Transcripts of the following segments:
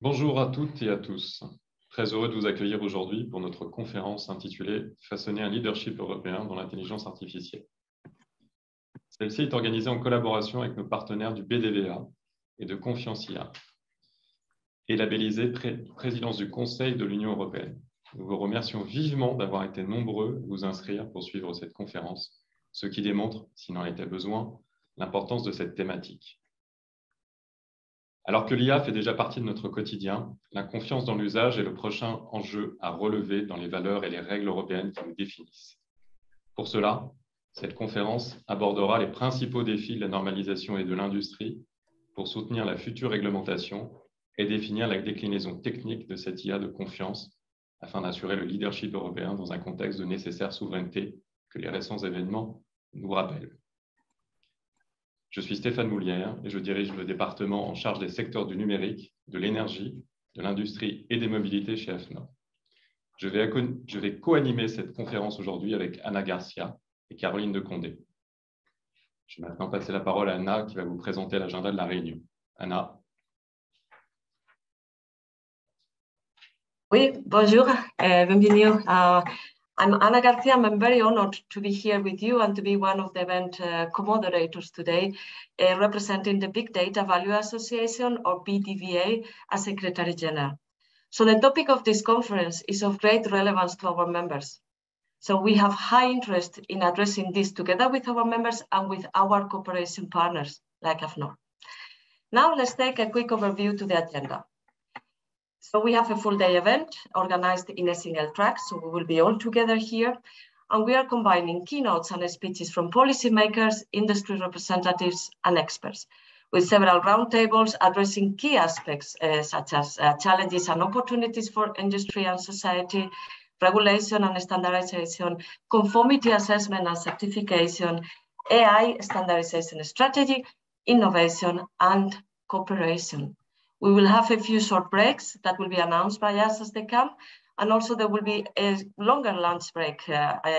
Bonjour à toutes et à tous. Très heureux de vous accueillir aujourd'hui pour notre conférence intitulée « Façonner un leadership européen dans l'intelligence artificielle ». Celle-ci est organisée en collaboration avec nos partenaires du BDVA et de Confiance.AI et labellisée Présidence du Conseil de l'Union européenne. Nous vous remercions vivement d'avoir été nombreux à vous inscrire pour suivre cette conférence, ce qui démontre, s'il en était besoin, l'importance de cette thématique. Alors que l'IA fait déjà partie de notre quotidien, la confiance dans l'usage est le prochain enjeu à relever dans les valeurs et les règles européennes qui nous définissent. Pour cela, cette conférence abordera les principaux défis de la normalisation et de l'industrie pour soutenir la future réglementation et définir la déclinaison technique de cette IA de confiance afin d'assurer le leadership européen dans un contexte de nécessaire souveraineté que les récents événements nous rappellent. Je suis Stéphane Moulière et je dirige le département en charge des secteurs du numérique, de l'énergie, de l'industrie et des mobilités chez AFNOR. Je vais co-animer cette conférence aujourd'hui avec Anna Garcia et Caroline de Condé. Je vais maintenant passer la parole à Anna qui va vous présenter l'agenda de la réunion. Anna. Oui, bonjour, bienvenue. I'm Anna Garcia. I'm very honored to be here with you and to be one of the event co-moderators today, representing the Big Data Value Association, or BDVA, as Secretary General. So the topic of this conference is of great relevance to our members. So we have high interest in addressing this together with our members and with our cooperation partners like AFNOR. Now let's take a quick overview to the agenda. So we have a full day event organized in a single track, so we will be all together here. And we are combining keynotes and speeches from policymakers, industry representatives, and experts, with several roundtables addressing key aspects such as challenges and opportunities for industry and society, regulation and standardization, conformity assessment and certification, AI standardization strategy, innovation, and cooperation. We will have a few short breaks that will be announced by us as they come, and also there will be a longer lunch break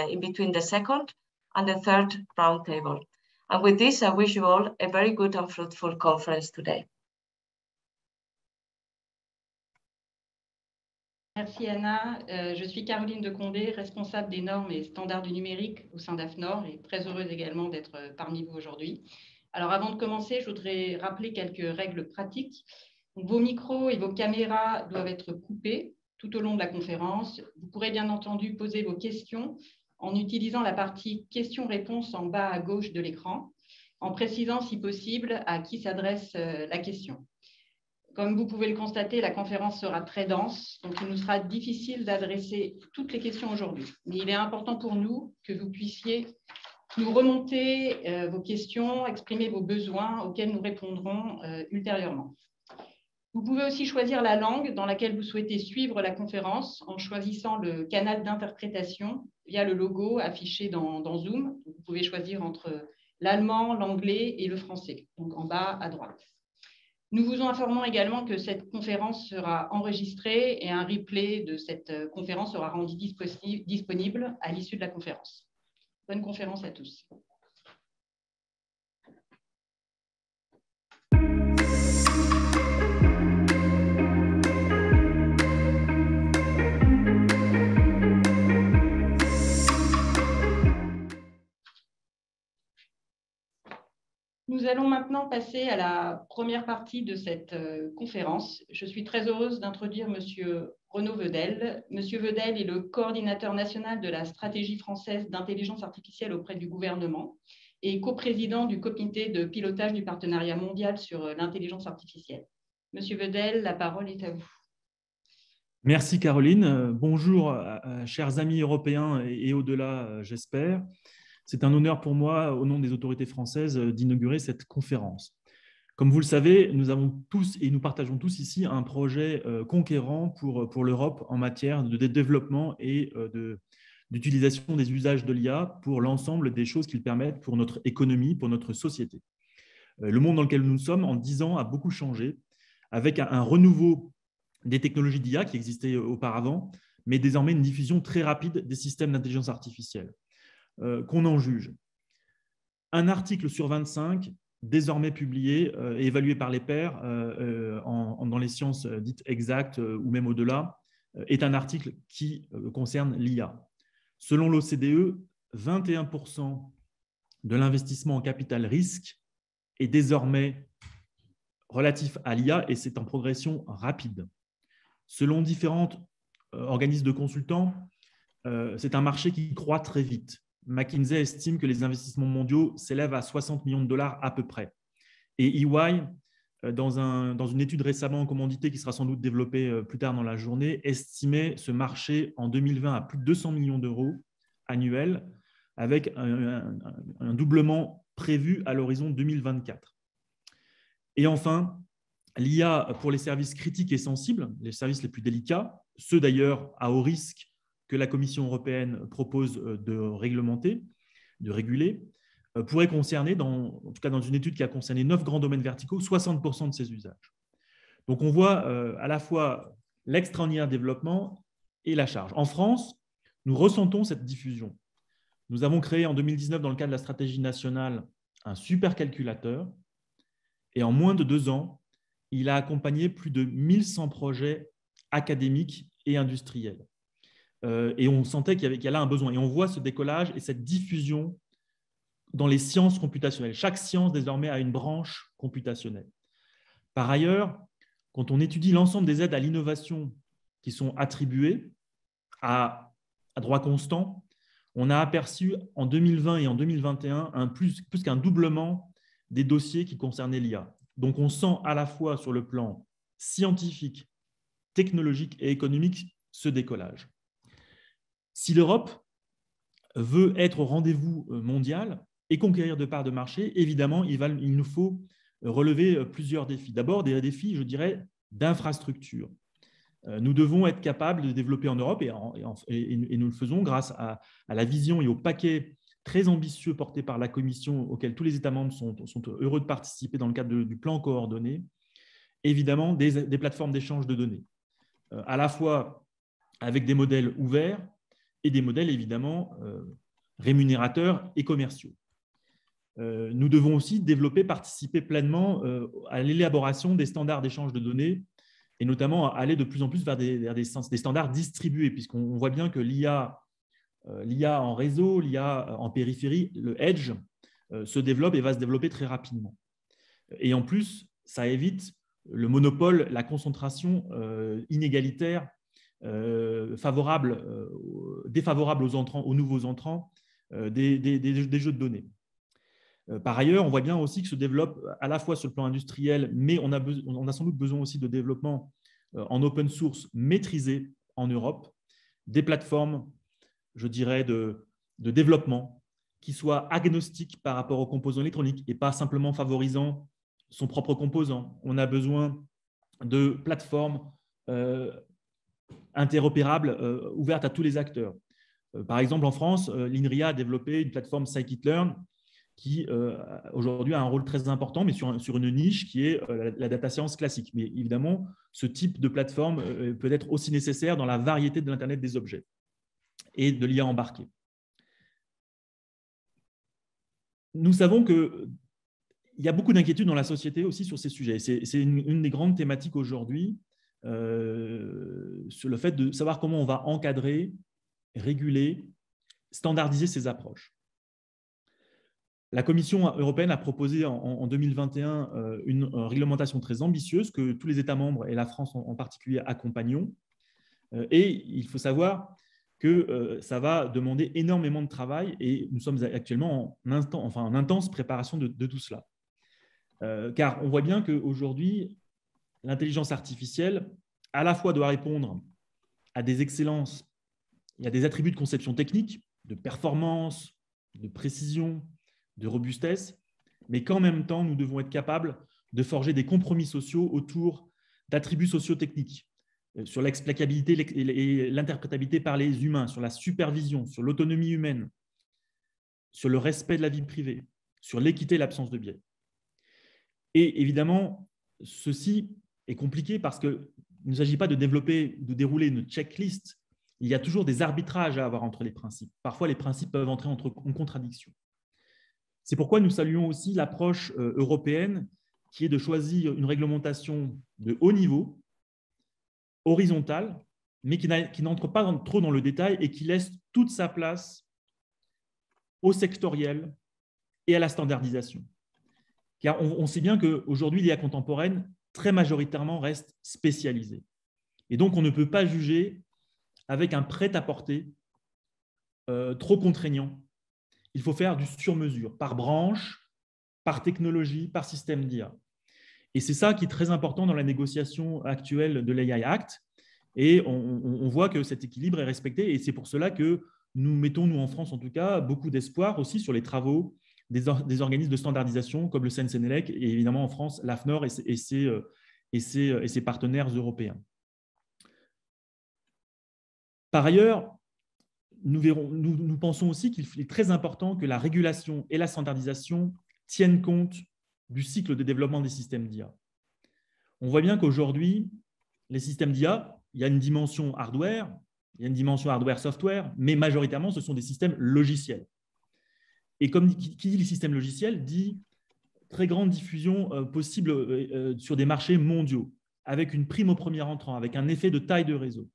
in between the second and the third roundtable. And with this, I wish you all a very good and fruitful conference today. Merci Anna. Je suis Caroline de Condé, responsable des normes et standards du numérique au sein d'AFNOR et très heureuse également d'être parmi vous aujourd'hui. Alors avant de commencer, je voudrais rappeler quelques règles pratiques. Vos micros et vos caméras doivent être coupés tout au long de la conférence. Vous pourrez bien entendu poser vos questions en utilisant la partie questions-réponses en bas à gauche de l'écran, en précisant si possible à qui s'adresse la question. Comme vous pouvez le constater, la conférence sera très dense, donc il nous sera difficile d'adresser toutes les questions aujourd'hui. Mais il est important pour nous que vous puissiez nous remonter vos questions, exprimer vos besoins auxquels nous répondrons ultérieurement. Vous pouvez aussi choisir la langue dans laquelle vous souhaitez suivre la conférence en choisissant le canal d'interprétation via le logo affiché dans Zoom. Vous pouvez choisir entre l'allemand, l'anglais et le français, donc en bas à droite. Nous vous informons également que cette conférence sera enregistrée et un replay de cette conférence sera rendu disponible à l'issue de la conférence. Bonne conférence à tous. Nous allons maintenant passer à la première partie de cette conférence. Je suis très heureuse d'introduire M. Renaud REVEL. M. REVEL est le coordinateur national de la stratégie française d'intelligence artificielle auprès du gouvernement et coprésident du comité de pilotage du partenariat mondial sur l'intelligence artificielle. M. REVEL, la parole est à vous. Merci Caroline. Bonjour chers amis européens et au-delà, j'espère. C'est un honneur pour moi, au nom des autorités françaises, d'inaugurer cette conférence. Comme vous le savez, nous avons tous et nous partageons tous ici un projet conquérant pour l'Europe en matière de développement et d'utilisation des usages de l'IA pour l'ensemble des choses qu'ils permettent pour notre économie, pour notre société. Le monde dans lequel nous sommes, en 10 ans, a beaucoup changé, avec un renouveau des technologies d'IA qui existaient auparavant, mais désormais une diffusion très rapide des systèmes d'intelligence artificielle. Qu'on en juge. Un article sur 25 désormais publié et évalué par les pairs dans les sciences dites exactes ou même au-delà, est un article qui concerne l'IA. Selon l'OCDE, 21% de l'investissement en capital risque est désormais relatif à l'IA et c'est en progression rapide. Selon différents organismes de consultants, c'est un marché qui croît très vite. McKinsey estime que les investissements mondiaux s'élèvent à 60 millions de dollars à peu près. Et EY, dans une étude récemment commanditée qui sera sans doute développée plus tard dans la journée, estimait ce marché en 2020 à plus de 200 millions d'euros annuels, avec un doublement prévu à l'horizon 2024. Et enfin, l'IA pour les services critiques et sensibles, les services les plus délicats, ceux d'ailleurs à haut risque que la Commission européenne propose de réglementer, de réguler, pourrait concerner, en tout cas dans une étude qui a concerné 9 grands domaines verticaux, 60% de ces usages. Donc on voit à la fois l'extraordinaire développement et la charge. En France, nous ressentons cette diffusion. Nous avons créé en 2019, dans le cadre de la stratégie nationale, un supercalculateur et en moins de 2 ans, il a accompagné plus de 1100 projets académiques et industriels. Et on sentait qu'il y avait là un besoin. Et on voit ce décollage et cette diffusion dans les sciences computationnelles. Chaque science, désormais, a une branche computationnelle. Par ailleurs, quand on étudie l'ensemble des aides à l'innovation qui sont attribuées à droit constant, on a aperçu en 2020 et en 2021 plus qu'un doublement des dossiers qui concernaient l'IA. Donc, on sent à la fois sur le plan scientifique, technologique et économique ce décollage. Si l'Europe veut être au rendez-vous mondial et conquérir de parts de marché, évidemment, il nous faut relever plusieurs défis. D'abord, des défis, je dirais, d'infrastructure. Nous devons être capables de développer en Europe, et nous le faisons grâce à la vision et au paquet très ambitieux porté par la Commission, auquel tous les États membres sont heureux de participer dans le cadre du plan coordonné, évidemment des plateformes d'échange de données, à la fois avec des modèles ouverts et des modèles évidemment rémunérateurs et commerciaux. Nous devons aussi développer, participer pleinement à l'élaboration des standards d'échange de données et notamment aller de plus en plus vers des standards distribués, puisqu'on voit bien que l'IA en réseau, l'IA en périphérie, le edge, se développe et va se développer très rapidement. Et en plus, ça évite le monopole, la concentration inégalitaire, défavorable aux nouveaux entrants des jeux de données. Par ailleurs, on voit bien aussi que se développe à la fois sur le plan industriel, mais on a sans doute besoin aussi de développement en open source maîtrisé en Europe, des plateformes, je dirais, de développement qui soient agnostiques par rapport aux composants électroniques et pas simplement favorisant son propre composant. On a besoin de plateformes interopérables, ouvertes à tous les acteurs. Par exemple, en France, l'INRIA a développé une plateforme scikit-learn qui aujourd'hui a un rôle très important, mais sur une niche qui est la data science classique. Mais évidemment, ce type de plateforme peut être aussi nécessaire dans la variété de l'Internet des objets et de l'IA embarquée. Nous savons qu'il y a beaucoup d'inquiétudes dans la société aussi sur ces sujets. C'est une des grandes thématiques aujourd'hui, sur le fait de savoir comment on va encadrer, réguler, standardiser ces approches. La Commission européenne a proposé en 2021 une réglementation très ambitieuse que tous les États membres et la France en particulier accompagnons. Et il faut savoir que ça va demander énormément de travail et nous sommes actuellement en intense préparation de tout cela. Car on voit bien qu'aujourd'hui, l'intelligence artificielle à la fois doit répondre à des excellences, il y a des attributs de conception technique, de performance, de précision, de robustesse, mais qu'en même temps, nous devons être capables de forger des compromis sociaux autour d'attributs socio-techniques, sur l'explicabilité et l'interprétabilité par les humains, sur la supervision, sur l'autonomie humaine, sur le respect de la vie privée, sur l'équité et l'absence de biais. Et évidemment, ceci est compliqué parce qu'il ne s'agit pas de dérouler une checklist. Il y a toujours des arbitrages à avoir entre les principes. Parfois, les principes peuvent entrer en contradiction. C'est pourquoi nous saluons aussi l'approche européenne qui est de choisir une réglementation de haut niveau, horizontale, mais qui n'entre pas trop dans le détail et qui laisse toute sa place au sectoriel et à la standardisation. Car on sait bien qu'aujourd'hui, l'IA contemporaine, très majoritairement, reste spécialisée. Et donc, on ne peut pas juger avec un prêt-à-porter trop contraignant. Il faut faire du sur-mesure, par branche, par technologie, par système d'IA. Et c'est ça qui est très important dans la négociation actuelle de l'AI Act. Et on voit que cet équilibre est respecté. Et c'est pour cela que nous mettons, nous en France en tout cas, beaucoup d'espoir aussi sur les travaux des organismes de standardisation comme le CNECT et évidemment en France, l'AFNOR et ses partenaires européens. Par ailleurs, nous pensons aussi qu'il est très important que la régulation et la standardisation tiennent compte du cycle de développement des systèmes d'IA. On voit bien qu'aujourd'hui, les systèmes d'IA, il y a une dimension hardware, il y a une dimension hardware-software, mais majoritairement, ce sont des systèmes logiciels. Et comme qui dit les systèmes logiciels, dit très grande diffusion possible sur des marchés mondiaux, avec une prime au premier entrant, avec un effet de taille de réseau.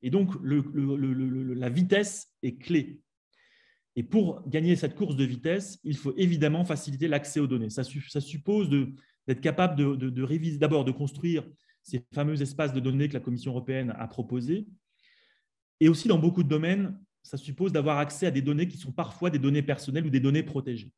Et donc, la vitesse est clé. Et pour gagner cette course de vitesse, il faut évidemment faciliter l'accès aux données. Ça suppose d'être capable de réviser, d'abord de construire ces fameux espaces de données que la Commission européenne a proposés. Et aussi, dans beaucoup de domaines, ça suppose d'avoir accès à des données qui sont parfois des données personnelles ou des données protégées.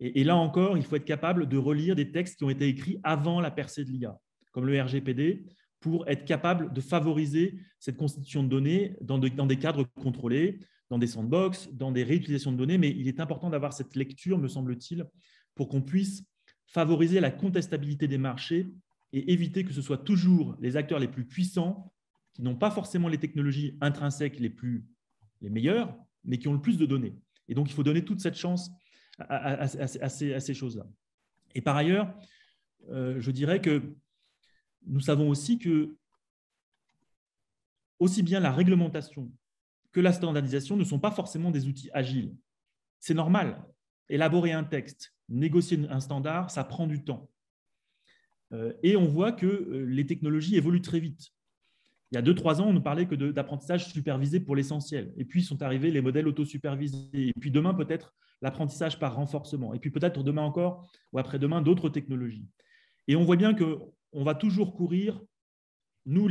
Et là encore, il faut être capable de relire des textes qui ont été écrits avant la percée de l'IA, comme le RGPD, pour être capable de favoriser cette constitution de données dans des cadres contrôlés, dans des sandbox, dans des réutilisations de données. Mais il est important d'avoir cette lecture, me semble-t-il, pour qu'on puisse favoriser la contestabilité des marchés et éviter que ce soit toujours les acteurs les plus puissants qui n'ont pas forcément les technologies intrinsèques les meilleures, mais qui ont le plus de données. Et donc, il faut donner toute cette chance à ces choses-là. Et par ailleurs, je dirais que nous savons aussi que aussi bien la réglementation que la standardisation ne sont pas forcément des outils agiles. C'est normal. Élaborer un texte, négocier un standard, ça prend du temps. Et on voit que les technologies évoluent très vite. Il y a 2-3 ans, on ne parlait que d'apprentissage supervisé pour l'essentiel. Et puis sont arrivés les modèles autosupervisés. Et puis demain, peut-être l'apprentissage par renforcement. Et puis peut-être demain encore ou après-demain, d'autres technologies. Et on voit bien qu'on va toujours courir, nous,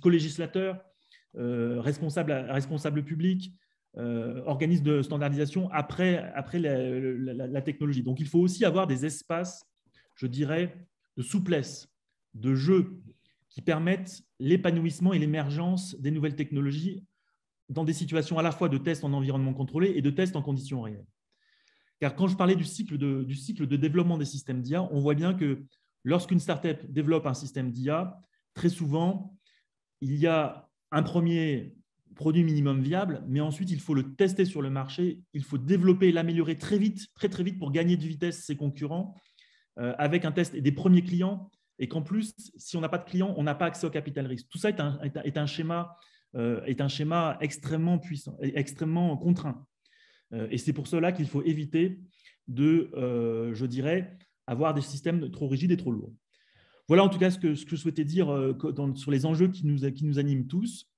co-législateurs, responsables publics, organismes de standardisation, après la technologie. Donc, il faut aussi avoir des espaces, je dirais, de souplesse, de jeu, qui permettent l'épanouissement et l'émergence des nouvelles technologies dans des situations à la fois de tests en environnement contrôlé et de tests en conditions réelles. Car quand je parlais du cycle de développement des systèmes d'IA, on voit bien que lorsqu'une startup développe un système d'IA, très souvent, il y a un premier produit minimum viable, mais ensuite, il faut le tester sur le marché, il faut développer et l'améliorer très vite pour gagner de vitesse ses concurrents, avec un test et des premiers clients, et qu'en plus, si on n'a pas de clients, on n'a pas accès au capital risque. Tout ça est un schéma extrêmement puissant, extrêmement contraint. Et c'est pour cela qu'il faut éviter de, je dirais, avoir des systèmes trop rigides et trop lourds. Voilà en tout cas ce que je souhaitais dire sur les enjeux qui nous animent tous.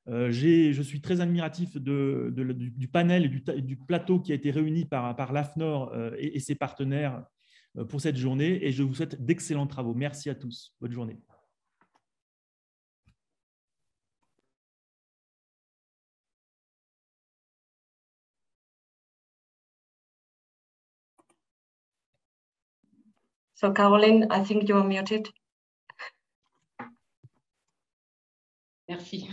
Je suis très admiratif du panel et du plateau qui a été réuni par l'AFNOR et ses partenaires pour cette journée, et je vous souhaite d'excellents travaux. Merci à tous. Bonne journée. So, Caroline, I think you are muted. Merci.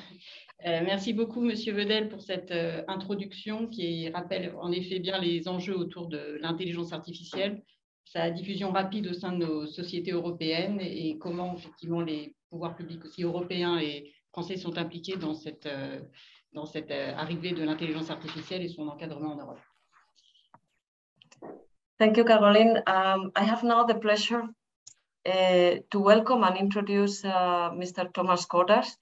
Merci beaucoup, Monsieur Vedel, pour cette introduction qui rappelle en effet bien les enjeux autour de l'intelligence artificielle, sa diffusion rapide au sein de nos sociétés européennes et comment effectivement les pouvoirs publics aussi européens et français sont impliqués dans cette arrivée de l'intelligence artificielle et son encadrement en Europe. Thank you, Caroline. I have now the pleasure to welcome and introduce Mr. Thomas Koders.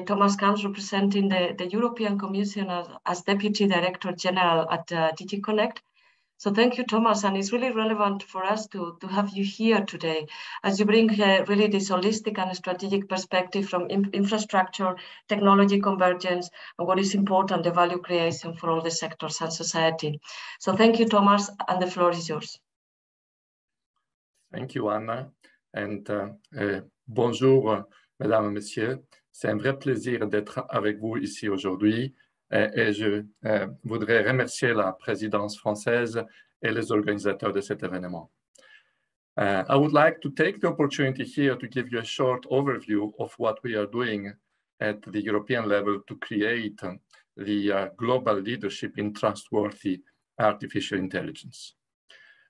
Thomas comes representing the European Commission as Deputy Director General at DG CNECT. So thank you, Thomas, and it's really relevant for us to have you here today, as you bring really this holistic and strategic perspective from infrastructure, technology convergence, and what is important, the value creation for all the sectors and society. So thank you, Thomas, and the floor is yours. Thank you, Anna, and bonjour, mesdames et messieurs. C'est un vrai plaisir d'être avec vous ici aujourd'hui. Et je voudrais remercier la présidence française et les organisateurs de cet événement. I would like to take the opportunity here to give you a short overview of what we are doing at the European level to create the global leadership in trustworthy artificial intelligence.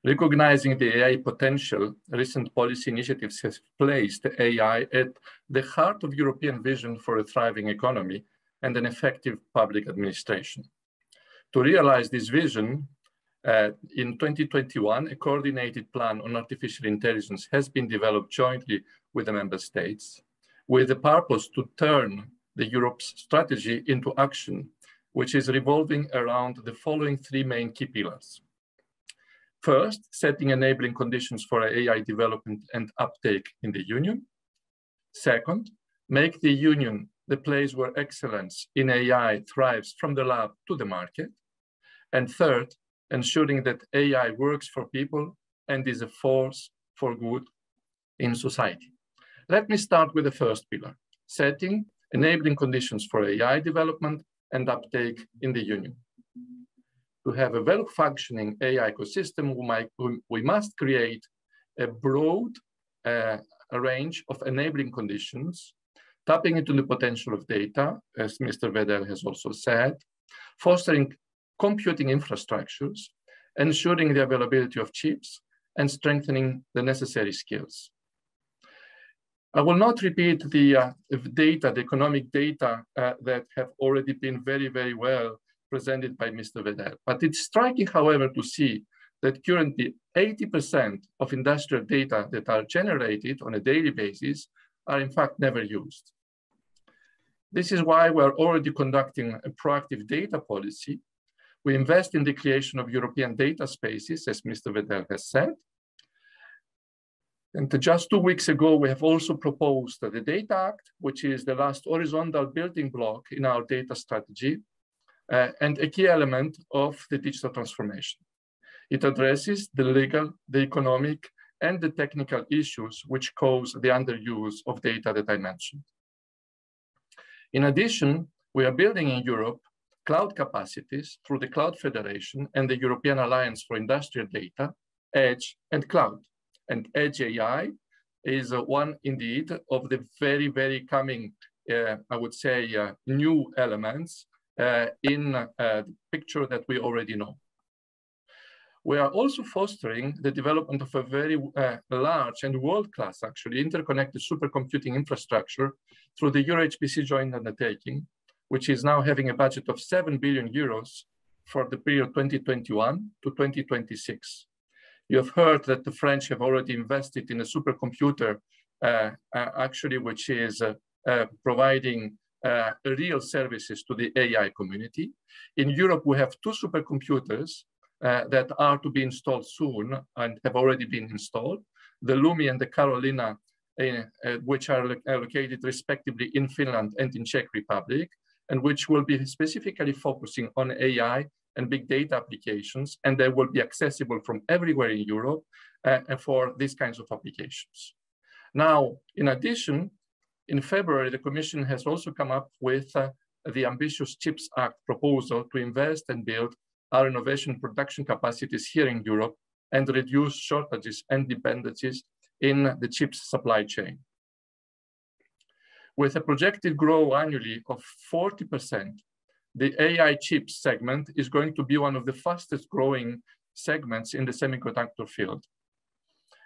Recognizing the AI potential, recent policy initiatives have placed AI at the heart of European vision for a thriving economy and an effective public administration. To realize this vision, in 2021, a coordinated plan on artificial intelligence has been developed jointly with the member states, with the purpose to turn the Europe's strategy into action, which is revolving around the following three main key pillars. First, setting enabling conditions for AI development and uptake in the Union. Second, make the Union the place where excellence in AI thrives from the lab to the market. And third, ensuring that AI works for people and is a force for good in society. Let me start with the first pillar, setting enabling conditions for AI development and uptake in the Union. To have a well-functioning AI ecosystem, we must create a broad range of enabling conditions, tapping into the potential of data, as Mr. Vedel has also said, fostering computing infrastructures, ensuring the availability of chips, and strengthening the necessary skills. I will not repeat the data, the economic data that have already been very, very well presented by Mr. Vedel, but it's striking, however, to see that currently 80% of industrial data that are generated on a daily basis are in fact never used. This is why we're already conducting a proactive data policy. We invest in the creation of European data spaces, as Mr. Vedel has said. And just 2 weeks ago, we have also proposed the Data Act, which is the last horizontal building block in our data strategy, and a key element of the digital transformation. It addresses the legal, the economic, and the technical issues which cause the underuse of data that I mentioned. In addition, we are building in Europe cloud capacities through the Cloud Federation and the European Alliance for Industrial Data, Edge, and Cloud. And Edge AI is one indeed of the very, very coming, I would say, new elements in the picture that we already know. We are also fostering the development of a very large and world-class, actually, interconnected supercomputing infrastructure through the Euro-HPC joint undertaking, which is now having a budget of 7 billion euros for the period 2021 to 2026. You have heard that the French have already invested in a supercomputer, actually, which is providing real services to the AI community. In Europe, we have 2 supercomputers that are to be installed soon and have already been installed, the Lumi and the Carolina, which are located respectively in Finland and in Czech Republic, and which will be specifically focusing on AI and big data applications, and they will be accessible from everywhere in Europe for these kinds of applications. Now, in addition, in February, the Commission has also come up with the ambitious CHIPS Act proposal to invest and build our innovation production capacities here in Europe and reduce shortages and dependencies in the chips supply chain. With a projected growth annually of 40%, the AI chips segment is going to be one of the fastest growing segments in the semiconductor field.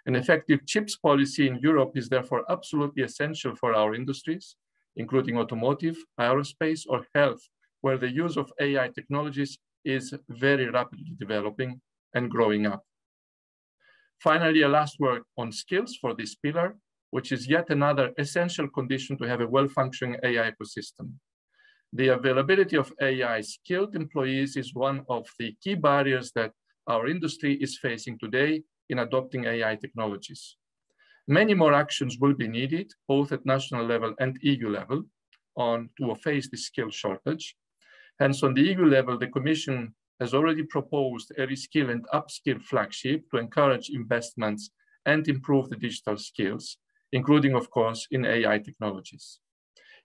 An effective chips policy in Europe is therefore absolutely essential for our industries, including automotive, aerospace, or health, where the use of AI technologies is very rapidly developing and growing up. Finally, a last word on skills for this pillar, which is yet another essential condition to have a well-functioning AI ecosystem. The availability of AI skilled employees is one of the key barriers that our industry is facing today in adopting AI technologies. Many more actions will be needed, both at national level and EU level, to face this skill shortage. Hence, on the EU level, the Commission has already proposed a reskill and upskill flagship to encourage investments and improve the digital skills, including, of course, in AI technologies.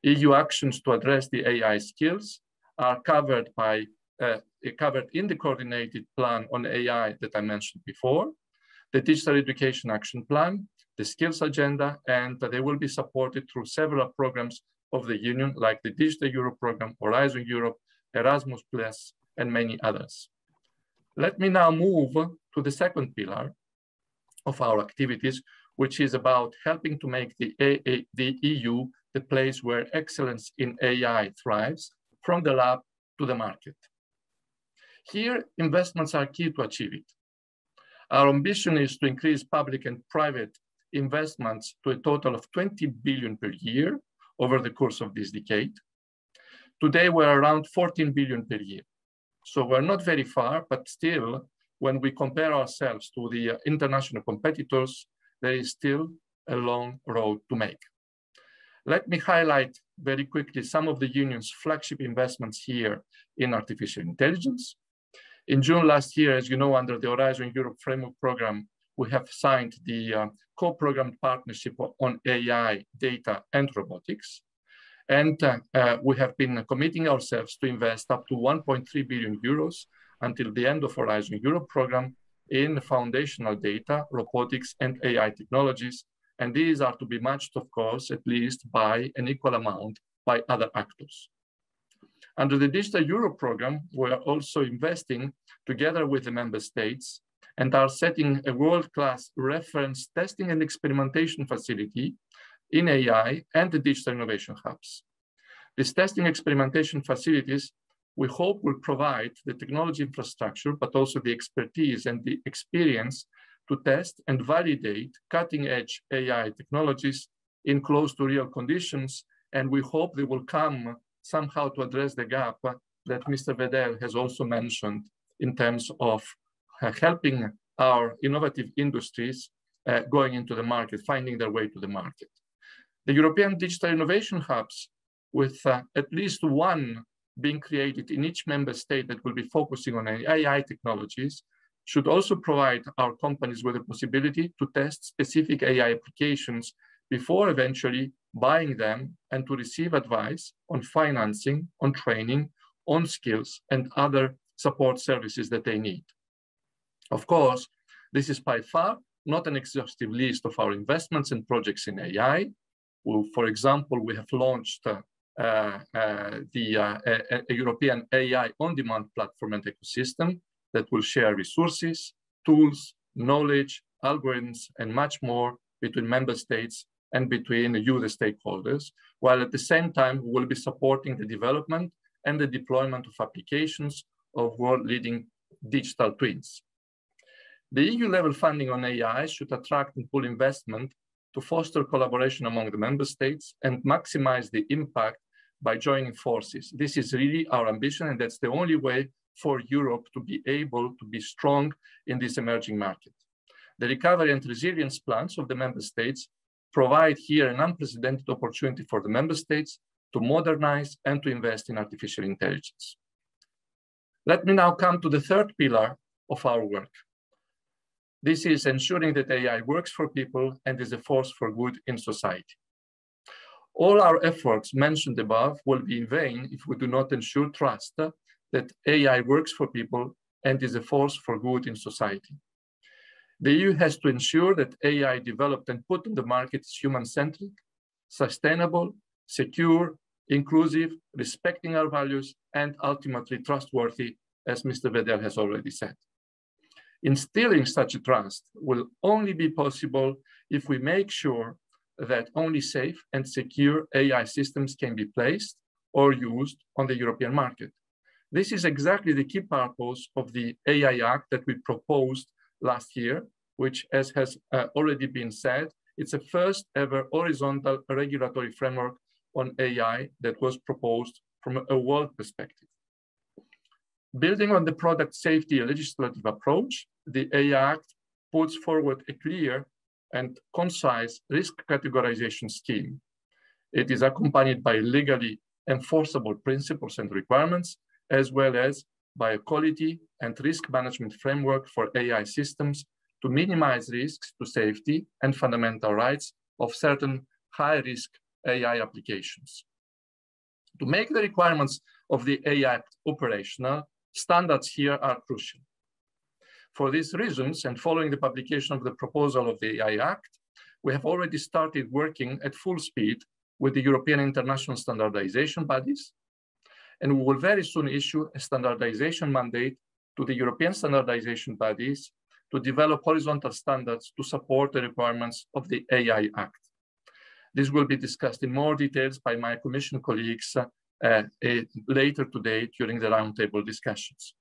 EU actions to address the AI skills are covered in the coordinated plan on AI that I mentioned before, the Digital Education Action Plan, the Skills Agenda, and they will be supported through several programs of the Union, like the Digital Europe Program, Horizon Europe, Erasmus+, and many others. Let me now move to the second pillar of our activities, which is about helping to make the EU the place where excellence in AI thrives, from the lab to the market. Here, investments are key to achieve it. Our ambition is to increase public and private investments to a total of 20 billion per year over the course of this decade. Today, we're around 14 billion per year. So we're not very far, but still, when we compare ourselves to the international competitors, there is still a long road to make. Let me highlight very quickly some of the Union's flagship investments here in artificial intelligence. In June last year, as you know, under the Horizon Europe Framework Program, we have signed the co-programmed partnership on AI, data, and robotics. And we have been committing ourselves to invest up to 1.3 billion euros until the end of Horizon Europe program in foundational data, robotics, and AI technologies. And these are to be matched, of course, at least by an equal amount by other actors. Under the Digital Europe program, we are also investing together with the member states and are setting a world-class reference testing and experimentation facility in AI and the digital innovation hubs. These testing experimentation facilities, we hope, will provide the technology infrastructure, but also the expertise and the experience to test and validate cutting-edge AI technologies in close to real conditions. And we hope they will come somehow to address the gap that Mr. Vedel has also mentioned in terms of helping our innovative industries going into the market, finding their way to the market. The European Digital Innovation Hubs, with at least one being created in each member state that will be focusing on AI technologies, should also provide our companies with the possibility to test specific AI applications before eventually buying them and to receive advice on financing, on training, on skills, and other support services that they need. Of course, this is by far not an exhaustive list of our investments and projects in AI. Well, for example, we have launched a European AI on-demand platform and ecosystem that will share resources, tools, knowledge, algorithms, and much more between member states and between you, the stakeholders, while at the same time, we will be supporting the development and the deployment of applications of world-leading digital twins. The EU-level funding on AI should attract and pull investment to foster collaboration among the member states and maximize the impact by joining forces. This is really our ambition, and that's the only way for Europe to be able to be strong in this emerging market. The recovery and resilience plans of the member states provide here an unprecedented opportunity for the member states to modernize and to invest in artificial intelligence. Let me now come to the third pillar of our work. This is ensuring that AI works for people and is a force for good in society. All our efforts mentioned above will be in vain if we do not ensure trust that AI works for people and is a force for good in society. The EU has to ensure that AI developed and put on the market is human-centric, sustainable, secure, inclusive, respecting our values, and ultimately trustworthy, as Mr. Vedel has already said. Instilling such a trust will only be possible if we make sure that only safe and secure AI systems can be placed or used on the European market. This is exactly the key purpose of the AI Act that we proposed last year, which, as has already been said, it's a first ever horizontal regulatory framework on AI that was proposed from a world perspective. Building on the product safety legislative approach, the AI Act puts forward a clear and concise risk categorization scheme. It is accompanied by legally enforceable principles and requirements, as well as by a quality and risk management framework for AI systems to minimize risks to safety and fundamental rights of certain high-risk AI applications. To make the requirements of the AI Act operational, standards here are crucial. For these reasons, and following the publication of the proposal of the AI Act, we have already started working at full speed with the European international standardization bodies, and we will very soon issue a standardization mandate to the European standardization bodies to develop horizontal standards to support the requirements of the AI Act. This will be discussed in more details by my Commission colleagues later today during the roundtable discussions.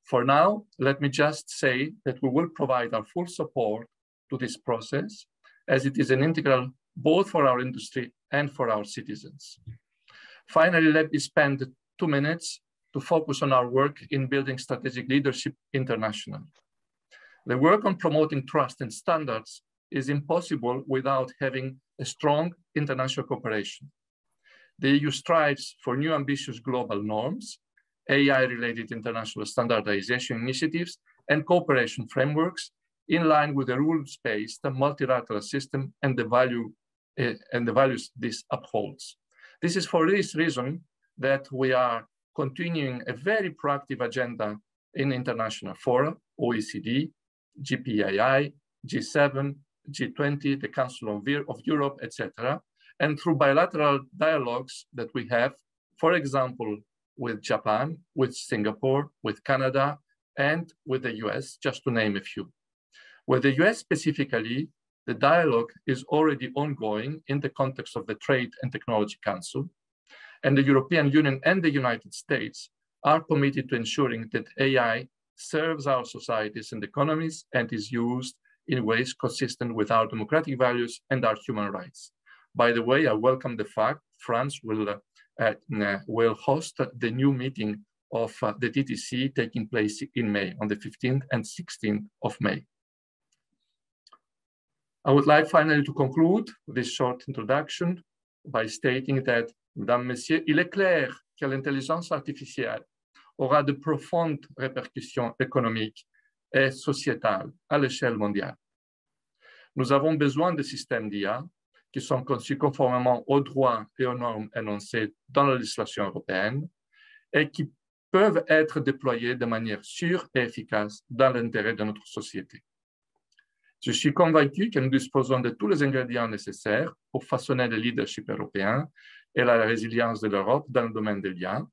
For now, let me just say that we will provide our full support to this process, as it is an integral both for our industry and for our citizens. Finally, let me spend 2 minutes to focus on our work in building strategic leadership internationally. The work on promoting trust and standards is impossible without having a strong international cooperation. The EU strives for new ambitious global norms, AI-related international standardization initiatives, and cooperation frameworks in line with the rules-based multilateral system and the values this upholds. This is for this reason that we are continuing a very proactive agenda in international fora, OECD, GPAI, G7, G20, the Council of Europe, etc., and through bilateral dialogues that we have, for example, with Japan, with Singapore, with Canada, and with the US, just to name a few. With the US specifically, the dialogue is already ongoing in the context of the Trade and Technology Council, and the European Union and the United States are committed to ensuring that AI serves our societies and economies and is used in ways consistent with our democratic values and our human rights. By the way, I welcome the fact France will host the new meeting of the TTC taking place in May, on the 15th and 16th of May. I would like finally to conclude this short introduction by stating that, Mesdames, Messieurs, il est clair que l'intelligence artificielle aura de profondes répercussions économiques et sociétales à l'échelle mondiale. Nous avons besoin de systèmes d'IA qui sont conçus conformément aux droits et aux normes énoncés dans la législation européenne et qui peuvent être déployés de manière sûre et efficace dans l'intérêt de notre société. Je suis convaincu que nous disposons de tous les ingrédients nécessaires pour façonner le leadership européen et la résilience de l'Europe dans le domaine de l'IA.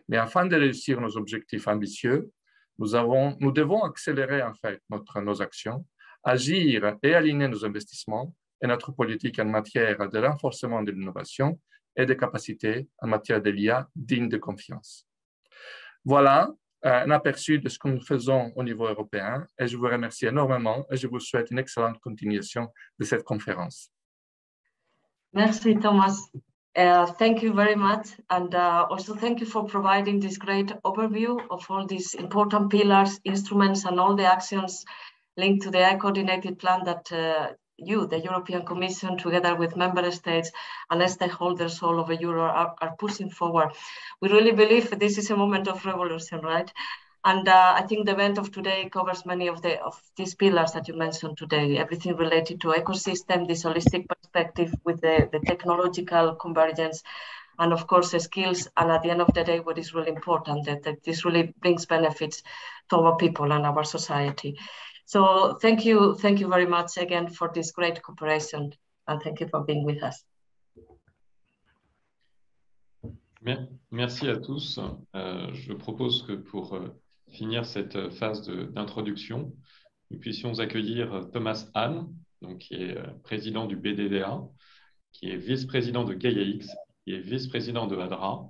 Mais afin de réussir nos objectifs ambitieux, nous devons accélérer en fait nos actions, agir et aligner nos investissements et notre politique en matière de renforcement de l'innovation et des capacités en matière de l'IA digne de confiance. Voilà un aperçu de ce que nous faisons au niveau européen et je vous remercie énormément et je vous souhaite une excellente continuation de cette conférence. Merci, Thomas. Thank you very much. And also thank you for providing this great overview of all these important pillars, instruments, and all the actions linked to the AI coordinated plan that you, the European Commission, together with member states and stakeholders all over Europe are pushing forward. We really believe this is a moment of revolution, right? And I think the event of today covers many of these pillars that you mentioned today, everything related to ecosystem, this holistic perspective with the technological convergence, and of course the skills, and at the end of the day, what is really important, that this really brings benefits to our people and our society. So thank you very much again for this great cooperation, and thank you for being with us. Merci à tous. Je propose que pour finir cette phase d'introduction, nous puissions accueillir Thomas HAHN, donc, qui est président du BDVA, qui est vice-président de GaiaX, qui est vice-président de ADRA,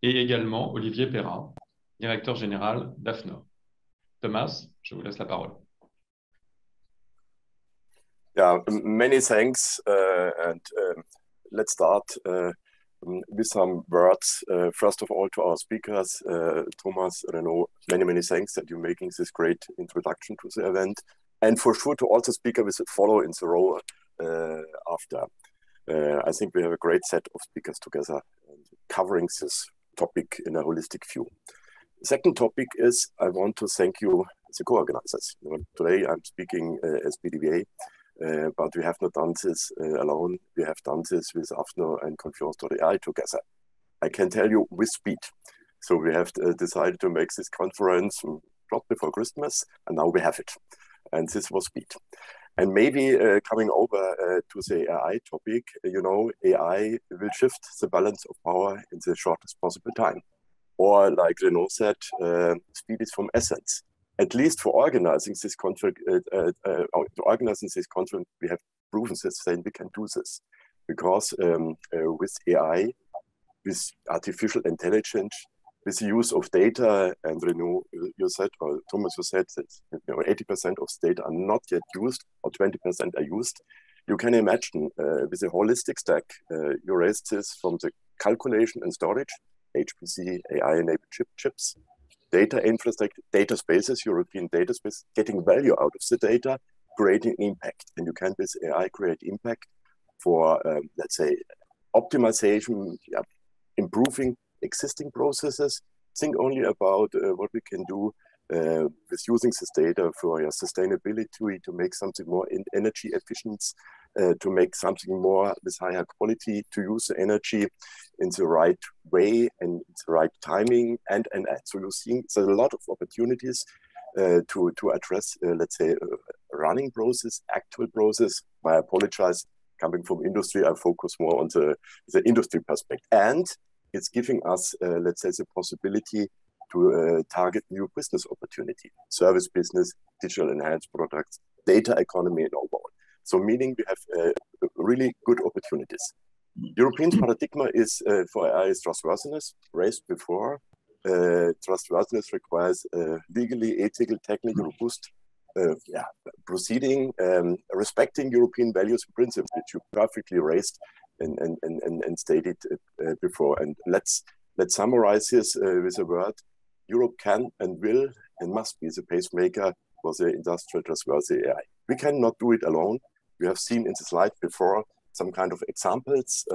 et également Olivier PEYRAT, directeur général d'AFNOR. Thomas, je vous laisse la parole. Yeah, many thanks, and let's start with some words. First of all, to our speakers, Thomas, Renaud, many thanks that you're making this great introduction to the event. And for sure to also speaker with a follow in the row after. I think we have a great set of speakers together covering this topic in a holistic view. The second topic is I want to thank you, the co-organizers. Today I'm speaking as BDVA, but we have not done this alone. We have done this with AFNOR and Confiance.AI together. I can tell you with speed. So we have decided to make this conference not before Christmas, and now we have it. And this was speed. And maybe coming over to the AI topic, you know, AI will shift the balance of power in the shortest possible time. Or like Renaud said, speed is from essence. At least for organizing this conference, we have proven this, and we can do this. Because with AI, with artificial intelligence, with the use of data, and Renaud, you said, or Thomas, you said that 80% of data are not yet used, or 20% are used. You can imagine with a holistic stack, you raise this from the calculation and storage, HPC, AI-enabled chips, data infrastructure, data spaces, European data space, getting value out of the data, creating impact. And you can with AI create impact for, let's say, optimization, improving existing processes. Think only about what we can do with using this data for your sustainability, to make something more energy efficient, to make something more with higher quality, to use the energy in the right way and the right timing, and. So you're seeing there's a lot of opportunities to address, let's say, running process, actual process. I apologize, coming from industry, I focus more on the industry perspective. And it's giving us, let's say, the possibility to target new business opportunity, service business, digital enhanced products, data economy, and overall. So meaning we have really good opportunities. European paradigm is for AI is trustworthiness, raised before. Trustworthiness requires legally, ethical, technically robust proceeding, respecting European values and principles, which you perfectly raised and stated before. And let's summarize this with a word. Europe can and will and must be the pacemaker for the industrial trustworthy AI. We cannot do it alone. We have seen in the slide before some kind of examples,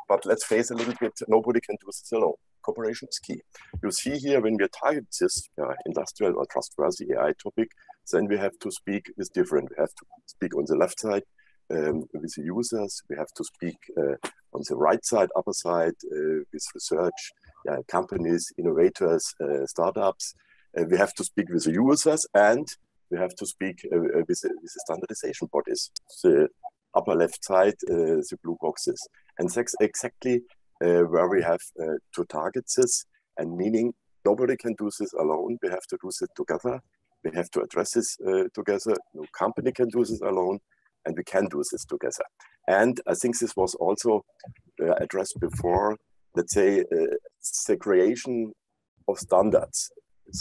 but let's face a little bit, nobody can do this alone. Cooperation is key. You see here, when we target this industrial or trustworthy AI topic, then we have to speak with different. We have to speak on the left side with the users. We have to speak on the right side, upper side, with research, companies, innovators, startups. We have to speak with the users, and we have to speak with the standardization bodies. The upper left side, the blue boxes. And that's exactly where we have to target this, and meaning nobody can do this alone. We have to do this together. We have to address this together. No company can do this alone, and we can do this together. And I think this was also addressed before, let's say, the creation of standards,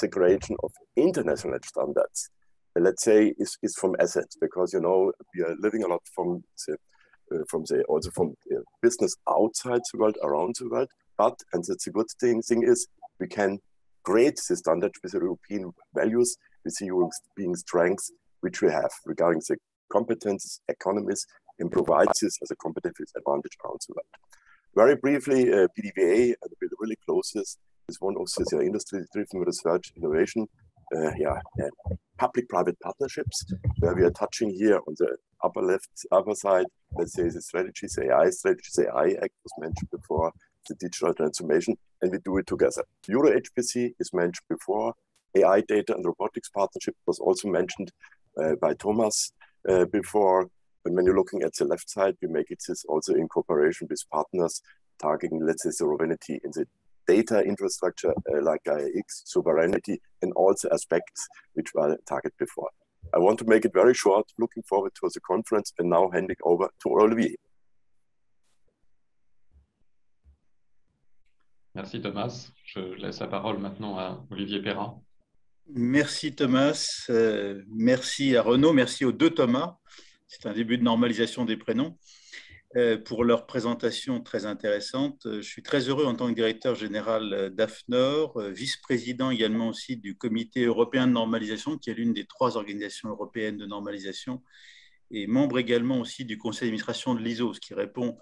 the creation of international standards, let's say, is from essence, because, you know, we are living a lot from business outside the world, around the world. But, and that's a good thing is, we can create the standard with the European values, with the European strengths, which we have regarding the competences, economies, and provides this as a competitive advantage around the world. Very briefly, BDVA, and we'll really close this, is one of the industry-driven research innovation, public-private partnerships, where we are touching here on the upper left, upper side, let's say the strategies, the AI Act was mentioned before, the digital transformation, and we do it together. Euro HPC is mentioned before. AI data and robotics partnership was also mentioned by Thomas before. And when you're looking at the left side, we make it this also in cooperation with partners targeting, let's say, sovereignty in the data infrastructure like IX, sovereignty, and also aspects which were targeted before. I want to make it very short, looking forward to the conference, and now handing over to Olivier. Merci Thomas. Je laisse la parole maintenant à Olivier PEYRAT. Merci Thomas, merci à Renaud, merci aux deux Thomas. C'est un début de normalisation des prénoms. pour leur présentation très intéressante. Je suis très heureux en tant que directeur général d'AFNOR, vice-président également aussi du Comité européen de normalisation, qui est l'une des 3 organisations européennes de normalisation, et membre également aussi du conseil d'administration de l'ISO, ce qui répond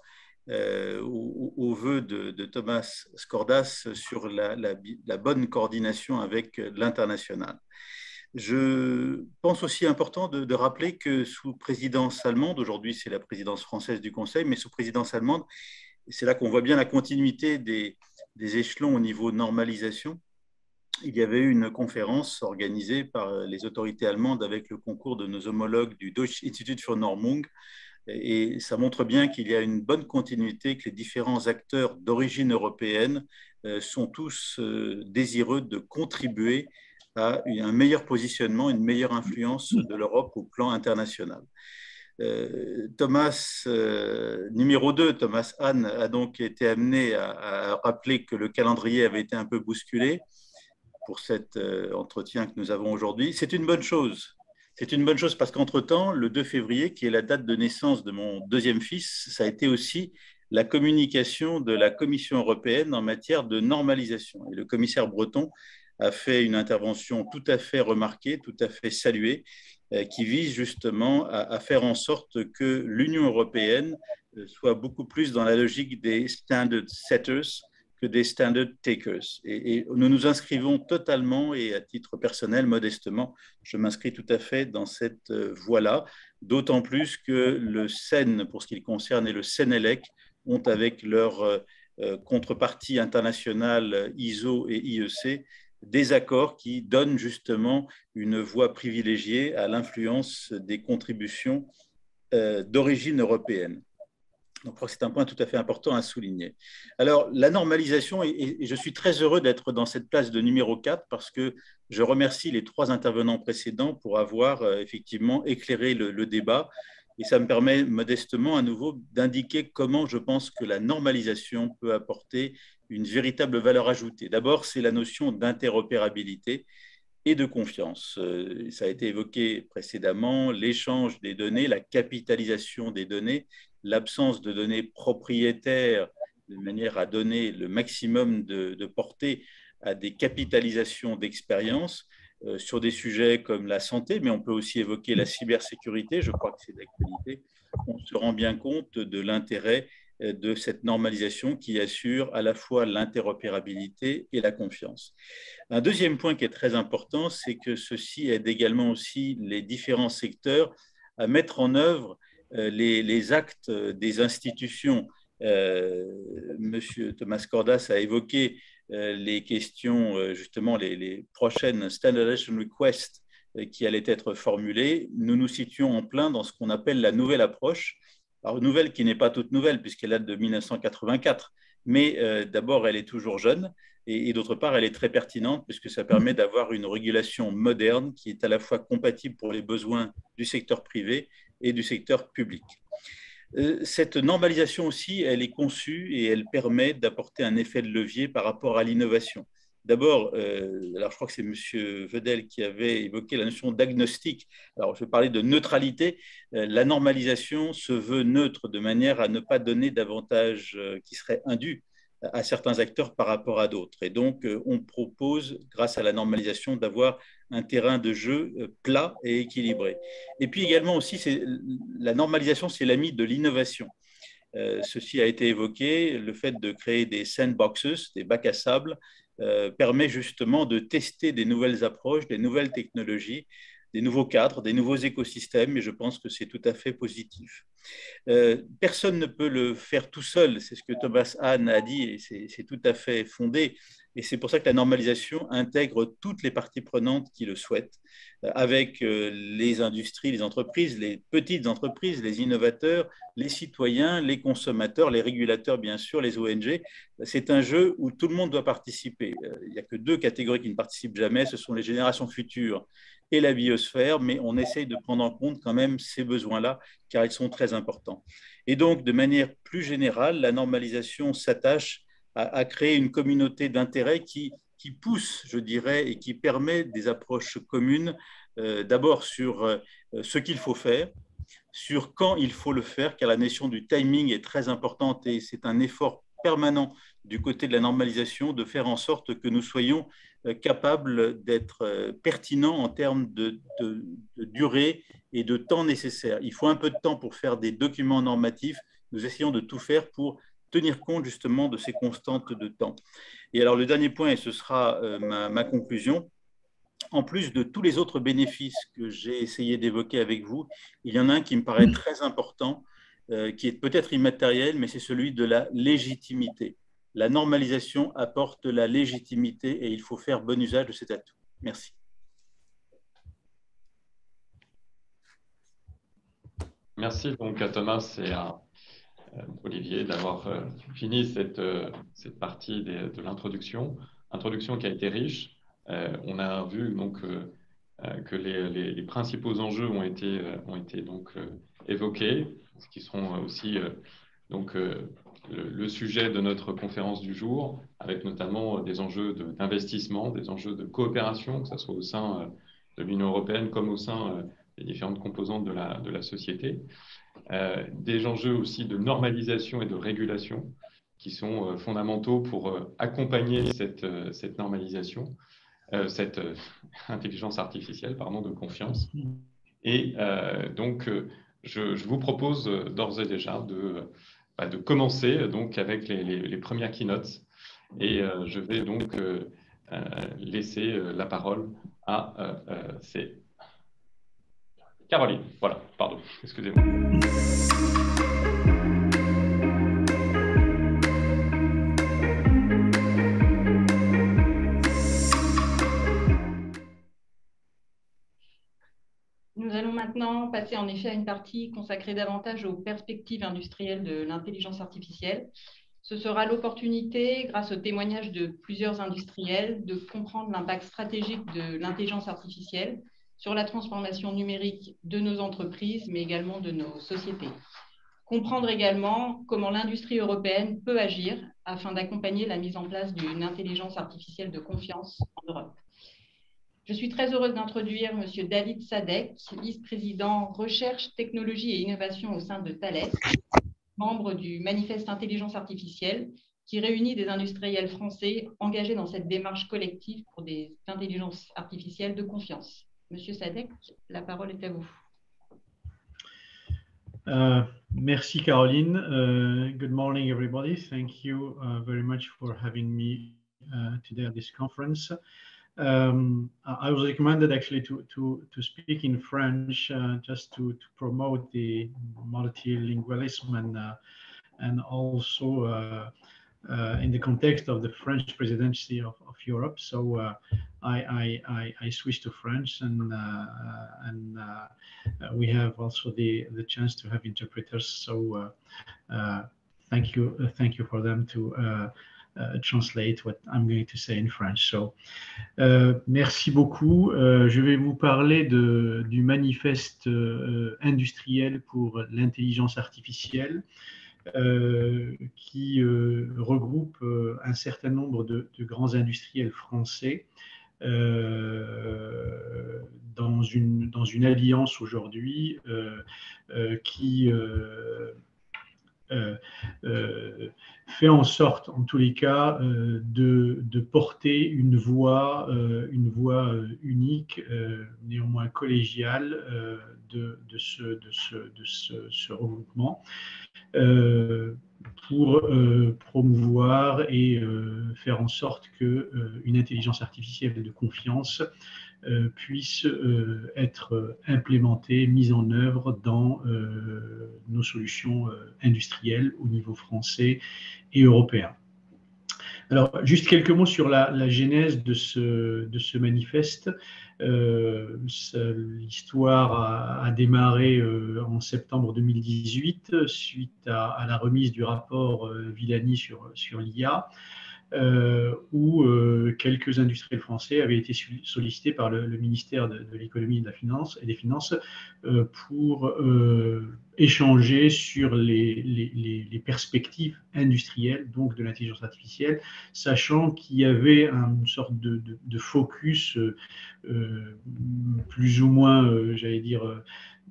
aux vœux de Thomas Skordas sur la bonne coordination avec l'international. Je pense aussi important de rappeler que sous présidence allemande, aujourd'hui c'est la présidence française du Conseil, mais sous présidence allemande, c'est là qu'on voit bien la continuité des échelons au niveau de normalisation. Il y avait eu une conférence organisée par les autorités allemandes avec le concours de nos homologues du Deutsche Institut für Normung, et ça montre bien qu'il y a une bonne continuité, que les différents acteurs d'origine européenne sont tous désireux de contribuer à un meilleur positionnement, une meilleure influence de l'Europe au plan international. Numéro 2, Thomas HAHN, a donc été amené à rappeler que le calendrier avait été un peu bousculé pour cet entretien que nous avons aujourd'hui. C'est une bonne chose. C'est une bonne chose parce qu'entre-temps, le 2 février, qui est la date de naissance de mon deuxième fils, ça a été aussi la communication de la Commission européenne en matière de normalisation. Et le commissaire breton a fait une intervention tout à fait remarquée, tout à fait saluée, qui vise justement à faire en sorte que l'Union européenne soit beaucoup plus dans la logique des standard setters que des standard takers. Et nous nous inscrivons totalement, et à titre personnel, modestement, je m'inscris tout à fait dans cette voie-là, d'autant plus que le CEN, pour ce qui le concerne, et le CNELEC ont, avec leur contrepartie internationale ISO et IEC, des accords qui donnent justement une voie privilégiée à l'influence des contributions d'origine européenne. Donc, je crois que c'est un point tout à fait important à souligner. Alors, la normalisation, et je suis très heureux d'être dans cette place de numéro 4 parce que je remercie les 3 intervenants précédents pour avoir effectivement éclairé le débat. Et ça me permet modestement à nouveau d'indiquer comment je pense que la normalisation peut apporter une véritable valeur ajoutée. D'abord, c'est la notion d'interopérabilité et de confiance. Ça a été évoqué précédemment, l'échange des données, la capitalisation des données, l'absence de données propriétaires de manière à donner le maximum de portée à des capitalisations d'expérience sur des sujets comme la santé, mais on peut aussi évoquer la cybersécurité, je crois que c'est d'actualité. On se rend bien compte de l'intérêt de cette normalisation qui assure à la fois l'interopérabilité et la confiance. Un deuxième point qui est très important, c'est que ceci aide également aussi les différents secteurs à mettre en œuvre les actes des institutions. Monsieur Thomas Skordas a évoqué les questions, justement les prochaines Standardization Requests qui allaient être formulées. Nous nous situons en plein dans ce qu'on appelle la nouvelle approche. Alors, nouvelle qui n'est pas toute nouvelle puisqu'elle date de 1984, mais d'abord, elle est toujours jeune et d'autre part, elle est très pertinente puisque ça permet d'avoir une régulation moderne qui est à la fois compatible pour les besoins du secteur privé et du secteur public. Cette normalisation aussi, elle est conçue et elle permet d'apporter un effet de levier par rapport à l'innovation. D'abord, alors je crois que c'est M. Vedel qui avait évoqué la notion d'agnostic. Alors, je vais parler de neutralité. La normalisation se veut neutre de manière à ne pas donner d'avantages qui seraient indus à certains acteurs par rapport à d'autres. Et donc, on propose, grâce à la normalisation, d'avoir un terrain de jeu plat et équilibré. Et puis également aussi, la normalisation, c'est l'ami de l'innovation. Ceci a été évoqué, le fait de créer des sandboxes, des bacs à sable, permet justement de tester des nouvelles approches, des nouvelles technologies, des nouveaux cadres, des nouveaux écosystèmes, et je pense que c'est tout à fait positif. Personne ne peut le faire tout seul, c'est ce que Thomas HAHN a dit, et c'est tout à fait fondé, et c'est pour ça que la normalisation intègre toutes les parties prenantes qui le souhaitent, avec les industries, les entreprises, les petites entreprises, les innovateurs, les citoyens, les consommateurs, les régulateurs, bien sûr, les ONG. C'est un jeu où tout le monde doit participer. Il n'y a que 2 catégories qui ne participent jamais, ce sont les générations futures et la biosphère, mais on essaye de prendre en compte quand même ces besoins-là, car ils sont très importants. Et donc, de manière plus générale, la normalisation s'attache à créer une communauté d'intérêt qui pousse, je dirais, et qui permet des approches communes, d'abord sur ce qu'il faut faire, sur quand il faut le faire, car la notion du timing est très importante et c'est un effort permanent du côté de la normalisation de faire en sorte que nous soyons capables d'être pertinents en termes de durée et de temps nécessaire. Il faut un peu de temps pour faire des documents normatifs. Nous essayons de tout faire pour tenir compte justement de ces constantes de temps. Et alors le dernier point, et ce sera ma conclusion, en plus de tous les autres bénéfices que j'ai essayé d'évoquer avec vous, il y en a un qui me paraît très important, qui est peut-être immatériel, mais c'est celui de la légitimité. La normalisation apporte la légitimité et il faut faire bon usage de cet atout. Merci. Merci donc à Thomas et à Olivier d'avoir fini cette partie de l'introduction, introduction qui a été riche. On a vu donc que les principaux enjeux ont été donc évoqués, ce qui seront aussi le sujet de notre conférence du jour, avec notamment des enjeux d'investissement, des enjeux de coopération, que ce soit au sein de l'Union européenne comme au sein des différentes composantes de la société, des enjeux aussi de normalisation et de régulation qui sont fondamentaux pour accompagner cette normalisation, cette intelligence artificielle, pardon, de confiance. Et donc, je vous propose d'ores et déjà de commencer donc avec les premières keynotes. Et je vais donc laisser la parole à Caroline. Voilà, pardon, excusez-moi. Nous allons maintenant passer en effet à une partie consacrée davantage aux perspectives industrielles de l'intelligence artificielle. Ce sera l'opportunité, grâce au témoignage de plusieurs industriels, de comprendre l'impact stratégique de l'intelligence artificielle sur la transformation numérique de nos entreprises, mais également de nos sociétés. Comprendre également comment l'industrie européenne peut agir afin d'accompagner la mise en place d'une intelligence artificielle de confiance en Europe. Je suis très heureuse d'introduire M. David Sadek, vice-président recherche, technologie et innovation au sein de Thales, membre du Manifeste Intelligence Artificielle, qui réunit des industriels français engagés dans cette démarche collective pour des intelligences artificielles de confiance. Monsieur Sadek, la parole est à vous. Merci Caroline. Good morning everybody. Thank you very much for having me today at this conference. I was recommended actually to speak in French just to promote the multilingualism and also in the context of the French presidency of Europe. So I switched to French and we have also the chance to have interpreters. So thank you for them to translate what I'm going to say in French. So, merci beaucoup. Je vais vous parler du manifeste industriel pour l'intelligence artificielle qui regroupe un certain nombre de grands industriels français dans une alliance aujourd'hui qui fait en sorte, en tous les cas, de porter une voix unique, néanmoins collégiale, de ce regroupement pour promouvoir et faire en sorte qu'une intelligence artificielle de confiance puisse être implémentée, mise en œuvre dans nos solutions industrielles au niveau français et européen. Alors, juste quelques mots sur la genèse de ce manifeste. L'histoire a démarré en septembre 2018 suite à la remise du rapport Villani sur l'IA. Où quelques industriels français avaient été sollicités par le ministère de l'économie et des finances pour échanger sur les perspectives industrielles donc de l'intelligence artificielle, sachant qu'il y avait une sorte de focus plus ou moins, j'allais dire,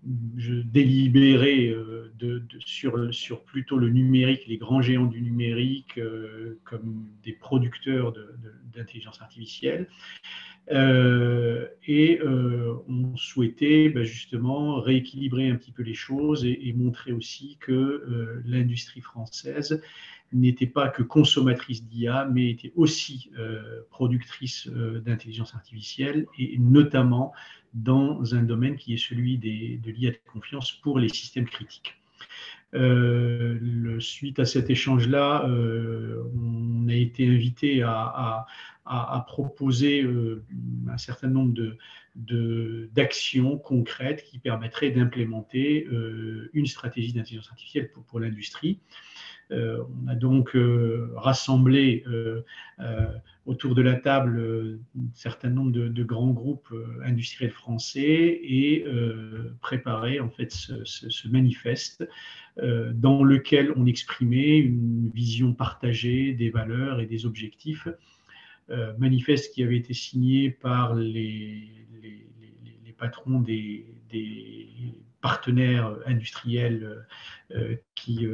délibéré sur plutôt le numérique, les grands géants du numérique comme des producteurs d'intelligence artificielle. On souhaitait justement rééquilibrer un petit peu les choses et montrer aussi que l'industrie française n'était pas que consommatrice d'IA, mais était aussi productrice d'intelligence artificielle, et notamment dans un domaine qui est celui de l'IA de confiance pour les systèmes critiques. Suite à cet échange-là, on a été invité à proposer un certain nombre d'actions concrètes qui permettraient d'implémenter une stratégie d'intelligence artificielle pour l'industrie. On a donc rassemblé autour de la table un certain nombre de grands groupes industriels français et préparé en fait ce manifeste dans lequel on exprimait une vision partagée des valeurs et des objectifs. Manifeste qui avait été signé par les patrons des partenaires industriels qui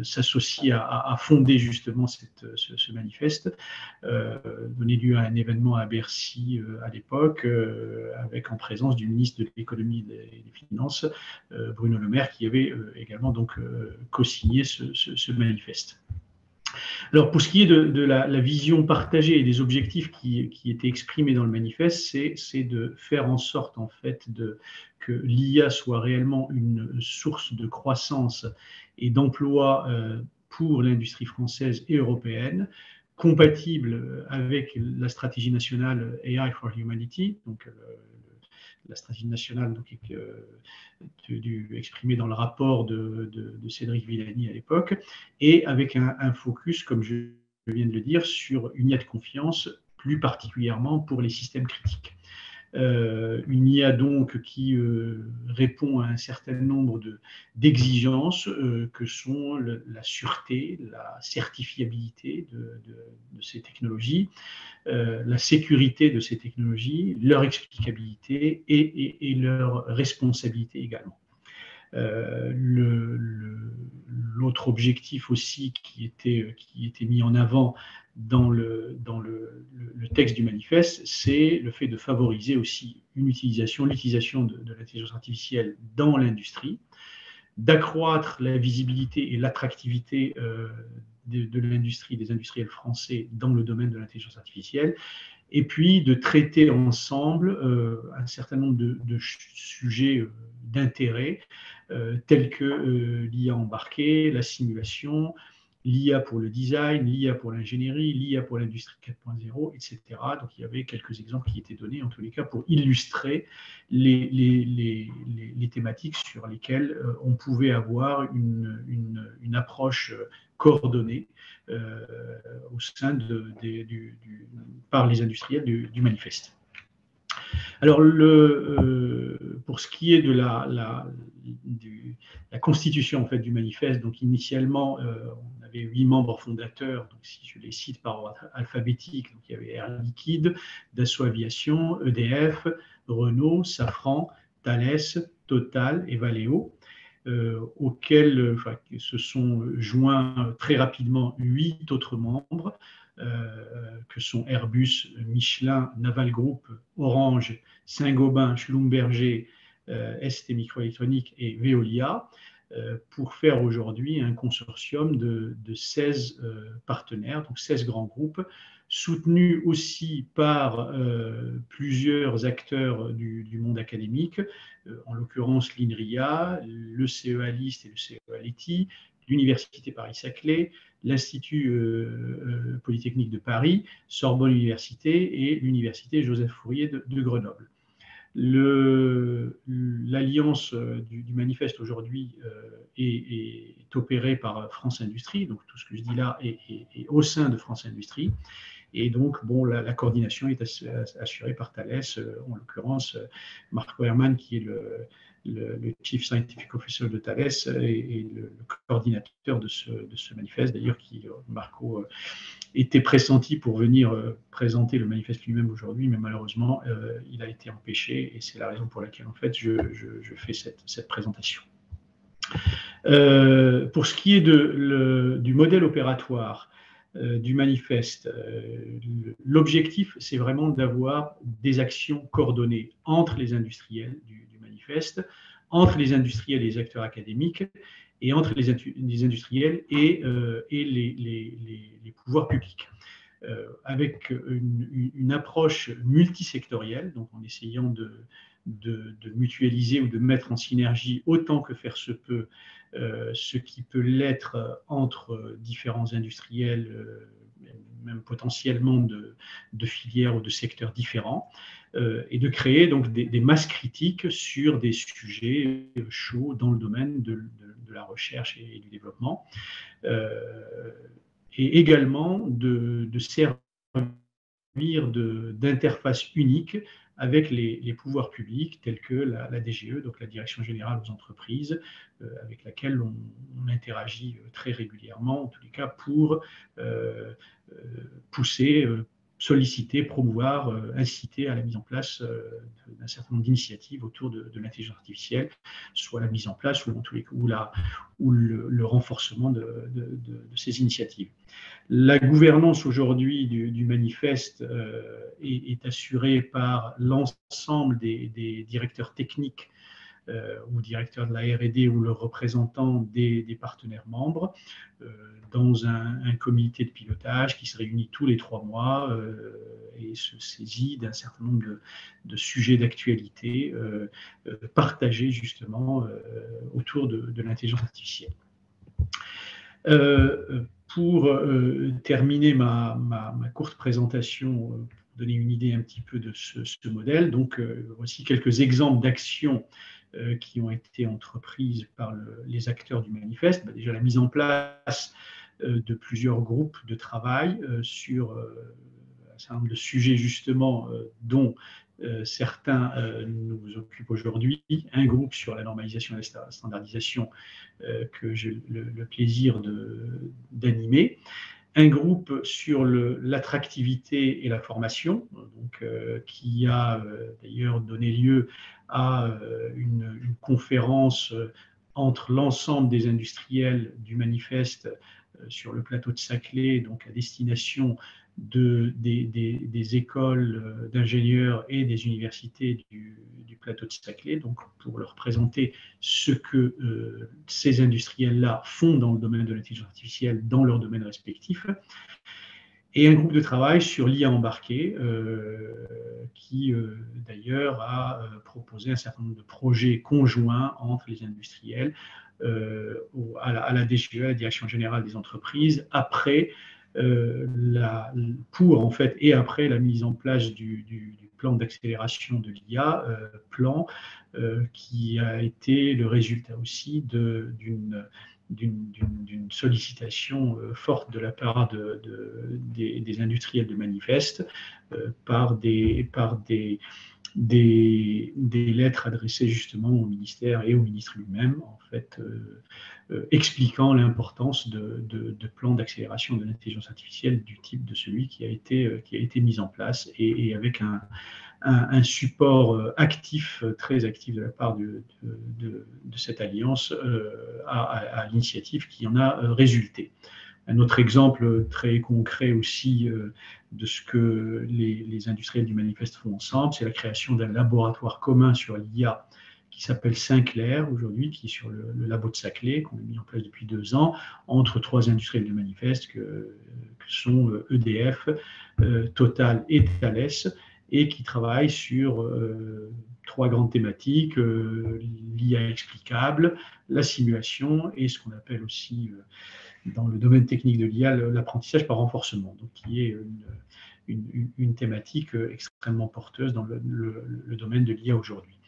s'associent à fonder justement ce manifeste, donné lieu à un événement à Bercy à l'époque, avec en présence du ministre de l'économie et des finances, Bruno Le Maire, qui avait également donc co-signé ce manifeste. Alors, pour ce qui est de la vision partagée et des objectifs qui étaient exprimés dans le manifeste, c'est de faire en sorte, en fait, que l'IA soit réellement une source de croissance et d'emploi pour l'industrie française et européenne, compatible avec la stratégie nationale AI for Humanity, donc la stratégie nationale donc, exprimée dans le rapport de Cédric Villani à l'époque, et avec un focus, comme je viens de le dire, sur une IA de confiance, plus particulièrement pour les systèmes critiques. Une IA donc qui répond à un certain nombre d'exigences que sont la sûreté, la certifiabilité de ces technologies, la sécurité de ces technologies, leur explicabilité et leur responsabilité également. L'autre objectif aussi qui était mis en avant dans le texte du manifeste, c'est le fait de favoriser aussi l'utilisation de l'intelligence artificielle dans l'industrie, d'accroître la visibilité et l'attractivité de l'industrie, des industriels français dans le domaine de l'intelligence artificielle, et puis de traiter ensemble un certain nombre de sujets d'intérêt, tels que l'IA embarquée, la simulation, l'IA pour le design, l'IA pour l'ingénierie, l'IA pour l'industrie 4.0, etc. Donc il y avait quelques exemples qui étaient donnés, en tous les cas, pour illustrer les thématiques sur lesquelles on pouvait avoir une approche coordonnée au sein par les industriels du manifeste. Alors, pour ce qui est de la constitution en fait, du manifeste, donc initialement, on avait 8 membres fondateurs, donc si je les cite par ordre alphabétique, donc il y avait Air Liquide, Dassault Aviation, EDF, Renault, Safran, Thales, Total et Valeo, auxquels se sont joints très rapidement 8 autres membres, que sont Airbus, Michelin, Naval Group, Orange, Saint-Gobain, Schlumberger, ST Microélectronique et Veolia, pour faire aujourd'hui un consortium de 16 partenaires, donc 16 grands groupes, soutenus aussi par plusieurs acteurs du monde académique, en l'occurrence l'INRIA, le CEA List et le CEA Leti, l'Université Paris-Saclay, l'Institut Polytechnique de Paris, Sorbonne Université et l'Université Joseph Fourier de Grenoble. L'alliance du manifeste aujourd'hui est opérée par France Industrie, donc tout ce que je dis là est au sein de France Industrie. Et donc, bon, la coordination est assurée par Thales, en l'occurrence Marco Herman, qui est le Chief Scientific Officer de Thales et le coordinateur de ce manifeste, d'ailleurs, qui, Marco, était pressenti pour venir présenter le manifeste lui-même aujourd'hui, mais malheureusement, il a été empêché, et c'est la raison pour laquelle, en fait, je fais cette présentation. Pour ce qui est du modèle opératoire du manifeste, l'objectif, c'est vraiment d'avoir des actions coordonnées entre les industriels du manifeste, entre les industriels et les acteurs académiques, et entre les industriels et les pouvoirs publics, avec une approche multisectorielle, donc en essayant de mutualiser ou de mettre en synergie autant que faire se peut ce qui peut l'être entre différents industriels, même potentiellement de filières ou de secteurs différents, et de créer donc des masses critiques sur des sujets chauds dans le domaine de la recherche et du développement, et également de servir d'interface unique avec les pouvoirs publics tels que la DGE, donc la Direction Générale aux entreprises, avec laquelle on interagit très régulièrement, en tous les cas pour pousser, solliciter, promouvoir, inciter à la mise en place d'un certain nombre d'initiatives autour de l'intelligence artificielle, soit la mise en place ou le renforcement de ces initiatives. La gouvernance aujourd'hui du manifeste est assurée par l'ensemble des directeurs techniques ou directeurs de la R&D ou le représentant des partenaires membres dans un comité de pilotage qui se réunit tous les 3 mois et se saisit d'un certain nombre de sujets d'actualité partagés justement autour de l'intelligence artificielle. Pour terminer ma courte présentation, pour donner une idée un petit peu de ce modèle, donc voici quelques exemples d'actions qui ont été entreprises par les acteurs du manifeste. Déjà la mise en place de plusieurs groupes de travail sur un certain nombre de sujets justement dont certains nous occupent aujourd'hui. Un groupe sur la normalisation et la standardisation que j'ai le plaisir d'animer. Un groupe sur l'attractivité et la formation, donc, qui a d'ailleurs donné lieu à une conférence entre l'ensemble des industriels du manifeste sur le plateau de Saclay, donc à destination des écoles d'ingénieurs et des universités du plateau de Saclay, donc pour leur présenter ce que ces industriels-là font dans le domaine de l'intelligence artificielle dans leur domaine respectif, et un groupe de travail sur l'IA embarquée qui d'ailleurs a proposé un certain nombre de projets conjoints entre les industriels à la DGE, à la Direction Générale des Entreprises, après pour en fait et après la mise en place du plan d'accélération de l'IA, plan qui a été le résultat aussi d'une sollicitation forte de la part des industriels de manifeste par des lettres adressées justement au ministère et au ministre lui-même, en fait, expliquant l'importance de plans d'accélération de l'intelligence artificielle du type de celui qui a été mis en place et avec un support actif, très actif de la part de cette alliance à l'initiative qui en a résulté. Un autre exemple très concret aussi de ce que les industriels du manifeste font ensemble, c'est la création d'un laboratoire commun sur l'IA qui s'appelle Sinclair aujourd'hui, qui est sur le labo de Saclay, qu'on a mis en place depuis 2 ans, entre 3 industriels du manifeste que sont EDF, Total et Thales, et qui travaillent sur 3 grandes thématiques, l'IA explicable, la simulation et ce qu'on appelle aussi dans le domaine technique de l'IA l'apprentissage par renforcement, donc qui est une thématique extrêmement porteuse dans le domaine de l'IA aujourd'hui.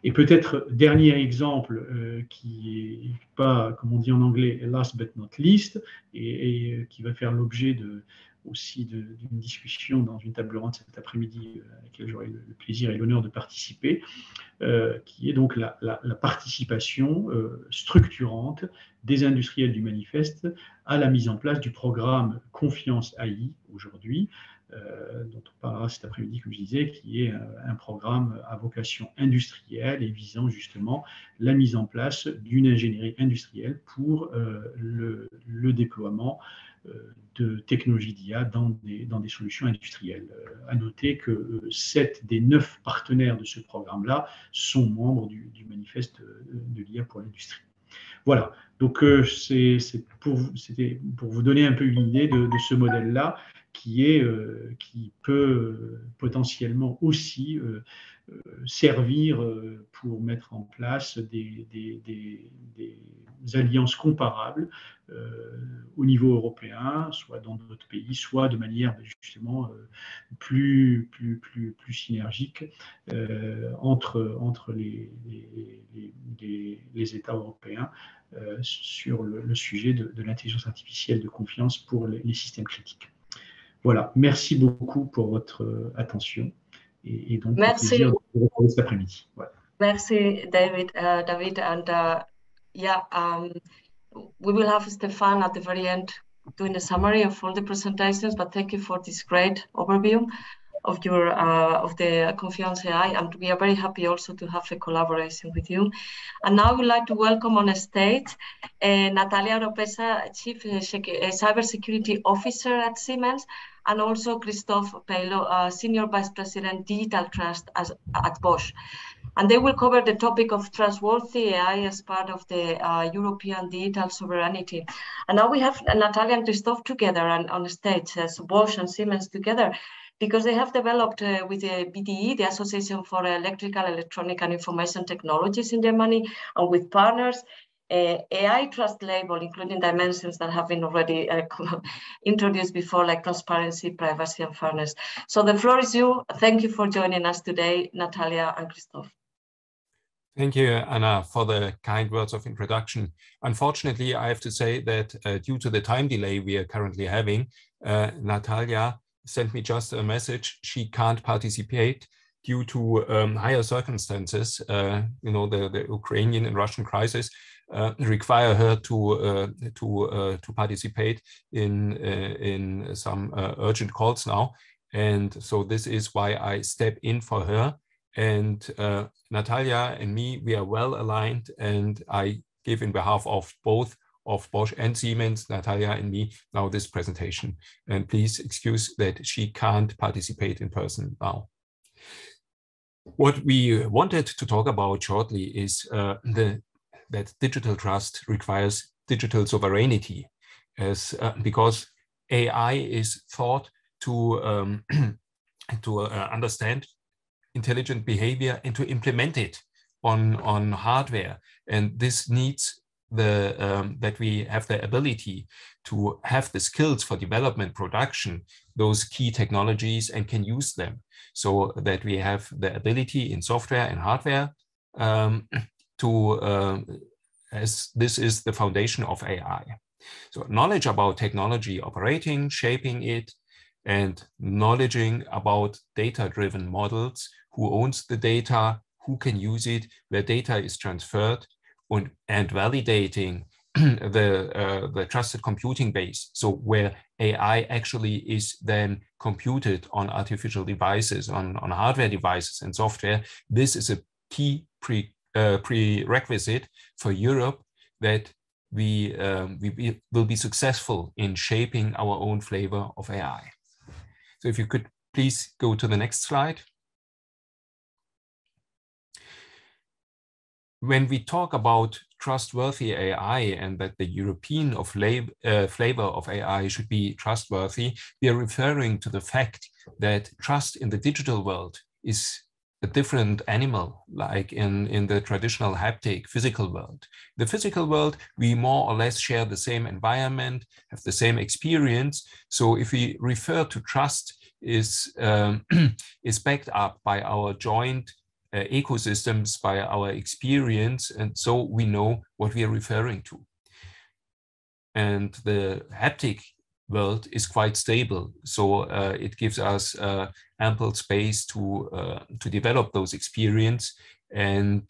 Et peut-être dernier exemple qui n'est pas, comme on dit en anglais, last but not least, et qui va faire l'objet aussi d'une discussion dans une table ronde cet après-midi à laquelle j'aurai le plaisir et l'honneur de participer, qui est donc la participation structurante des industriels du manifeste à la mise en place du programme Confiance.AI aujourd'hui, dont on parlera cet après-midi, comme je disais, qui est un programme à vocation industrielle et visant justement la mise en place d'une ingénierie industrielle pour le déploiement de technologies d'IA dans des solutions industrielles. À noter que 7 des 9 partenaires de ce programme-là sont membres du manifeste de l'IA pour l'industrie. Voilà, donc c'était pour vous donner un peu une idée de ce modèle-là qui peut potentiellement aussi servir pour mettre en place des alliances comparables au niveau européen, soit dans d'autres pays, soit de manière justement plus synergique entre les États européens sur le sujet de l'intelligence artificielle de confiance pour les systèmes critiques. Voilà, merci beaucoup pour votre attention et donc au plaisir de vous retrouver cet après-midi. Voilà. Merci, David. We will have Stefan at the very end doing a summary of all the presentations, but thank you for this great overview of your of the Confiance.AI, and we are very happy also to have a collaboration with you. And now I would like to welcome on stage Natalia Oropesa, Chief Cybersecurity Officer at Siemens, and also Christophe Peylot, Senior Vice President Digital Trust at Bosch. And they will cover the topic of trustworthy AI as part of the European digital sovereignty. And now we have Natalia and Christophe together on stage, so Bosch and Siemens together, because they have developed with the BDE, the Association for Electrical, Electronic and Information Technologies in Germany, and with partners, AI trust label, including dimensions that have been already introduced before, like transparency, privacy, and fairness. So the floor is you. Thank you for joining us today, Natalia and Christophe. Thank you, Anna, for the kind words of introduction. Unfortunately, I have to say that due to the time delay we are currently having, Natalia sent me just a message. She can't participate due to higher circumstances. You know, the Ukrainian and Russian crisis require her to participate in some urgent calls now. And so this is why I step in for her. And Natalia and me, we are well aligned, and I give in behalf of both of Bosch and Siemens, Natalia and me, now this presentation. And please excuse that she can't participate in person now. What we wanted to talk about shortly is that digital trust requires digital sovereignty, because AI is thought to understand intelligent behavior and to implement it on hardware. And this needs that we have the ability to have the skills for development, production, those key technologies, and can use them, so that we have the ability in software and hardware as this is the foundation of AI. So knowledge about technology operating, shaping it, and knowledge about data-driven models, who owns the data, who can use it, where data is transferred, and validating the trusted computing base. So where AI actually is then computed on artificial devices, on hardware devices and software. This is a key prerequisite for Europe, that we will be successful in shaping our own flavor of AI. So if you could please go to the next slide. When we talk about trustworthy AI and that the European flavor of AI should be trustworthy, we are referring to the fact that trust in the digital world is a different animal, like in the traditional haptic physical world. The physical world, we more or less share the same environment, have the same experience. So if we refer to trust, is backed up by our joint ecosystems, by our experience, and so we know what we are referring to. And the haptic world is quite stable. So it gives us ample space to develop those experience and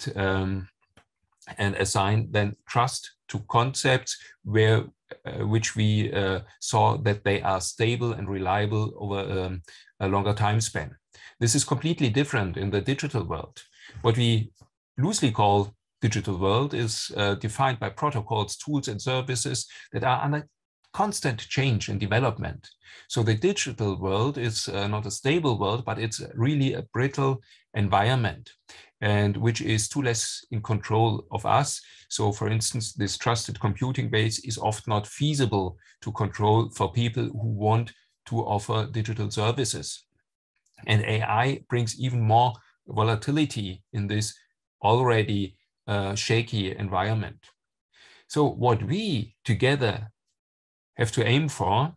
assign then trust to concepts which we saw that they are stable and reliable over a longer time span. This is completely different in the digital world. What we loosely call digital world is defined by protocols, tools, and services that are under constant change and development. So the digital world is not a stable world, but it's really a brittle environment, and which is too less in control of us. So for instance, this trusted computing base is often not feasible to control for people who want to offer digital services. And AI brings even more volatility in this already shaky environment. So what we together have to aim for,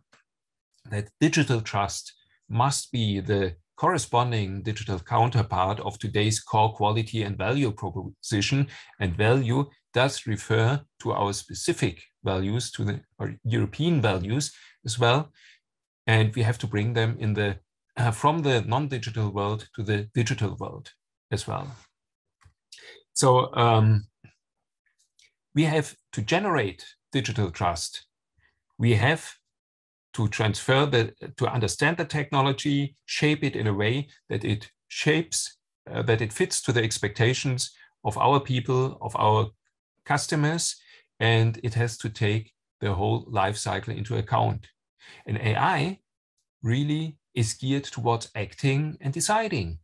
that digital trust must be the corresponding digital counterpart of today's core quality and value proposition, and value does refer to our specific values, to the European values as well, and we have to bring them in the from the non-digital world to the digital world as well. So we have to generate digital trust. We have to transfer to understand the technology, shape it in a way that it shapes, that it fits to the expectations of our people, of our customers, and it has to take the whole life cycle into account. And AI really is geared towards acting and deciding.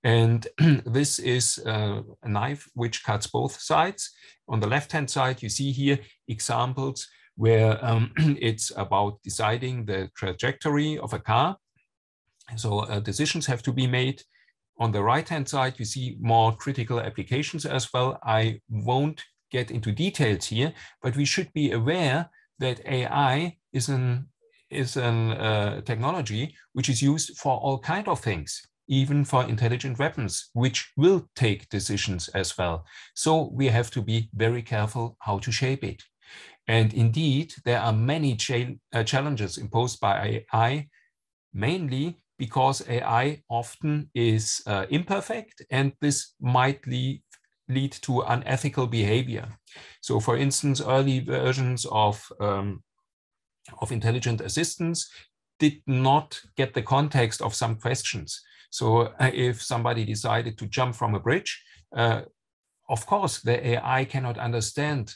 And this is a knife which cuts both sides. On the left-hand side, you see here examples where it's about deciding the trajectory of a car. So decisions have to be made. On the right-hand side, you see more critical applications as well. I won't get into details here, but we should be aware that AI is an technology which is used for all kinds of things, even for intelligent weapons, which will take decisions as well. So we have to be very careful how to shape it. And indeed, there are many challenges imposed by AI, mainly because AI often is imperfect, and this might lead to unethical behavior. So for instance, early versions of intelligent assistants did not get the context of some questions. So if somebody decided to jump from a bridge, of course, the AI cannot understand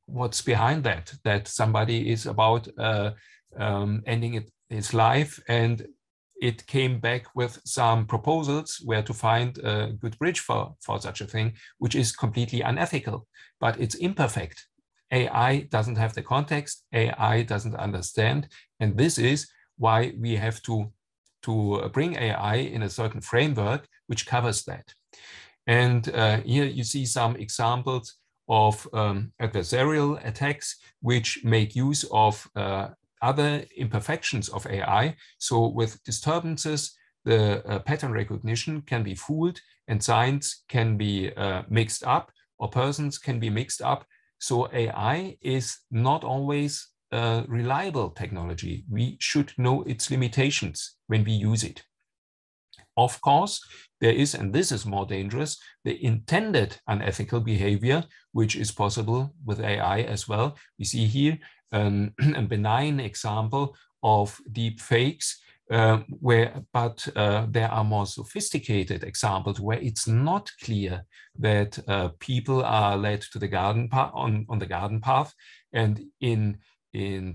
what's behind that somebody is about ending his life, and it came back with some proposals where to find a good bridge for such a thing, which is completely unethical, but it's imperfect. AI doesn't have the context, AI doesn't understand, and this is why we have to bring AI in a certain framework which covers that. And here you see some examples of adversarial attacks which make use of other imperfections of AI. So with disturbances, the pattern recognition can be fooled, and signs can be mixed up, or persons can be mixed up. So AI is not always a reliable technology. We should know its limitations when we use it. Of course, there is, and this is more dangerous, the intended unethical behavior, which is possible with AI as well. We see here a benign example of deep fakes, but there are more sophisticated examples where it's not clear that people are led to the garden path, on the garden path, and in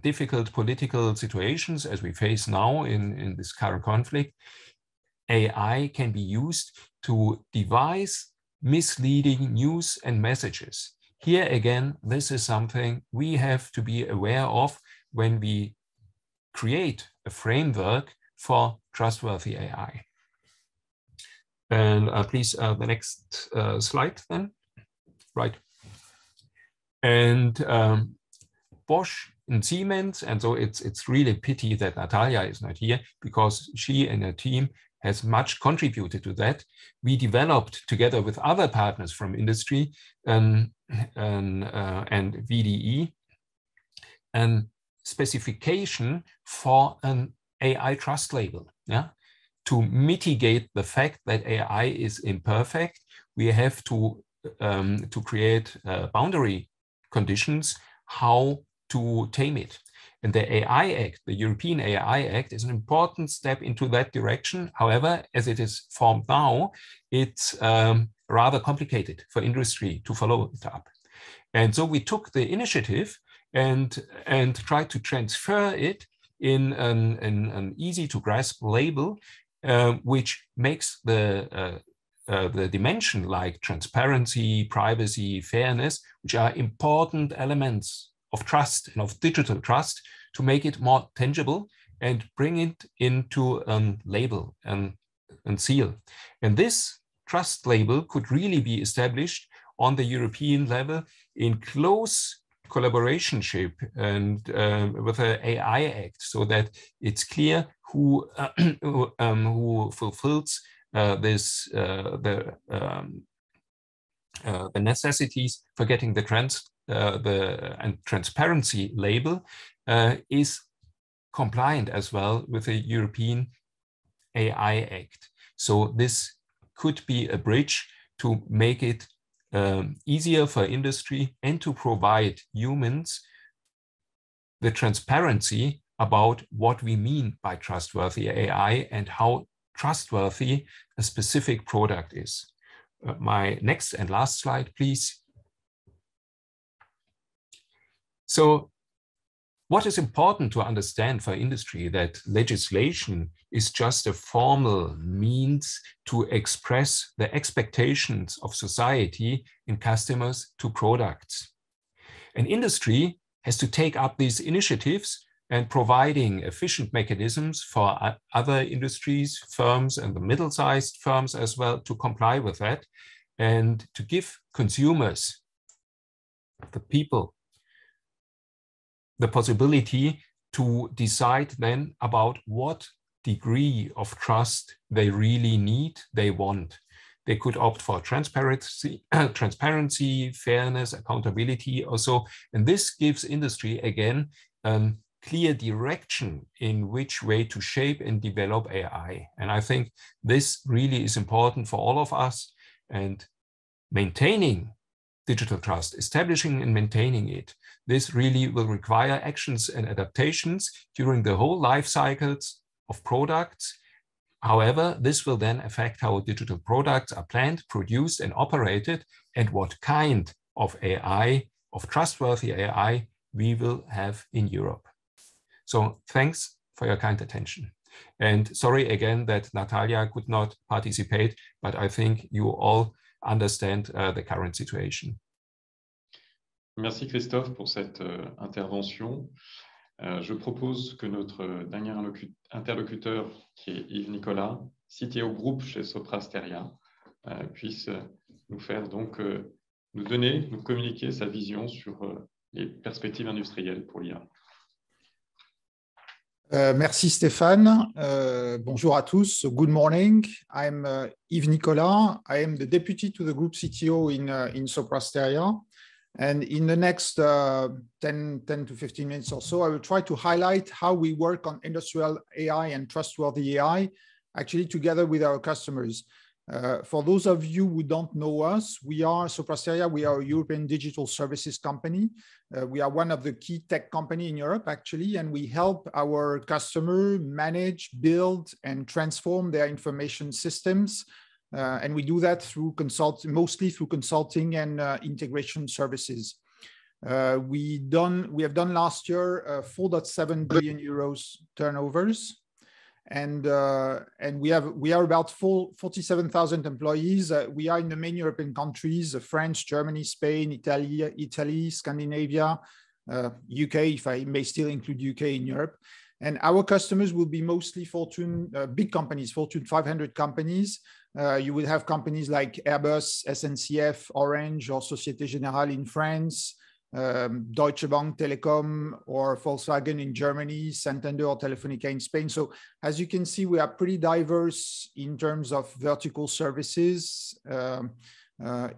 difficult political situations, as we face now in this current conflict, AI can be used to devise misleading news and messages. Here again, this is something we have to be aware of when we create a framework for trustworthy AI. And please, the next slide then. Right. And Bosch and Siemens, and so it's really a pity that Natalia is not here, because she and her team has much contributed to that. We developed together with other partners from industry and VDE, and specification for an AI trust label. Yeah? To mitigate the fact that AI is imperfect, we have to create boundary conditions how to tame it. And the AI Act, the European AI Act, is an important step into that direction. However, as it is formed now, it's rather complicated for industry to follow it up. And so we took the initiative and tried to transfer it in an easy to grasp label, which makes the dimension like transparency, privacy, fairness, which are important elements of trust and of digital trust, to make it more tangible and bring it into a label and seal. And this trust label could really be established on the European level in close collaborationship and with the AI Act, so that it's clear who fulfills the necessities for getting the transparency label is compliant as well with the European AI Act. So this could be a bridge to make it easier for industry and to provide humans the transparency about what we mean by trustworthy AI and how trustworthy a specific product is. My next and last slide, please. So what is important to understand for industry, that legislation is just a formal means to express the expectations of society and customers to products. And industry has to take up these initiatives and providing efficient mechanisms for other industries, firms, and the middle-sized firms as well to comply with that, and to give consumers, the people, the possibility to decide then about what degree of trust they really need, they want. They could opt for transparency, fairness, accountability also. And this gives industry, again, clear direction in which way to shape and develop AI. And I think this really is important for all of us. And maintaining digital trust, establishing and maintaining it, this really will require actions and adaptations during the whole life cycles of products. However, this will then affect how digital products are planned, produced, and operated, and what kind of AI, of trustworthy AI, we will have in Europe. So thanks for your kind attention. And sorry again that Natalia could not participate, but I think you all understand the current situation. Merci Christophe pour cette intervention. Je propose que notre dernier interlocuteur, qui est Yves Nicolas, CTO groupe chez Soprasteria, puisse nous faire donc nous communiquer sa vision sur les perspectives industrielles pour l'IA. Merci Stéphane. Bonjour à tous. Good morning. I'm Yves Nicolas. I am the deputy to the group CTO in Soprasteria. And in the next 10 to 15 minutes or so, I will try to highlight how we work on industrial AI and trustworthy AI, actually together with our customers. For those of you who don't know us, we are Soprasteria. We are a European digital services company. We are one of the key tech companies in Europe, actually, and we help our customer manage, build, and transform their information systems. And we do that through mostly through consulting and integration services. We have done last year 4.7 billion euros turnovers. And we are about 47,000 employees. We are in the main European countries: France, Germany, Spain, Italy, Scandinavia, UK, if I may still include UK in Europe. And our customers will be mostly big companies, Fortune 500 companies. You will have companies like Airbus, SNCF, Orange, or Société Générale in France, Deutsche Bank, Telekom, or Volkswagen in Germany, Santander or Telefónica in Spain. So as you can see, we are pretty diverse in terms of vertical services.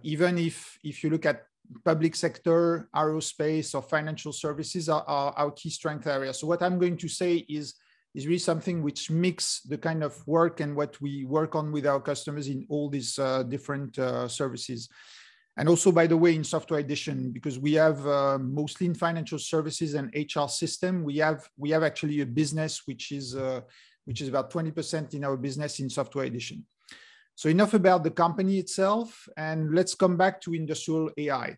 Even if you look at public sector, aerospace, or financial services are our key strength areas. So what I'm going to say is really something which mix the kind of work and what we work on with our customers in all these different services. And also, by the way, in software edition, because we have mostly in financial services and HR system, we have actually a business which is about 20% in our business in software edition. So enough about the company itself, and let's come back to industrial AI.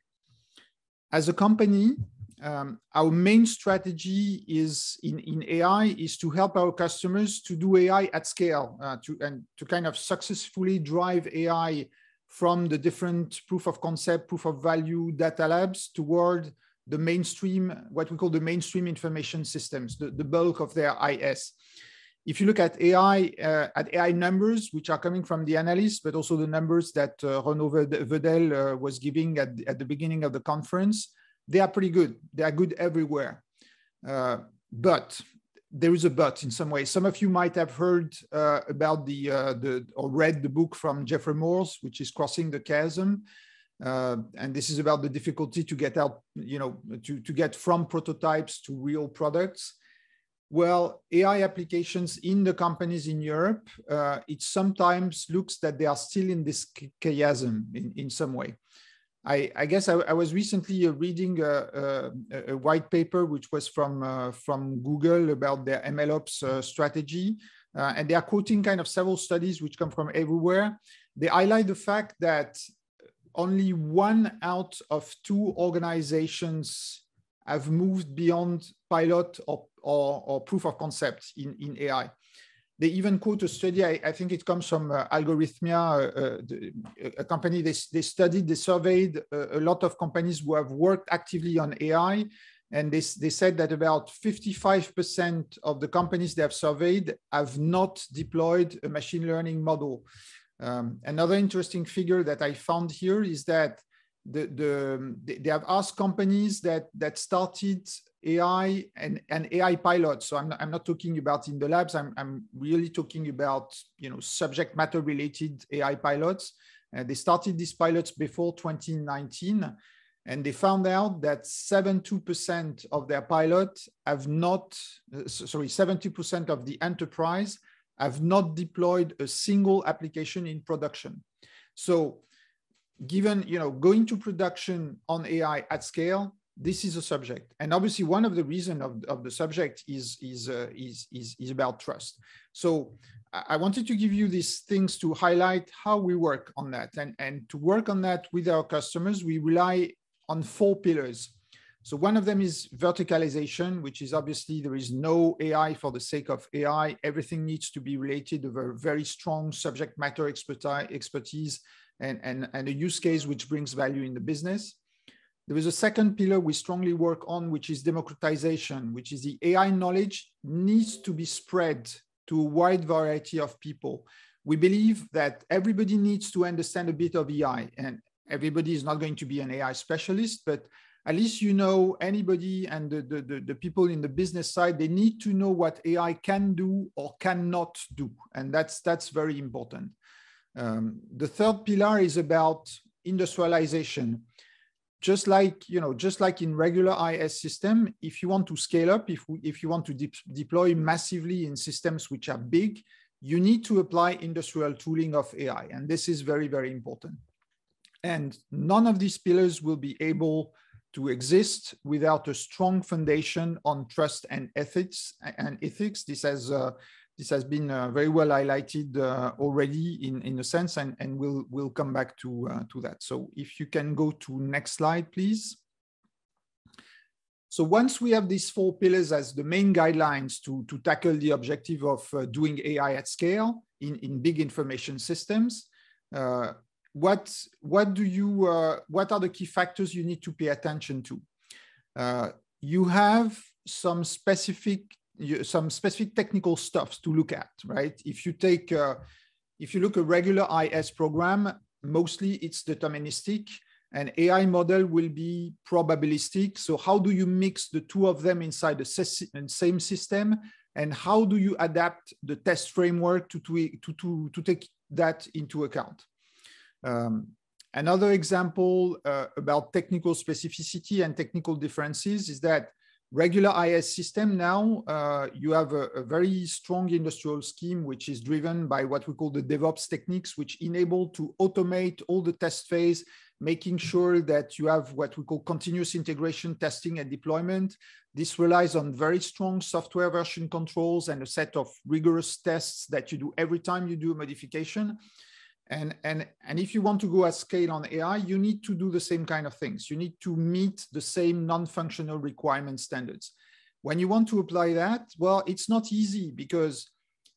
As a company, our main strategy is in AI is to help our customers to do AI at scale, to kind of successfully drive AI from the different proof of concept, proof of value data labs toward the mainstream, what we call the mainstream information systems, the bulk of their IS. If you look at AI numbers, which are coming from the analysts, but also the numbers that Renaud REVEL was giving at the beginning of the conference, they are pretty good. They are good everywhere. But there is a but in some way. Some of you might have heard about or read the book from Jeffrey Moore's, which is Crossing the Chasm. And this is about the difficulty to get out, to get from prototypes to real products. Well, AI applications in the companies in Europe, it sometimes looks that they are still in this chiasm in some way. I guess I was recently reading a white paper, which was from Google about their MLOps strategy. And they are quoting kind of several studies which come from everywhere. They highlight the fact that only 1 out of 2 organizations have moved beyond pilot or proof of concept in AI. They even quote a study, I think it comes from Algorithmia, a company they surveyed a lot of companies who have worked actively on AI. And they said that about 55% of the companies they have surveyed have not deployed a machine learning model. Another interesting figure that I found here is that they have asked companies that started AI and AI pilots. So I'm not talking about in the labs. I'm really talking about subject matter related AI pilots. They started these pilots before 2019, and they found out that 72% of their pilots have not. 70% of the enterprise have not deployed a single application in production. So given, going to production on AI at scale, this is a subject. And obviously one of the reasons of the subject is about trust. So I wanted to give you these things to highlight how we work on that. And to work on that with our customers, we rely on 4 pillars. So one of them is verticalization, which is obviously there is no AI for the sake of AI. Everything needs to be related to a very strong subject matter expertise and a use case which brings value in the business. There is a second pillar we strongly work on, which is democratization, which is the AI knowledge needs to be spread to a wide variety of people. We believe that everybody needs to understand a bit of AI, and everybody is not going to be an AI specialist, but at least anybody and the people in the business side, they need to know what AI can do or cannot do. And that's very important. The third pillar is about industrialization. Just like in regular IS system, if you want to scale up, if you want to deploy massively in systems which are big, you need to apply industrial tooling of AI. And this is very, very important. And none of these pillars will be able to exist without a strong foundation on trust and ethics. This has been very well highlighted already in a sense, and we'll come back to that. So if you can go to next slide, please. So once we have these 4 pillars as the main guidelines to tackle the objective of doing AI at scale in big information systems, what are the key factors you need to pay attention to? You have some specific technical stuff to look at, right? If you look at a regular IS program, mostly it's deterministic. An AI model will be probabilistic. So how do you mix the 2 of them inside the same system? And how do you adapt the test framework to take that into account? Another example about technical specificity and technical differences is that regular IS system now, you have a very strong industrial scheme, which is driven by what we call the DevOps techniques, which enable to automate all the test phase, making sure that you have what we call continuous integration, testing, and deployment. This relies on very strong software version controls and a set of rigorous tests that you do every time you do a modification. And if you want to go at scale on AI, you need to do the same kind of things. You need to meet the same non-functional requirement standards. When you want to apply that, well, it's not easy because,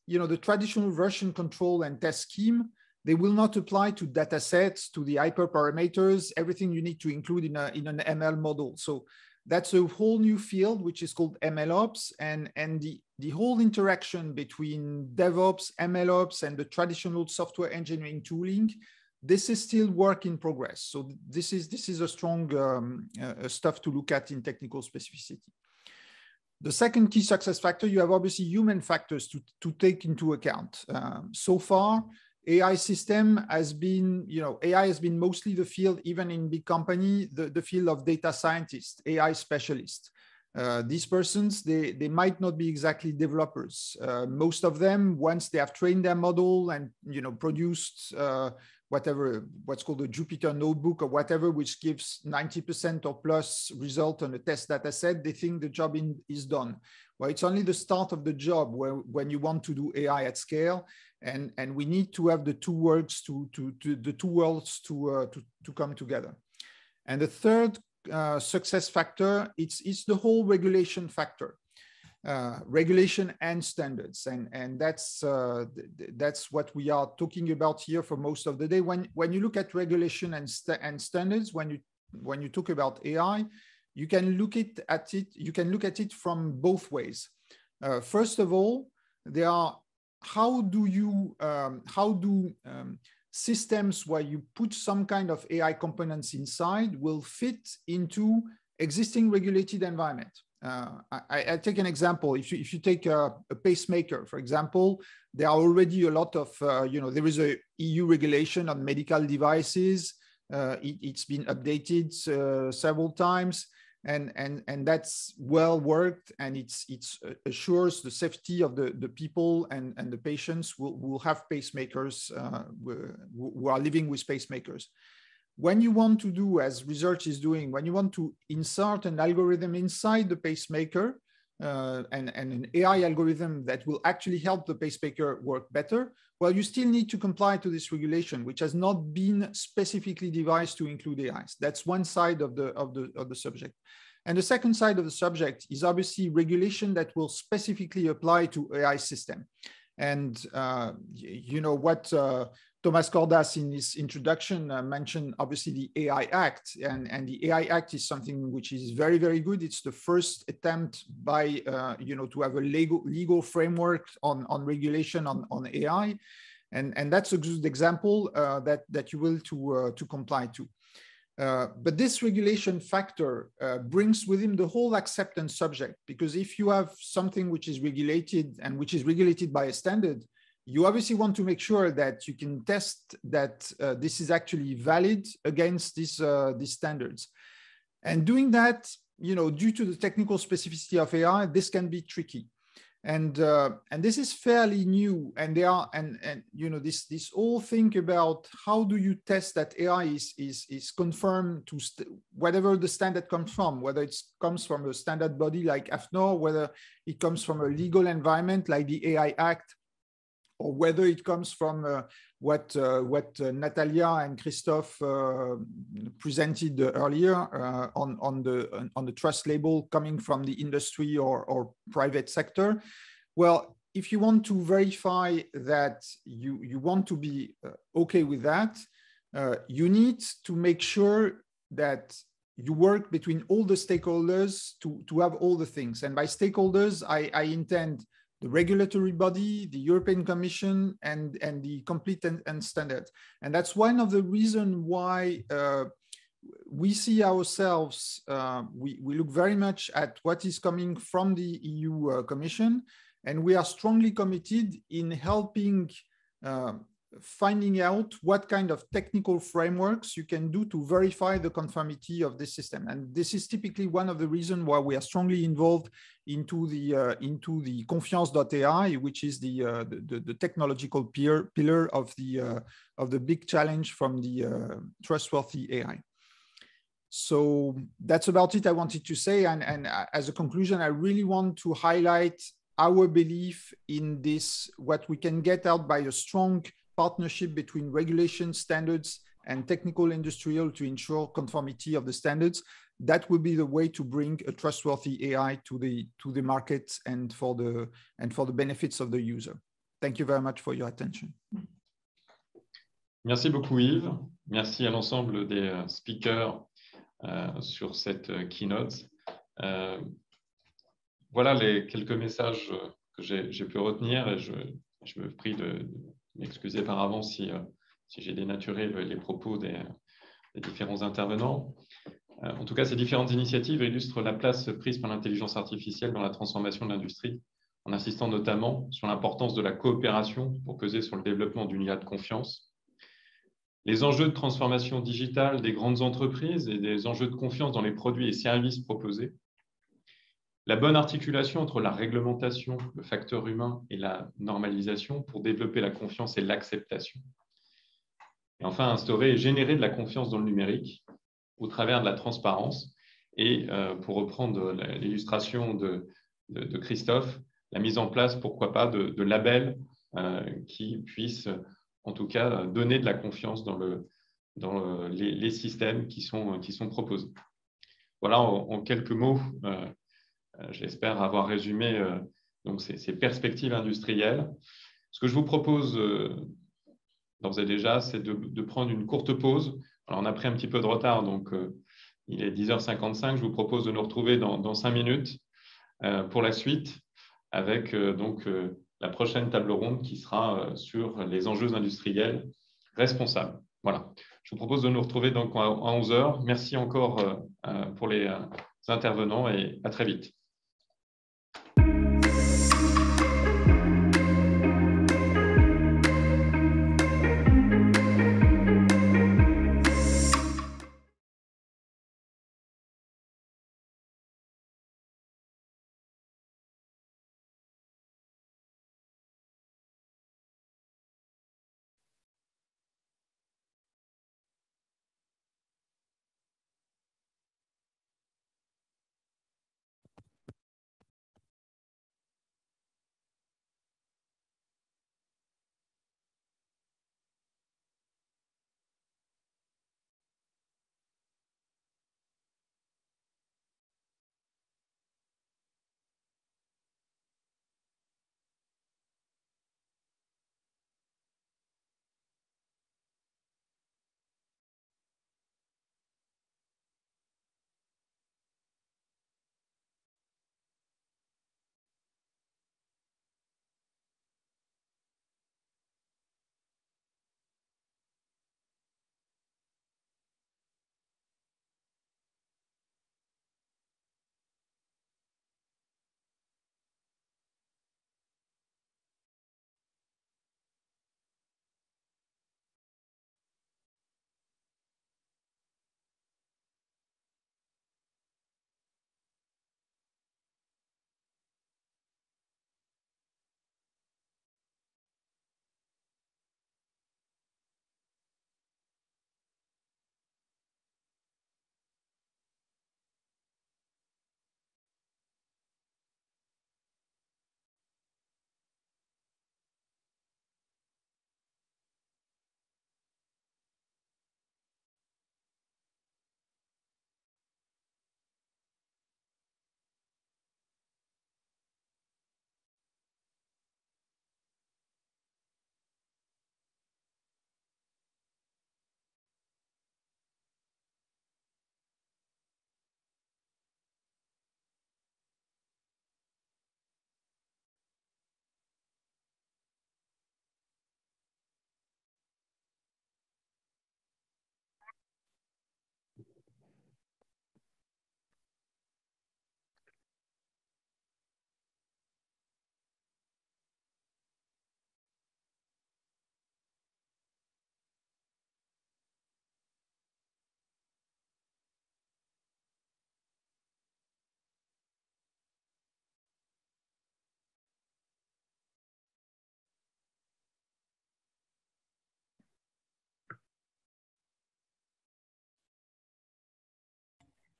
you know, the traditional version control and test scheme, they will not apply to data sets, to the hyperparameters, everything you need to include in an ML model. So that's a whole new field, which is called MLOps, and the whole interaction between DevOps, MLOps, and the traditional software engineering tooling, this is still work in progress. So this is a strong stuff to look at in technical specificity. The second key success factor, you have obviously human factors to take into account. So far, AI system has been, you know, AI has been mostly the field, even in big company, the field of data scientists, AI specialists. These persons, they might not be exactly developers. Most of them, once they have trained their model and, you know, produced what's called a Jupyter notebook or whatever, which gives 90% or plus result on a test data set, they think the job is done. Well, it's only the start of the job when you want to do AI at scale. And we need to have the two worlds to come together. And the third success factor, it's the whole regulation factor, regulation and standards, and that's what we are talking about here for most of the day. When you look at regulation and standards, when you talk about AI, you can look at it from both ways. First of all, there are how do systems where you put some kind of AI components inside will fit into existing regulated environment. I take an example. If you take a pacemaker, for example, there are already a lot of, there is a EU regulation on medical devices. It's been updated several times. And that's well worked, and it assures the safety of the people and the patients who will have pacemakers, who are living with pacemakers. When you want to do, as research is doing, when you want to insert an algorithm inside the pacemaker, and an AI algorithm that will actually help the pacemaker work better, well, you still need to comply to this regulation, which has not been specifically devised to include AIs. That's one side of the subject. And the second side of the subject is obviously regulation that will specifically apply to AI system. And you know what Thomas Cordas in his introduction mentioned, obviously the AI Act, and the AI Act is something which is very, very good. It's the first attempt by, to have a legal framework on regulation on AI. And that's a good example that you will to comply to. But this regulation factor brings with him the whole acceptance subject, because if you have something which is regulated and which is regulated by a standard, you obviously want to make sure that you can test that this is actually valid against these standards. And doing that, due to the technical specificity of AI, this can be tricky. And this is fairly new. And this whole thing about how do you test that AI is confirmed to whatever the standard comes from, whether it comes from a standard body like AFNOR, whether it comes from a legal environment like the AI Act, or whether it comes from what Natalia and Christophe presented earlier on the trust label coming from the industry or private sector. Well, if you want to verify that you want to be okay with that, you need to make sure that you work between all the stakeholders to have all the things. And by stakeholders, I intend the regulatory body, the European Commission, and the complete and standard. And that's one of the reasons why we see ourselves, we look very much at what is coming from the EU Commission, and we are strongly committed in helping finding out what kind of technical frameworks you can do to verify the conformity of this system. And this is typically one of the reasons why we are strongly involved into the Confiance.AI, which is the technological pillar of the big challenge from the trustworthy AI. So that's about it I wanted to say. And as a conclusion, I really want to highlight our belief in this, what we can get out by a strong partnership between regulation, standards, and technical industrial to ensure conformity of the standards. That will be the way to bring a trustworthy AI to the market and for the benefits of the user. Thank you very much for your attention. Merci beaucoup Yves. Merci à l'ensemble des speakers sur cette keynote. Voilà les quelques messages que j'ai pu retenir et je me prie de m'excuser par avance si j'ai dénaturé les propos des différents intervenants. En tout cas, ces différentes initiatives illustrent la place prise par l'intelligence artificielle dans la transformation de l'industrie, en insistant notamment sur l'importance de la coopération pour peser sur le développement d'une IA de confiance. Les enjeux de transformation digitale des grandes entreprises et des enjeux de confiance dans les produits et services proposés. La bonne articulation entre la réglementation, le facteur humain et la normalisation pour développer la confiance et l'acceptation. Et enfin, instaurer et générer de la confiance dans le numérique au travers de la transparence et, pour reprendre l'illustration de Christophe, la mise en place, pourquoi pas, de labels qui puissent en tout cas donner de la confiance dans les systèmes qui sont proposés. Voilà en quelques mots, j'espère avoir résumé donc ces perspectives industrielles. Ce que je vous propose d'ores et déjà, c'est de prendre une courte pause. Alors, on a pris un petit peu de retard, donc il est 10h55. Je vous propose de nous retrouver dans 5 minutes pour la suite avec la prochaine table ronde qui sera sur les enjeux industriels responsables. Voilà. Je vous propose de nous retrouver donc à 11h. Merci encore pour les intervenants et à très vite.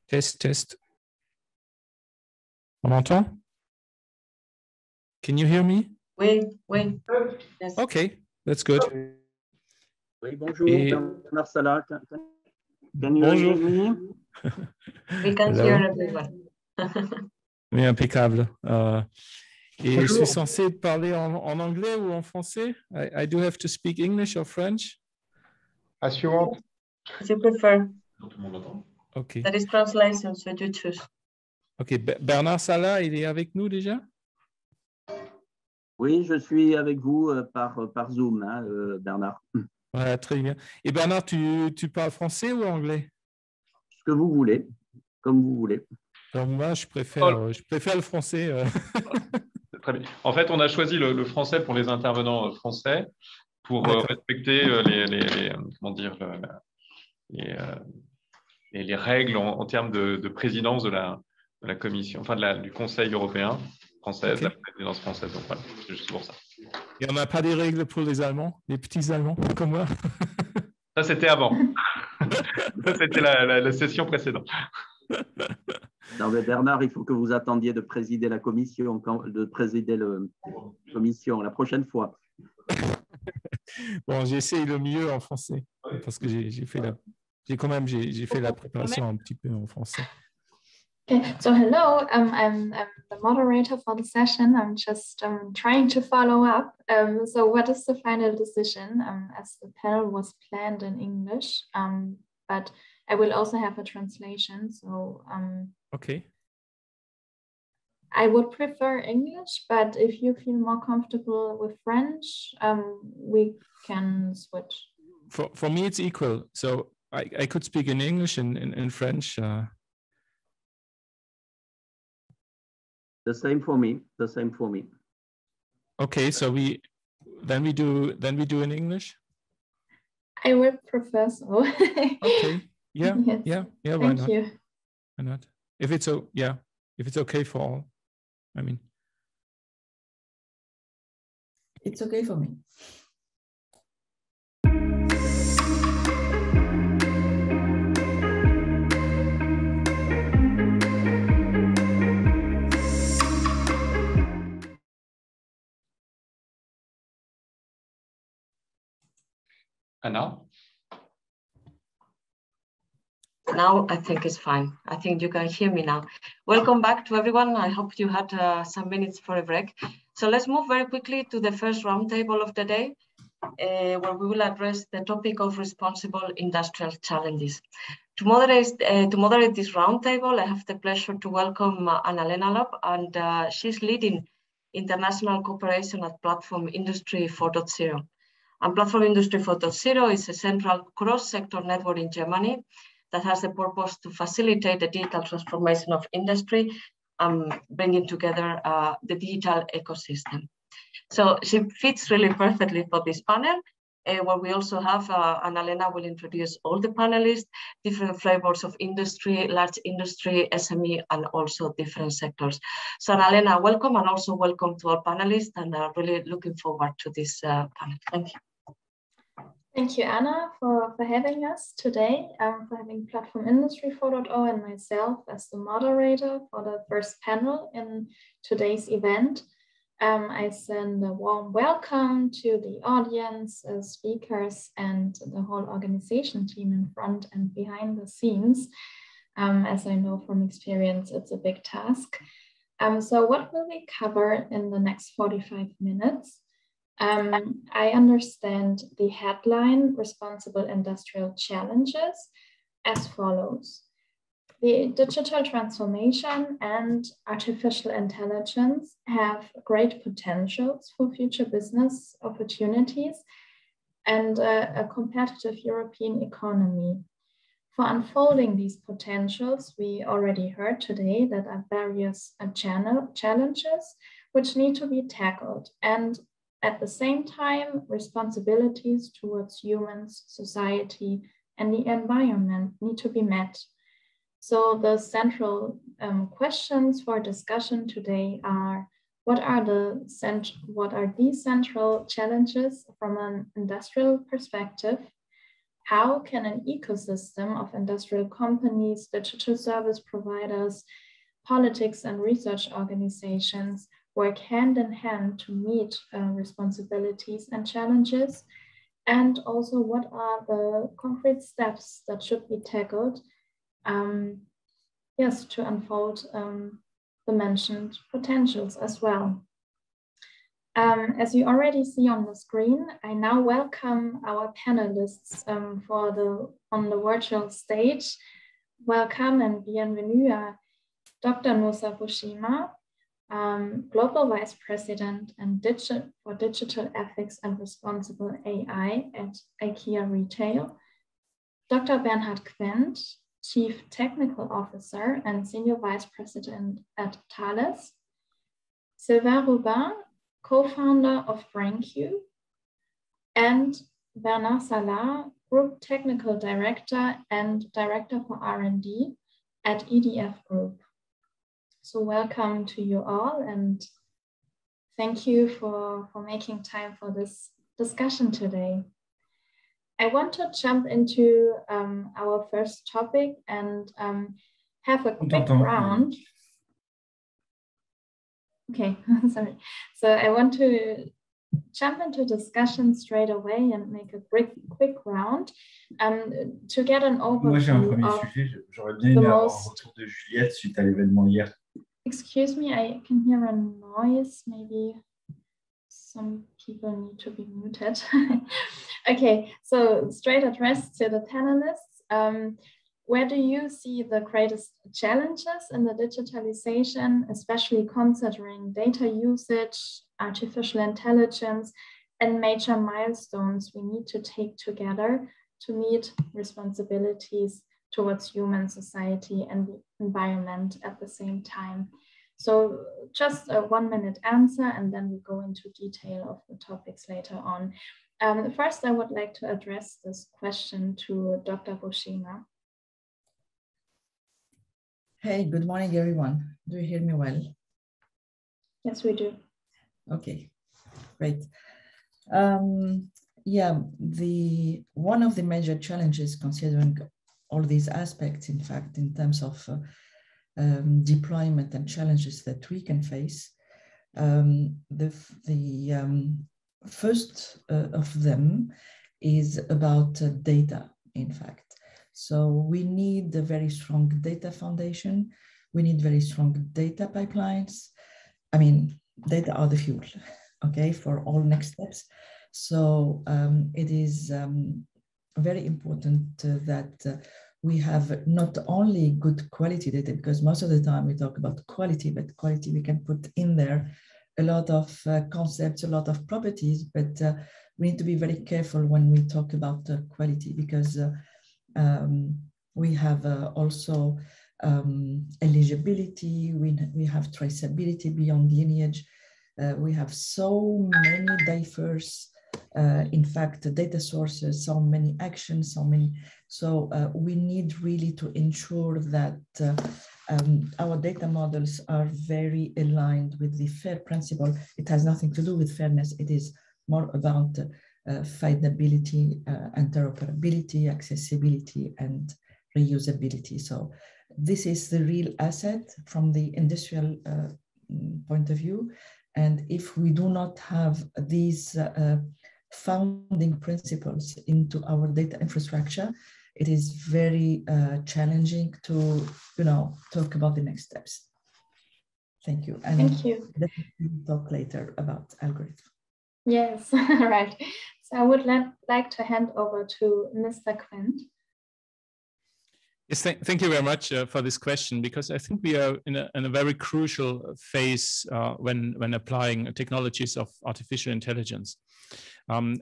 Test, test. On m'entend? Can you hear me? Oui, oui. Yes. Okay, that's good. Oui, bonjour, Et... Bernard Salah. Can you bonjour. hear me? We can Hello. hear everyone. Oui, impeccable. Et Bonjour. je suis censé parler en anglais ou en français? I do have to speak English or French? As you want. As you prefer. Okay. There is translation, so you choose. Ok, Bernard Salah, il est avec nous déjà? Oui, je suis avec vous par Zoom, hein, Bernard. Ouais, très bien. Et Bernard, tu parles français ou anglais? Ce que vous voulez, comme vous voulez. Alors moi, je préfère le français. Très bien. En fait, on a choisi le français pour les intervenants français pour respecter les règles en termes de présidence de la commission, enfin du Conseil européen française, la présidence française. Donc voilà, c'est juste pour ça. Et on n'a pas des règles pour les Allemands, les petits Allemands comme moi? Ça, c'était avant. Ça, c'était la session précédente. Non, mais Bernard, il faut que vous attendiez de présider la commission, la commission la prochaine fois. Bon, j'essaye le mieux en français parce que j'ai fait la préparation un petit peu en français. Okay, so hello, I'm the moderator for the session. I'm just trying to follow up. So what is the final decision? As the panel was planned in English, but I will also have a translation. So okay. I would prefer English, but if you feel more comfortable with French, we can switch. For me, it's equal. So I could speak in English and in French. The same for me. The same for me. Okay, so we do in English. I would prefer so. Okay. Yeah. Yes. Yeah. Why Thank not? you. Why not? If it's okay for all, I mean. It's okay for me. Anna? Now I think it's fine. I think you can hear me now. Welcome back to everyone. I hope you had some minutes for a break. So let's move very quickly to the first roundtable of the day, where we will address the topic of responsible industrial challenges. To moderate this roundtable, I have the pleasure to welcome Anna-Lena Lopp, and she's leading international cooperation at Platform Industry 4.0. And Platform Industry 4.0 is a central cross-sector network in Germany that has the purpose to facilitate the digital transformation of industry, bringing together the digital ecosystem. So she fits really perfectly for this panel, where we also have, Anna-Lena will introduce all the panelists, different flavors of industry, large industry, SME, and also different sectors. So Anna-Lena, welcome, and also welcome to all panelists, and really looking forward to this panel. Thank you. Thank you, Anna, for having us today, for having Platform Industry 4.0 and myself as the moderator for the first panel in today's event. I send a warm welcome to the audience, speakers, and the whole organization team in front and behind the scenes. As I know from experience, it's a big task. So what will we cover in the next 45 minutes? I understand the headline, Responsible Industrial Challenges, as follows. The digital transformation and artificial intelligence have great potentials for future business opportunities and a competitive European economy. For unfolding these potentials, we already heard today that are various challenges which need to be tackled, and at the same time, responsibilities towards humans, society, and the environment need to be met. So the central questions for discussion today are, what are these central challenges from an industrial perspective? how can an ecosystem of industrial companies, digital service providers, politics and research organizations work hand in hand to meet responsibilities and challenges? And also, what are the concrete steps that should be tackled yes, to unfold the mentioned potentials as well. As you already see on the screen, I now welcome our panelists on the virtual stage. Welcome and bienvenue à Dr. Nosa Bushima, Global Vice President and for Digital Ethics and Responsible AI at IKEA Retail, Dr. Bernhard Quent, Chief Technical Officer and Senior Vice President at Thales, Sylvain Robin, co-founder of BrainQ, and Bernard Salah, Group Technical Director and Director for R&D at EDF Group. So welcome to you all, and thank you for making time for this discussion today. I want to jump into our first topic and have a quick round. Okay, sorry. So I want to jump into discussion straight away and make a quick round to get an overview. Moi, j'ai un premier sujet. J'aurais bien aimé avoir un retour de Juliette suite à l'événement hier. Excuse me, I can hear a noise. Maybe some people need to be muted. Okay, so straight address to the panelists. Where do you see the greatest challenges in the digitalization, especially considering data usage, artificial intelligence, and major milestones we need to take together to meet responsibilities towards human society and the environment at the same time? So just a 1-minute answer, and then we go into detail of the topics later on. First, I would like to address this question to Dr. Bushima. Hey, good morning, everyone. Do you hear me well? Yes, we do. Okay, great. Yeah, one of the major challenges, considering all these aspects, in fact, in terms of deployment and challenges that we can face, the first of them is about data, in fact. So we need a very strong data foundation. We need very strong data pipelines. I mean, data are the fuel, okay, for all next steps. So it is very important that we have not only good quality data, because most of the time we talk about quality, but quality we can put in there a lot of concepts, a lot of properties, but we need to be very careful when we talk about quality, because we have also eligibility, we have traceability beyond lineage, we have so many diverse, in fact, data sources, so many actions, so we need really to ensure that our data models are very aligned with the FAIR principle. It has nothing to do with fairness, it is more about findability, interoperability, accessibility, and reusability. So this is the real asset from the industrial point of view. And if we do not have these founding principles into our data infrastructure, it is very challenging to, talk about the next steps. Thank you. And thank you. We'll talk later about algorithm. Yes, right. So I would like to hand over to Mr. Quent. Yes, thank you very much for this question, because I think we are in a very crucial phase when applying technologies of artificial intelligence.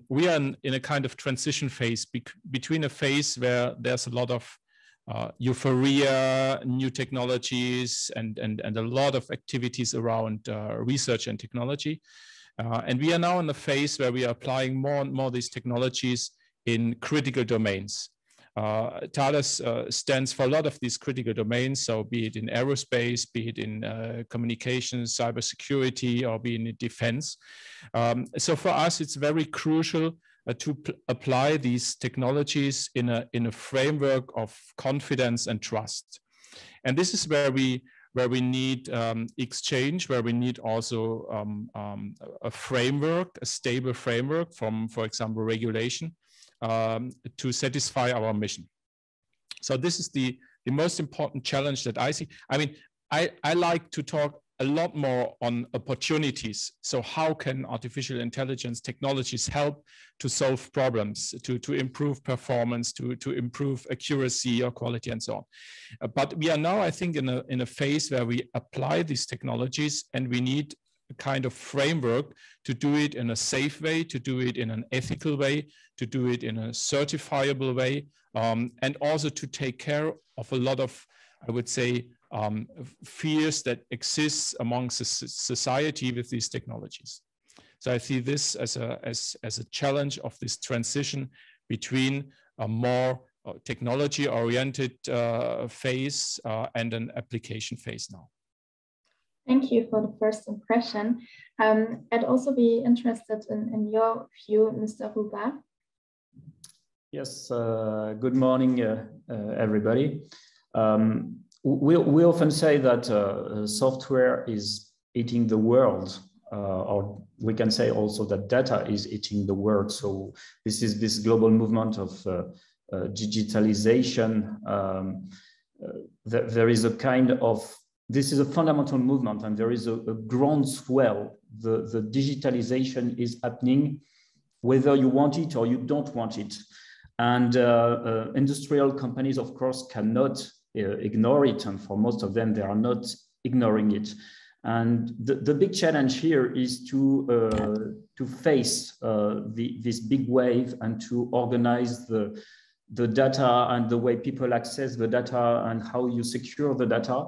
We are in a kind of transition phase between a phase where there's a lot of euphoria, new technologies, and a lot of activities around research and technology. And we are now in a phase where we are applying more and more these technologies in critical domains. Thales stands for a lot of these critical domains, so be it in aerospace, be it in communications, cybersecurity, or be it in defense. So for us, it's very crucial to apply these technologies in a framework of confidence and trust. And this is where we need exchange, where we need also a framework, a stable framework from, for example, regulation to satisfy our mission. So this is the most important challenge that I see. I mean, I like to talk a lot more on opportunities. So how can artificial intelligence technologies help to solve problems, to improve performance, to improve accuracy or quality and so on. But we are now, I think, in a phase where we apply these technologies, and we need a kind of framework to do it in a safe way, to do it in an ethical way, to do it in a certifiable way, and also to take care of a lot of, I would say, fears that exists amongst society with these technologies. So I see this as a challenge of this transition between a more technology-oriented phase and an application phase now. Thank you for the first impression. I'd also be interested in your view, Mr. REVEL. Yes, good morning, everybody. We often say that software is eating the world, or we can say also that data is eating the world. So this is this global movement of digitalization. There is a kind of, this is a fundamental movement, and there is a groundswell. The digitalization is happening whether you want it or you don't want it. And industrial companies, of course, cannot ignore it, and for most of them, they are not ignoring it. And the big challenge here is to face this big wave and to organize the data and the way people access the data and how you secure the data.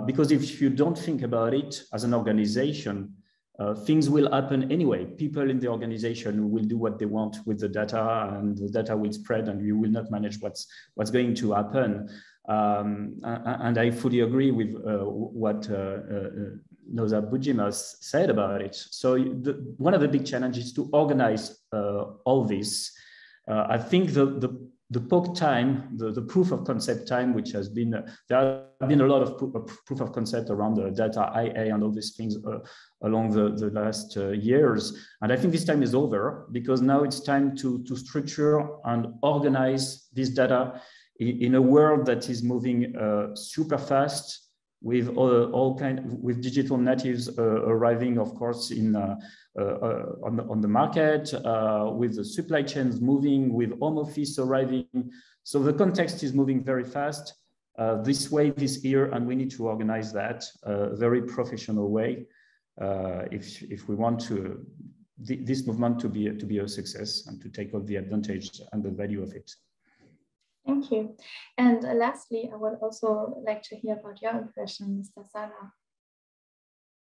Because if you don't think about it as an organization, things will happen anyway. People in the organization will do what they want with the data, and the data will spread, and you will not manage what's going to happen. And I fully agree with what Noza Bujimas said about it. So one of the big challenges is to organize all this. I think the POC time, the proof of concept time, which has been, there have been a lot of proof of concept around the data IA and all these things along the last years. And I think this time is over, because now it's time to structure and organize this data in a world that is moving super fast, with with digital natives arriving, of course, on the market, with the supply chains moving, with home office arriving. So the context is moving very fast. This wave is here, and we need to organize that very professional way if we want this movement to be a success and to take all the advantage and the value of it. Thank you. And lastly, I would also like to hear about your impression, Mr. Sana.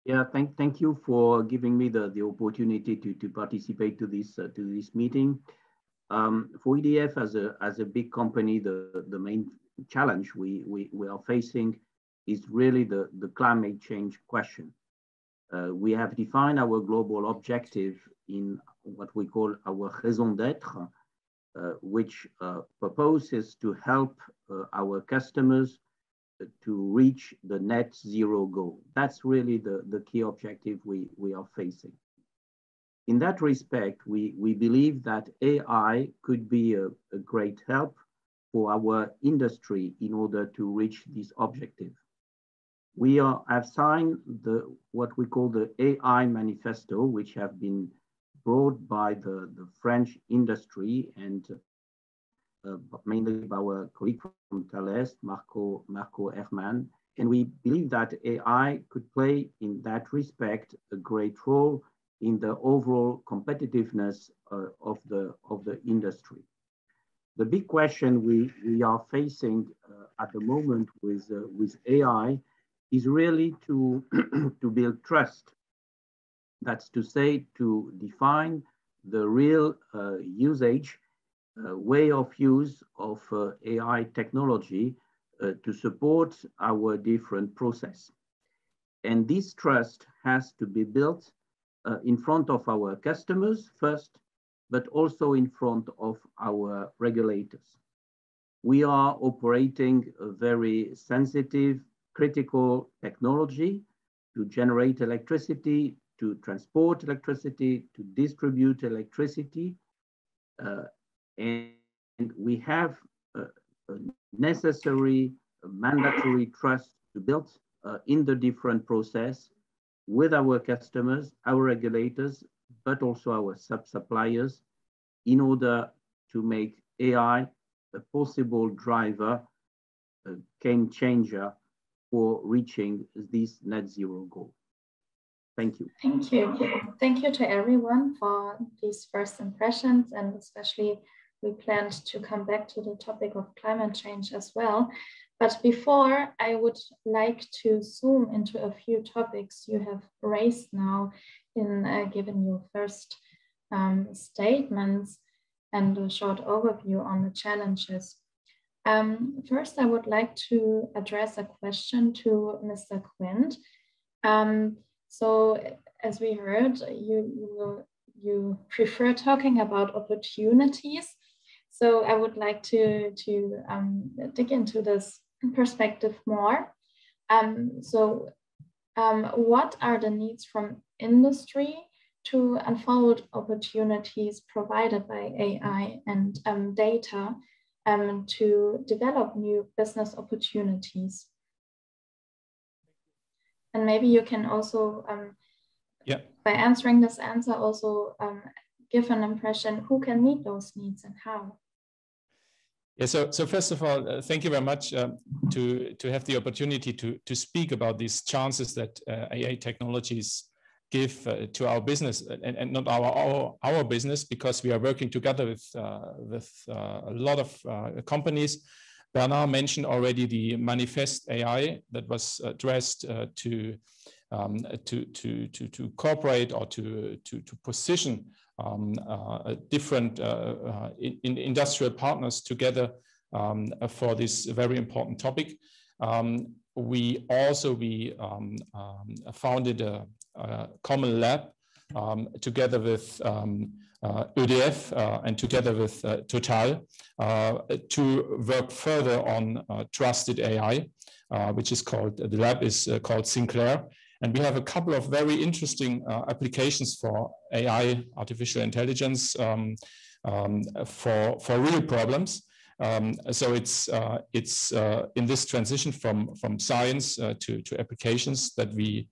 Yeah, thank you for giving me the opportunity to participate to this meeting. For EDF as a big company, the main challenge we are facing is really the climate change question. We have defined our global objective in what we call our raison d'être, which proposes to help our customers to reach the net zero goal. That's really the key objective we are facing. In that respect, we believe that AI could be a great help for our industry in order to reach this objective. We have signed what we call the Ai Manifesto, which have been brought by the French industry and mainly by our colleague from Thales, Marco Herman. And we believe that AI could play in that respect a great role in the overall competitiveness of the industry. The big question we are facing at the moment with AI is really to build trust. That's to say, to define the real usage, way of use of AI technology to support our different process. And this trust has to be built in front of our customers first, but also in front of our regulators. We are operating a very sensitive, critical technology to generate electricity, to transport electricity, to distribute electricity. And we have a necessary, mandatory trust to build in the different process with our customers, our regulators, but also our sub-suppliers in order to make AI a possible driver, a game changer for reaching this net zero goal. Thank you. Thank you. Thank you to everyone for these first impressions, and especially we planned to come back to the topic of climate change as well. But before, I would like to zoom into a few topics you have raised now in giving your first statements and a short overview on the challenges. First, I would like to address a question to Mr. Quint. So as we heard, you prefer talking about opportunities. So I would like to dig into this perspective more. What are the needs from industry to unfold opportunities provided by AI and data to develop new business opportunities? And maybe you can also, by answering this answer, also give an impression who can meet those needs and how. Yeah, so first of all, thank you very much to have the opportunity to speak about these chances that AI technologies give to our business, and not our business, because we are working together with a lot of companies. Bernard mentioned already the Manifest AI that was addressed to cooperate or to position different industrial partners together for this very important topic. We also founded a common lab together with EDF and together with Total to work further on trusted AI, which is called, the lab is called Sinclair. And we have a couple of very interesting applications for AI, artificial intelligence, for real problems. So it's in this transition from science to applications that we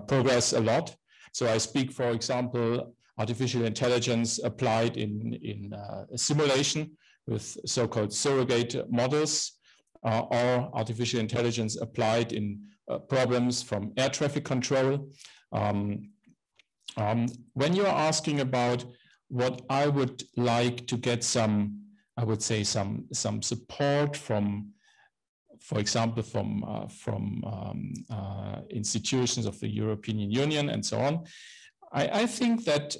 progress a lot. So I speak, for example, artificial intelligence applied in simulation with so-called surrogate models, or artificial intelligence applied in problems from air traffic control. When you're asking about what I would like to get I would say some support from, for example, from institutions of the European Union and so on, I think that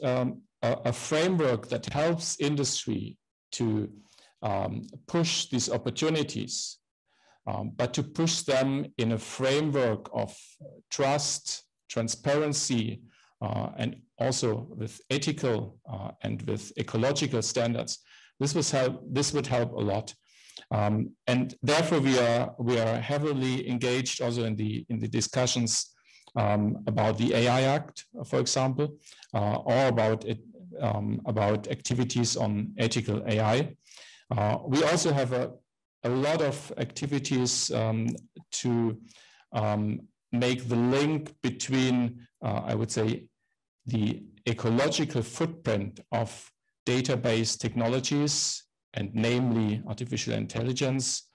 a framework that helps industry to push these opportunities, but to push them in a framework of trust, transparency, and also with ethical and with ecological standards, this would help a lot. And therefore we are heavily engaged also in the discussions about the AI Act, for example, or about activities on ethical AI. We also have a lot of activities to make the link between, I would say, the ecological footprint of database technologies, and namely artificial intelligence,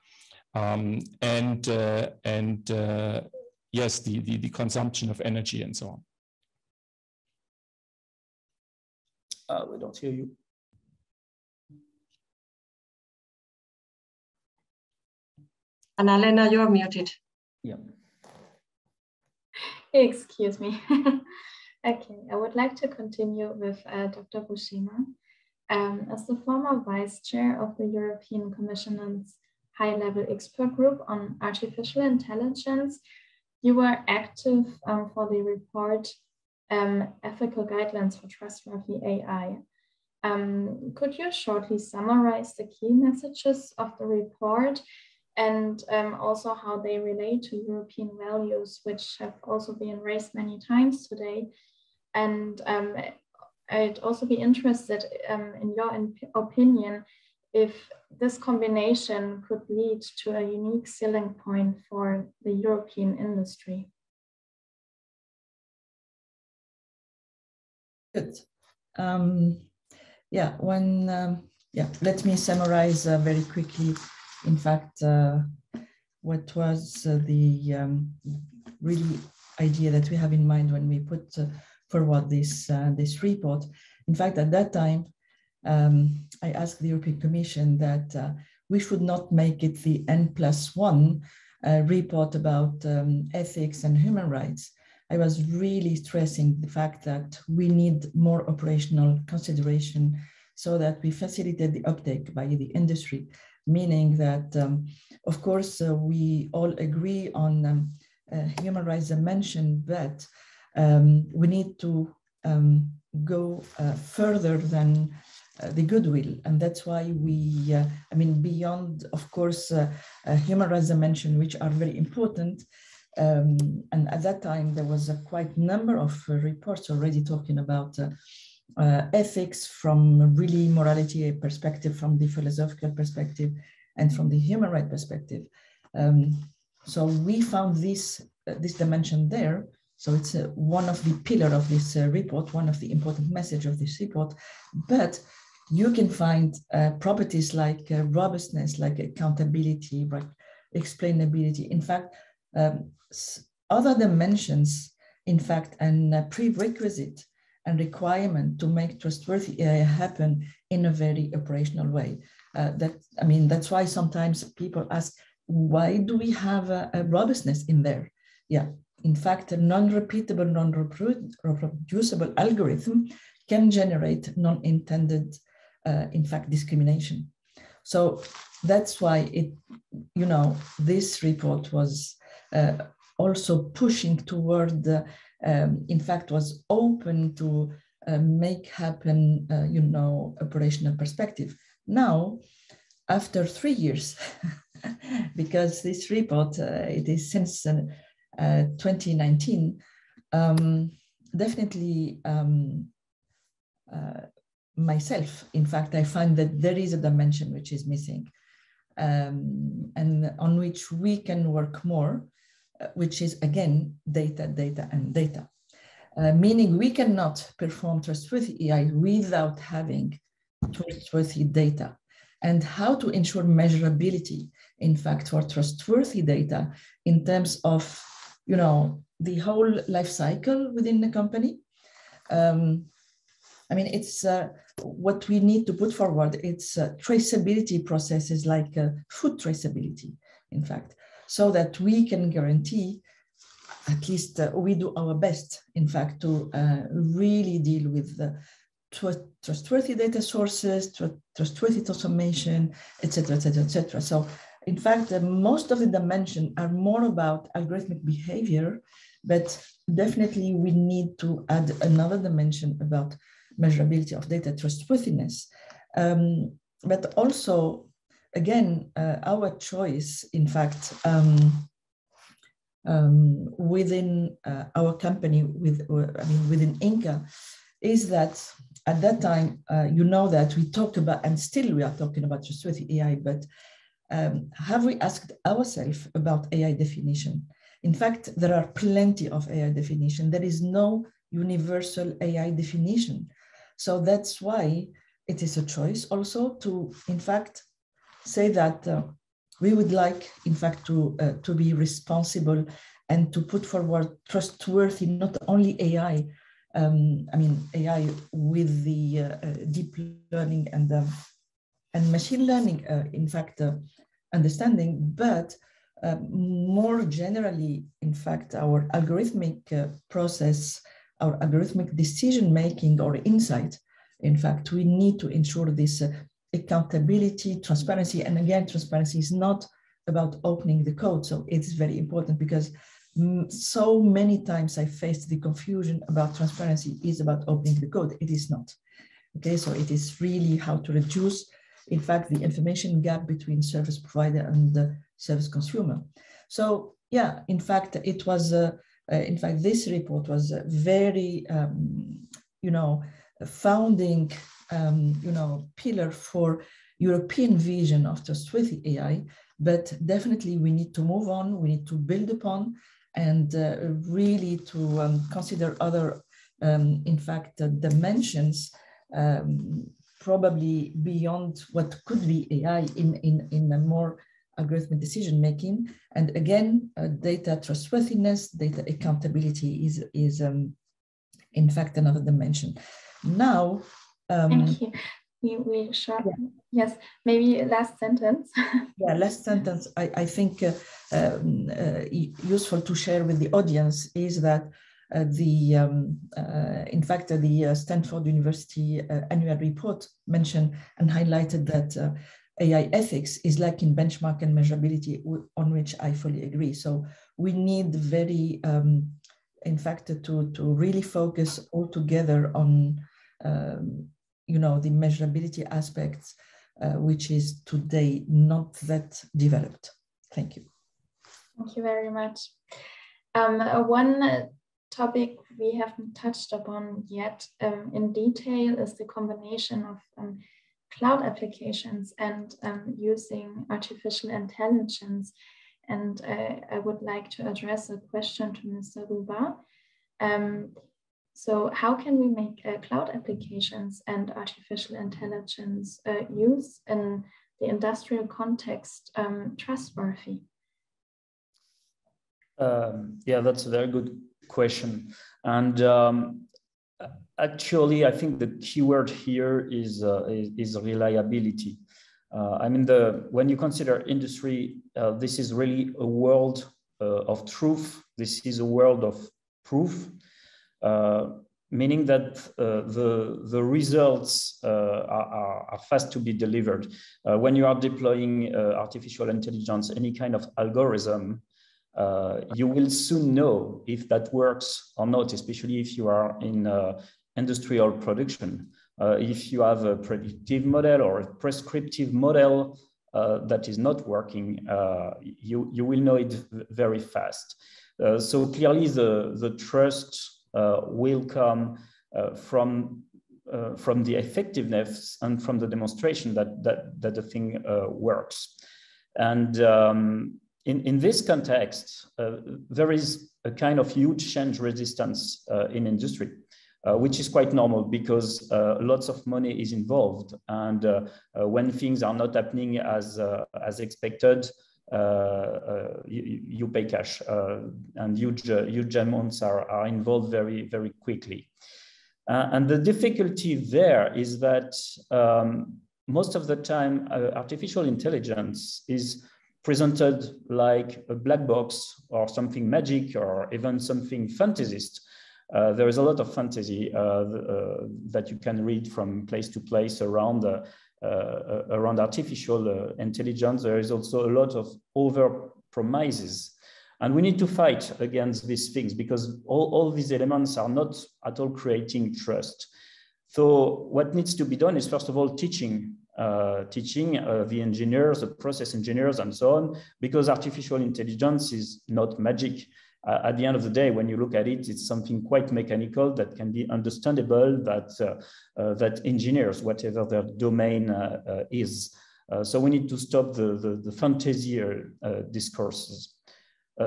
yes, the consumption of energy and so on. We don't hear you. Annalena, you're muted. Yeah. Excuse me. Okay, I would like to continue with Dr. Buscema. As the former vice chair of the European Commission's high-level expert group on artificial intelligence, you were active for the report ethical guidelines for trustworthy AI. Could you shortly summarize the key messages of the report and also how they relate to European values, which have also been raised many times today? And I'd also be interested in your opinion if this combination could lead to a unique selling point for the European industry. Good. Let me summarize very quickly, in fact, what was the really idea that we have in mind when we put forward this report. In fact, at that time, I asked the European Commission that we should not make it the N+1 report about ethics and human rights. I was really stressing the fact that we need more operational consideration so that we facilitate the uptake by the industry, meaning that, of course, we all agree on human rights dimension, but we need to go further than the goodwill. And that's why we, beyond, of course, human rights dimension, which are very important. And at that time, there was a quite number of reports already talking about ethics from really morality perspective, from the philosophical perspective, and from the human rights perspective. So we found this dimension there. So it's one of the pillars of this report, one of the important messages of this report. But you can find properties like robustness, like accountability, like explainability. In fact, other dimensions, in fact, and prerequisite and requirement to make trustworthy AI happen in a very operational way. That's why sometimes people ask, why do we have a robustness in there? Yeah, in fact, a non-repeatable, non-reproducible algorithm can generate non-intended, in fact, discrimination. So that's why this report was also pushing toward, in fact, was open to make happen, operational perspective. Now, after 3 years, because this report, it is since 2019, definitely myself, in fact, I find that there is a dimension which is missing and on which we can work more, which is, again, data, data, and data. Meaning we cannot perform trustworthy AI without having trustworthy data. And how to ensure measurability, in fact, for trustworthy data in terms of, the whole life cycle within the company. It's what we need to put forward. It's traceability processes like food traceability, in fact, so that we can guarantee, at least we do our best, in fact, to really deal with the trustworthy data sources, trustworthy transformation, etc., etc., etc. So, in fact, most of the dimensions are more about algorithmic behavior, but definitely we need to add another dimension about measurability of data trustworthiness. But also, again, our choice, in fact, within our company, within Inca, is that at that time, that we talked about, and still we are talking about trustworthy AI, but have we asked ourselves about AI definition? In fact, there are plenty of AI definition. There is no universal AI definition. So that's why it is a choice also to, in fact, say that we would like, in fact, to be responsible and to put forward trustworthy, not only AI, AI with the deep learning and machine learning, in fact, understanding, but more generally, in fact, our algorithmic process, our algorithmic decision-making or insight. In fact, we need to ensure this accountability, transparency. And again, transparency is not about opening the code. So it's very important because so many times I faced the confusion about transparency is about opening the code. It is not. Okay, so it is really how to reduce, in fact, the information gap between service provider and the service consumer. So yeah, in fact, it was, in fact, this report was very, you know, founding, you know, pillar for European vision of trustworthy AI, but definitely we need to move on, we need to build upon, and really to consider other, in fact, dimensions, probably beyond what could be AI in a more algorithmic decision making. And again, data trustworthiness, data accountability is in fact another dimension. Now, thank you. We short, yes, maybe last sentence. Yeah, last sentence. I think useful to share with the audience is that in fact, the Stanford University annual report mentioned and highlighted that AI ethics is lacking benchmark and measurability, on which I fully agree. So we need very, in fact, to really focus all together on, you know, the measurability aspects, which is today not that developed. Thank you. Thank you very much. One topic we haven't touched upon yet in detail is the combination of cloud applications and using artificial intelligence. And I would like to address a question to Mr. Ruba. So how can we make cloud applications and artificial intelligence use in the industrial context trustworthy? Yeah, that's a very good question. And actually, I think the keyword here is reliability. I mean, when you consider industry, this is really a world of truth. This is a world of proof, meaning that the results are fast to be delivered. When you are deploying artificial intelligence, any kind of algorithm, you will soon know if that works or not, especially if you are in industrial production. If you have a predictive model or a prescriptive model that is not working, you will know it very fast. So clearly the trust will come from the effectiveness and from the demonstration that the thing works. And in this context, there is a kind of huge change resistance in industry, which is quite normal because lots of money is involved. And when things are not happening as expected, you pay cash, and huge amounts are involved very, very quickly. And the difficulty there is that most of the time, artificial intelligence is presented like a black box or something magic or even something fantasist. There is a lot of fantasy that you can read from place to place around artificial intelligence. There is also a lot of over promises. And we need to fight against these things because all these elements are not at all creating trust. So what needs to be done is, first of all, teaching the engineers, the process engineers, and so on, because artificial intelligence is not magic. At the end of the day, when you look at it, it's something quite mechanical that can be understandable, that engineers, whatever their domain is. So we need to stop the fantasy discourses.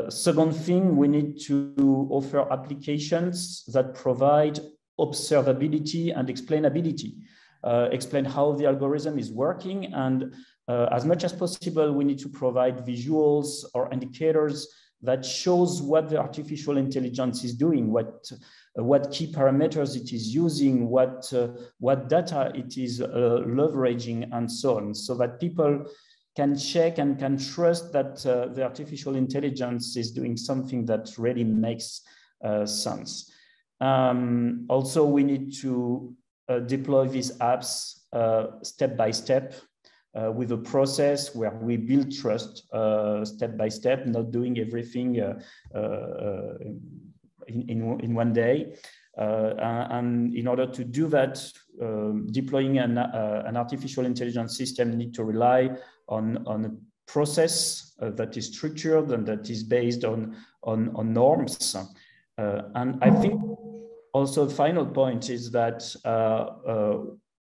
Second thing, we need to offer applications that provide observability and explainability. Explain how the algorithm is working, and as much as possible, we need to provide visuals or indicators that shows what the artificial intelligence is doing, what key parameters it is using, what data it is leveraging, and so on, so that people can check and can trust that the artificial intelligence is doing something that really makes sense. Also, we need to deploy these apps step by step. with a process where we build trust step by step, not doing everything in one day. And in order to do that, deploying an artificial intelligence system need to rely on a process that is structured and that is based on norms. And I think also the final point is that,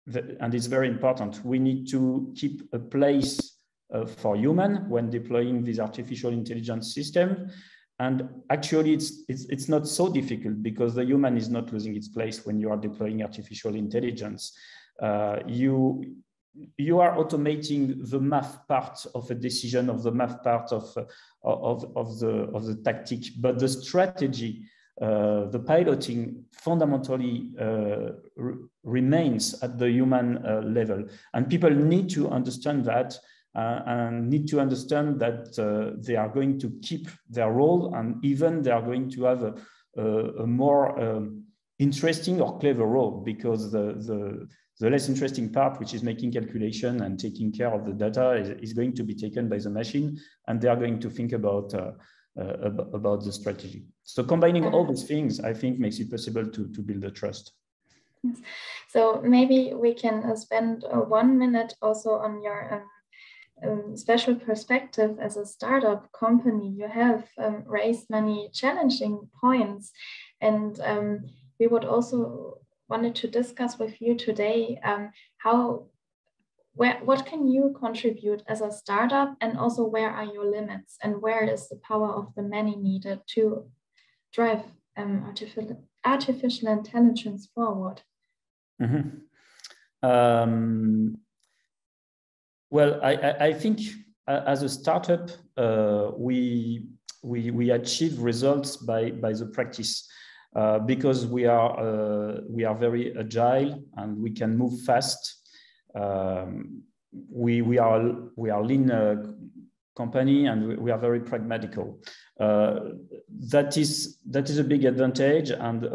and it's very important, we need to keep a place for human when deploying this artificial intelligence system. And actually, it's not so difficult because the human is not losing its place when you are deploying artificial intelligence. You are automating the math part of a decision, of the math part of the tactic, but the strategy, the piloting fundamentally remains at the human level. And people need to understand that. And need to understand that they are going to keep their role, and even they are going to have a more interesting or clever role, because the less interesting part, which is making calculation and taking care of the data, is going to be taken by the machine, and they are going to think about the strategy. So combining all those things, I think, makes it possible to build the trust. Yes. So maybe we can spend 1 minute also on your special perspective as a startup company. You have raised many challenging points, and we would also wanted to discuss with you today what can you contribute as a startup, and also where are your limits, and where is the power of the many needed to drive artificial intelligence forward? Mm-hmm. Well, I think as a startup, we achieve results by the practice, because we are very agile and we can move fast. We are a lean company, and we are very pragmatical. That is a big advantage. And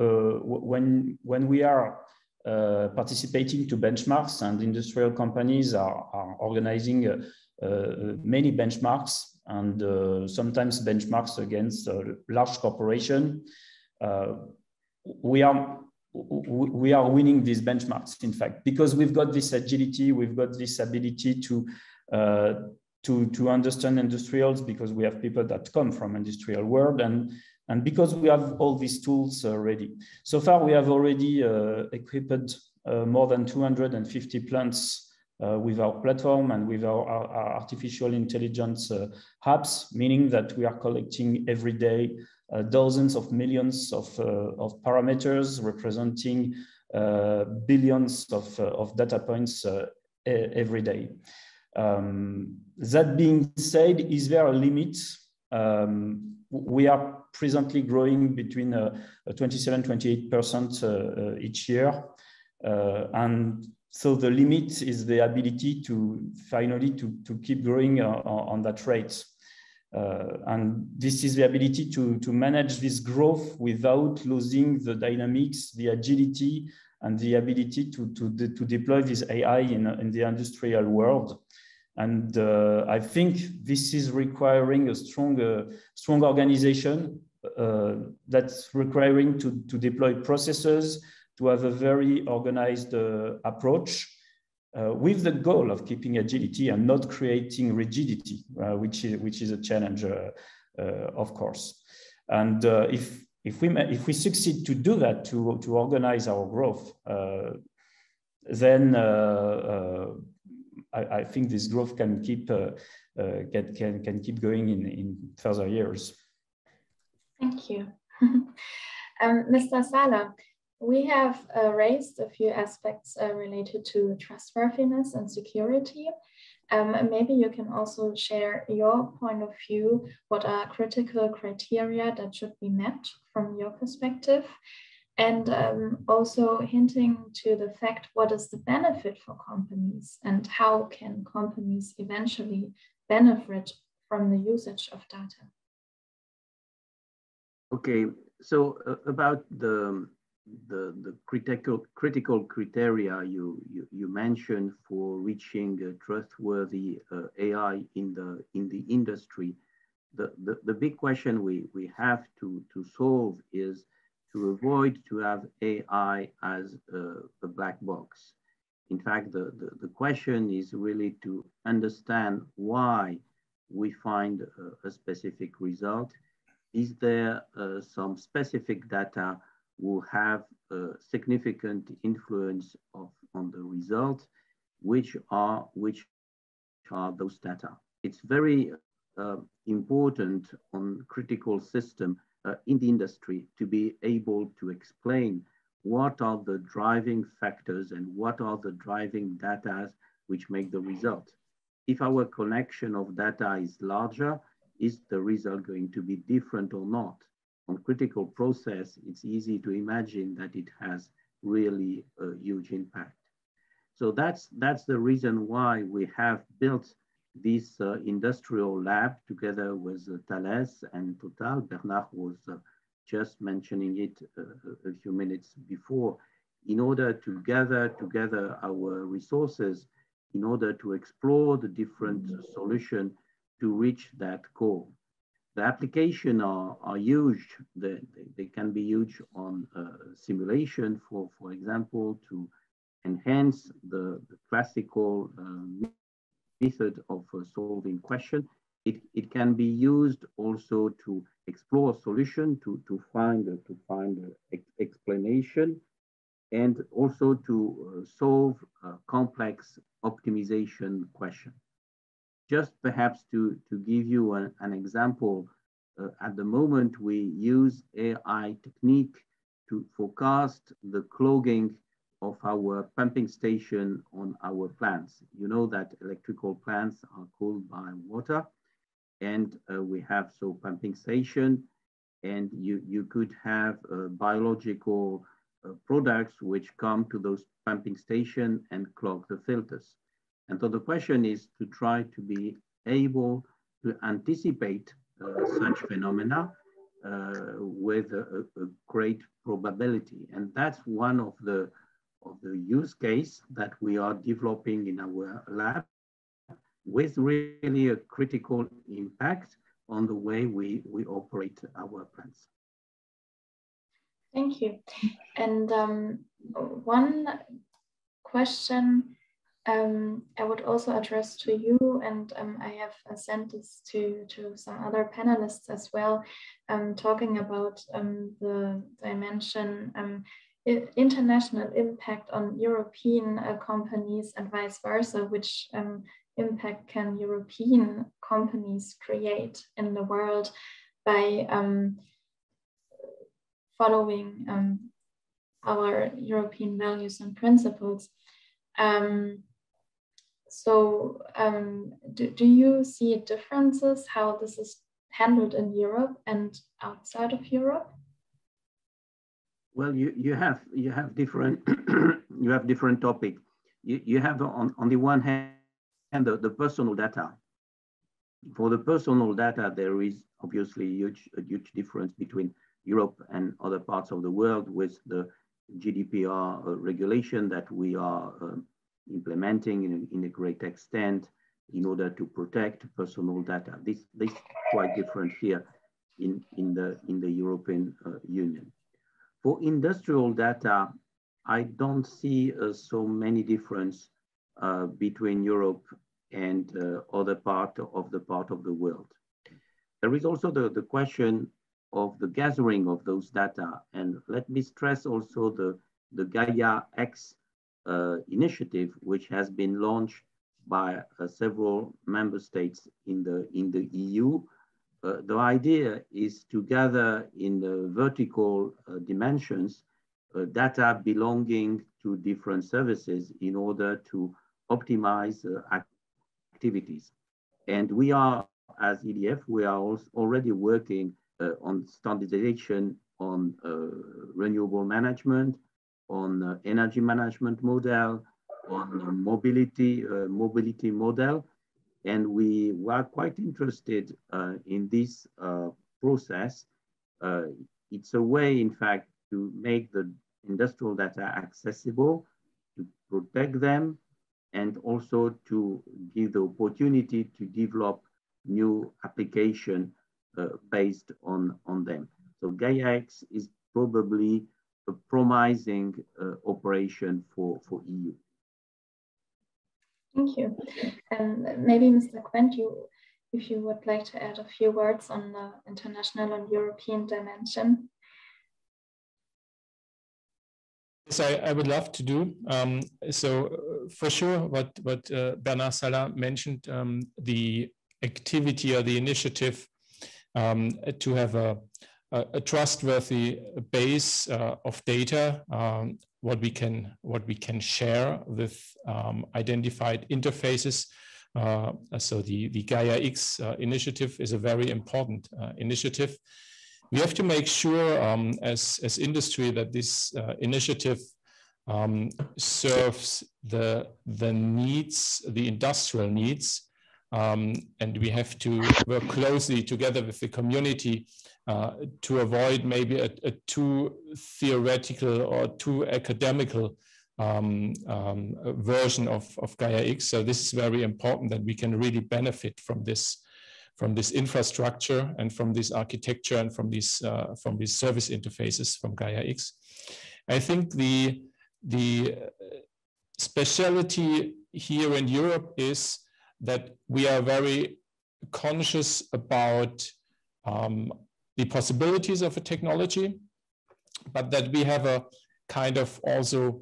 when we are participating to benchmarks, and industrial companies are organizing many benchmarks, and sometimes benchmarks against large corporation, we are winning these benchmarks, in fact, because we've got this agility, we've got this ability to understand industrials, because we have people that come from industrial world, and because we have all these tools ready. So far, we have already equipped more than 250 plants with our platform and with our artificial intelligence hubs, meaning that we are collecting every day dozens of millions of parameters representing billions of data points every day. That being said, is there a limit? We are presently growing between 27–28% each year. And so the limit is the ability to finally to keep growing on that rate. And this is the ability to manage this growth without losing the dynamics, the agility, and the ability to deploy this AI in the industrial world. And I think this is requiring a strong organization that's requiring to deploy processes, to have a very organized approach, with the goal of keeping agility and not creating rigidity, which is a challenge, of course. And if we succeed to do that, to organize our growth, then I think this growth can keep going in further years. Thank you. Mr. Sala, we have raised a few aspects related to trustworthiness and security. Maybe you can also share your point of view. What are critical criteria that should be met from your perspective? And also hinting to the fact, what is the benefit for companies, and how can companies eventually benefit from the usage of data? Okay, so about the the critical criteria you mentioned for reaching trustworthy AI in the industry, the big question we have to solve is to avoid to have AI as a black box. In fact, the question is really to understand why we find a specific result. Is there some specific data will have a significant influence on the result? Which are those data? It's very important on critical system in the industry to be able to explain what are the driving factors and what are the driving data which make the result. If our collection of data is larger, is the result going to be different or not? On critical process, it's easy to imagine that it has really a huge impact. So that's the reason why we have built this industrial lab together with Thales and Total. Bernard was just mentioning it a few minutes before, in order to gather together our resources, in order to explore the different solutions to reach that goal. The applications are huge. They can be huge on simulation, for example, to enhance the classical method of solving questions. It can be used also to explore a solution, to find explanation, and also to solve complex optimization questions. Just perhaps to give you an example, at the moment we use AI technique to forecast the clogging of our pumping station on our plants. You know that electrical plants are cooled by water, and we have pumping station, and you could have biological products which come to those pumping station and clog the filters. And so the question is to try to be able to anticipate such phenomena with a great probability. And that's one of the use case that we are developing in our lab, with really a critical impact on the way we operate our plants. Thank you. And one question I would also address to you, and I have sent this to some other panelists as well, talking about the dimension international impact on European companies and vice versa, which impact can European companies create in the world by following our European values and principles. Do you see differences how this is handled in Europe and outside of Europe? Well, you have different you have different topics. You have on the one hand the personal data. For the personal data, there is obviously a huge difference between Europe and other parts of the world, with the GDPR regulation that we are implementing in a great extent in order to protect personal data. This is quite different here in the European Union. For industrial data, I don't see so many difference between Europe and other part of the world. There is also the question of the gathering of those data, and let me stress also the Gaia X initiative, which has been launched by several member states in the EU. The idea is to gather in the vertical dimensions data belonging to different services in order to optimize activities. And we are, as EDF, we are also already working on standardization, on renewable management, on energy management model, on mobility model. And we were quite interested in this process. It's a way, in fact, to make the industrial data accessible, to protect them, and also to give the opportunity to develop new application based on them. So Gaia-X is probably a promising operation for EU. Thank you. And maybe Mr. Quent, if you would like to add a few words on the international and European dimension. Yes, I would love to do. So for sure, what Bernard Salah mentioned, the activity or the initiative to have a trustworthy base of data, what we can share with identified interfaces. So the Gaia-X initiative is a very important initiative. We have to make sure as industry that this initiative serves the needs, the industrial needs, and we have to work closely together with the community to avoid maybe a too theoretical or too academical version of Gaia-X. So this is very important that we can really benefit from this infrastructure and from this architecture and from these service interfaces from Gaia-X. I think the speciality here in Europe is that we are very conscious about the possibilities of a technology, but that we have a kind of also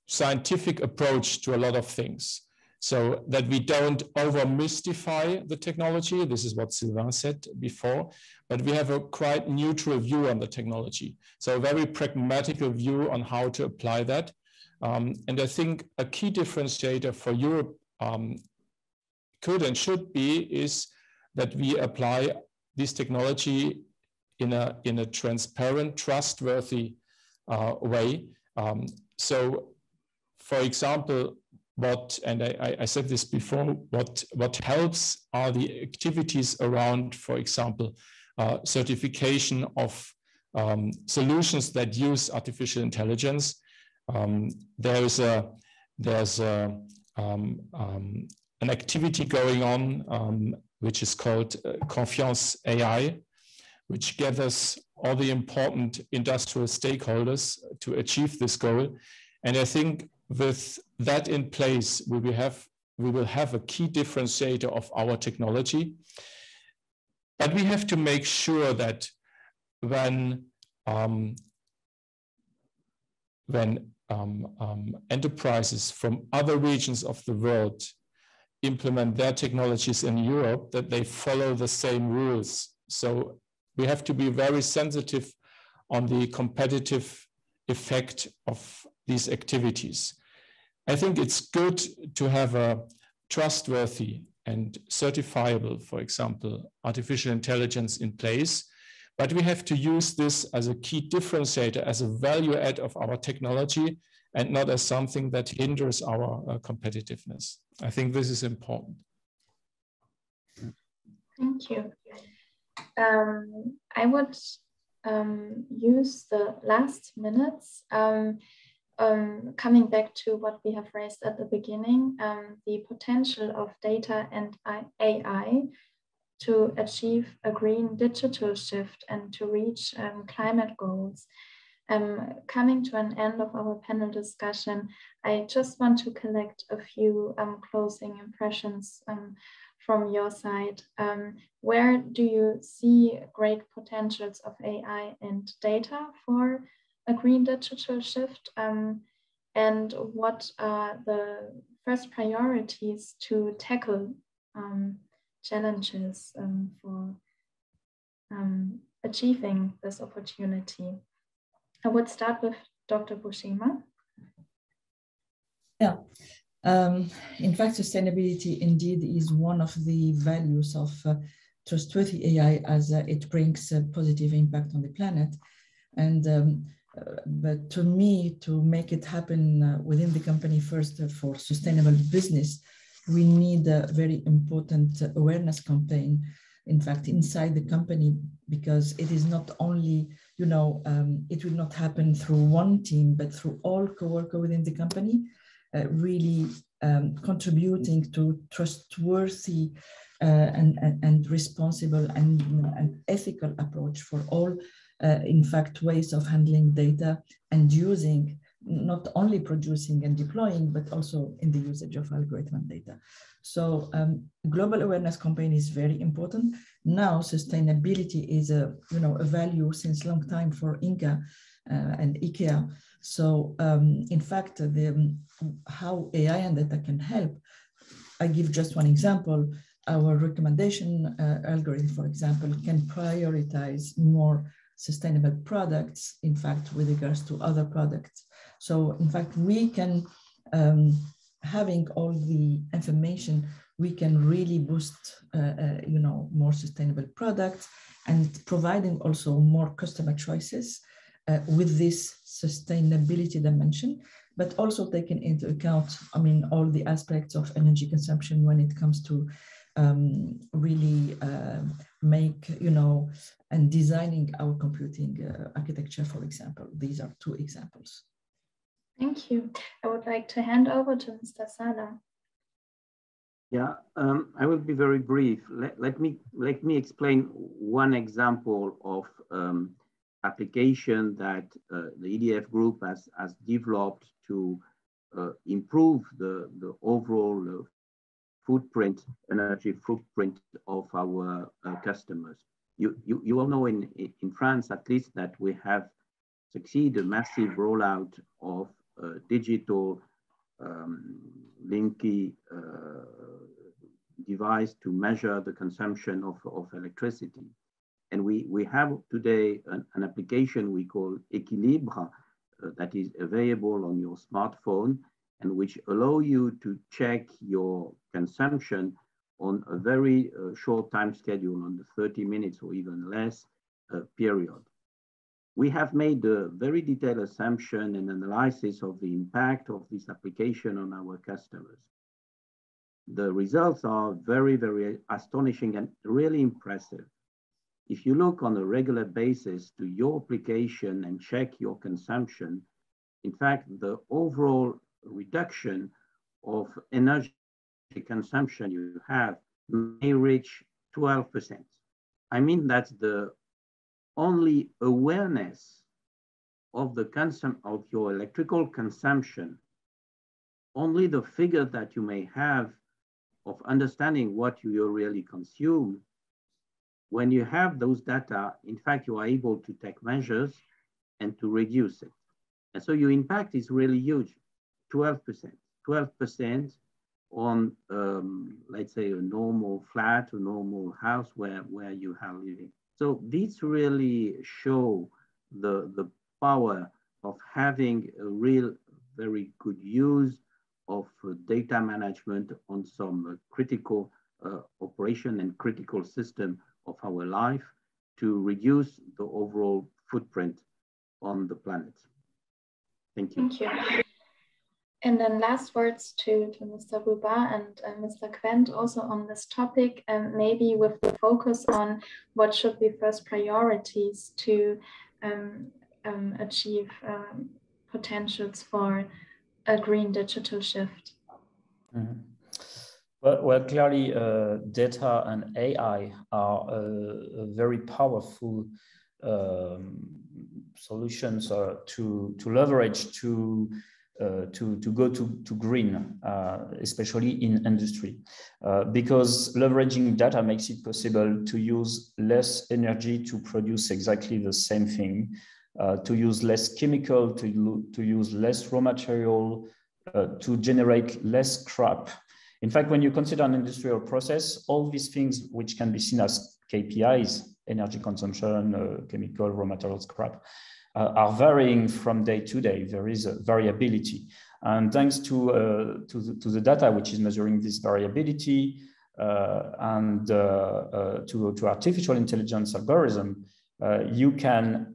scientific approach to a lot of things. So that we don't over-mystify the technology. This is what Sylvain said before, but we have a quite neutral view on the technology. So a very pragmatic view on how to apply that. And I think a key differentiator for Europe could and should be is that we apply this technology in a transparent, trustworthy way. So, for example, I said this before, what helps are the activities around, for example, certification of solutions that use artificial intelligence. There's an activity going on which is called Confiance.AI, which gathers all the important industrial stakeholders to achieve this goal. And I think with that in place, we will have a key differentiator of our technology. But we have to make sure that when enterprises from other regions of the world implement their technologies in Europe, that they follow the same rules. So we have to be very sensitive on the competitive effect of these activities. I think it's good to have a trustworthy and certifiable, for example, artificial intelligence in place, but we have to use this as a key differentiator, as a value add of our technology, and not as something that hinders our competitiveness. I think this is important. Thank you. I would use the last minutes coming back to what we have raised at the beginning, the potential of data and AI to achieve a green digital shift and to reach climate goals. Coming to an end of our panel discussion, I just want to collect a few closing impressions from your side. Where do you see great potentials of AI and data for a green digital shift? And what are the first priorities to tackle challenges for achieving this opportunity? I would start with Dr. Bushima. Yeah. In fact, sustainability indeed is one of the values of trustworthy AI, as it brings a positive impact on the planet. And but to me, to make it happen within the company first for sustainable business, we need a very important awareness campaign, in fact, inside the company, because it is not only you know, it will not happen through one team, but through all co-workers within the company, really contributing to trustworthy and responsible and ethical approach for all, in fact, ways of handling data and using, not only producing and deploying, but also in the usage of algorithm and data. So global awareness campaign is very important. Now sustainability is a value since long time for Inca and IKEA. So in fact, how AI and data can help, I give just one example. Our recommendation algorithm, for example, can prioritize more sustainable products, in fact, with regards to other products. So in fact, we can, having all the information, we can really boost, more sustainable products and providing also more customer choices with this sustainability dimension, but also taking into account, all the aspects of energy consumption when it comes to really make, and designing our computing architecture, for example. These are two examples. Thank you. I would like to hand over to Mr. Sala. Yeah, I will be very brief. Let me explain one example of application that the EDF group has developed to improve the overall energy footprint of our customers. You all know in France, at least, that we have succeeded a massive rollout of digital Linky device to measure the consumption of electricity. And we have today an application we call Équilibre that is available on your smartphone and which allow you to check your consumption on a very short time schedule, on the 30 minutes or even less period. We have made a very detailed assumption and analysis of the impact of this application on our customers. The results are very, very astonishing and really impressive. If you look on a regular basis to your application and check your consumption, in fact, the overall reduction of energy consumption you have may reach 12%. I mean, that's the only awareness of of your electrical consumption, only the figure that you may have of understanding what you really consume. When you have those data, in fact, you are able to take measures and to reduce it. And so your impact is really huge, 12% on, let's say, a normal flat, a normal house where you are living. So these really show the power of having a real, very good use of data management on some critical operation and critical system of our life to reduce the overall footprint on the planet. Thank you. Thank you. And then last words to Mr. Ruba and Mr. Quent also on this topic, and maybe with the focus on what should be first priorities to achieve potentials for a green digital shift. Mm-hmm. Well, clearly, data and AI are a very powerful solutions to leverage to go to green, especially in industry, because leveraging data makes it possible to use less energy to produce exactly the same thing, to use less chemical, to use less raw material, to generate less scrap. In fact, when you consider an industrial process, all these things which can be seen as KPIs, energy consumption, chemical, raw material, scrap, are varying from day to day. There is a variability. And thanks to the data which is measuring this variability and to artificial intelligence algorithm, you can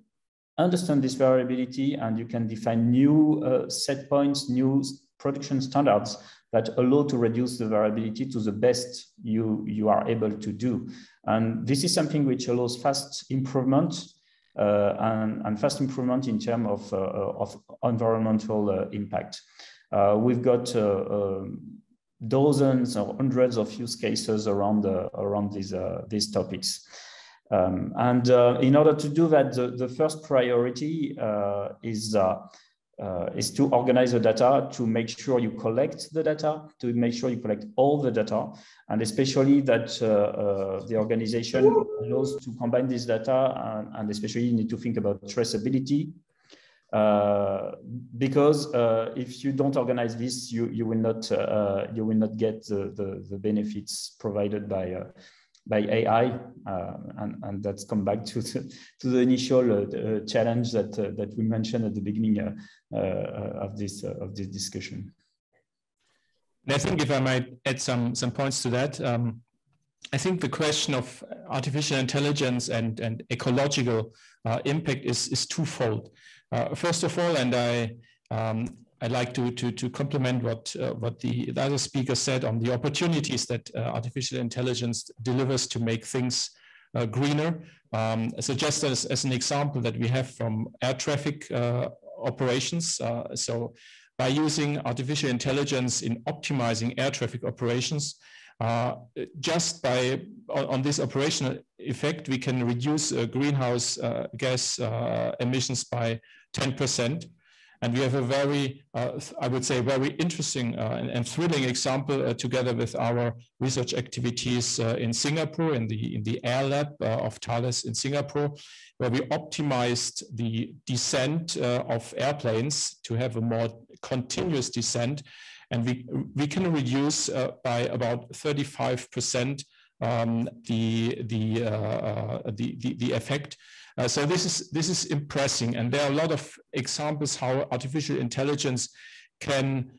understand this variability and you can define new set points, new production standards that allow to reduce the variability to the best you are able to do. And this is something which allows fast improvement and fast improvement in terms of environmental impact. We've got dozens or hundreds of use cases around these topics. In order to do that, the first priority is to organize the data, to make sure you collect the data, to make sure you collect all the data, and especially that the organization knows to combine this data, and especially you need to think about traceability, because if you don't organize this, you will not get the benefits provided by AI, and that's come back to the initial challenge that we mentioned at the beginning of this discussion. And I think if I might add some points to that, I think the question of artificial intelligence and ecological impact is twofold. First of all, and I'd like to complement what the other speaker said on the opportunities that artificial intelligence delivers to make things greener. So just as an example that we have from air traffic operations. So by using artificial intelligence in optimizing air traffic operations, just on this operational effect, we can reduce greenhouse gas emissions by 10%. And we have a very, I would say, very interesting and thrilling example together with our research activities in Singapore, in the Air Lab of Thales in Singapore, where we optimized the descent of airplanes to have a more continuous descent. And we can reduce by about 35% the effect. So this is impressive, and there are a lot of examples how artificial intelligence can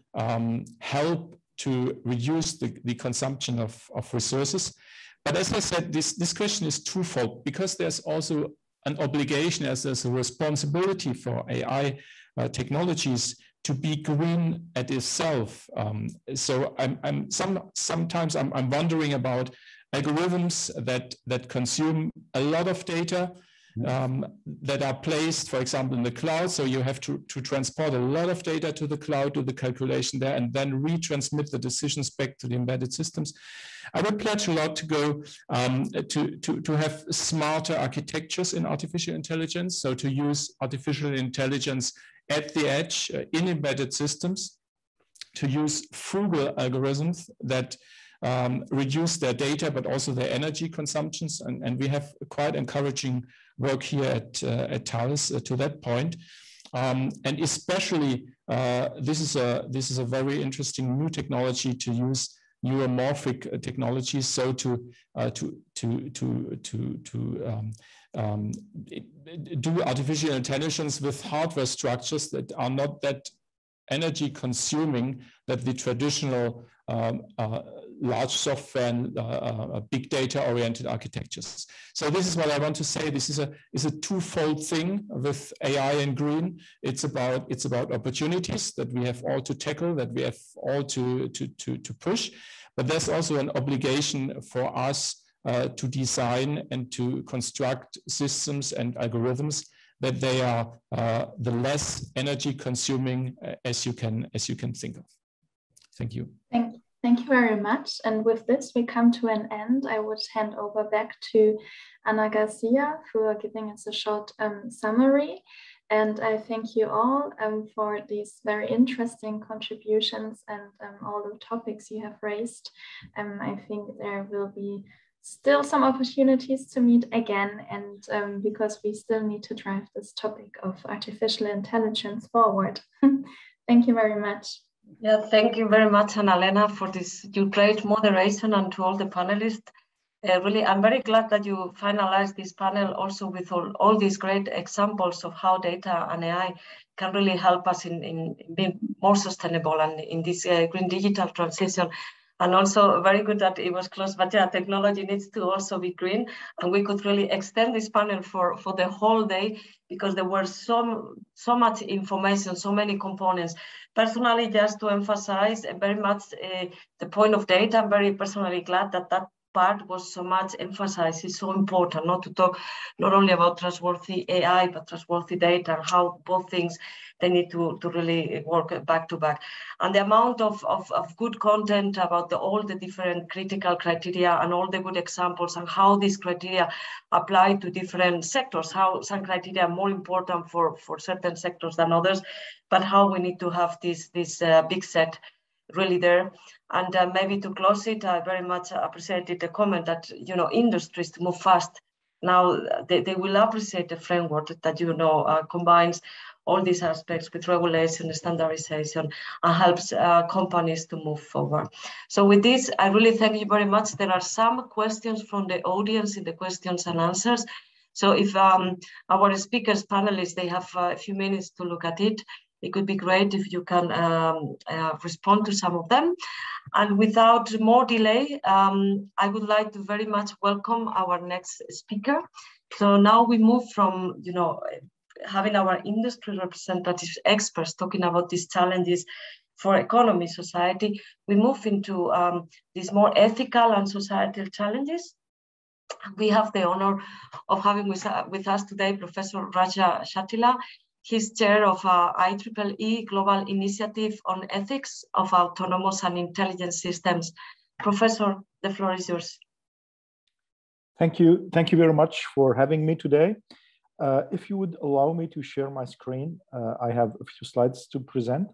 help to reduce the consumption of resources. But as I said, this question is twofold, because there's also an obligation, as there's a responsibility for AI technologies to be green at itself. So sometimes I'm wondering about algorithms that consume a lot of data, that are placed, for example, in the cloud. So you have to transport a lot of data to the cloud, do the calculation there, and then retransmit the decisions back to the embedded systems. I would pledge a lot to go to have smarter architectures in artificial intelligence. So to use artificial intelligence at the edge in embedded systems, to use frugal algorithms that reduce their data, but also their energy consumptions. And we have quite encouraging work here at Thales to that point. And especially, this is a very interesting new technology to use neuromorphic technologies. So to do artificial intelligence with hardware structures that are not that energy consuming that the traditional large software and big data oriented architectures. So this is what I want to say. This is a twofold thing with AI and green. It's about opportunities that we have all to tackle, that we have all to push, but there's also an obligation for us to design and to construct systems and algorithms that they are the less energy consuming as you can think of. Thank you. Thank you very much. And with this, we come to an end. I would hand over back to Ana Garcia for giving us a short summary. And I thank you all for these very interesting contributions and all the topics you have raised. I think there will be still some opportunities to meet again, and because we still need to drive this topic of artificial intelligence forward. Thank you very much. Yeah, thank you very much, Anna-Lena, for this great moderation, and to all the panelists. Really, I'm very glad that you finalized this panel also with all these great examples of how data and AI can really help us in being more sustainable and in this green digital transition. And also very good that it was close, but yeah, technology needs to also be green. And we could really extend this panel for the whole day, because there were so much information, so many components. Personally, just to emphasize very much the point of data, I'm very personally glad that part was so much emphasized is so important, not to talk not only about trustworthy AI, but trustworthy data, and how both things, they need to really work back to back. And the amount of good content about all the different critical criteria and all the good examples and how these criteria apply to different sectors, how some criteria are more important for certain sectors than others, but how we need to have this big set really there. And maybe to close it, I very much appreciated the comment that, you know, industries to move fast. Now they will appreciate the framework that, you know, combines all these aspects with regulation, standardization, and helps companies to move forward. So with this, I really thank you very much. There are some questions from the audience in the questions and answers. So if our speakers, panelists, they have a few minutes to look at it, it could be great if you can respond to some of them. And without more delay, I would like to very much welcome our next speaker. So now we move from, you know, having our industry representatives, experts talking about these challenges for economy, society, we move into these more ethical and societal challenges. We have the honor of having with us today Professor Raja Shatila. He's chair of IEEE Global Initiative on Ethics of Autonomous and Intelligent Systems. Professor, the floor is yours. Thank you. Thank you very much for having me today. If you would allow me to share my screen, I have a few slides to present.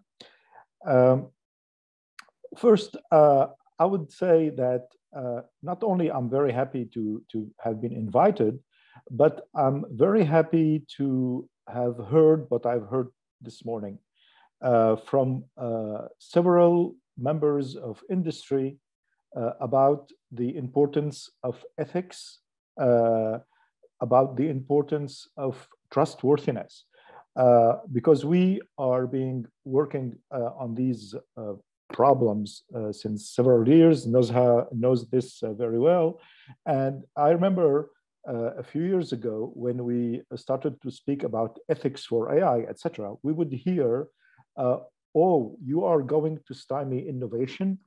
First, I would say that not only I'm very happy to have been invited, but I'm very happy to have heard what I've heard this morning from several members of industry about the importance of ethics, about the importance of trustworthiness, because we are working on these problems since several years. Nozha knows this very well. And I remember a few years ago when we started to speak about ethics for AI, etc., we would hear, oh, you are going to stymie innovation.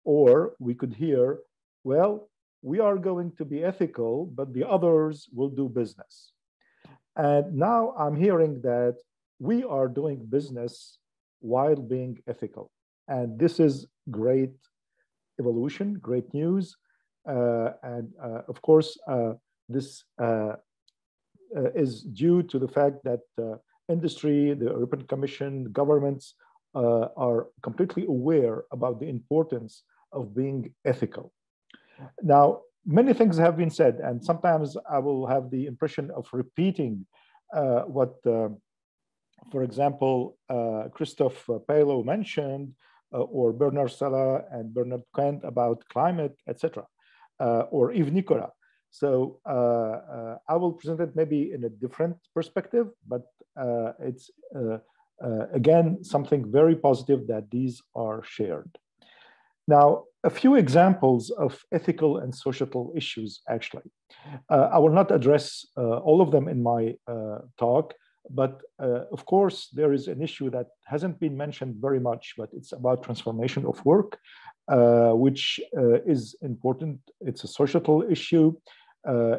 Or we could hear, well, we are going to be ethical, but the others will do business. And now I'm hearing that we are doing business while being ethical. And this is great evolution, great news. And of course, this is due to the fact that industry, the European Commission, governments are completely aware about the importance of being ethical. Now, many things have been said, and sometimes I will have the impression of repeating what, for example, Christophe Pailloux mentioned, or Bernard Sala and Bernard Kent about climate, etc., or Yves Nicolas. So I will present it maybe in a different perspective, but it's again something very positive that these are shared. Now, a few examples of ethical and societal issues, actually. I will not address all of them in my talk, but of course, there is an issue that hasn't been mentioned very much, but it's about transformation of work, which is important. It's a societal issue.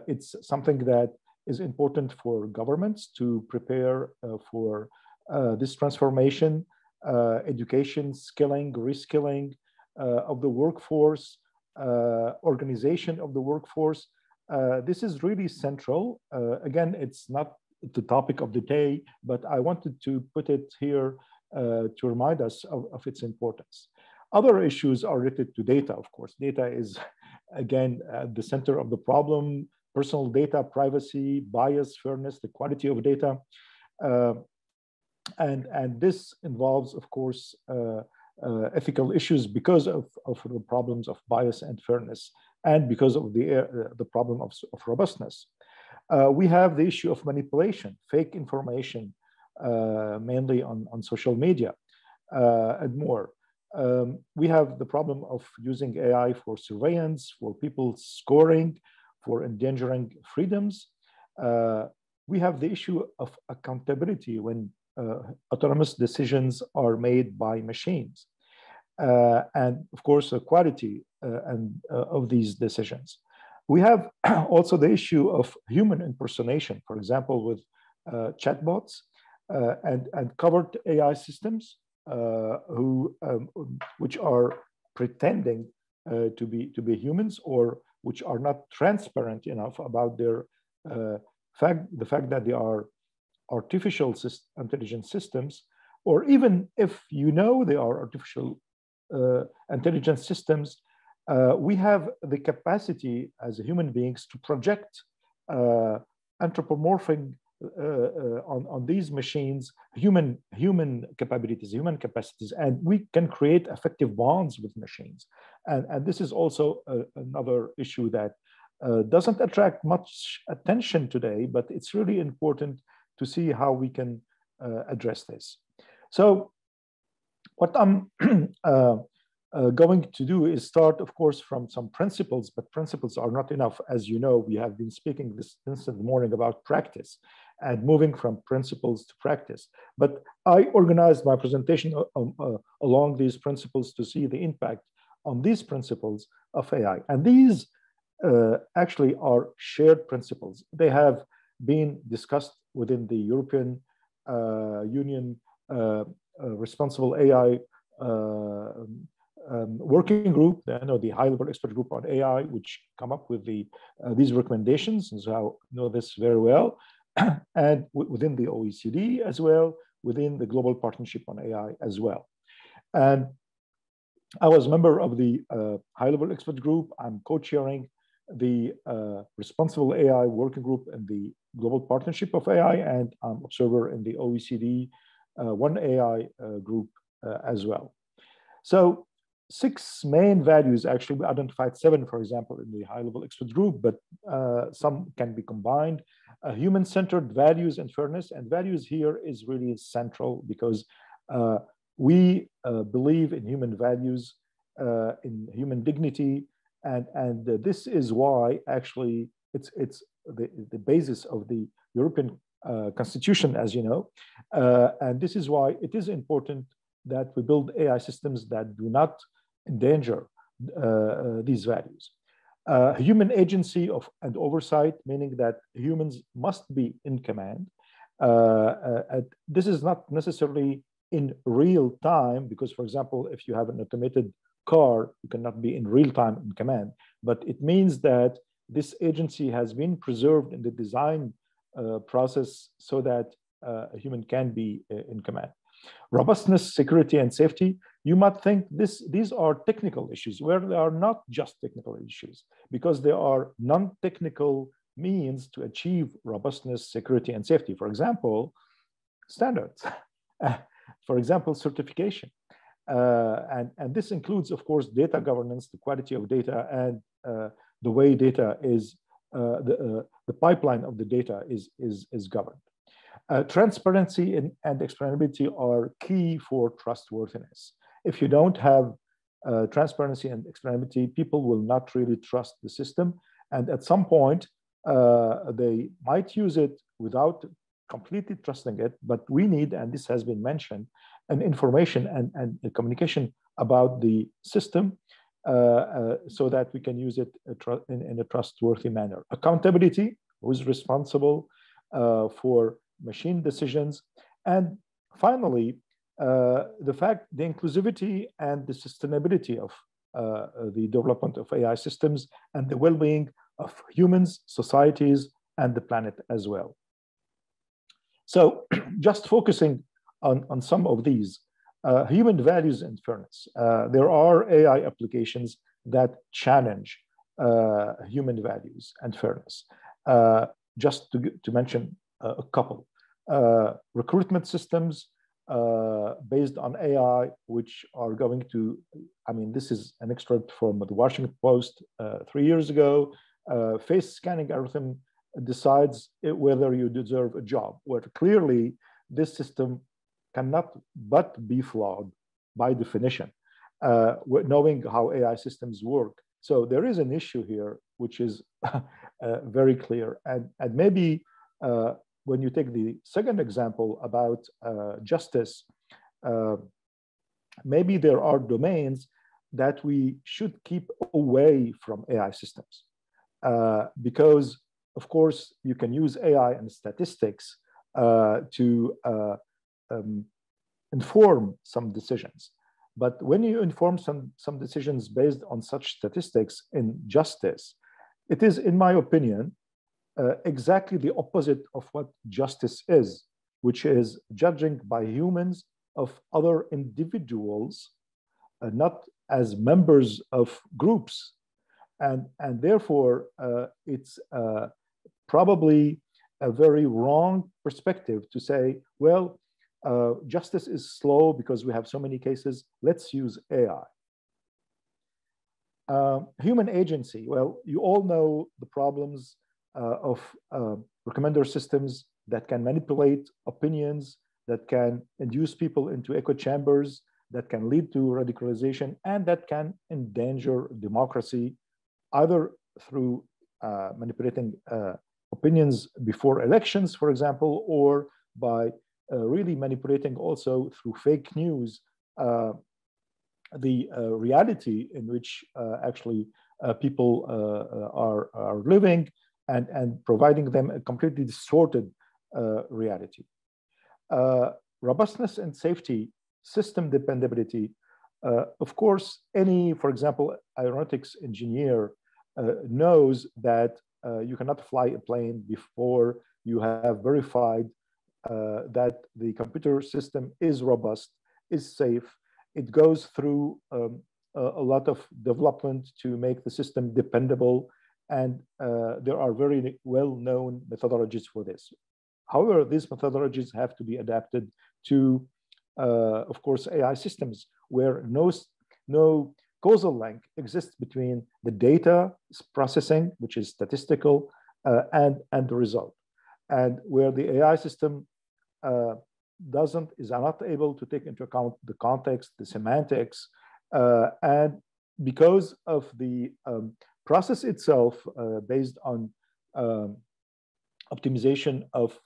It's something that is important for governments to prepare for this transformation, education, skilling, reskilling of the workforce, organization of the workforce. This is really central. Again, it's not the topic of the day, but I wanted to put it here to remind us of its importance. Other issues are related to data, of course. Data is, again, at the center of the problem. Personal data, privacy, bias, fairness, the quality of data. And this involves, of course, ethical issues because of the problems of bias and fairness, and because of the problem of robustness. We have the issue of manipulation, fake information, mainly on social media, and more. We have the problem of using AI for surveillance, for people scoring, for endangering freedoms. We have the issue of accountability when autonomous decisions are made by machines. and of course, the quality of these decisions. We have also the issue of human impersonation, for example, with chatbots and covered AI systems which are pretending to be humans, or which are not transparent enough about their the fact that they are artificial intelligence systems, or even if you know they are artificial intelligence systems, we have the capacity as human beings to project anthropomorphic on these machines human capabilities, human capacities, and we can create effective bonds with machines. And this is also another issue that doesn't attract much attention today, but it's really important to see how we can address this. So what I'm going to do is start, of course, from some principles, but principles are not enough. As you know, we have been speaking since the morning about practice and moving from principles to practice. But I organized my presentation along these principles to see the impact on these principles of AI. And these actually are shared principles. They have been discussed within the European Union Responsible AI working group, the high-level expert group on AI, which come up with these recommendations, and so I know this very well, and within the OECD as well, within the Global Partnership on AI as well. And I was a member of the high-level expert group. I'm co-chairing the Responsible AI working group in the Global Partnership of AI, and I'm observer in the OECD One AI group as well. So 6 main values, actually we identified 7, for example, in the high-level expert group, but some can be combined. Human-centered values and fairness, and values here is really central because we believe in human values, in human dignity, and this is why actually it's the basis of the European Constitution, as you know, and this is why it is important that we build AI systems that do not endanger these values. Human agency and oversight, meaning that humans must be in command. This is not necessarily in real time, because, for example, if you have an automated car, you cannot be in real time in command. But it means that this agency has been preserved in the design process so that a human can be in command. Robustness, security, and safety. You might think these are technical issues, where they are not just technical issues, because there are non-technical means to achieve robustness, security, and safety. For example, standards. For example, certification. And this includes, of course, data governance, the quality of data, and the way data is, the pipeline of the data is governed. Transparency and explainability are key for trustworthiness. If you don't have transparency and explainability, people will not really trust the system. And at some point, they might use it without completely trusting it. But we need, and this has been mentioned, an information and communication about the system so that we can use it in a trustworthy manner. Accountability, who is responsible for machine decisions. And finally, the inclusivity and the sustainability of the development of AI systems and the well-being of humans, societies, and the planet as well. So just focusing on some of these, human values and fairness. There are AI applications that challenge human values and fairness. Just to mention a couple. Recruitment systems based on AI, which are going to, this is an extract from the Washington Post 3 years ago. Face scanning algorithm decides whether you deserve a job, where clearly this system cannot but be flawed by definition, knowing how AI systems work. So there is an issue here, which is very clear. And maybe when you take the second example about justice, maybe there are domains that we should keep away from AI systems. Because, of course, you can use AI and statistics to inform some decisions. But when you inform some decisions based on such statistics in justice, it is, in my opinion, exactly the opposite of what justice is, which is judging by humans of other individuals, not as members of groups. And therefore, it's probably a very wrong perspective to say, well, justice is slow because we have so many cases, let's use AI. Human agency, well, you all know the problems of recommender systems that can manipulate opinions, that can induce people into echo chambers, that can lead to radicalization, and that can endanger democracy, either through manipulating opinions before elections, for example, or by really manipulating also through fake news the reality in which actually people are living, and providing them a completely distorted reality. Robustness and safety, system dependability. Of course, any, for example, aeronautics engineer knows that you cannot fly a plane before you have verified that the computer system is robust, is safe. It goes through a lot of development to make the system dependable, and there are very well-known methodologies for this. However, these methodologies have to be adapted to, of course, AI systems where no causal link exists between the data processing, which is statistical, and the result, and where the AI system is not able to take into account the context, the semantics, and because of the process itself based on optimization of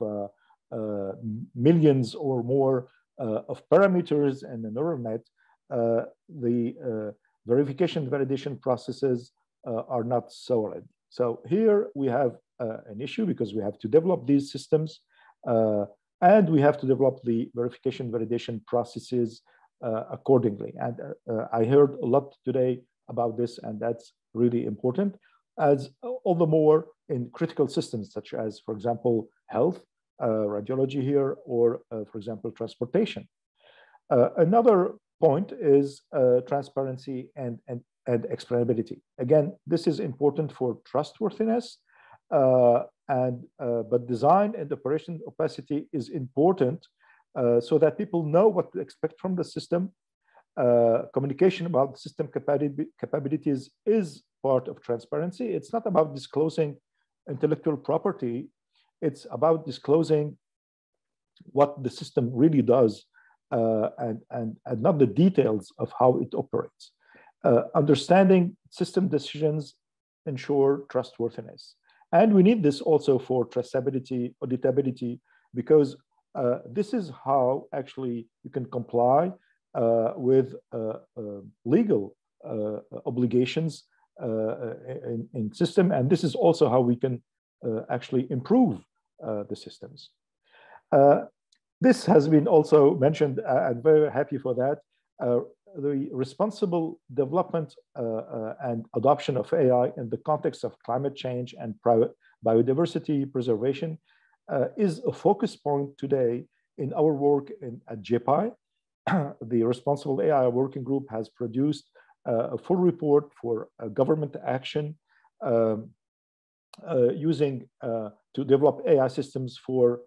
millions or more of parameters in the neural net, the verification validation processes are not solid. So here we have an issue because we have to develop these systems and we have to develop the verification validation processes accordingly. And I heard a lot today about this, and that's really important, as all the more in critical systems such as, for example, health, radiology here, or for example, transportation. Another point is transparency and explainability. Again, this is important for trustworthiness, but design and operation opacity is important so that people know what to expect from the system. Communication about system capabilities is part of transparency. It's not about disclosing intellectual property. It's about disclosing what the system really does and not the details of how it operates. Understanding system decisions ensure trustworthiness. And we need this also for traceability, auditability, because this is how actually you can comply with legal obligations in system. And this is also how we can actually improve the systems. This has been also mentioned. I'm very happy for that. The responsible development and adoption of AI in the context of climate change and biodiversity preservation is a focus point today in our work at JPI. The Responsible AI Working Group has produced a full report for government action using to develop AI systems for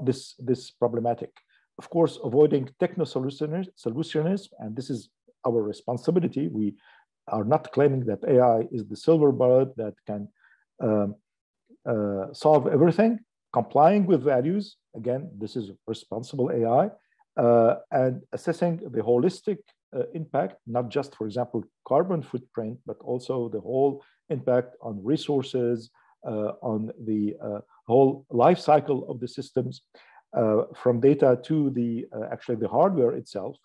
this problematic. Of course, avoiding techno-solutionism, and this is our responsibility. We are not claiming that AI is the silver bullet that can solve everything. Complying with values, again, this is responsible AI, and assessing the holistic impact, not just, for example, carbon footprint, but also the whole impact on resources, on the whole life cycle of the systems, from data to the actually the hardware itself.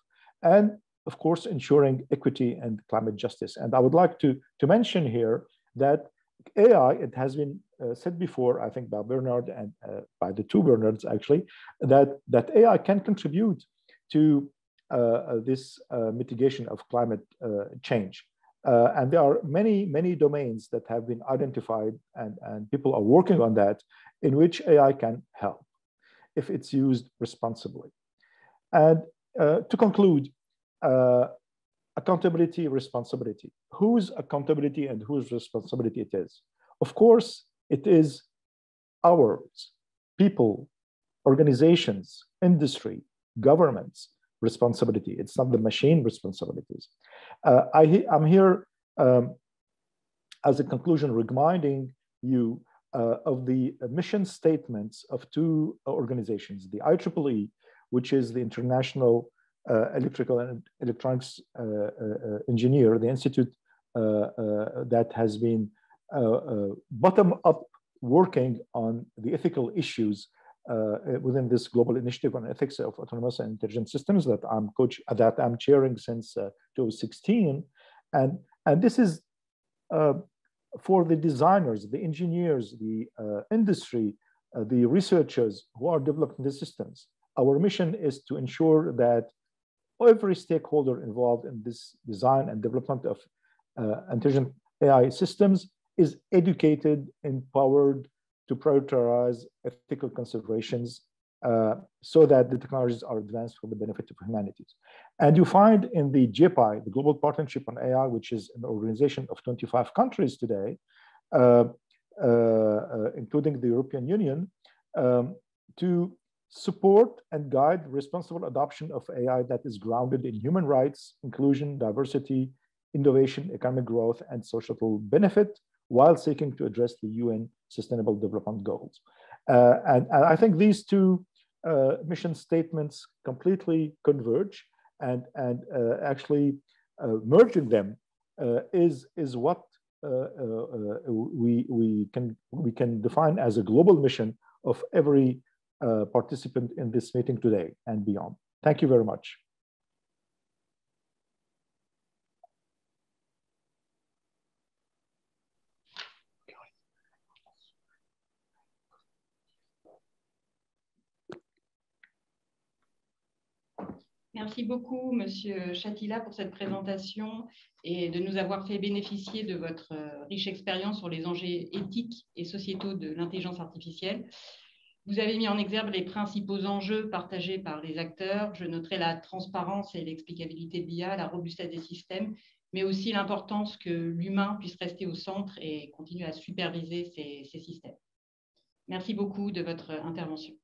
and of course, ensuring equity and climate justice. And I would like to mention here that AI, it has been said before, I think by Bernard and by the two Bernards actually, that AI can contribute to this mitigation of climate change. And there are many domains that have been identified, and people are working on that, in which AI can help if it's used responsibly. And to conclude, accountability, responsibility. Whose accountability and whose responsibility it is? Of course, it is ours, people, organizations, industry, governments responsibility. It's not the machine responsibilities. I'm here as a conclusion reminding you of the mission statements of two organizations, the IEEE, which is the International Electrical and Electronics Engineer, the institute that has been bottom-up working on the ethical issues within this global initiative on ethics of autonomous and intelligent systems that I'm chairing since 2016, and this is for the designers, the engineers, the industry, the researchers who are developing the systems. Our mission is to ensure that every stakeholder involved in this design and development of intelligent AI systems is educated, empowered to prioritize ethical considerations so that the technologies are advanced for the benefit of humanity. And you find in the JPI, the Global Partnership on AI, which is an organization of 25 countries today, including the European Union, to support and guide responsible adoption of AI that is grounded in human rights, inclusion, diversity, innovation, economic growth, and social benefit, while seeking to address the UN Sustainable Development Goals. And I think these two mission statements completely converge, and actually merging them is what we can define as a global mission of every participant in this meeting today and beyond. Thank you very much. Merci beaucoup, Monsieur Chatila, pour cette présentation et de nous avoir fait bénéficier de votre riche expérience sur les enjeux éthiques et sociétaux de l'intelligence artificielle. Vous avez mis en exergue les principaux enjeux partagés par les acteurs. Je noterai la transparence et l'explicabilité de l'IA, la robustesse des systèmes, mais aussi l'importance que l'humain puisse rester au centre et continuer à superviser ces systèmes. Merci beaucoup de votre intervention.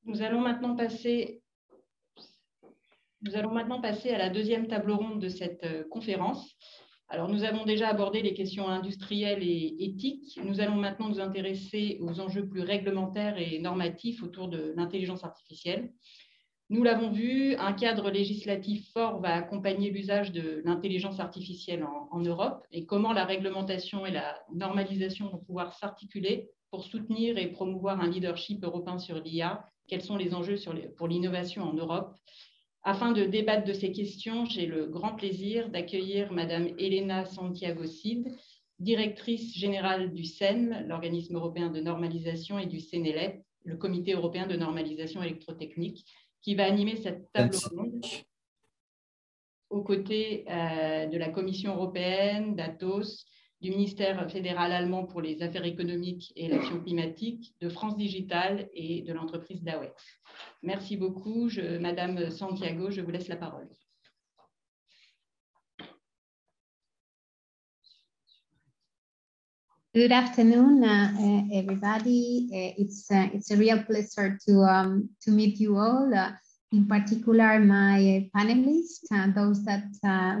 Nous allons maintenant passer à la deuxième table ronde de cette conférence. Alors, nous avons déjà abordé les questions industrielles et éthiques. Nous allons maintenant nous intéresser aux enjeux plus réglementaires et normatifs autour de l'intelligence artificielle. Nous l'avons vu, un cadre législatif fort va accompagner l'usage de l'intelligence artificielle en Europe, et comment la réglementation et la normalisation vont pouvoir s'articuler pour soutenir et promouvoir un leadership européen sur l'IA. Quels sont les enjeux pour l'innovation en Europe? Afin de débattre de ces questions, j'ai le grand plaisir d'accueillir Madame Elena Santiago-Cid, directrice générale du CEN, l'organisme européen de normalisation, et du CNECT, le comité européen de normalisation électrotechnique, qui va animer cette table ronde aux côtés de la Commission européenne, d'Atos, du ministère fédéral allemand pour les affaires économiques et l'action climatique, de France Digital et de l'entreprise DAWEX. Merci beaucoup. Madame Santiago, je vous laisse la parole. Good afternoon, everybody. It's a real pleasure to meet you all. In particular, my panelists, those that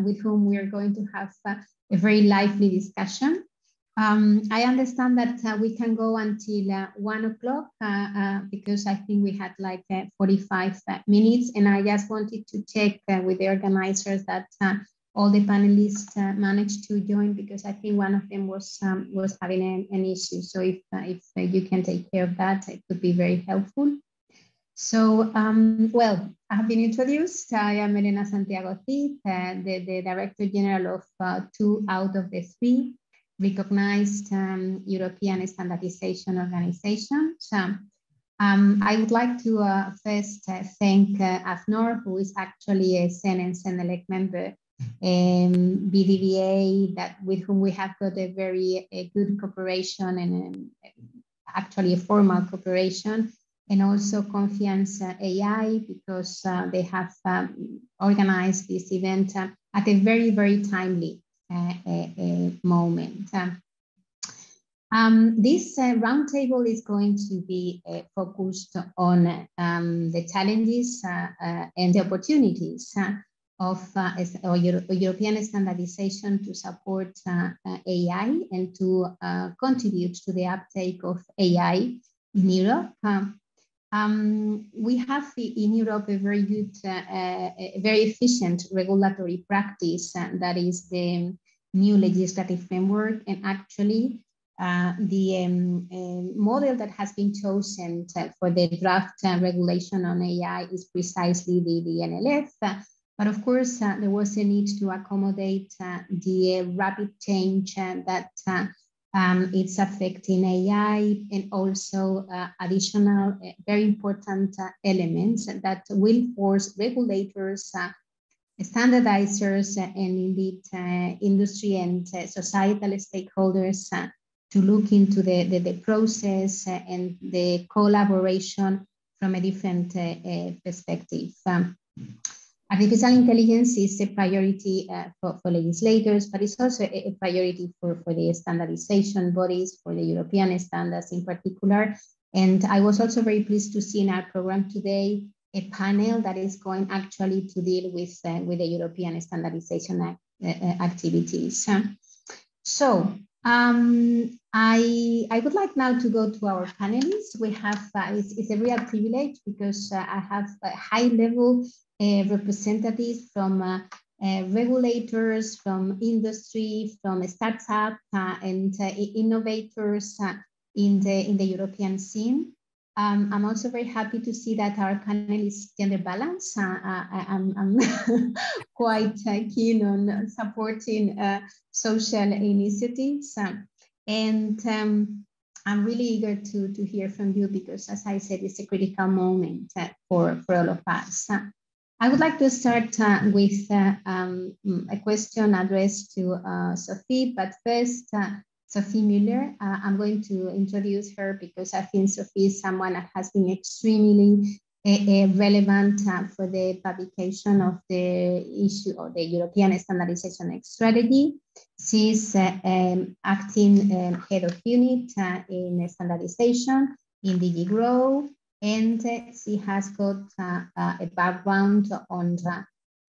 with whom we are going to have a very lively discussion. I understand that we can go until 1 o'clock because I think we had like 45 minutes, and I just wanted to check with the organizers that all the panelists managed to join, because I think one of them was having an issue. So if you can take care of that, it would be very helpful. So, well, I have been introduced. I am Elena Santiago Cid, the Director General of 2 out of the 3 recognized European standardization organizations. I would like to first thank AFNOR, who is actually a CEN and CNECT member, BDVA, with whom we have got a very good cooperation and actually a formal cooperation, and also Confiance.AI, because they have organized this event at a very, very timely moment. This roundtable is going to be focused on the challenges and the opportunities of European standardization to support AI and to contribute to the uptake of AI in Europe. We have in Europe a very good, very efficient regulatory practice that is the new legislative framework, and actually the model that has been chosen for the draft regulation on AI is precisely the NLF. But of course, there was a need to accommodate the rapid change that it's affecting AI, and also additional very important elements that will force regulators, standardizers, and indeed industry and societal stakeholders to look into the process and the collaboration from a different perspective. Artificial intelligence is a priority for legislators, but it's also a priority for the standardization bodies, for the European standards in particular. And I was also very pleased to see in our program today a panel that is going actually to deal with the European standardization activities. So I would like now to go to our panelists. We have, it's a real privilege because I have a high-level representatives from regulators, from industry, from startups and innovators in the European scene. I'm also very happy to see that our panel is gender balanced. I'm quite keen on supporting social initiatives. And I'm really eager to hear from you because, as I said, it's a critical moment for all of us. I would like to start with a question addressed to Sophie, but first, Sophie Müller. I'm going to introduce her because I think Sophie is someone that has been extremely relevant for the publication of the issue of the European Standardization Strategy. She's acting head of unit in standardization in DG GROW, and she has got a background on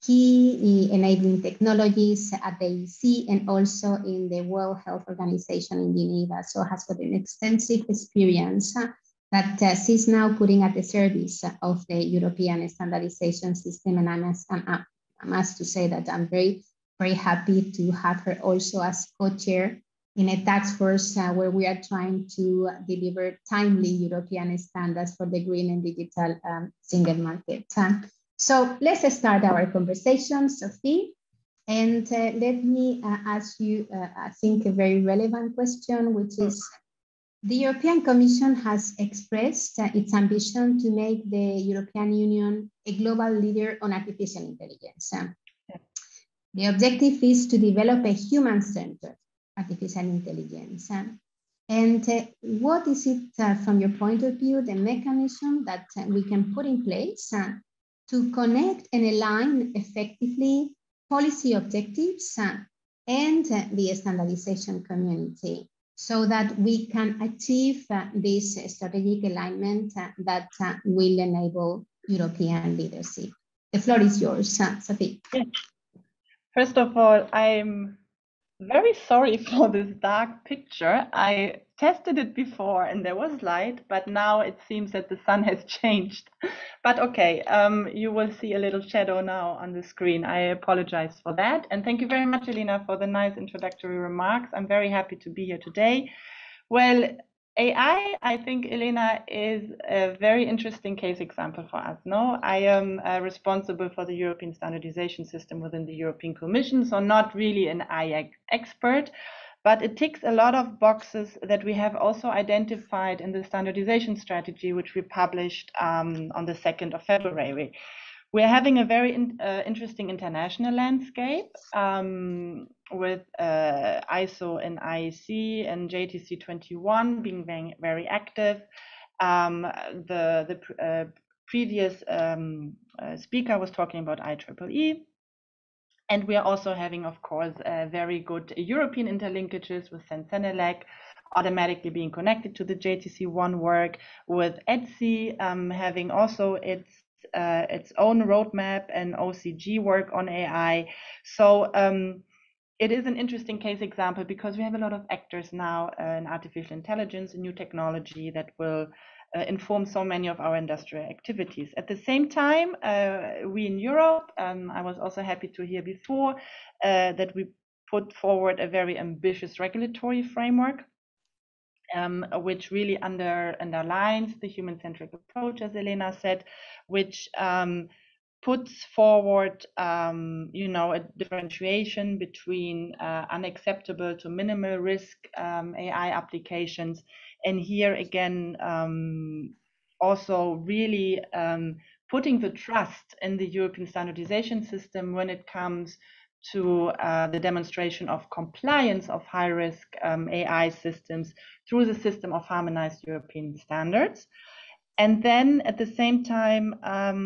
key enabling technologies at the EC and also in the World Health Organization in Geneva. So has got an extensive experience that she's now putting at the service of the European standardization system. And I must to say that I'm very, very happy to have her also as co-chair in a task force where we are trying to deliver timely European standards for the green and digital single market. So let's start our conversation, Sophie. And let me ask you, I think, a very relevant question, which is, the European Commission has expressed its ambition to make the European Union a global leader on artificial intelligence. The objective is to develop a human-centered artificial intelligence. And what is it, from your point of view, the mechanism that we can put in place to connect and align effectively policy objectives and the standardization community so that we can achieve this strategic alignment that will enable European leadership? The floor is yours, Sophie. Yes. First of all, I'm very sorry for this dark picture. I tested it before and there was light, but now it seems that the sun has changed. But okay, you will see a little shadow now on the screen. I apologize for that. And thank you very much, Elena, for the nice introductory remarks. I'm very happy to be here today. Well, AI, I think, Elena, is a very interesting case example for us. No, I am responsible for the European standardization system within the European Commission, so not really an AI expert, but it ticks a lot of boxes that we have also identified in the standardization strategy, which we published on the 2nd of February. We're having a very interesting international landscape with ISO and IEC and JTC 21 being very active. The previous speaker was talking about IEEE. And we are also having, of course, very good European interlinkages with CNELEC automatically being connected to the JTC1 work, with ETSI having also its own roadmap and OCG work on AI. So it is an interesting case example because we have a lot of actors now in artificial intelligence and new technology that will inform so many of our industrial activities. At the same time, we in Europe, I was also happy to hear before that we put forward a very ambitious regulatory framework, which really underlines the human-centric approach, as Elena said, which puts forward, a differentiation between unacceptable to minimal risk AI applications. And here again, also really putting the trust in the European standardization system when it comes to the demonstration of compliance of high-risk AI systems through the system of harmonized European standards. And then at the same time,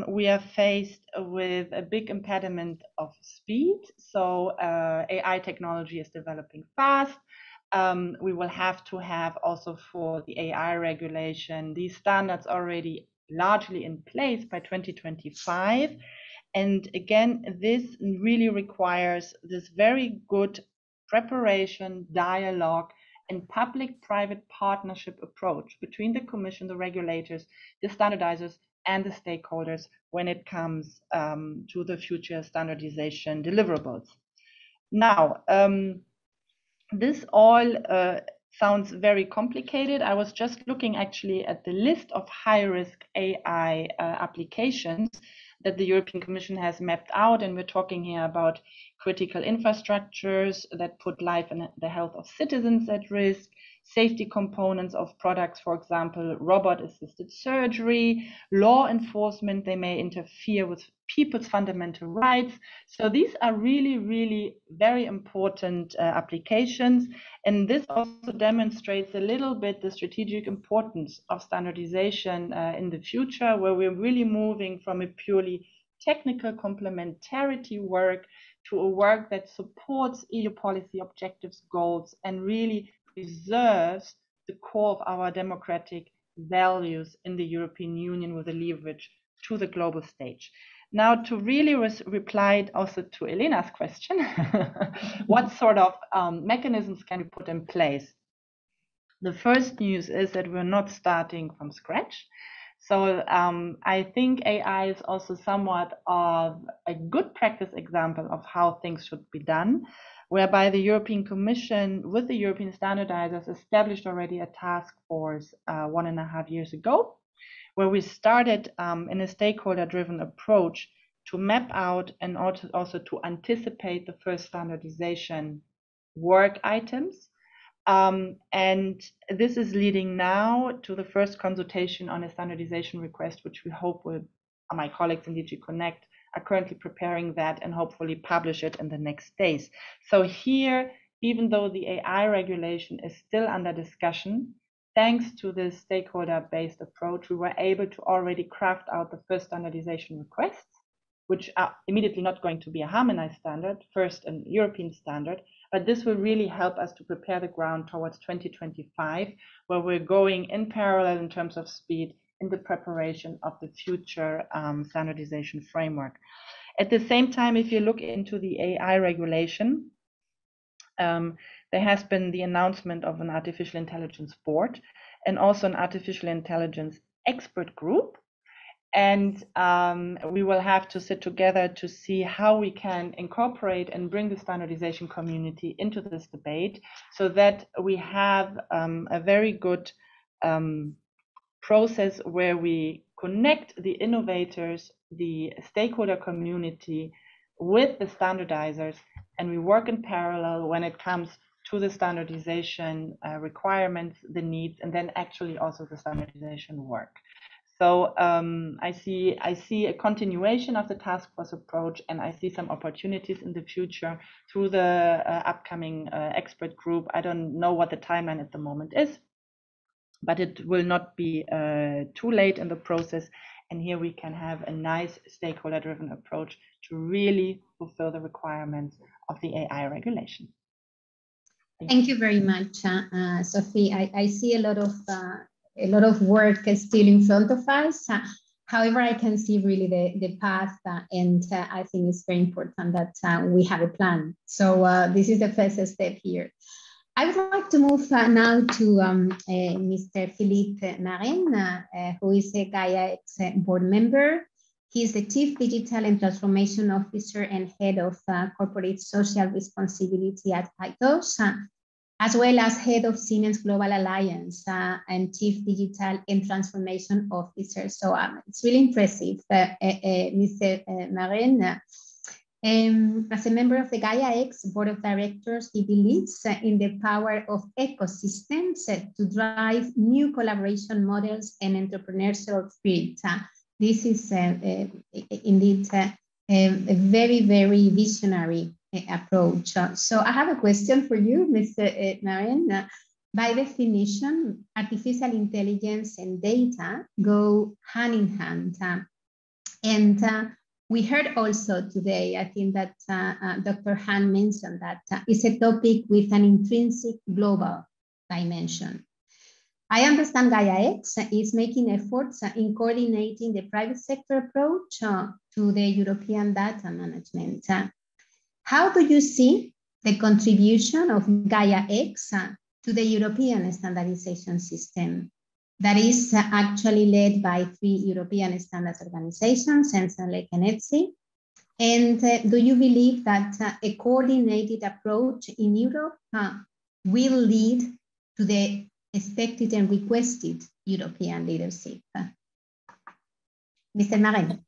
we are faced with a big impediment of speed. So AI technology is developing fast. We will have to have also for the AI regulation, these standards already largely in place by 2025. And again, this really requires this very good preparation, dialogue, and public-private partnership approach between the Commission, the regulators, the standardizers, and the stakeholders when it comes to the future standardization deliverables. Now, this all sounds very complicated. I was just looking actually at the list of high-risk AI applications that the European Commission has mapped out, and we're talking here about critical infrastructures that put life and the health of citizens at risk, safety components of products, for example, robot-assisted surgery, law enforcement, they may interfere with people's fundamental rights. So these are really, really very important applications. And this also demonstrates a little bit the strategic importance of standardization in the future, where we're really moving from a purely technical complementarity work to a work that supports EU policy objectives, goals, and really preserves the core of our democratic values in the European Union with a leverage to the global stage. Now, to really reply also to Elena's question, what sort of mechanisms can we put in place? The first news is that we're not starting from scratch. So I think AI is also somewhat of a good practice example of how things should be done, whereby the European Commission with the European standardizers established already a task force 1.5 years ago, where we started in a stakeholder-driven approach to map out and also to anticipate the first standardization work items. And this is leading now to the first consultation on a standardization request, which we hope will, my colleagues in DG CNECT are currently preparing that and hopefully publish it in the next days. So here, even though the AI regulation is still under discussion, thanks to this stakeholder-based approach, we were able to already craft out the first standardization requests, which are immediately not going to be a harmonized standard, first a European standard, but this will really help us to prepare the ground towards 2025, where we're going in parallel in terms of speed in the preparation of the future standardization framework. At the same time, if you look into the AI regulation, there has been the announcement of an artificial intelligence board and also an artificial intelligence expert group. And we will have to sit together to see how we can incorporate and bring the standardization community into this debate so that we have a very good process where we connect the innovators, the stakeholder community with the standardizers, and we work in parallel when it comes to the standardization requirements, the needs, and then actually also the standardization work. So I see a continuation of the task force approach, and I see some opportunities in the future through the upcoming expert group. I don't know what the timeline at the moment is, but it will not be too late in the process. And here we can have a nice stakeholder-driven approach to really fulfill the requirements of the AI regulation. Thank you very much, Sophie. I see a lot of work still in front of us. However, I can see really the path, and I think it's very important that we have a plan. So this is the first step here. I would like to move now to Mr. Philippe Marin, who is a Gaia-X board member. He is the Chief Digital and Transformation Officer and Head of Corporate Social Responsibility at Atos, as well as Head of Siemens Global Alliance and Chief Digital and Transformation Officer. So it's really impressive, Mr. Marin. As a member of the Gaia-X Board of Directors, he believes in the power of ecosystems to drive new collaboration models and entrepreneurial spirit. This is indeed a very, very visionary approach. So I have a question for you, Mr. Marin. By definition, artificial intelligence and data go hand in hand. And we heard also today, I think that Dr. Han mentioned that it's a topic with an intrinsic global dimension. I understand Gaia-X is making efforts in coordinating the private sector approach to the European data management. How do you see the contribution of Gaia-X to the European standardization system that is actually led by 3 European standards organizations, CNECT and ETSI? And do you believe that a coordinated approach in Europe will lead to the expected and requested European leadership? Mr. Marin.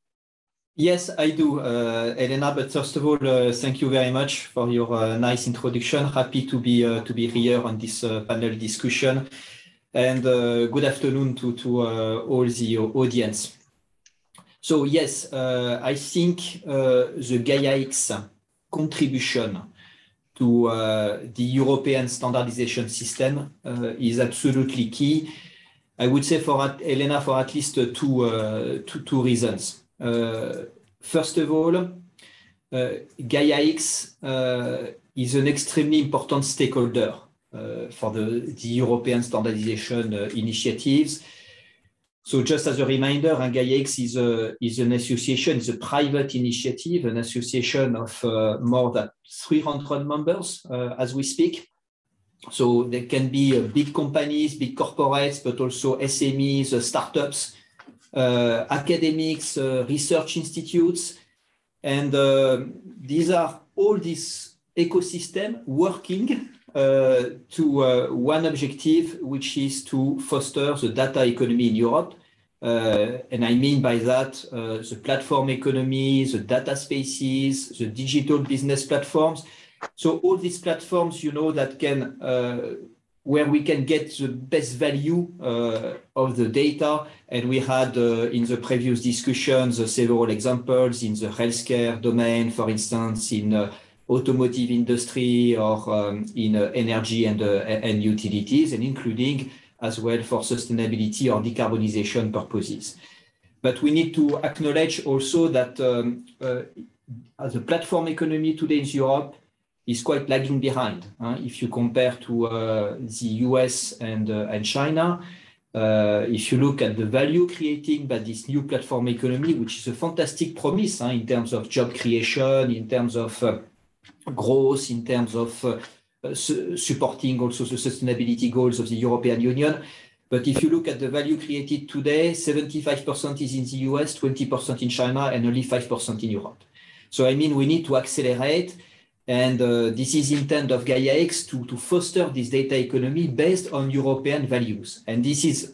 Yes, I do, Elena. But first of all, thank you very much for your nice introduction. Happy to be here on this panel discussion. And good afternoon to all the audience. So yes, I think the Gaia-X contribution to the European standardization system is absolutely key. I would say for Elena, for at least two reasons. First of all, Gaia-X is an extremely important stakeholder for the European standardization initiatives. So just as a reminder, Gaia-X is an association, is a private initiative, an association of more than 300 members as we speak. So there can be big companies, big corporates, but also SMEs, startups, academics, research institutes. And these are all this ecosystem working to one objective, which is to foster the data economy in Europe. And I mean by that the platform economy, the data spaces, the digital business platforms. So all these platforms, you know, that can, where we can get the best value of the data. And we had in the previous discussions several examples in the healthcare domain, for instance, in automotive industry or in energy and utilities, and including as well for sustainability or decarbonization purposes. But we need to acknowledge also that as a platform economy today in Europe is quite lagging behind. If you compare to the US and China, if you look at the value creating by this new platform economy, which is a fantastic promise in terms of job creation, in terms of growth, in terms of supporting also the sustainability goals of the European Union. But if you look at the value created today, 75% is in the US, 20% in China, and only 5% in Europe. So I mean, we need to accelerate. And this is intent of Gaia-X to foster this data economy based on European values. And this is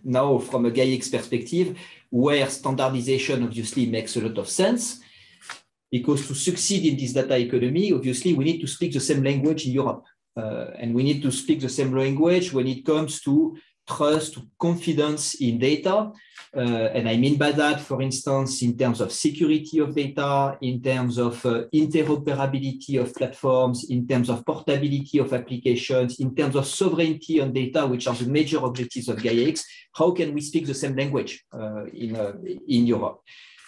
now from a Gaia-X perspective, where standardization obviously makes a lot of sense. Because to succeed in this data economy, obviously, we need to speak the same language in Europe. And we need to speak the same language when it comes to trust, to confidence in data. And I mean by that, for instance, in terms of security of data, in terms of interoperability of platforms, in terms of portability of applications, in terms of sovereignty on data, which are the major objectives of Gaia-X, how can we speak the same language in Europe?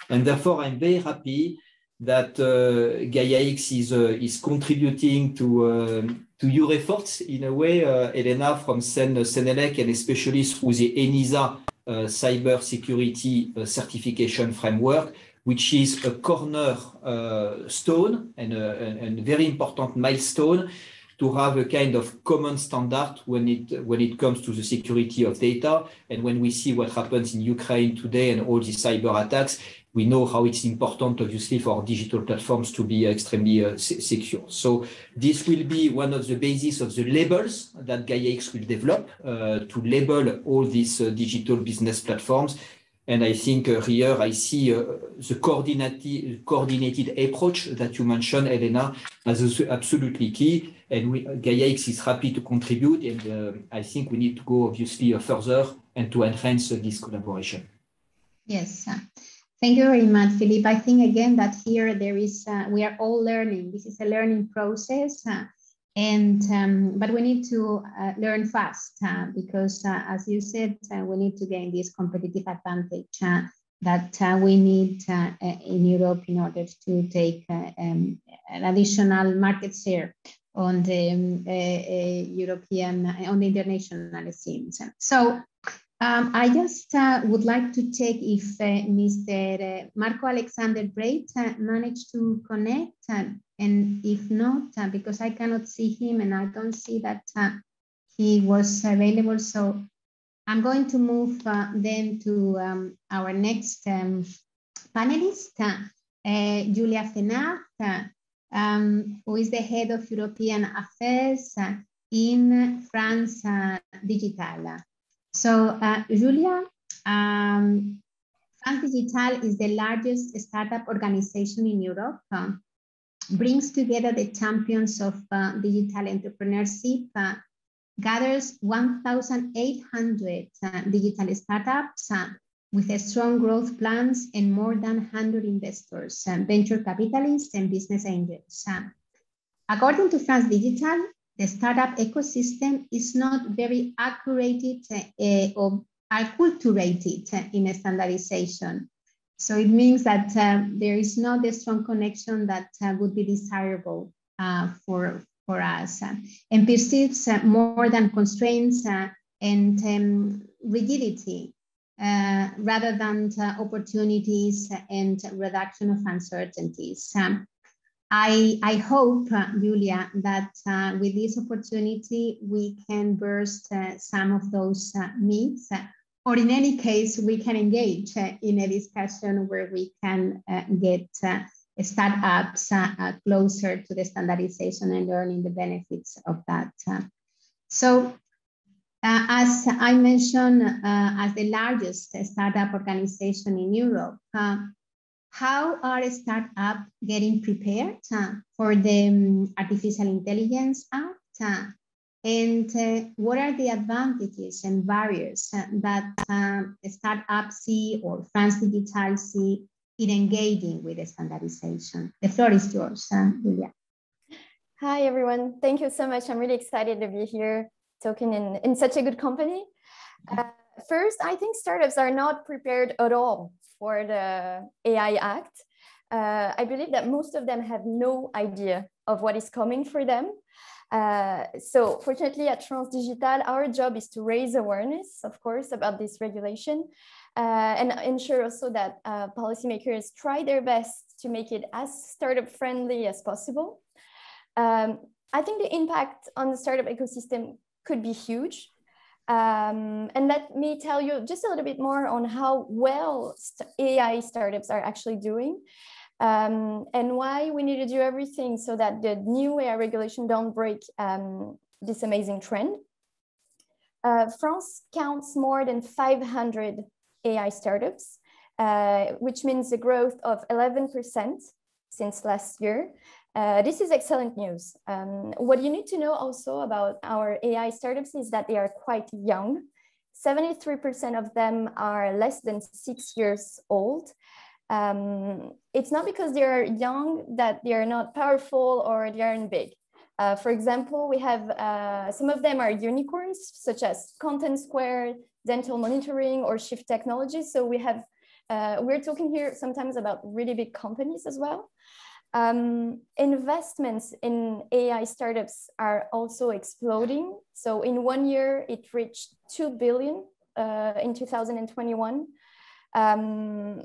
And therefore, I'm very happy that Gaia-X is contributing to your efforts in a way, Elena, from CNELEC, and especially through the ENISA cyber security certification framework, which is a cornerstone and a very important milestone to have a kind of common standard when it comes to the security of data. And when we see what happens in Ukraine today and all these cyber attacks, we know how it's important, obviously, for digital platforms to be extremely secure. So this will be one of the bases of the labels that Gaia-X will develop to label all these digital business platforms. And I think here I see the coordinated approach that you mentioned, Elena, as absolutely key. And Gaia-X is happy to contribute. And I think we need to go, obviously, further and to enhance this collaboration. Yes. Thank you very much, Philippe. I think again that here there is, we are all learning. This is a learning process, but we need to learn fast because, as you said, we need to gain this competitive advantage that we need in Europe in order to take an additional market share on the European, on the international scenes. So. I just would like to check if Mr. Marco Alexander Breit managed to connect, and if not, because I cannot see him and I don't see that he was available. So I'm going to move then to our next panelist, Julia Fenard, who is the head of European Affairs in France Digital. So, Julia, France Digital is the largest startup organization in Europe, brings together the champions of digital entrepreneurship, gathers 1,800 digital startups with strong growth plans and more than 100 investors, venture capitalists, and business angels. According to France Digital, the startup ecosystem is not very accurate or acculturated in a standardization. So it means that there is not a strong connection that would be desirable for us and perceives more than constraints and rigidity rather than opportunities and reduction of uncertainties. I hope, Julia, that with this opportunity, we can burst some of those myths, or in any case, we can engage in a discussion where we can get startups closer to the standardization and learning the benefits of that. So, as I mentioned, as the largest startup organization in Europe, how are startups getting prepared for the Artificial Intelligence Act? And what are the advantages and barriers that startups see or France Digital see in engaging with the standardization? The floor is yours, Julia. Hi, everyone. Thank you so much. I'm really excited to be here talking in such a good company. First, I think startups are not prepared at all for the AI Act. I believe that most of them have no idea of what is coming for them. So fortunately at France Digital, our job is to raise awareness, of course, about this regulation and ensure also that policymakers try their best to make it as startup friendly as possible. I think the impact on the startup ecosystem could be huge. And let me tell you just a little bit more on how well AI startups are actually doing, and why we need to do everything so that the new AI regulation don't break this amazing trend. France counts more than 500 AI startups, which means a growth of 11% since last year. This is excellent news. What you need to know also about our AI startups is that they are quite young. 73% of them are less than 6 years old. It's not because they are young that they are not powerful or they aren't big. For example, we have some of them are unicorns, such as Content Square, Dental Monitoring, or Shift Technologies. So we have, we're talking here sometimes about really big companies as well. Investments in AI startups are also exploding. So in 1 year, it reached 2 billion in 2021.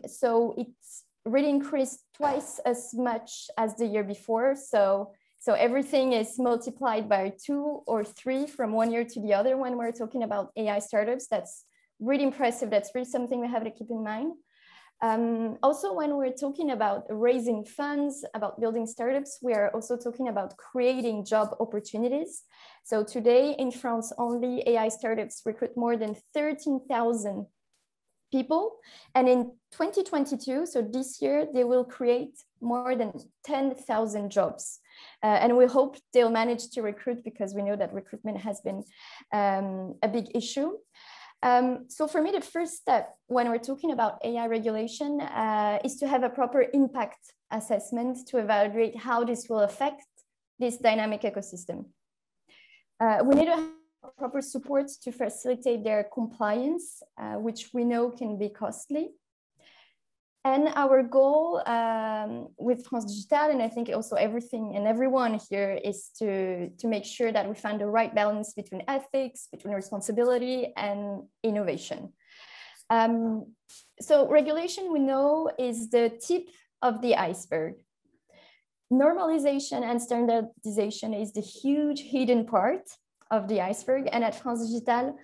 So it's really increased twice as much as the year before. So everything is multiplied by 2 or 3 from 1 year to the other when we're talking about AI startups. That's really impressive. That's really something we have to keep in mind. Also, when we're talking about raising funds, about building startups, we are also talking about creating job opportunities. So today in France, only AI startups recruit more than 13,000 people. And in 2022, so this year, they will create more than 10,000 jobs. And we hope they'll manage to recruit, because we know that recruitment has been a big issue. So for me, the first step when we're talking about AI regulation is to have a proper impact assessment to evaluate how this will affect this dynamic ecosystem. We need to have proper support to facilitate their compliance, which we know can be costly. And our goal with France Digital, and I think also everything and everyone here, is to make sure that we find the right balance between ethics, between responsibility and innovation. So regulation, we know, is the tip of the iceberg. Normalization and standardization is the huge hidden part of the iceberg. And at France Digital,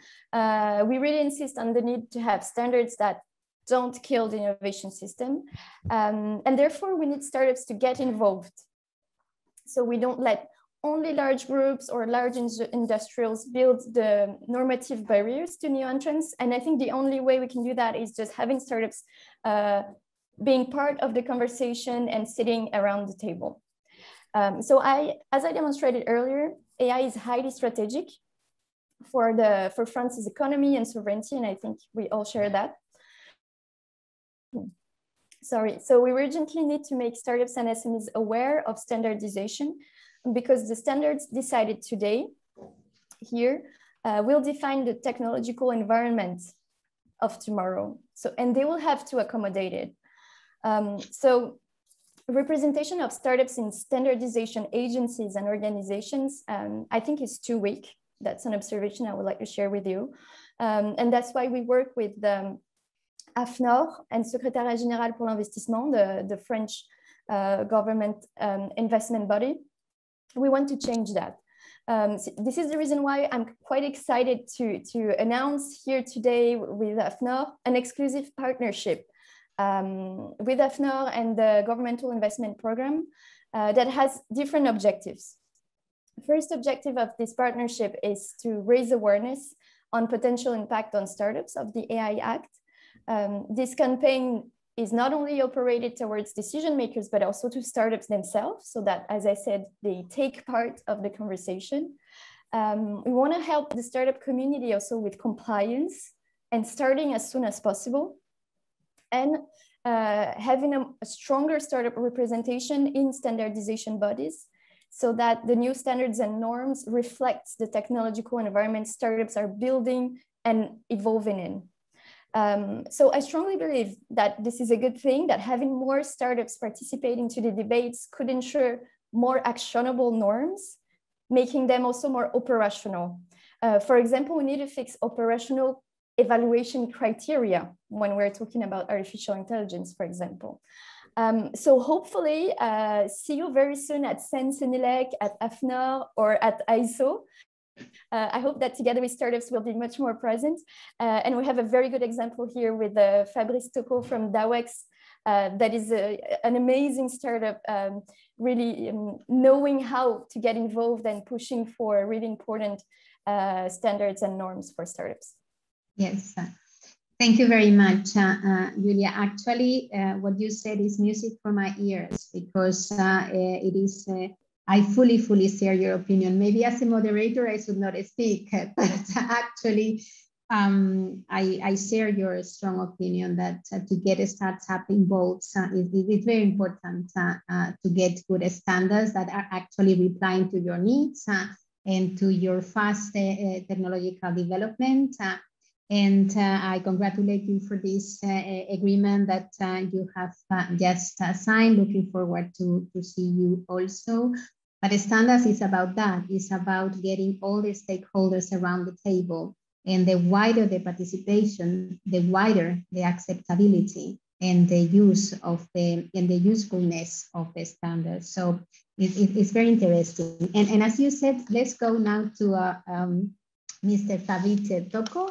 we really insist on the need to have standards that don't kill the innovation system. And therefore, we need startups to get involved. So we don't let only large groups or large industrials build the normative barriers to new entrants. And I think the only way we can do that is just having startups being part of the conversation and sitting around the table. So as I demonstrated earlier, AI is highly strategic for France's economy and sovereignty, and I think we all share that. Sorry, so we urgently need to make startups and SMEs aware of standardization, because the standards decided today here will define the technological environment of tomorrow. So, and they will have to accommodate it. So representation of startups in standardization agencies and organizations, I think is too weak. That's an observation I would like to share with you. And that's why we work with the AFNOR and Secrétariat Général pour l'Investissement, the French government investment body. We want to change that. This is the reason why I'm quite excited to announce here today with AFNOR an exclusive partnership with AFNOR and the governmental investment program that has different objectives. First objective of this partnership is to raise awareness on potential impact on startups of the AI Act. This campaign is not only operated towards decision makers, but also to startups themselves, so that, as I said, they take part of the conversation. We want to help the startup community also with compliance and starting as soon as possible, and having a stronger startup representation in standardization bodies, so that the new standards and norms reflect the technological environment startups are building and evolving in. So I strongly believe that this is a good thing, that having more startups participating to the debates could ensure more actionable norms, making them also more operational. For example, we need to fix operational evaluation criteria when we're talking about artificial intelligence, for example. So hopefully see you very soon at CNECT, at AFNOR, or at ISO. I hope that together with startups will be much more present. And we have a very good example here with Fabrice Tocco from DAWEX. That is an amazing startup, really knowing how to get involved and pushing for really important standards and norms for startups. Yes, thank you very much, Julia. Actually, what you said is music for my ears, because it is, I fully share your opinion. Maybe as a moderator, I should not speak, but actually, I share your strong opinion that to get a startup involved, it's very important to get good standards that are actually replying to your needs and to your fast technological development. And I congratulate you for this agreement that you have just signed. Looking forward to see you also. But standards is about that. It's about getting all the stakeholders around the table. And the wider the participation, the wider the acceptability and the use of the usefulness of the standards. So it's very interesting. And as you said, let's go now to Mr. Fabrice Tocco.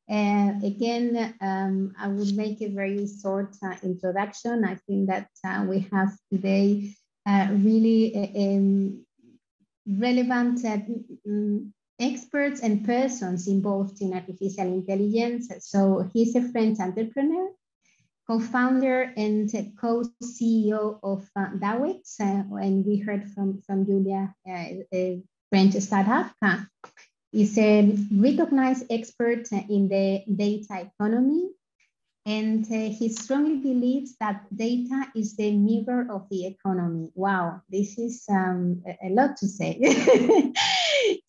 Again, I would make a very short introduction. I think that we have today really relevant experts and persons involved in artificial intelligence. So he's a French entrepreneur, co-founder and co-CEO of DAWEX, and we heard from Julia, a French startup. He's a recognized expert in the data economy, and he strongly believes that data is the mirror of the economy. Wow, this is a lot to say.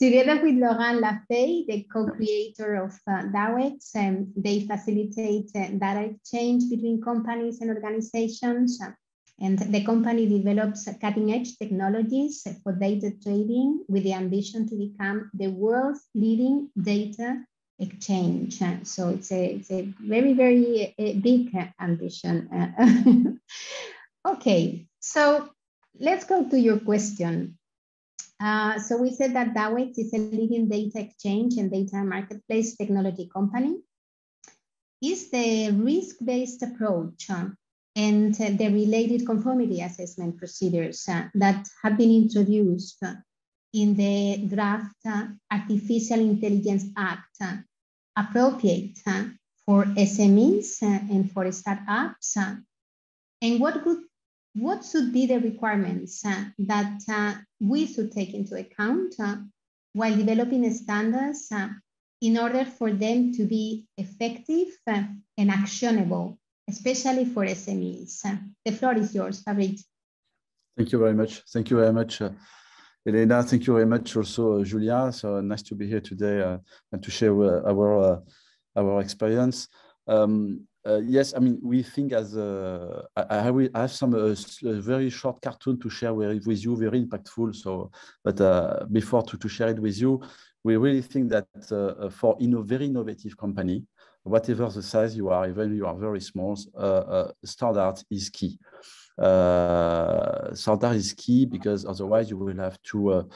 Together with Laurent Lafay, the co-creator of DAWEX, they facilitate data exchange between companies and organizations. And the company develops cutting-edge technologies for data trading with the ambition to become the world's leading data exchange. So it's a very, very big ambition. Okay, so let's go to your question. So we said that DAWEX is a leading data exchange and data marketplace technology company. Is the risk-based approach and the related conformity assessment procedures that have been introduced in the draft Artificial Intelligence Act appropriate for SMEs and for startups? And what should be the requirements that we should take into account while developing standards in order for them to be effective and actionable, especially for SMEs? The floor is yours, Fabrice. Thank you very much. Thank you very much, Elena. Thank you very much also, Julia. So nice to be here today and to share our experience. Yes, I mean, we think as I have some very short cartoon to share with you, very impactful. So, but before to share it with you, we really think that for very innovative company, whatever the size you are, even you are very small, standard is key. Standard is key because otherwise you will have to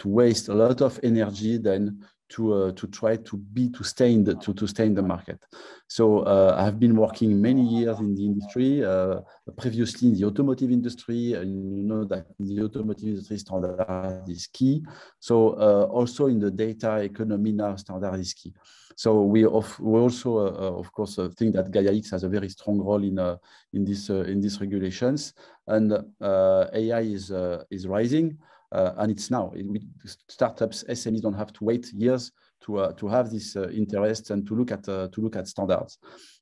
waste a lot of energy then to try to stay in the market. So I have been working many years in the industry, previously in the automotive industry, and you know that in the automotive industry standard is key. So also in the data economy now standard is key. So we also of course think that Gaia-X has a very strong role in these regulations, and AI is rising. And it's now. Startups, SMEs don't have to wait years to have this interest and to look at standards.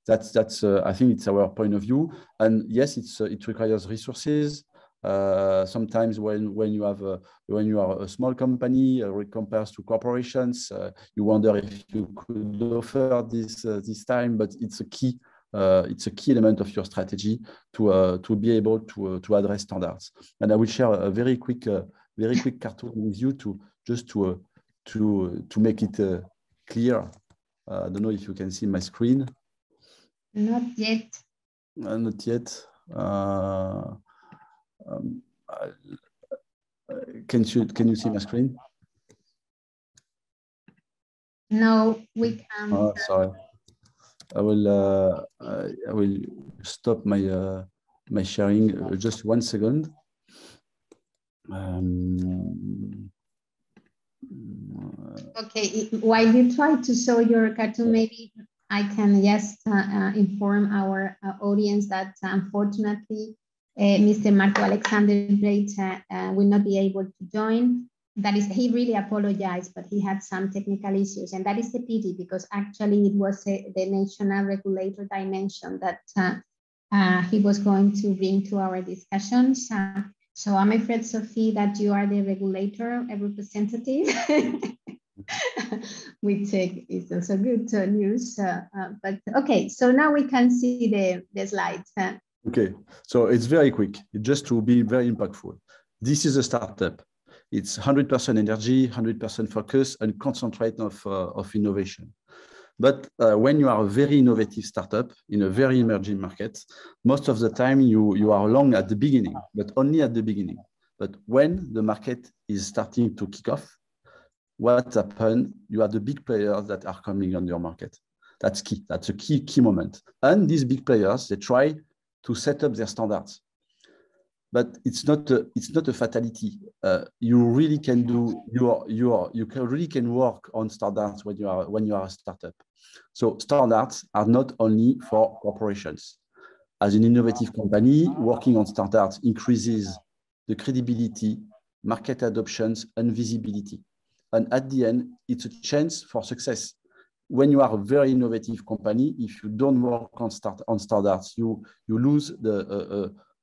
That's I think it's our point of view. And yes, it requires resources. Sometimes when you are a small company compared to corporations, you wonder if you could offer this time. But it's a key element of your strategy to be able to address standards. And I will share a very quick cartoon with you to make it clear. I don't know if you can see my screen. Not yet. Not yet. Can you see my screen? No, we can't. Oh, sorry. I will stop my my sharing. Just 1 second. Okay, while you try to show your cartoon, maybe I can just inform our audience that unfortunately Mr. Marco Alexander Breit will not be able to join. That is, he really apologized, but he had some technical issues, and that is a pity because actually it was the national regulator dimension that he was going to bring to our discussions. So I'm afraid, Sophie, that you are the regulator, a representative, which is also good news. But okay, so now we can see the slides. Okay, so it's very quick, just to be very impactful. This is a startup. It's 100% energy, 100% focus, and concentrate of innovation. But when you are a very innovative startup in a very emerging market, most of the time you are long at the beginning, but only at the beginning. But when the market is starting to kick off, what happens? You have the big players that are coming on your market. That's key. That's a key moment. And these big players, they try to set up their standards. But it's not a fatality. You really can do really can work on standards when you are a startup. So standards are not only for corporations. As an innovative company, working on standards increases the credibility, market adoptions, and visibility. And at the end, it's a chance for success. When you are a very innovative company, if you don't work on standards, you lose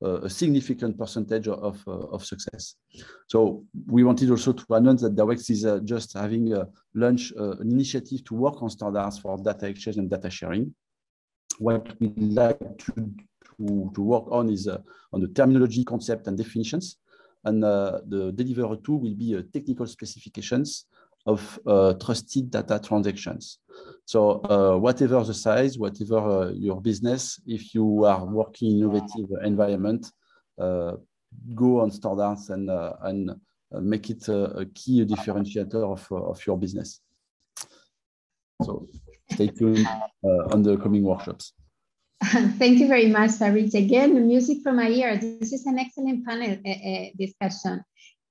a significant percentage of success. So we wanted also to announce that Dawex is just having launched an initiative to work on standards for data exchange and data sharing. What we like to work on is on the terminology, concept, and definitions. And the deliverer 2 will be technical specifications of trusted data transactions. So whatever the size, whatever your business, if you are working in innovative environment, go on standards and make it a key differentiator of your business. So stay tuned on the coming workshops. Thank you very much, Farid. Again, music from my ear. This is an excellent panel discussion.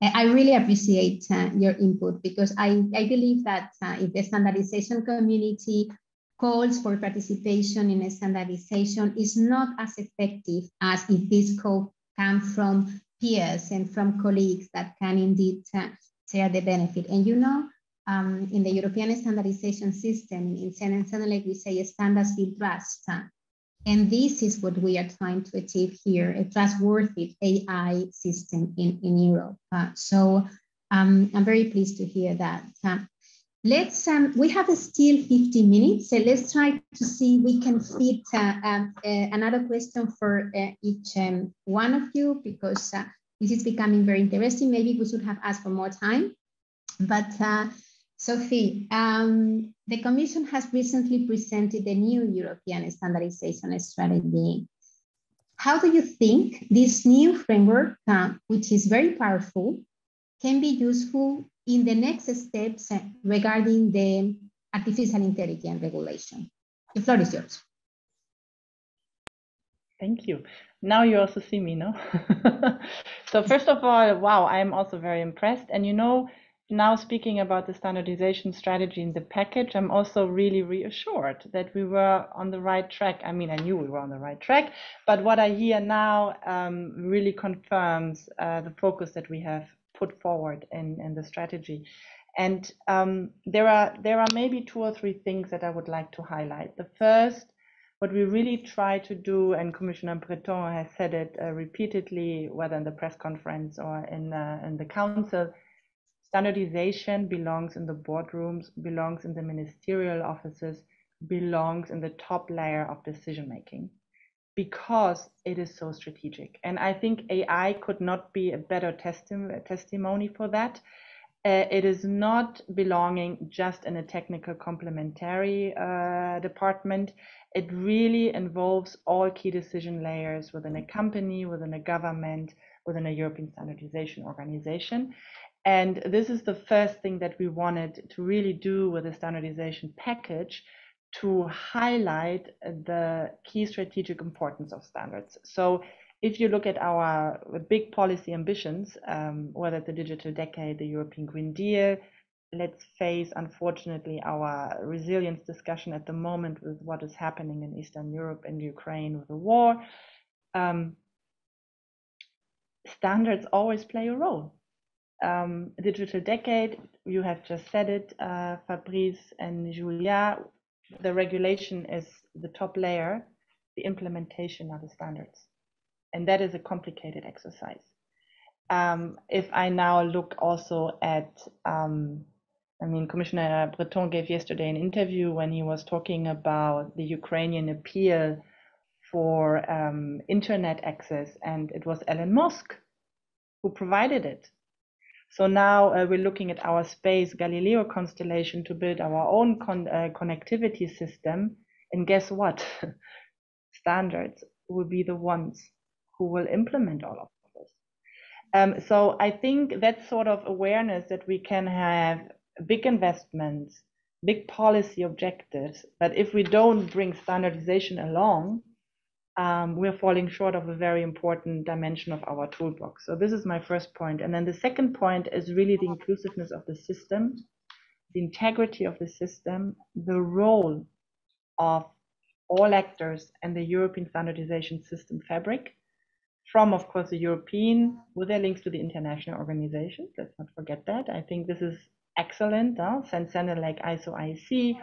I really appreciate your input because I believe that if the standardization community calls for participation in a standardization is not as effective as if this call comes from peers and from colleagues that can indeed share the benefit. And you know, in the European standardization system, in CNECT, we say standards build trust. And this is what we are trying to achieve here, a trustworthy AI system in Europe. So I'm very pleased to hear that. We have still 50 minutes, so let's try to see we can fit another question for each one of you, because this is becoming very interesting. Maybe we should have asked for more time, but Sophie, the Commission has recently presented the new European standardization strategy. How do you think this new framework, which is very powerful, can be useful in the next steps regarding the artificial intelligence regulation? The floor is yours. Thank you. Now you also see me, no? So first of all, wow, I'm also very impressed. And you know, now speaking about the standardization strategy in the package, I'm also really reassured that we were on the right track. I mean, I knew we were on the right track, but what I hear now really confirms the focus that we have put forward in the strategy. And there are maybe 2 or 3 things that I would like to highlight. The first, what we really try to do, and Commissioner Breton has said it repeatedly, whether in the press conference or in the council, standardization belongs in the boardrooms, belongs in the ministerial offices, belongs in the top layer of decision making, because it is so strategic. And I think AI could not be a better testimony for that. It is not belonging just in a technical complementary department. It really involves all key decision layers within a company, within a government, within a European standardization organization. And this is the first thing that we wanted to really do with the standardization package, to highlight the key strategic importance of standards. So if you look at our big policy ambitions, whether the digital decade, the European Green Deal, let's face, unfortunately, our resilience discussion at the moment with what is happening in Eastern Europe and Ukraine with the war, standards always play a role. Digital decade, you have just said it, Fabrice and Julia, the regulation is the top layer, the implementation are the standards. And that is a complicated exercise. If I now look also at, Commissioner Breton gave yesterday an interview when he was talking about the Ukrainian appeal for internet access, and it was Elon Musk who provided it. So now we're looking at our space Galileo constellation to build our own connectivity system. And guess what? Standards will be the ones who will implement all of this. So I think that sort of awareness that we can have big investments, big policy objectives, but if we don't bring standardization along, we're falling short of a very important dimension of our toolbox. So this is my first point. And then the second point is really the inclusiveness of the system, the integrity of the system, the role of all actors and the European standardization system fabric, from, of course, the European, with their links to the international organizations. Let's not forget that. I think this is excellent. Façonner like ISO IEC,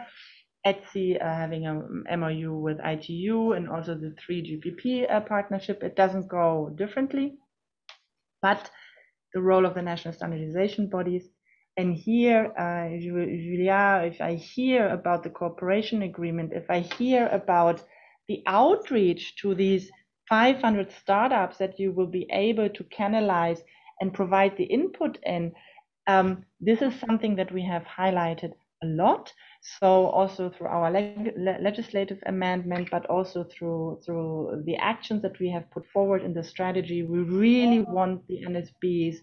ETSI having a MOU with ITU, and also the 3GPP partnership. It doesn't go differently, but the role of the national standardization bodies. And here, Julia, if I hear about the cooperation agreement, if I hear about the outreach to these 500 startups that you will be able to canalize and provide the input in, this is something that we have highlighted a lot. So also through our legislative amendment, but also through the actions that we have put forward in the strategy, we really want the NSBs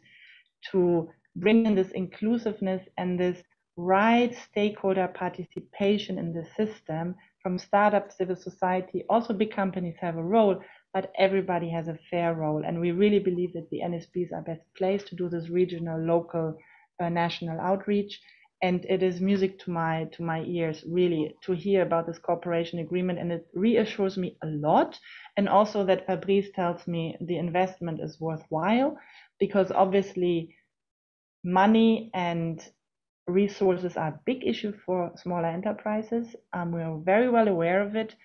to bring in this inclusiveness and this right stakeholder participation in the system, from startups, civil society. Also big companies have a role, but everybody has a fair role. And we really believe that the NSBs are best placed to do this regional, local, national outreach. And it is music to my ears, really, to hear about this cooperation agreement. And it reassures me a lot. And also that Fabrice tells me the investment is worthwhile, because obviously money and resources are a big issue for smaller enterprises. We are very well aware of it.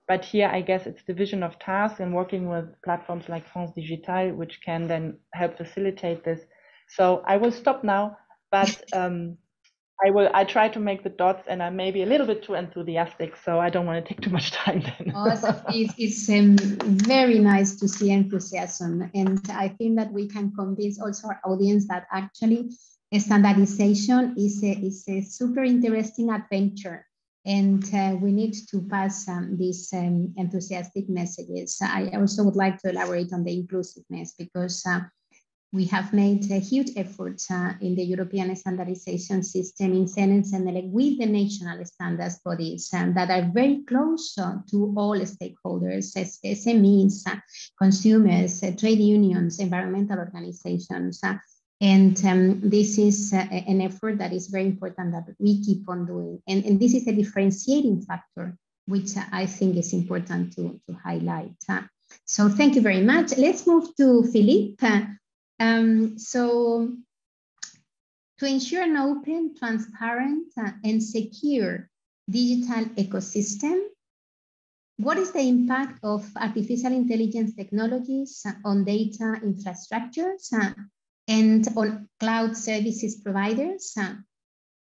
But here, I guess it's division of tasks and working with platforms like France Digital, which can then help facilitate this. So I will stop now, but I try to make the dots, and I may be a little bit too enthusiastic, so I don't want to take too much time then. It's very nice to see enthusiasm. And I think that we can convince also our audience that actually standardization is a super interesting adventure. And we need to pass these enthusiastic messages. I also would like to elaborate on the inclusiveness, because we have made huge efforts in the European standardization system in CNECT with the national standards bodies that are very close to all stakeholders, SMEs, consumers, trade unions, environmental organizations. And this is an effort that is very important that we keep on doing. And this is a differentiating factor, which I think is important to highlight. So thank you very much. Let's move to Philippe. So to ensure an open, transparent, and secure digital ecosystem, what is the impact of artificial intelligence technologies on data infrastructures and on cloud services providers?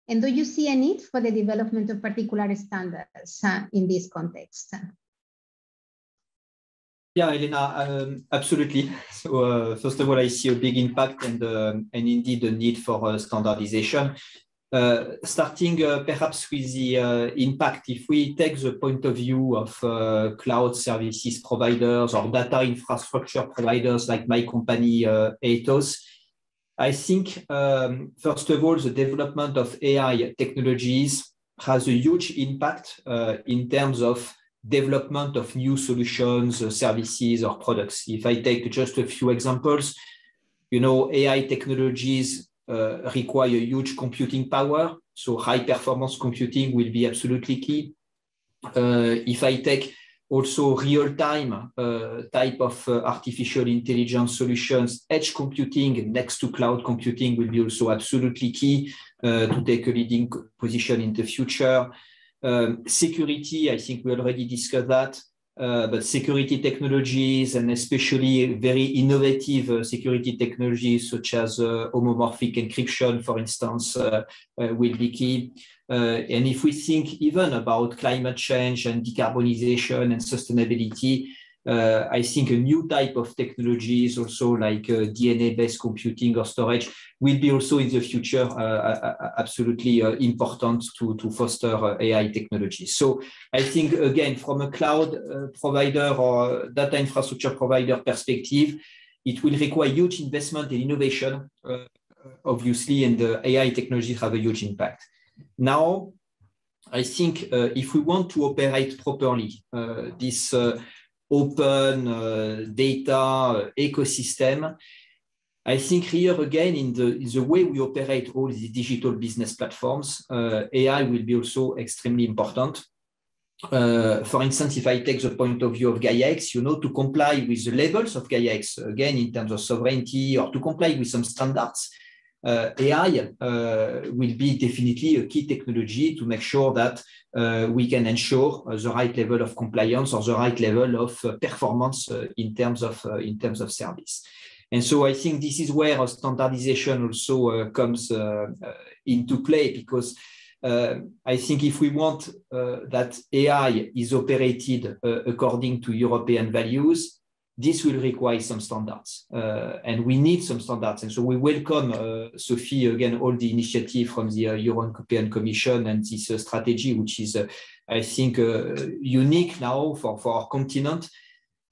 And do you see a need for the development of particular standards in this context? Yeah, Elena, absolutely. So first of all, I see a big impact and indeed a need for standardization. Starting perhaps with the impact, if we take the point of view of cloud services providers or data infrastructure providers like my company, Ethos, I think, first of all, the development of AI technologies has a huge impact in terms of development of new solutions, services, or products. If I take just a few examples, you know, AI technologies require huge computing power, so high performance computing will be absolutely key. If I take also real-time type of artificial intelligence solutions, edge computing next to cloud computing will be also absolutely key to take a leading position in the future. Security, I think we already discussed that, but security technologies and especially very innovative security technologies such as homomorphic encryption, for instance, will be key. And if we think even about climate change and decarbonization and sustainability, I think a new type of technologies also like DNA-based computing or storage will be also in the future absolutely important to foster AI technology. So I think, again, from a cloud provider or data infrastructure provider perspective, it will require huge investment in innovation, obviously, and the AI technologies have a huge impact. Now, I think if we want to operate properly, this open data ecosystem, I think here again in the way we operate all the digital business platforms, AI will be also extremely important. For instance, if I take the point of view of GaiaX, you know, to comply with the levels of GaiaX, again in terms of sovereignty or to comply with some standards, AI will be definitely a key technology to make sure that we can ensure the right level of compliance or the right level of performance in terms of service. And so I think this is where standardization also comes into play, because I think if we want that AI is operated according to European values, this will require some standards, and we need some standards. And so we welcome, Sophie, again, all the initiative from the European Commission and this strategy, which is, I think, unique now for our continent.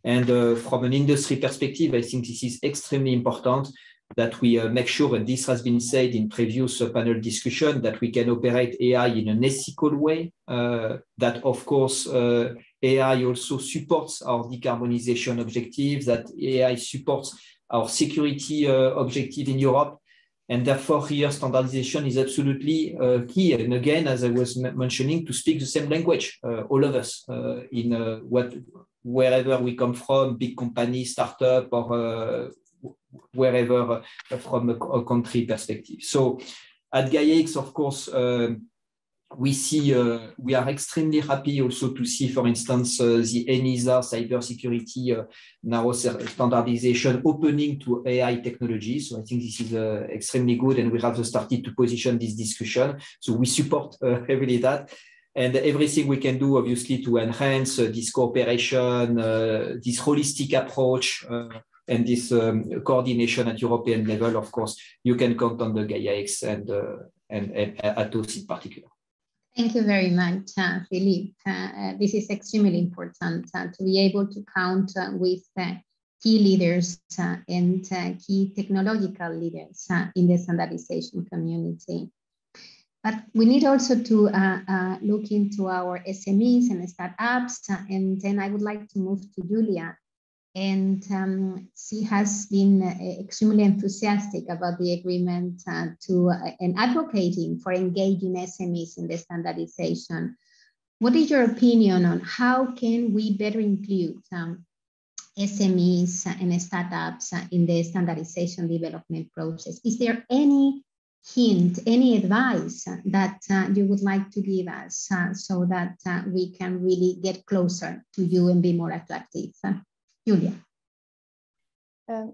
And from an industry perspective, I think this is extremely important that we make sure, and this has been said in previous panel discussion, that we can operate AI in an ethical way, that of course AI also supports our decarbonization objectives, that AI supports our security objective in Europe, and therefore here standardization is absolutely key. And again, as I was mentioning, to speak the same language, all of us, in wherever we come from, big company, startup, or wherever from a country perspective. So at GaiaX, of course, we see, we are extremely happy also to see, for instance, the ENISA cybersecurity now standardization opening to AI technology. So I think this is extremely good, and we have started to position this discussion. So we support heavily that. And everything we can do, obviously, to enhance this cooperation, this holistic approach, and this coordination at European level, of course, you can count on the GaiaX and Atos in particular. Thank you very much, Philippe. This is extremely important to be able to count with key leaders and key technological leaders in the standardization community. But we need also to look into our SMEs and startups. And then I would like to move to Julia. And she has been extremely enthusiastic about the agreement and advocating for engaging SMEs in the standardization. What is your opinion on how can we better include SMEs and startups in the standardization development process? Is there any hint, any advice that you would like to give us so that we can really get closer to you and be more attractive? Julia.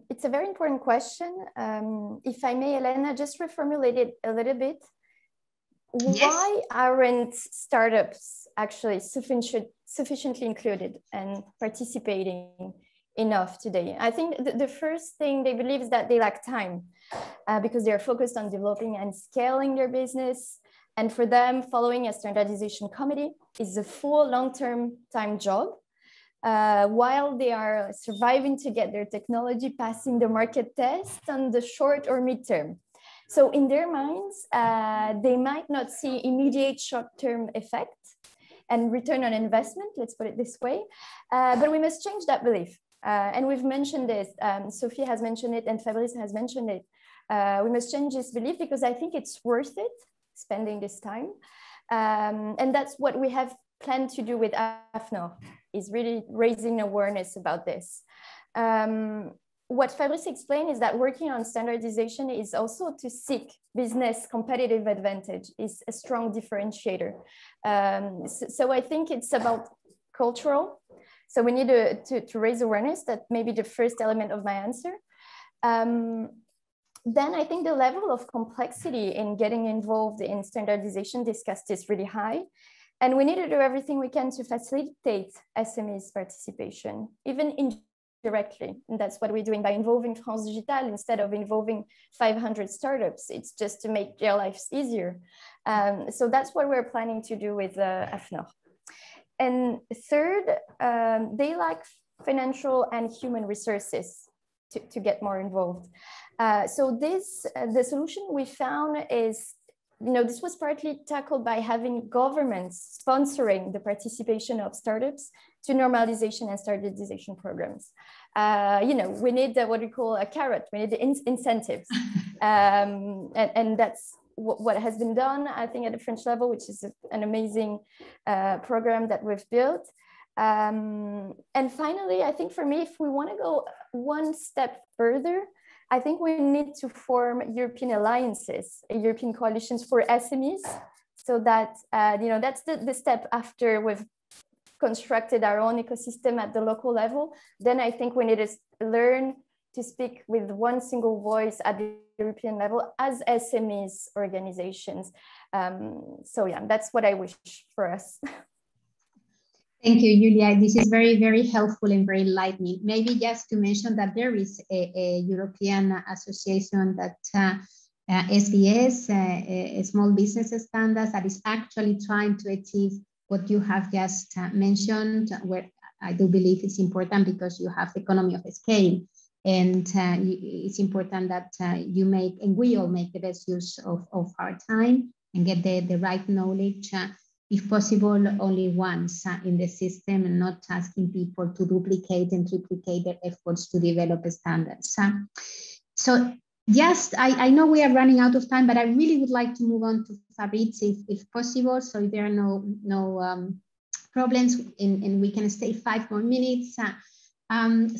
It's a very important question. If I may, Elena, just reformulate it a little bit. Yes. Why aren't startups actually sufficiently included and participating enough today. I think the first thing they believe is that they lack time because they're focused on developing and scaling their business. And for them, following a standardization committee is a full long-term time job while they are surviving to get their technology passing the market test on the short or midterm. So in their minds, they might not see immediate short-term effect and return on investment, let's put it this way. But we must change that belief. And we've mentioned this, Sophie has mentioned it and Fabrice has mentioned it. We must change this belief because I think it's worth it spending this time. And that's what we have planned to do with AFNOR, is really raising awareness about this. What Fabrice explained is that working on standardization is also to seek business competitive advantage, is a strong differentiator. So I think it's about cultural. So we need to raise awareness. That may be the first element of my answer. Then I think the level of complexity in getting involved in standardization discussed is really high. And we need to do everything we can to facilitate SMEs participation, even indirectly. And that's what we're doing by involving France Digital instead of involving 500 startups. It's just to make their lives easier. So that's what we're planning to do with AFNOR. And third, they lack financial and human resources to get more involved. So the solution we found is, this was partly tackled by having governments sponsoring the participation of startups to normalization and standardization programs. We need what we call a carrot, we need the incentives. And that's what has been done, I think, at the French level, which is an amazing program that we've built. And finally, I think for me, if we want to go one step further, I think we need to form European alliances, European coalitions for SMEs, so that, that's the step after we've constructed our own ecosystem at the local level. Then I think we need to learn to speak with one single voice at the European level as SMEs organizations. So yeah, that's what I wish for us. Thank you, Julia. This is very, very helpful and very enlightening. Maybe just to mention that there is a European association that SDS, Small Business Standards, that is actually trying to achieve what you have just mentioned, where I do believe it's important because you have economy of scale. And it's important that you make, and we all make the best use of our time and get the right knowledge, if possible, only once in the system, and not asking people to duplicate and triplicate their efforts to develop standards. So just, I know we are running out of time, but I really would like to move on to Fabrice if possible. So if there are no problems, and we can stay 5 more minutes.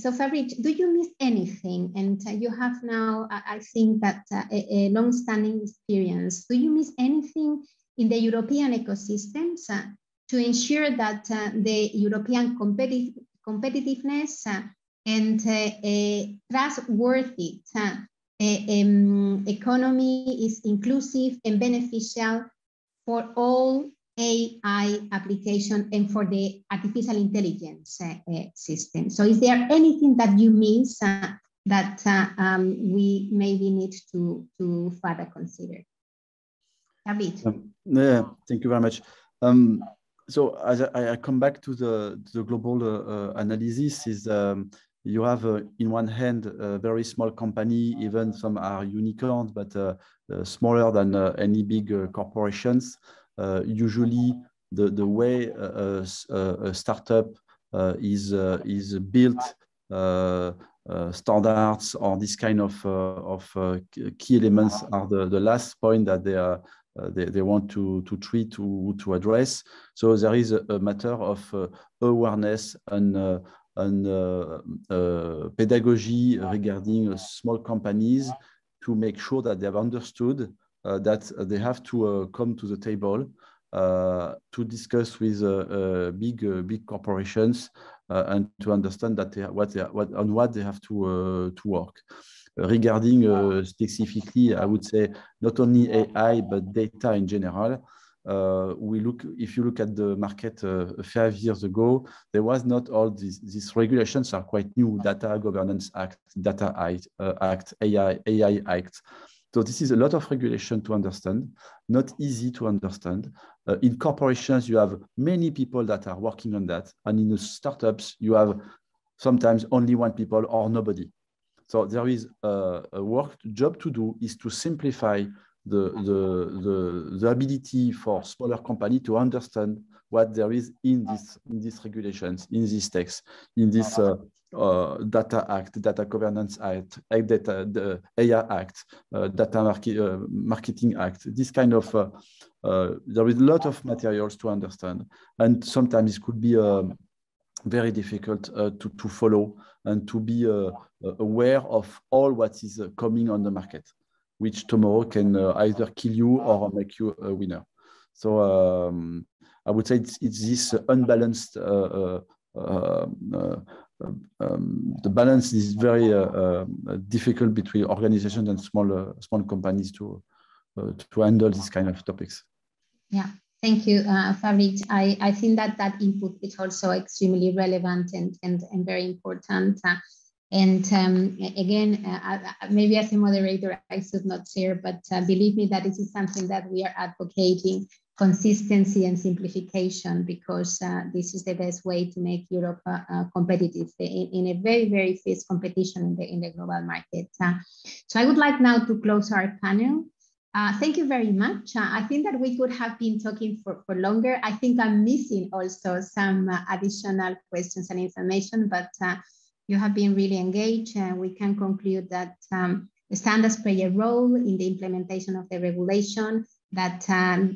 So Fabrice, do you miss anything? And you have now, I think that a long-standing experience. Do you miss anything in the European ecosystems to ensure that the European competitiveness and a trustworthy economy is inclusive and beneficial for all AI application and for the artificial intelligence system? So is there anything that you miss that we maybe need to further consider? Yeah, thank you very much. So as I come back to the global analysis, is you have in one hand a very small company, even some are unicorns, but smaller than any big corporations. Usually the way a startup is built, standards or this kind of key elements are the last point that they want to treat, to address. So there is a matter of awareness and pedagogy regarding small companies to make sure that they have understood that they have to come to the table to discuss with big corporations and to understand that what they have to work. Regarding specifically, I would say not only AI but data in general. if you look at the market 5 years ago, there was not all these regulations are quite new: Data Governance Act, Data Act, AI Act. So this is a lot of regulation to understand, not easy to understand. In corporations, you have many people that are working on that, and in the startups, you have sometimes only one people or nobody. So there is a job to do is to simplify the ability for smaller company to understand what there is in these regulations, in these texts, in this Data Act, Data Governance Act, the AI Act, Data Marketing Act. This kind of there is a lot of materials to understand, and sometimes it could be very difficult to follow and to be aware of all what is coming on the market, which tomorrow can either kill you or make you a winner. So I would say it's this unbalanced, the balance is very difficult between organizations and small companies to handle these kind of topics. Yeah, thank you, Fabrice. I think that input is also extremely relevant and very important. Again, maybe as a moderator, I should not share, but believe me that this is something that we are advocating: consistency and simplification, because this is the best way to make Europe competitive in a very, very fierce competition in the global market. So I would like now to close our panel. Thank you very much. I think that we could have been talking for longer. I think I'm missing also some additional questions and information, but you have been really engaged, and we can conclude that the standards play a role in the implementation of the regulation, that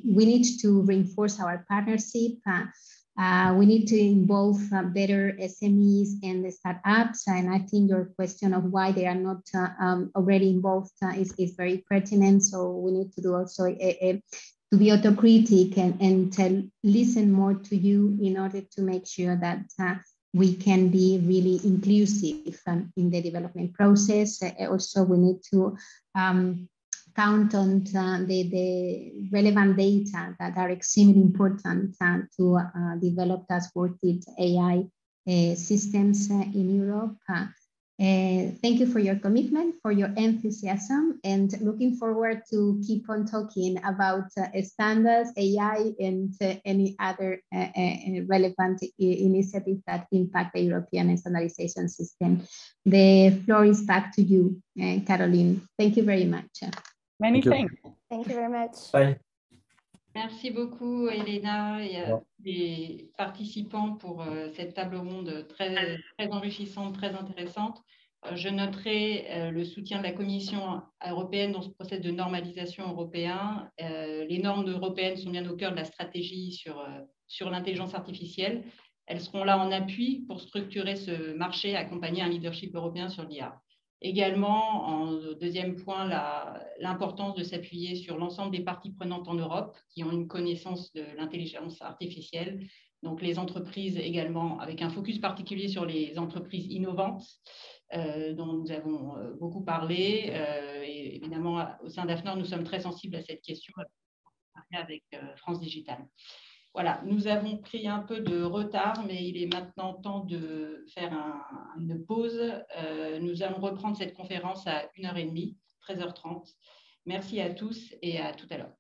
we need to reinforce our partnership. We need to involve better SMEs and the startups. And I think your question of why they are not already involved is very pertinent. So we need to do also to be autocritic and to listen more to you in order to make sure that we can be really inclusive in the development process. Also, we need to count on the relevant data that are extremely important to develop trustworthy AI systems in Europe. Thank you for your commitment, for your enthusiasm, and looking forward to keep on talking about standards, AI, and any other relevant initiatives that impact the European standardization system. The floor is back to you, Caroline. Thank you very much. Many thanks. Thank you very much. Bye. Merci beaucoup, Elena, et à les participants pour cette table ronde très enrichissante, très intéressante. Je noterai le soutien de la Commission européenne dans ce processus de normalisation européen. Les normes européennes sont bien au cœur de la stratégie sur l'intelligence artificielle. Elles seront là en appui pour structurer ce marché et accompagner un leadership européen sur l'IA. Également, en deuxième point, l'importance de s'appuyer sur l'ensemble des parties prenantes en Europe qui ont une connaissance de l'intelligence artificielle. Donc, les entreprises également, avec un focus particulier sur les entreprises innovantes dont nous avons beaucoup parlé. Et évidemment, au sein d'AFNOR, nous sommes très sensibles à cette question avec France Digital. Voilà, nous avons pris un peu de retard, mais il est maintenant temps de faire une pause. Nous allons reprendre cette conférence à 1h30, 13h30. Merci à tous et à tout à l'heure.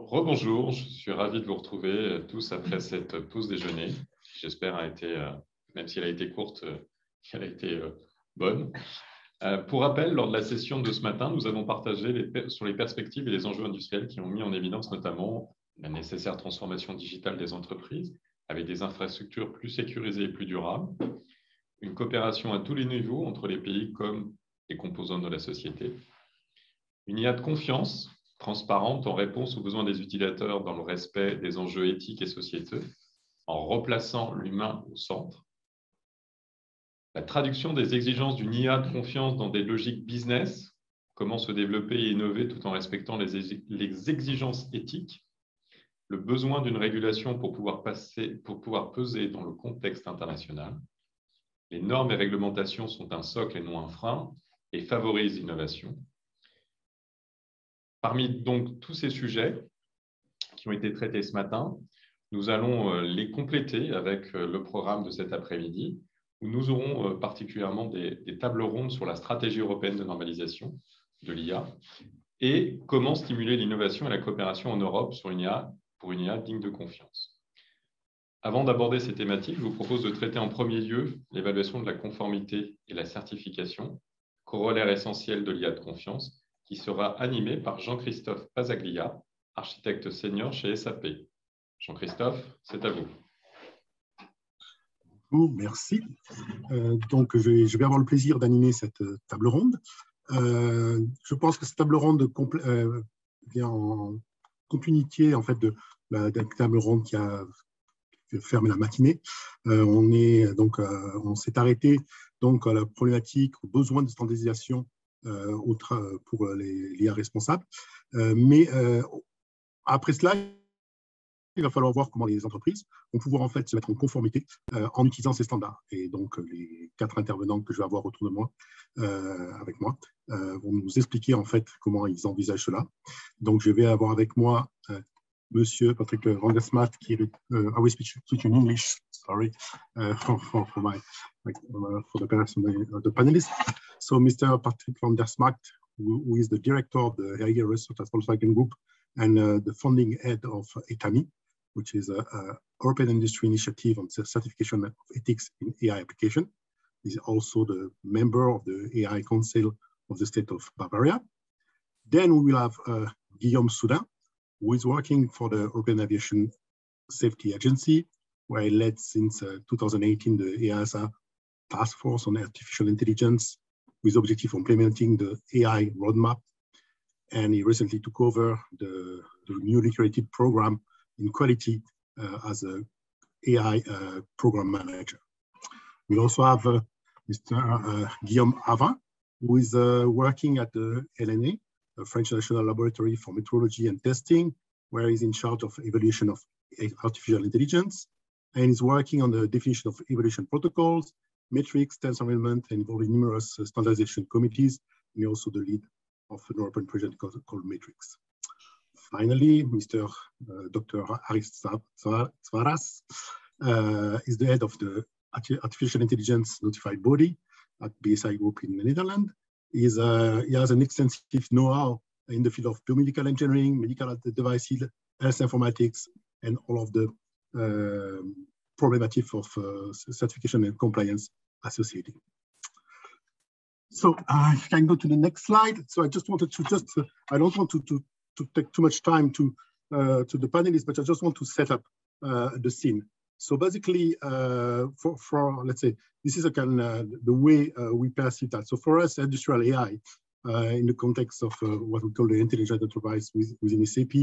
Rebonjour, je suis ravi de vous retrouver tous après cette pause déjeuner. J'espère a été, même si elle a été courte, elle a été bonne. Pour rappel, lors de la session de ce matin, nous avons partagé sur les perspectives et les enjeux industriels qui ont mis en évidence notamment la nécessaire transformation digitale des entreprises avec des infrastructures plus sécurisées et plus durables, une coopération à tous les niveaux entre les pays comme les composantes de la société, une IA de confiance transparente en réponse aux besoins des utilisateurs dans le respect des enjeux éthiques et sociétaux, en replaçant l'humain au centre, La traduction des exigences d'une IA de confiance dans des logiques business, comment se développer et innover tout en respectant les exigences éthiques, le besoin d'une régulation pour pouvoir peser dans le contexte international. Les normes et réglementations sont un socle et non un frein et favorisent l'innovation. Parmi donc tous ces sujets qui ont été traités ce matin, nous allons les compléter avec le programme de cet après-midi, où nous aurons particulièrement des tables rondes sur la stratégie européenne de normalisation de l'IA et comment stimuler l'innovation et la coopération en Europe pour une IA digne de confiance. Avant d'aborder ces thématiques, je vous propose de traiter en premier lieu l'évaluation de la conformité et la certification, corollaire essentiel de l'IA de confiance, qui sera animé par Jean-Christophe Pasaglia, architecte senior chez SAP. Jean-Christophe, c'est à vous. Merci. Donc, je vais avoir le plaisir d'animer cette table ronde. Je pense que cette table ronde vient en continuité en fait, de la table ronde qui a fermé la matinée. On s'est arrêté donc, à la problématique, au besoin de standardisation pour les IA responsables. Mais après cela, il va falloir voir comment les entreprises vont pouvoir en fait se mettre en conformité en utilisant ces standards. Et donc, les 4 intervenants que je vais avoir autour de moi, avec moi, vont nous expliquer en fait comment ils envisagent cela. Donc, je vais avoir avec moi Monsieur Patrick Van der Smaat, qui est I will switch in English, sorry, for the panelists. So, Mr. Patrick Van der Smaat, who is the director of the AI research at Volkswagen Group and the founding head of ETAMI, which is an European industry initiative on the certification of ethics in AI application. He's also the member of the AI Council of the state of Bavaria. Then we will have Guillaume Soudin, who is working for the European Aviation Safety Agency, where he led since 2018 the EASA Task Force on Artificial Intelligence, with the objective of implementing the AI roadmap. And he recently took over the newly created program in quality as an AI program manager. We also have Mr. Guillaume Avin, who is working at the LNA, the French National Laboratory for Metrology and Testing, where he's in charge of evaluation of artificial intelligence, and is working on the definition of evaluation protocols, metrics, test environment, and involving numerous standardization committees, and also the lead of an European project called Matrix. Finally, Mr. Dr. Aris Svaras is the head of the Artificial Intelligence Notified Body at BSI Group in the Netherlands. He has an extensive know-how in the field of biomedical engineering, medical devices, health informatics, and all of the problematic of certification and compliance associated. So I can go to the next slide. So I just wanted to I don't want to take too much time to the panelists, but I just want to set up the scene. So basically, let's say, this is a kind of the way we perceive that. So for us, industrial AI, in the context of what we call the intelligent enterprise within SAP,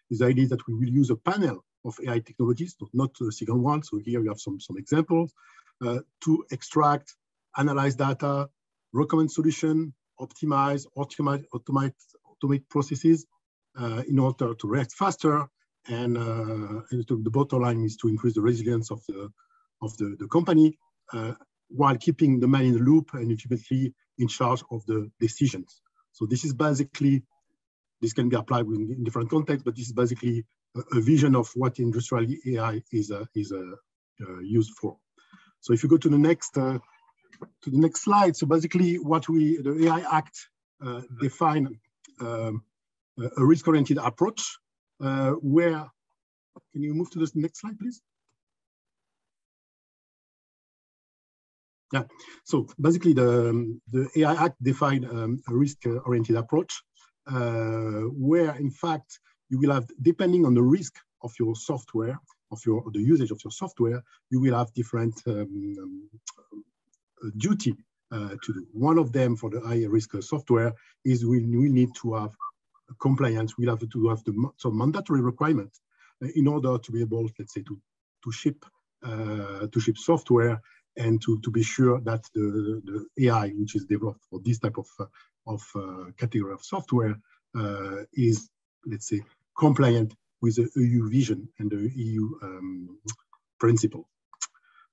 is the idea that we will use a panel of AI technologies, not a single one. So here we have some examples to extract, analyze data, recommend solution, optimize, automate processes in order to react faster. And the bottom line is to increase the resilience of the company while keeping the man in the loop and ultimately in charge of the decisions. So this is basically, this can be applied in different contexts, but this is basically a vision of what industrial AI is used for. So if you go to the next slide, so basically what the AI Act define a risk-oriented approach where, can you move to the next slide, please? Yeah, so basically the AI Act defined a risk-oriented approach where in fact you will have, depending on the risk of your software, the usage of your software, you will have different duty to do. One of them for the high risk software is we need to have compliance. We'll have to have some mandatory requirements in order to be able, let's say, to ship software and to be sure that the AI, which is developed for this type of category of software, is, let's say, compliant with the EU vision and the EU principle.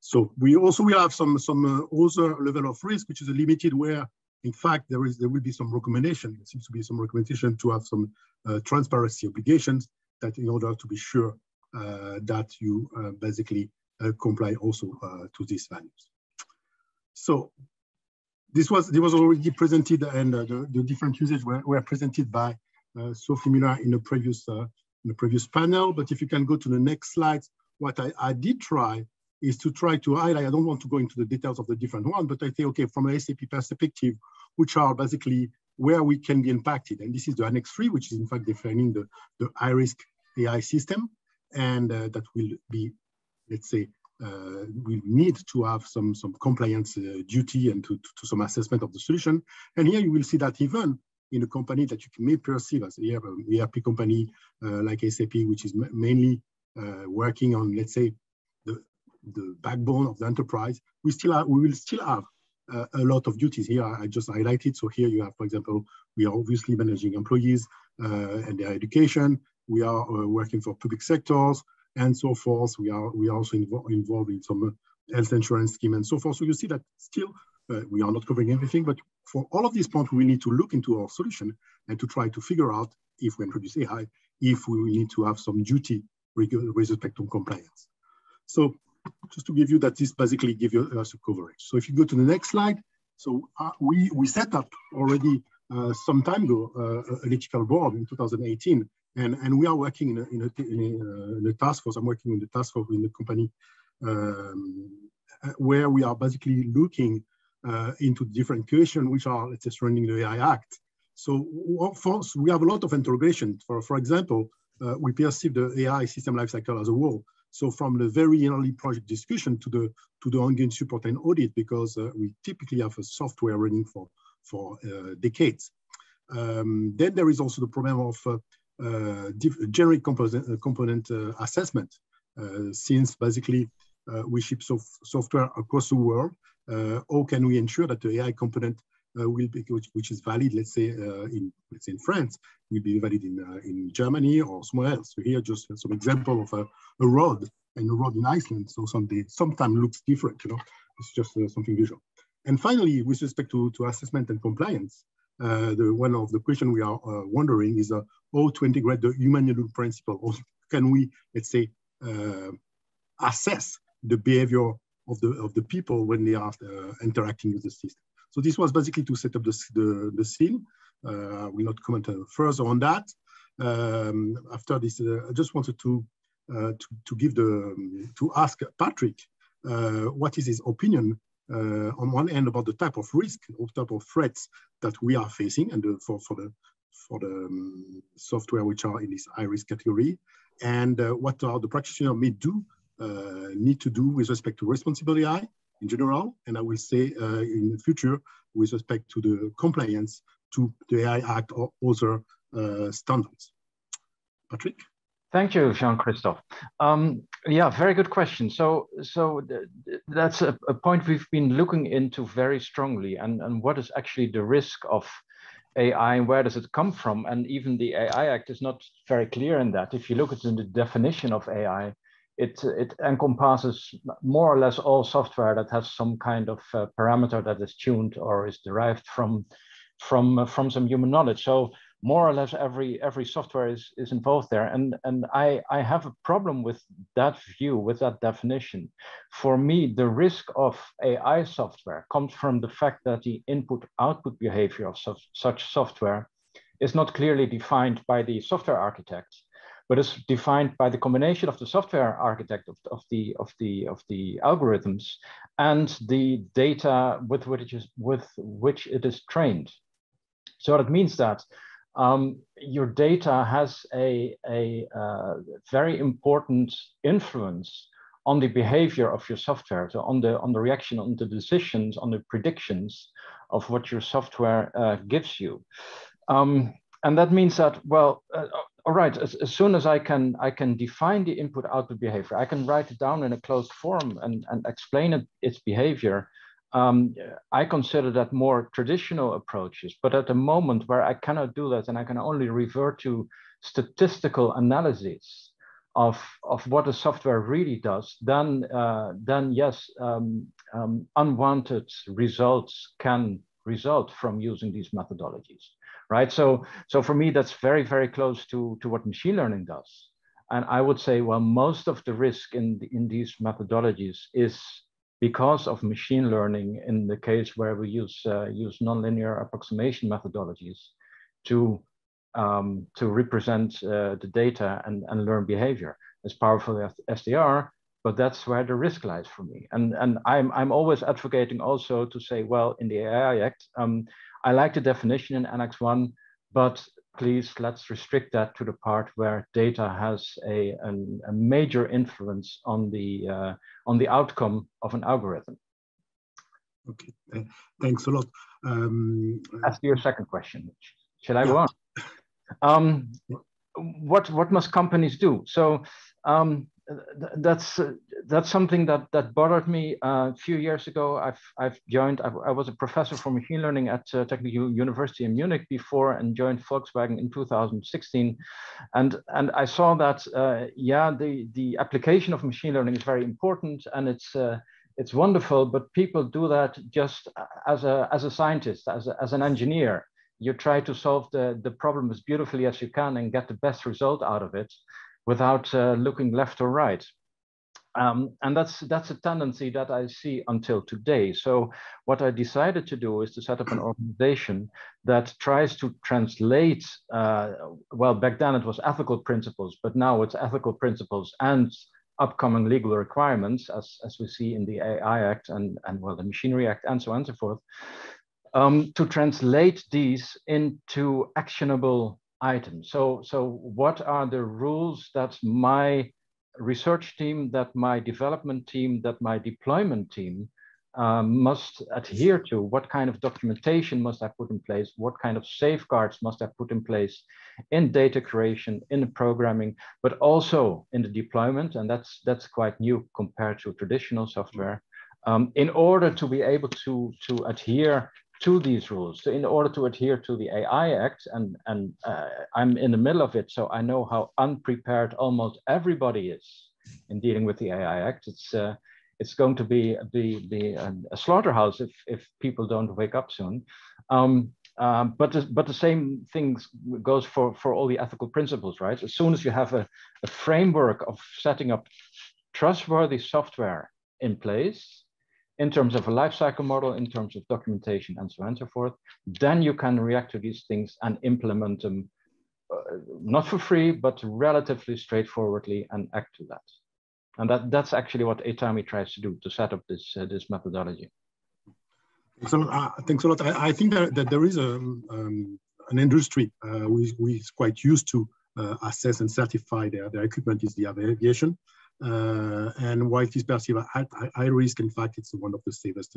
So we also will have some other level of risk, which is a limited, where in fact there will be some recommendation. There seems to be some recommendation to have some transparency obligations, that in order to be sure that you basically comply also to these values. So this was already presented, and the different usages were presented by Sophie Miller in the previous panel. But if you can go to the next slide, what I did try is to highlight. I don't want to go into the details of the different ones, but I think, okay, from an SAP perspective, which are basically where we can be impacted. And this is the Annex 3, which is in fact defining the high-risk AI system, and that will be, let's say, we need to have some compliance duty and to some assessment of the solution. And here you will see that even in a company that you may perceive as an ERP company like SAP, which is mainly working on, let's say, the backbone of the enterprise, we will still have a lot of duties. Here I just highlighted. So here you have, for example, we are obviously managing employees and their education. We are working for public sectors and so forth. We are also involved in some health insurance scheme and so forth. So you see that still we are not covering everything, but for all of these points, we need to look into our solution and to try to figure out, if we introduce AI, if we need to have some duty with respect to compliance. So just to give you that, this basically gives us a coverage. So if you go to the next slide, so we set up already some time ago an ethical board in 2018, and we are working in a task force. I'm working in the task force in the company where we are basically looking into different questions which are, let's say, surrounding the AI Act. So first, we have a lot of interrogation. For example, we perceive the AI system lifecycle as a whole. So from the very early project discussion to the ongoing support and audit, because we typically have a software running for decades. Then there is also the problem of generic component assessment, since basically we ship software across the world. How can we ensure that the AI component will be, which is valid, let's say in France, will be valid in Germany or somewhere else? So here just some example of a road, and a road in Iceland. So sometimes looks different, it's just something visual. And finally, with respect to assessment and compliance, one of the questions we are wondering is how to integrate the human principle. Or can we, let's say, assess the behavior of the people when they are interacting with the system? So this was basically to set up the scene. I will not comment further on that. After this, I just wanted to ask Patrick what is his opinion on one end about the type of risk or type of threats that we are facing, and for the software which are in this high risk category, and what are the practitioners need to do with respect to responsible AI in general, and I will say in the future with respect to the compliance to the AI Act or other standards. Patrick? Thank you, Jean-Christophe. Yeah, very good question. So that's a point we've been looking into very strongly, and what is actually the risk of AI, and where does it come from? And even the AI Act is not very clear in that. If you look at the definition of AI, it encompasses more or less all software that has some kind of parameter that is tuned or is derived from some human knowledge. So more or less every software is involved there. And I have a problem with that view, with that definition. For me, the risk of AI software comes from the fact that the input-output behavior of such software is not clearly defined by the software architect, but is defined by the combination of the software architect of the algorithms and the data with which it is trained. So that means that your data has a very important influence on the behavior of your software, so on the reaction, on the decisions, on the predictions of what your software gives you. And that means that, well, all right, as soon as I can define the input-output behavior, I can write it down in a closed form and explain its behavior. I consider that more traditional approaches, but at the moment where I cannot do that and I can only revert to statistical analysis of what the software really does, then yes, unwanted results can result from using these methodologies, right? So for me, that's very, very close to what machine learning does. And I would say, well, most of the risk in these methodologies is because of machine learning in the case where we use nonlinear approximation methodologies to represent the data and learn behavior. As powerful as they are, but that's where the risk lies for me. And I'm always advocating also to say, well, in the AI Act, I like the definition in Annex 1, but please let's restrict that to the part where data has a major influence on the outcome of an algorithm. Okay, thanks a lot. As to your second question, shall I go on? What must companies do? So that's something that bothered me a few years ago. I was a professor for machine learning at Technical University in Munich before, and joined Volkswagen in 2016. And I saw that the application of machine learning is very important, and it's wonderful, but people do that just as a scientist, as an engineer. You try to solve the problem as beautifully as you can and get the best result out of it without looking left or right. And that's a tendency that I see until today. So what I decided to do is to set up an organization that tries to translate, well, back then it was ethical principles, but now it's ethical principles and upcoming legal requirements, as we see in the AI Act and well, the Machinery Act and so on and so forth, to translate these into actionable items. So what are the rules that my research team, that my development team, that my deployment team must adhere to? What kind of documentation must I put in place? What kind of safeguards must I put in place in data creation, in the programming, but also in the deployment? And that's quite new compared to traditional software, in order to be able to adhere to these rules, in order to adhere to the AI Act, and I'm in the middle of it, so I know how unprepared almost everybody is in dealing with the AI Act. It's going to be a slaughterhouse if people don't wake up soon. But the same thing goes for all the ethical principles, right? As soon as you have a framework of setting up trustworthy software in place, in terms of a lifecycle model, in terms of documentation, and so on and so forth, then you can react to these things and implement them, not for free, but relatively straightforwardly, and act to that. And that's actually what Etami tries to do, to set up this methodology. Thanks a lot. I think that there is an industry who is quite used to assess and certify their equipment, is the aviation. And while it is perceived at high risk, in fact, it's one of the safest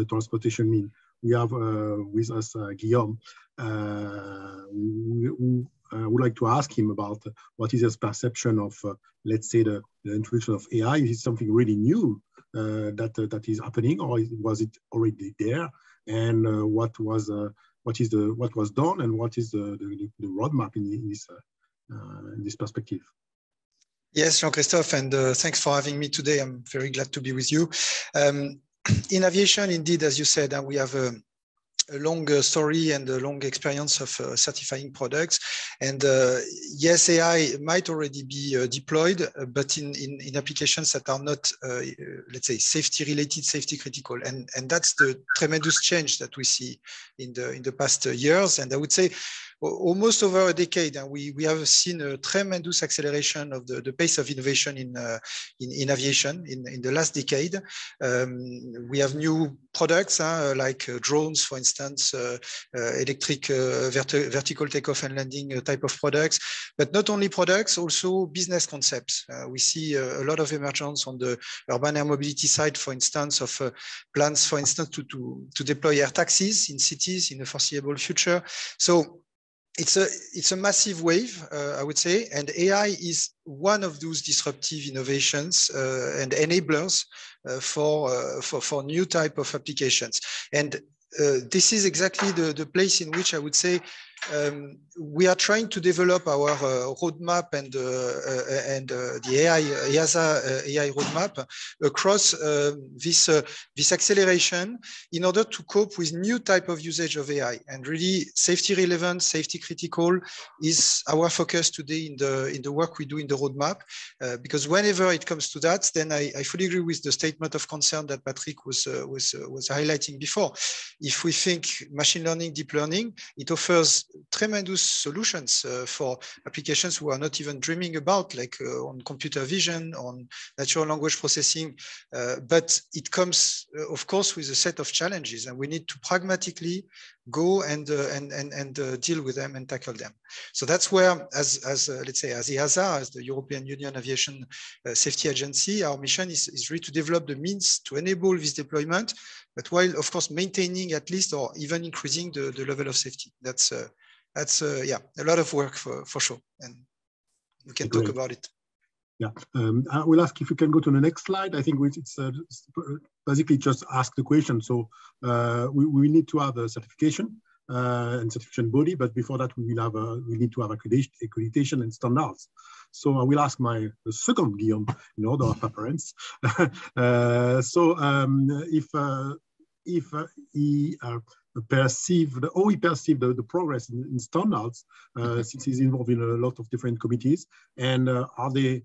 transportation means. We have with us Guillaume, who would like to ask him about what is his perception of, let's say, the introduction of AI. Is it something really new that is happening, or was it already there? And what was done, and what is the roadmap in this perspective? Yes, Jean-Christophe, and thanks for having me today. I'm very glad to be with you. In aviation, indeed, as you said, we have a long story and a long experience of certifying products. And yes, AI might already be deployed, but in applications that are not, let's say, safety related, safety critical. And that's the tremendous change that we see in the past years. And I would say almost over a decade, and we have seen a tremendous acceleration of the pace of innovation in aviation in the last decade. We have new products like drones, for instance, electric vertical takeoff and landing type of products, but not only products, also business concepts. We see a lot of emergence on the urban air mobility side, for instance, of plans, for instance, to deploy air taxis in cities in the foreseeable future. So it's a massive wave, I would say, and AI is one of those disruptive innovations and enablers for new type of applications. And this is exactly the place in which I would say we are trying to develop our roadmap and the AI EASA AI roadmap across this acceleration in order to cope with new type of usage of AI. And really, safety relevant, safety critical is our focus today in the work we do in the roadmap. Because whenever it comes to that, then I fully agree with the statement of concern that Patrick was highlighting before. If we think machine learning, deep learning, it offers tremendous solutions for applications we are not even dreaming about, like on computer vision, on natural language processing. But it comes, of course, with a set of challenges, and we need to pragmatically go and deal with them and tackle them. So that's where, as let's say, as EASA, as the European Union Aviation Safety Agency, our mission is really to develop the means to enable this deployment, but while, of course, maintaining at least or even increasing the level of safety. That's yeah, a lot of work for sure, and we can talk about it. Yeah, I will ask if you can go to the next slide. I think it's basically just ask the question. So we need to have a certification and certification body, but before that we need to have accreditation and standards. So I will ask the second Guillaume in order of appearance. If he perceived the progress in standards, since he's involved in a lot of different committees, and are they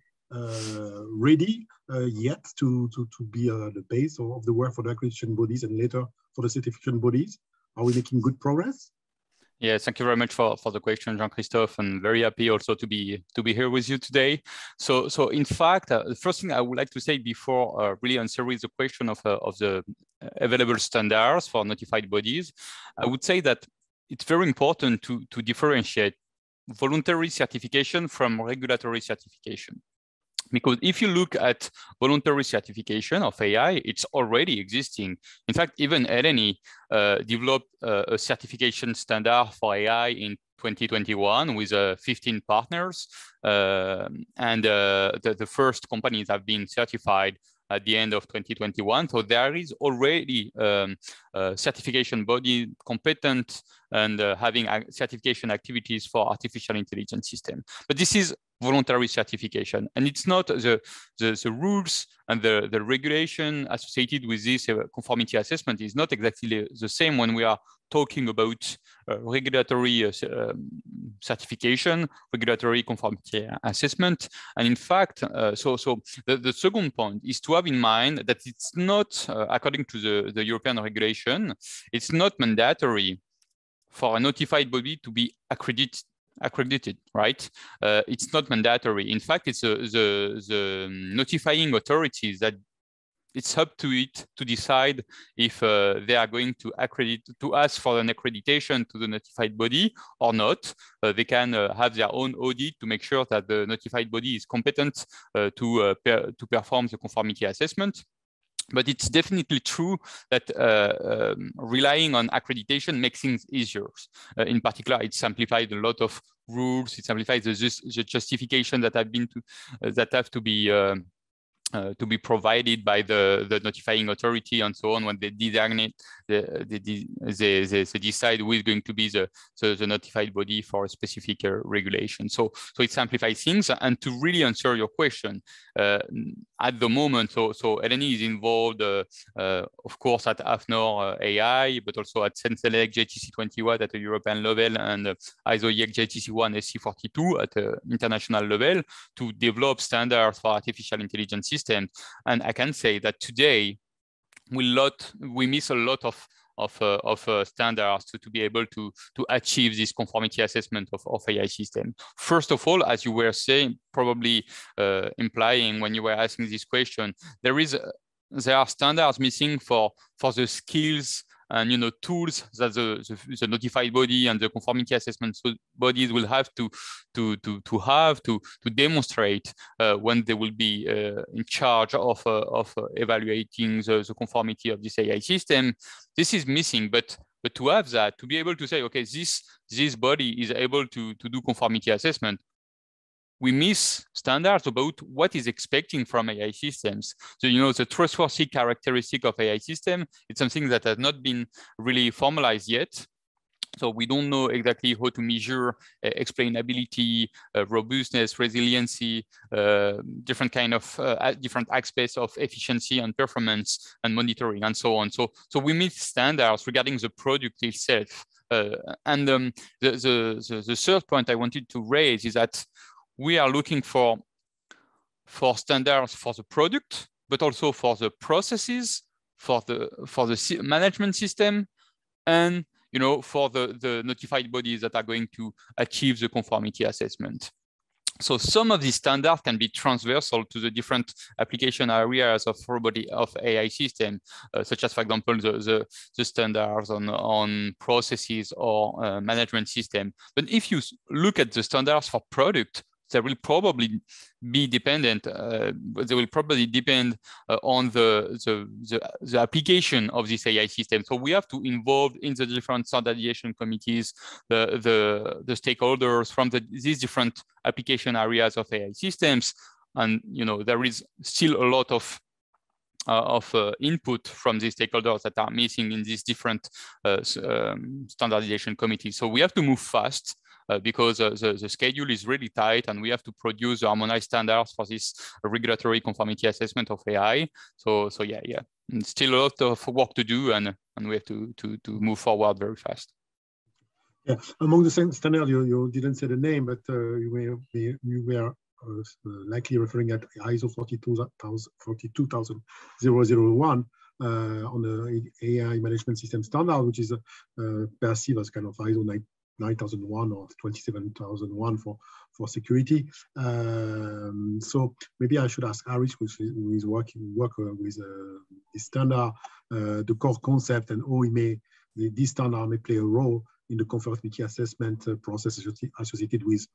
ready yet to be the base of the work for the accreditation bodies and later for the certification bodies? Are we making good progress? Yeah, thank you very much for the question, Jean-Christophe, and very happy also to be here with you today. So in fact, the first thing I would like to say before really answering the question of the available standards for notified bodies, I would say that it's very important to differentiate voluntary certification from regulatory certification. Because if you look at voluntary certification of AI, it's already existing. In fact, even LNE developed a certification standard for AI in 2021 with 15 partners. And the first companies have been certified at the end of 2021. So there is already a certification body competent and having certification activities for artificial intelligence system. But this is voluntary certification, and it's not the rules and the regulation associated with this conformity assessment is not exactly the same when we are talking about regulatory certification, regulatory conformity assessment. And in fact, the second point is to have in mind that it's not, according to the European regulation, it's not mandatory for a notified body to be accredited, right? It's not mandatory. In fact, it's the notifying authorities that it's up to it to decide if they are going to ask for an accreditation to the notified body or not. They can have their own audit to make sure that the notified body is competent to perform the conformity assessment. But it's definitely true that relying on accreditation makes things easier. In particular, it simplifies a lot of rules. It simplifies the justification that have to be provided by the notifying authority and so on when they designate, they decide who is going to be the notified body for a specific regulation. So it simplifies things. And to really answer your question, at the moment, so LNE is involved, of course, at AFNOR AI, but also at CNECT, JTC21 at a European level, and ISO JTC1 SC42 at an international level to develop standards for artificial intelligence systems. And I can say that today we miss a lot of standards to be able to achieve this conformity assessment of AI system. First of all, as you were saying, probably implying when you were asking this question, there are standards missing for the skills and tools that the notified body and the conformity assessment bodies will have to demonstrate when they will be in charge of evaluating the conformity of this AI system. This is missing, but But to have that, to be able to say, okay, this body is able to do conformity assessment, we miss standards about what is expecting from AI systems. So, the trustworthy characteristic of AI system, it's something that has not been really formalized yet. So we don't know exactly how to measure explainability, robustness, resiliency, different kind of different aspects of efficiency and performance and monitoring and so on. So we meet standards regarding the product itself. The third point I wanted to raise is that we are looking for standards for the product, but also for the processes, for the management system, and for the notified bodies that are going to achieve the conformity assessment. So some of these standards can be transversal to the different application areas of AI system, such as, for example, the standards on processes or management system. But if you look at the standards for product, they will probably be dependent. They will probably depend on the application of this AI system. So we have to involve in the different standardization committees the stakeholders from these different application areas of AI systems, and there is still a lot of input from these stakeholders that are missing in these different standardization committees. So we have to move fast. Because the schedule is really tight, and we have to produce harmonized standards for this regulatory conformity assessment of AI. So yeah, still a lot of work to do, and we have to move forward very fast. Yeah, among the standards, you didn't say the name, but you were likely referring at ISO 42001 on the AI management system standard, which is perceived as kind of ISO 9001 or 27001 for security. So maybe I should ask Aris, who is work with this standard, the core concept and how this standard may play a role in the conformity assessment process associated with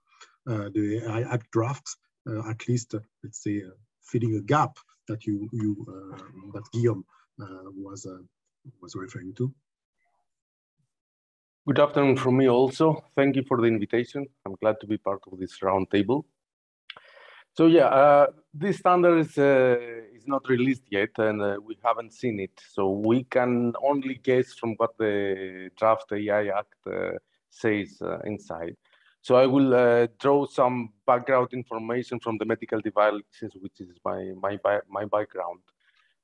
the AI Act drafts, at least, let's say, filling a gap that that Guillaume was referring to. Good afternoon from me also. Thank you for the invitation. I'm glad to be part of this roundtable. So yeah, this standard is not released yet, and we haven't seen it. So we can only guess from what the draft AI Act says inside. So I will draw some background information from the medical devices, which is my background.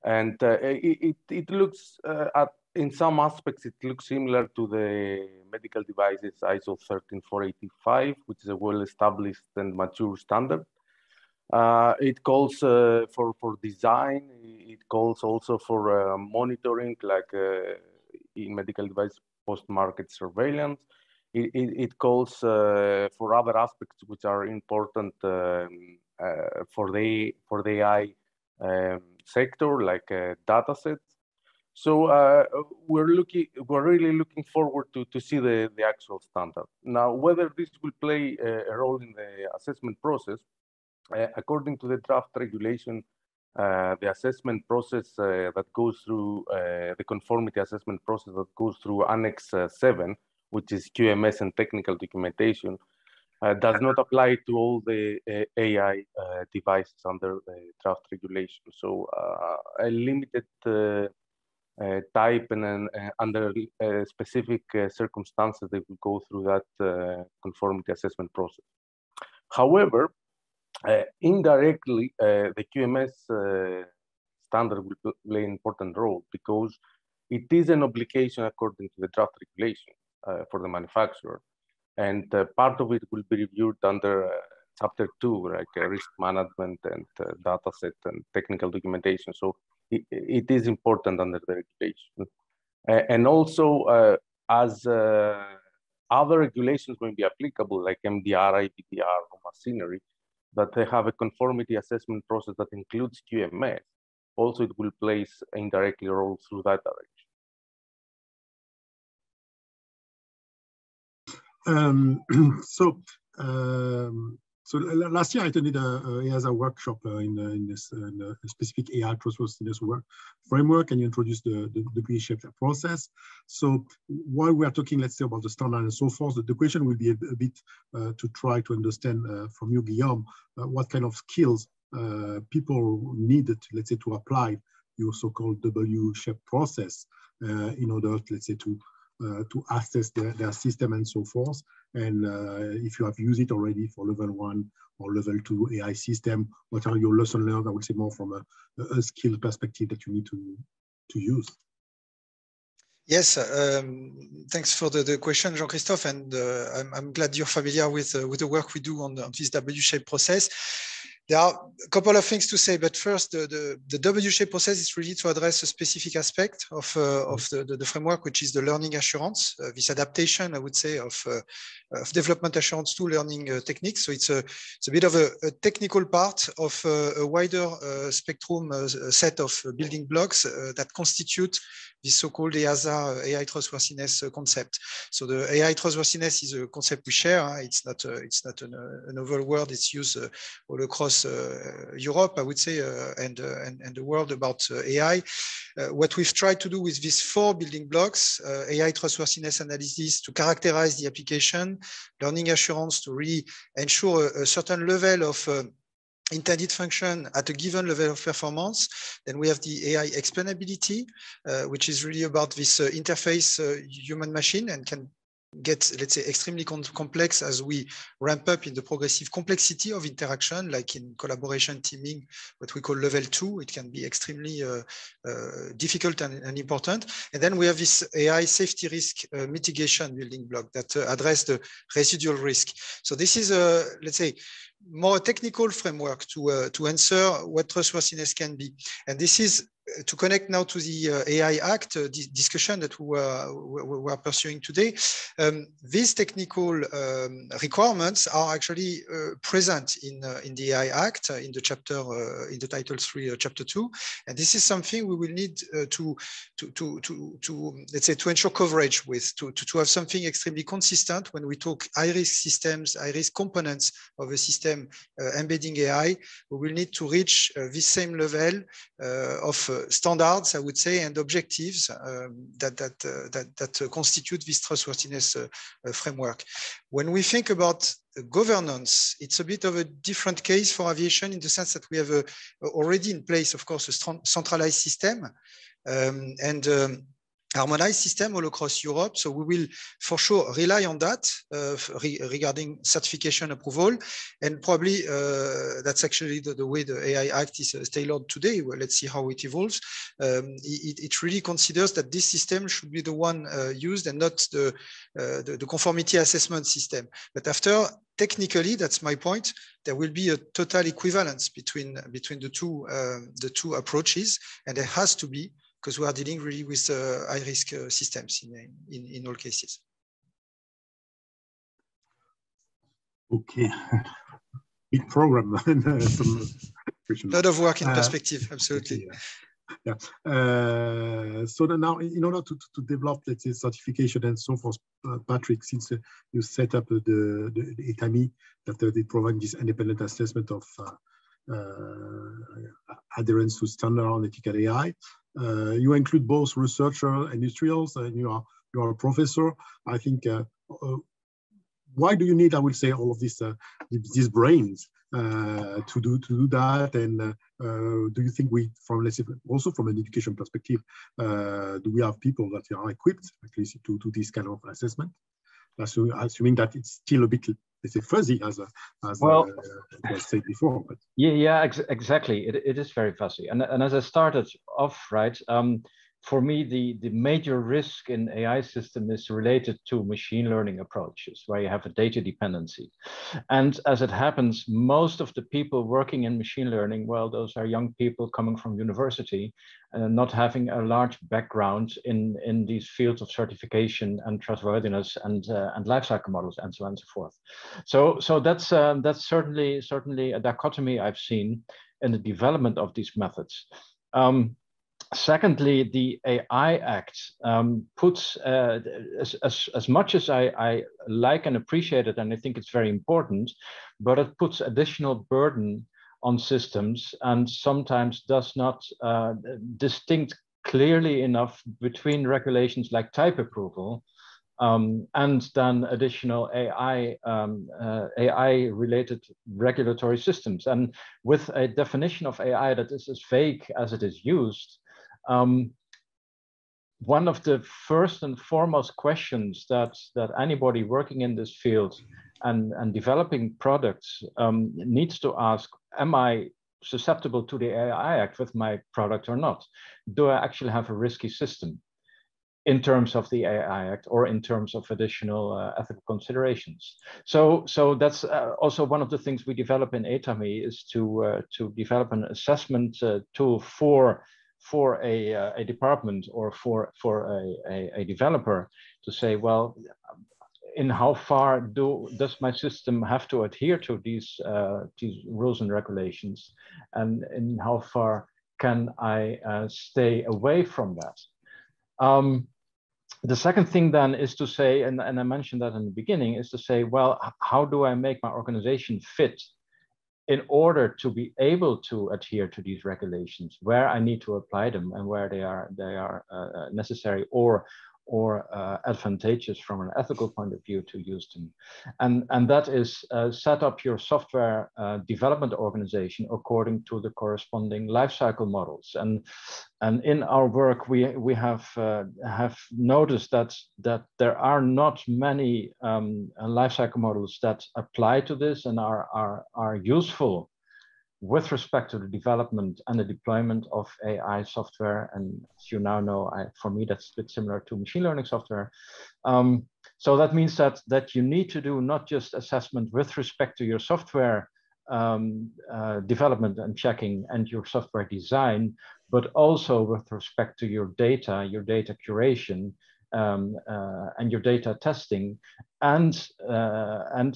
And it looks in some aspects, it looks similar to the medical devices ISO 13485, which is a well-established and mature standard. It calls for design. It calls also for monitoring, like in medical device post-market surveillance. It calls for other aspects which are important for the AI sector, like data sets. So we're really looking forward to see the actual standard. Now, whether this will play a role in the assessment process, according to the draft regulation, the assessment process that goes through the conformity assessment process that goes through Annex 7, which is QMS and technical documentation, does not apply to all the AI devices under the draft regulation. So a limited type and under specific circumstances, they will go through that conformity assessment process. However, indirectly, the QMS standard will play an important role because it is an obligation according to the draft regulation for the manufacturer. And part of it will be reviewed under Chapter 2, like risk management and data set and technical documentation. So it is important under the regulation. And also, as other regulations may be applicable, like MDR, IPDR, or machinery, that they have a conformity assessment process that includes QMS, also it will play indirectly a role through that direction. So So last year I attended a EASA workshop in this specific AI trustworthiness framework, and you introduced the V-shaped process. So while we are talking, let's say, about the standard and so forth, the question will be a bit to try to understand from you, Guillaume, what kind of skills people needed, let's say, to apply your so-called W-shaped process in order, let's say, to assess their system and so forth. And if you have used it already for level 1 or level 2 AI system, what are your lessons learned, I would say, more from a skill perspective that you need to use? Yes, thanks for the question, Jean-Christophe, and I'm glad you're familiar with the work we do on this W-shaped process. There are a couple of things to say, but first, the W-shaped process is really to address a specific aspect of the framework, which is the learning assurance, this adaptation, I would say, of development assurance to learning techniques. So it's a bit of a technical part of a wider spectrum set of building blocks that constitute this so-called EASA AI trustworthiness concept. So the AI trustworthiness is a concept we share. It's not a novel word. It's used all across Europe, I would say, and the world about AI. What we've tried to do with these 4 building blocks, AI trustworthiness analysis to characterize the application, learning assurance to really ensure a certain level of intended function at a given level of performance. Then we have the AI explainability, which is really about this interface human-machine and can get, let's say, extremely complex as we ramp up in the progressive complexity of interaction, like in collaboration teaming, what we call level 2. It can be extremely difficult and important. And then we have this AI safety risk mitigation building block that address the residual risk. So this is let's say, more technical framework to answer what trustworthiness can be. And this is to connect now to the AI Act discussion that we are pursuing today. These technical requirements are actually present in the AI Act in the chapter in the Title 3, Chapter 2, and this is something we will need to let's say to ensure coverage with to have something extremely consistent when we talk high-risk systems, high-risk components of a system embedding AI. We will need to reach this same level of standards, I would say, and objectives that constitute this trustworthiness framework. When we think about governance, it's a bit of a different case for aviation in the sense that we have already in place, of course, a centralized system and harmonized system all across Europe. So we will for sure rely on that regarding certification approval. And probably that's actually the way the AI Act is tailored today. Well, let's see how it evolves. It really considers that this system should be the one used and not the conformity assessment system. But after, technically, that's my point, there will be a total equivalence between the two approaches, and there has to be, because we are dealing really with high-risk systems in all cases. Okay, big program. A lot of work in perspective, absolutely. Yeah. So now, in order to develop, let's say, certification and so forth, Patrick, since you set up the ETAMI, that they provide this independent assessment of adherence to standard on ethical AI. You include both researchers, industrials, and you are a professor. I think, why do you need, I would say, all of these brains to do that? And do you think from, let's say, also from an education perspective, do we have people that are equipped at least to do this kind of assessment? Assuming that it's still a bit, let's say, fuzzy, as well, was said before. But. Yeah, exactly. It is very fuzzy. And as I started off, right, for me, the major risk in AI system is related to machine learning approaches, where you have a data dependency. And as it happens, most of the people working in machine learning, well, those are young people coming from university and not having a large background in these fields of certification and trustworthiness and lifecycle models and so on and so forth. So that's certainly a dichotomy I've seen in the development of these methods. Secondly, the AI Act puts, as much as I like and appreciate it, and I think it's very important, but it puts additional burden on systems and sometimes does not distinct clearly enough between regulations like type approval and then additional AI-related regulatory systems. And with a definition of AI that is as vague as it is used, one of the first and foremost questions that anybody working in this field and developing products needs to ask, am I susceptible to the AI Act with my product or not? Do I actually have a risky system in terms of the AI Act or in terms of additional ethical considerations? So that's also one of the things we develop in ETAMI, is to develop an assessment tool for a department or for a developer to say, well, in how far does my system have to adhere to these rules and regulations, and in how far can I stay away from that? The second thing then is to say, and I mentioned that in the beginning, is to say, well, how do I make my organization fit in order to be able to adhere to these regulations, where I need to apply them and where they are necessary or advantageous from an ethical point of view to use them. And that is set up your software development organization according to the corresponding lifecycle models. And in our work, we have noticed that there are not many lifecycle models that apply to this and are useful with respect to the development and the deployment of AI software. And as you now know, for me, that's a bit similar to machine learning software. So that means that you need to do not just assessment with respect to your software development and checking and your software design, but also with respect to your data curation, and your data testing, and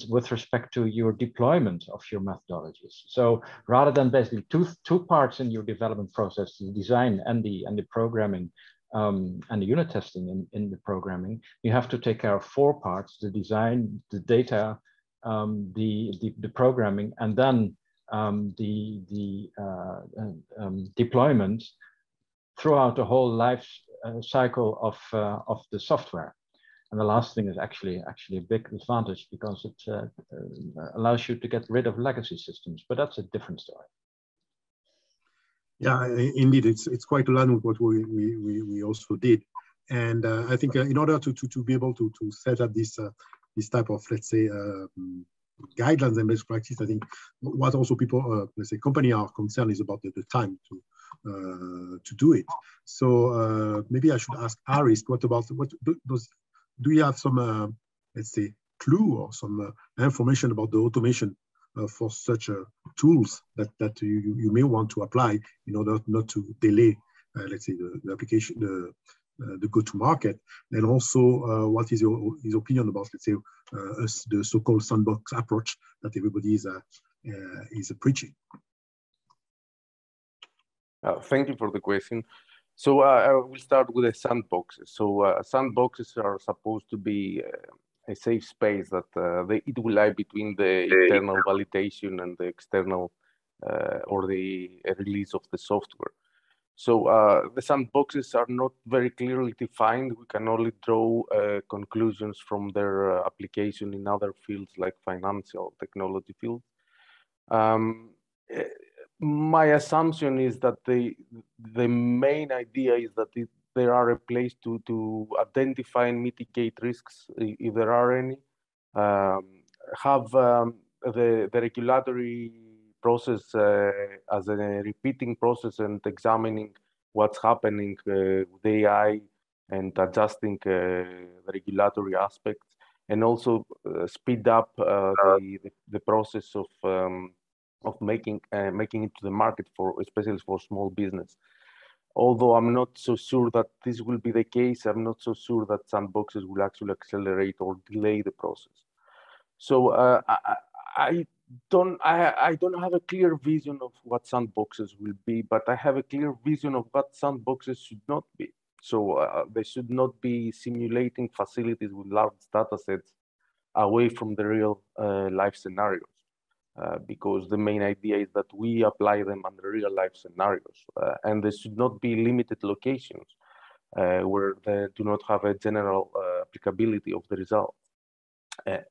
with respect to your deployment of your methodologies. So rather than basically two parts in your development process, the design and the programming, and the unit testing in the programming, you have to take care of four parts: the design, the data, the programming, and then the deployment throughout the whole life cycle of the software. And the last thing is actually a big advantage, because it allows you to get rid of legacy systems, but that's a different story. Yeah, indeed, it's quite a lot of what we also did, and I think in order to be able to set up this type of, let's say, guidelines and best practice, I think what also people, let's say, company are concerned is about the time to do it. So maybe I should ask Aris, do you have some let's say clue or some information about the automation for such tools that you may want to apply in order not to delay, let's say, the application, the go-to-market, and also what is his opinion about, let's say, the so-called sandbox approach that everybody is preaching? Thank you for the question. So I will start with the sandboxes. So sandboxes are supposed to be a safe space that it will lie between the internal validation and the external or the release of the software. So the sandboxes are not very clearly defined. We can only draw conclusions from their application in other fields like financial technology fields. My assumption is that the main idea is that there are a place to identify and mitigate risks, if there are any, have the regulatory process as a repeating process and examining what's happening with AI and adjusting the regulatory aspects, and also speed up the process of making it to the market, especially for small business. Although I'm not so sure that this will be the case, I'm not so sure that sandboxes will actually accelerate or delay the process. So I don't have a clear vision of what sandboxes will be, but I have a clear vision of what sandboxes should not be. So they should not be simulating facilities with large data sets away from the real life scenarios, because the main idea is that we apply them under real life scenarios, and they should not be limited locations where they do not have a general applicability of the result.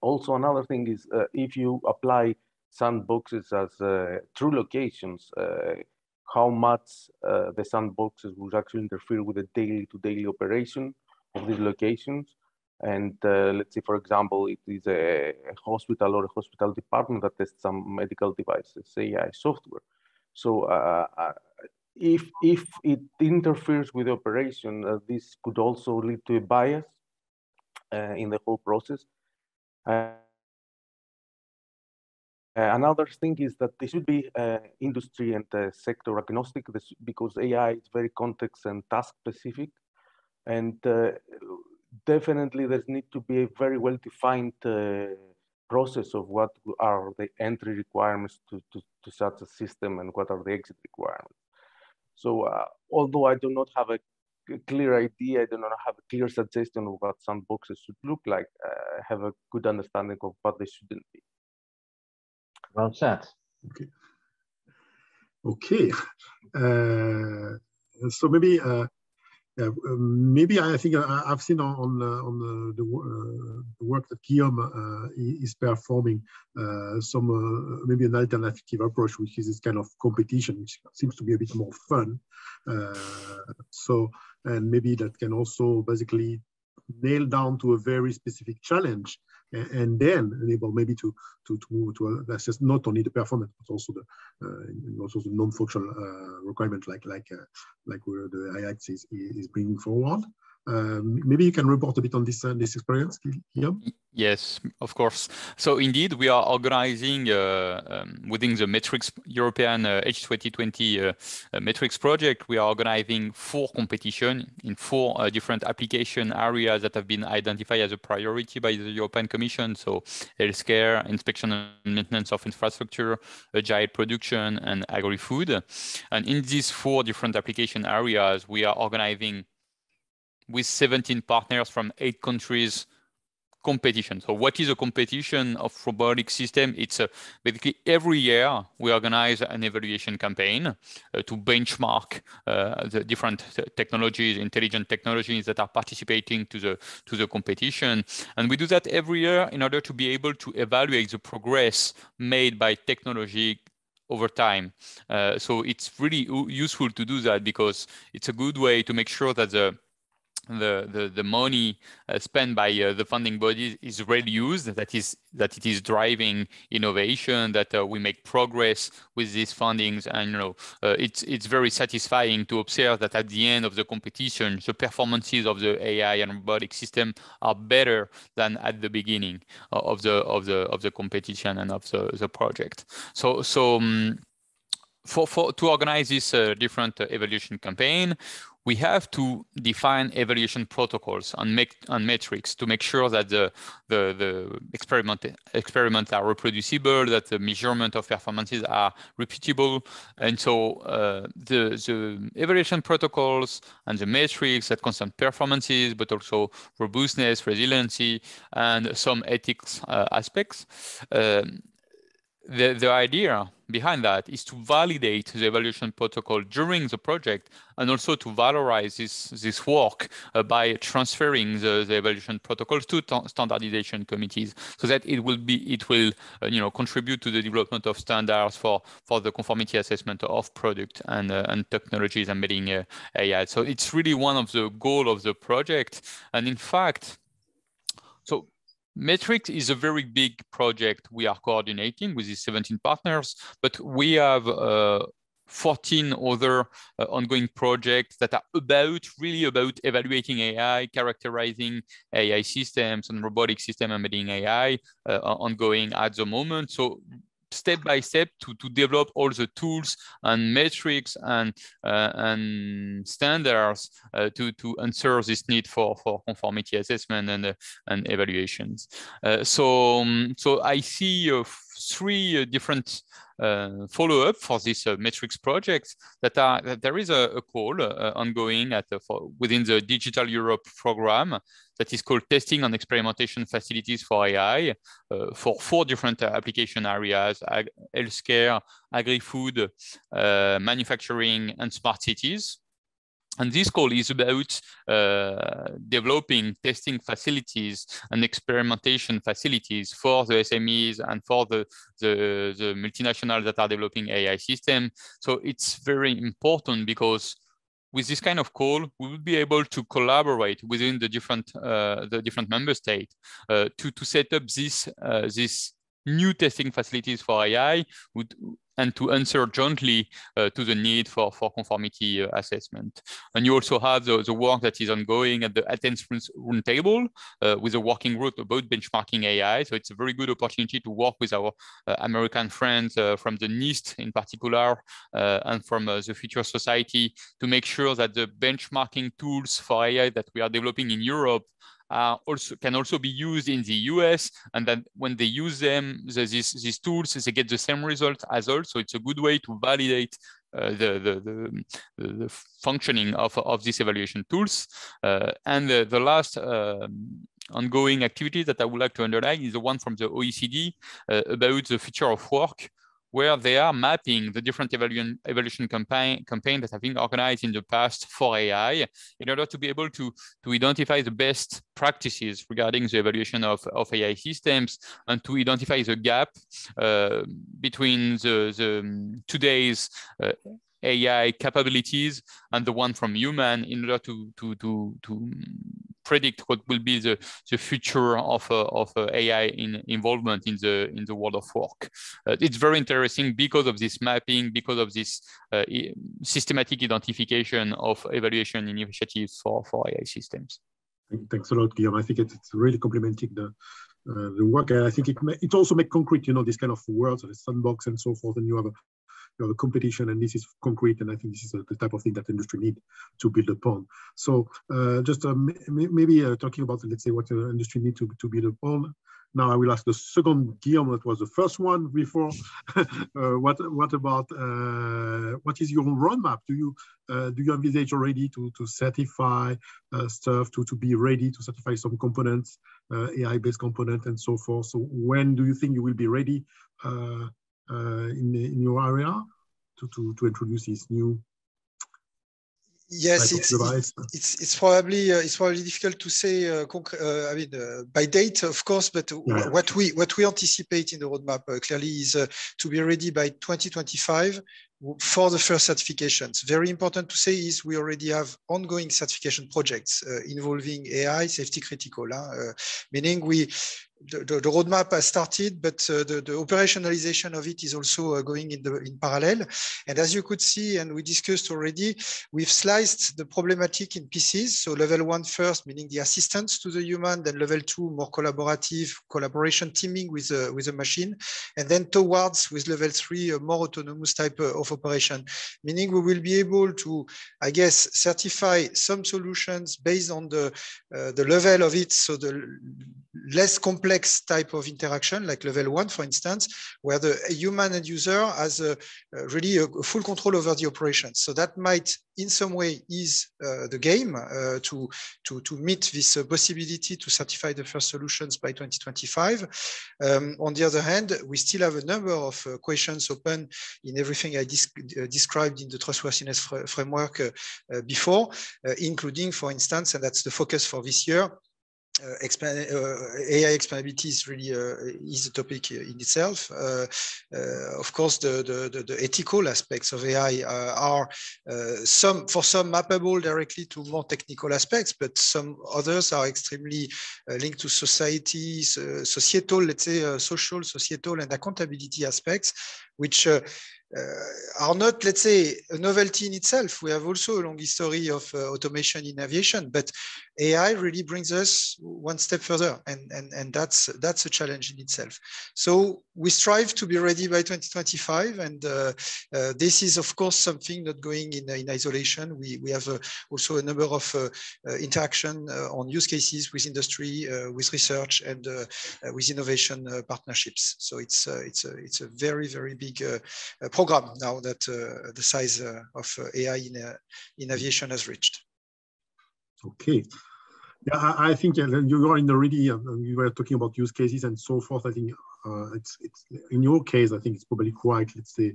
Also, another thing is if you apply sandboxes as true locations, how much the sandboxes would actually interfere with the daily-to-daily operation of these locations. And let's say, for example, it is a hospital or a hospital department that tests some medical devices, AI software. So if it interferes with the operation, this could also lead to a bias in the whole process. Another thing is that they should be industry and sector agnostic, because AI is very context and task specific. And definitely there needs to be a very well-defined process of what are the entry requirements to such a system and what are the exit requirements. So although I do not have a clear idea, I do not have a clear suggestion of what sandboxes should look like, I have a good understanding of what they shouldn't be. Well said. Okay. Okay. So maybe maybe I think I've seen on the work that Guillaume is performing some maybe an alternative approach, which is this kind of competition, which seems to be a bit more fun. So, and maybe that can also basically nail down to a very specific challenge, and then enable maybe to assess not only the performance but also the non-functional requirement, like where the IX is bringing forward. Maybe you can report a bit on this experience, Guillaume? Yes, of course. So indeed, we are organizing within the metrics European H2020 metrics project. We are organizing 4 competitions in 4 different application areas that have been identified as a priority by the European Commission. So healthcare, inspection and maintenance of infrastructure, agile production, and agri-food. And in these 4 different application areas, we are organizing with 17 partners from 8 countries competition. So what is a competition of robotic system? It's basically every year we organize an evaluation campaign to benchmark the different technologies, intelligent technologies that are participating to the competition. And we do that every year in order to be able to evaluate the progress made by technology over time. So it's really useful to do that, because it's a good way to make sure that the money spent by the funding bodies is really used, that it is driving innovation, that we make progress with these fundings. And it's very satisfying to observe that at the end of the competition, the performances of the AI and robotic system are better than at the beginning of the competition and of the project. So to organize this different evaluation campaign, we have to define evaluation protocols and metrics to make sure that the experiments are reproducible, that the measurement of performances are repeatable. And so the evaluation protocols and the metrics that concern performances, but also robustness, resiliency, and some ethics aspects. The idea behind that is to validate the evaluation protocol during the project, and also to valorize this work by transferring the evaluation protocols to standardization committees, so that it will contribute to the development of standards for the conformity assessment of product and technologies embedding AI. So it's really one of the goals of the project. And in fact, so Metrics is a very big project we are coordinating with these 17 partners, but we have 14 other ongoing projects that are really about evaluating AI, characterizing AI systems and robotic system embedding AI ongoing at the moment. So step by step to develop all the tools and metrics and standards to answer this need for conformity assessment and evaluations. So I see 3 different follow-up for this metrics project that there is a call ongoing within the Digital Europe program that is called Testing and Experimentation Facilities for AI for 4 different application areas: healthcare, agri-food, manufacturing, and smart cities. And this call is about developing testing facilities and experimentation facilities for the SMEs and for the multinationals that are developing AI systems. So it's very important because with this kind of call, we will be able to collaborate within the different member states to set up this new testing facilities for AI and to answer jointly to the need for conformity assessment. And you also have the work that is ongoing at the Athens Roundtable with a working group about benchmarking AI. So it's a very good opportunity to work with our American friends from the NIST in particular and from the Future Society to make sure that the benchmarking tools for AI that we are developing in Europe can also be used in the US, and then when they use them, these tools, they get the same result as us. So it's a good way to validate the functioning of these evaluation tools. And the last ongoing activity that I would like to underline is the one from the OECD about the future of work, where they are mapping the different evaluation campaign that have been organized in the past for AI in order to be able to identify the best practices regarding the evaluation of AI systems and to identify the gap between the today's AI capabilities and the one from human in order to predict what will be the future of AI involvement in the world of work. It's very interesting because of this mapping, because of this systematic identification of evaluation initiatives for AI systems. Thanks a lot, Guillaume. I think it's really complementing the work. I think it also makes concrete, this kind of words, the sandbox and so forth, and you have a competition, and this is concrete, and I think this is the type of thing that industry need to build upon. So just maybe talking about, let's say, what the industry need to build upon. Now I will ask the second Guillaume, that was the first one before. What about what is your roadmap? Do you envisage already to certify stuff, to be ready to certify some components, AI-based component and so forth? So when do you think you will be ready in your area to introduce this new? Yes, it's probably difficult to say. By date, of course, but yeah. What we anticipate in the roadmap clearly is to be ready by 2025 for the first certifications. Very important to say is we already have ongoing certification projects involving AI safety critical, meaning the roadmap has started, but the operationalization of it is also going in parallel. And as you could see, and we discussed already, we've sliced the problematic in pieces. So level 1 first, meaning the assistance to the human, then level 2, more collaborative collaboration, teaming with a machine, and then towards with level 3, a more autonomous type of operation, meaning we will be able to, I guess, certify some solutions based on the level of it, so the less complex type of interaction, like level 1, for instance, where the human end user has really a full control over the operations. So that might, in some way, ease the game to meet this possibility to certify the first solutions by 2025. On the other hand, we still have a number of questions open in everything I described in the trustworthiness framework before, including, for instance, and that's the focus for this year, AI explainability is really is a topic in itself. Of course, the ethical aspects of AI are for some mappable directly to more technical aspects, but some others are extremely linked to society, societal, let's say, social, societal, and accountability aspects, which are not, let's say, a novelty in itself. We have also a long history of automation in aviation, but AI really brings us one step further, and that's a challenge in itself. So we strive to be ready by 2025, and this is, of course, something not going in isolation. We have also a number of interaction on use cases with industry, with research, and with innovation partnerships. So it's a very, very big program now that the size of AI in aviation has reached. Okay. Yeah, I think you are in the really, you were talking about use cases and so forth. I think it's in your case, I think it's probably quite, let's say,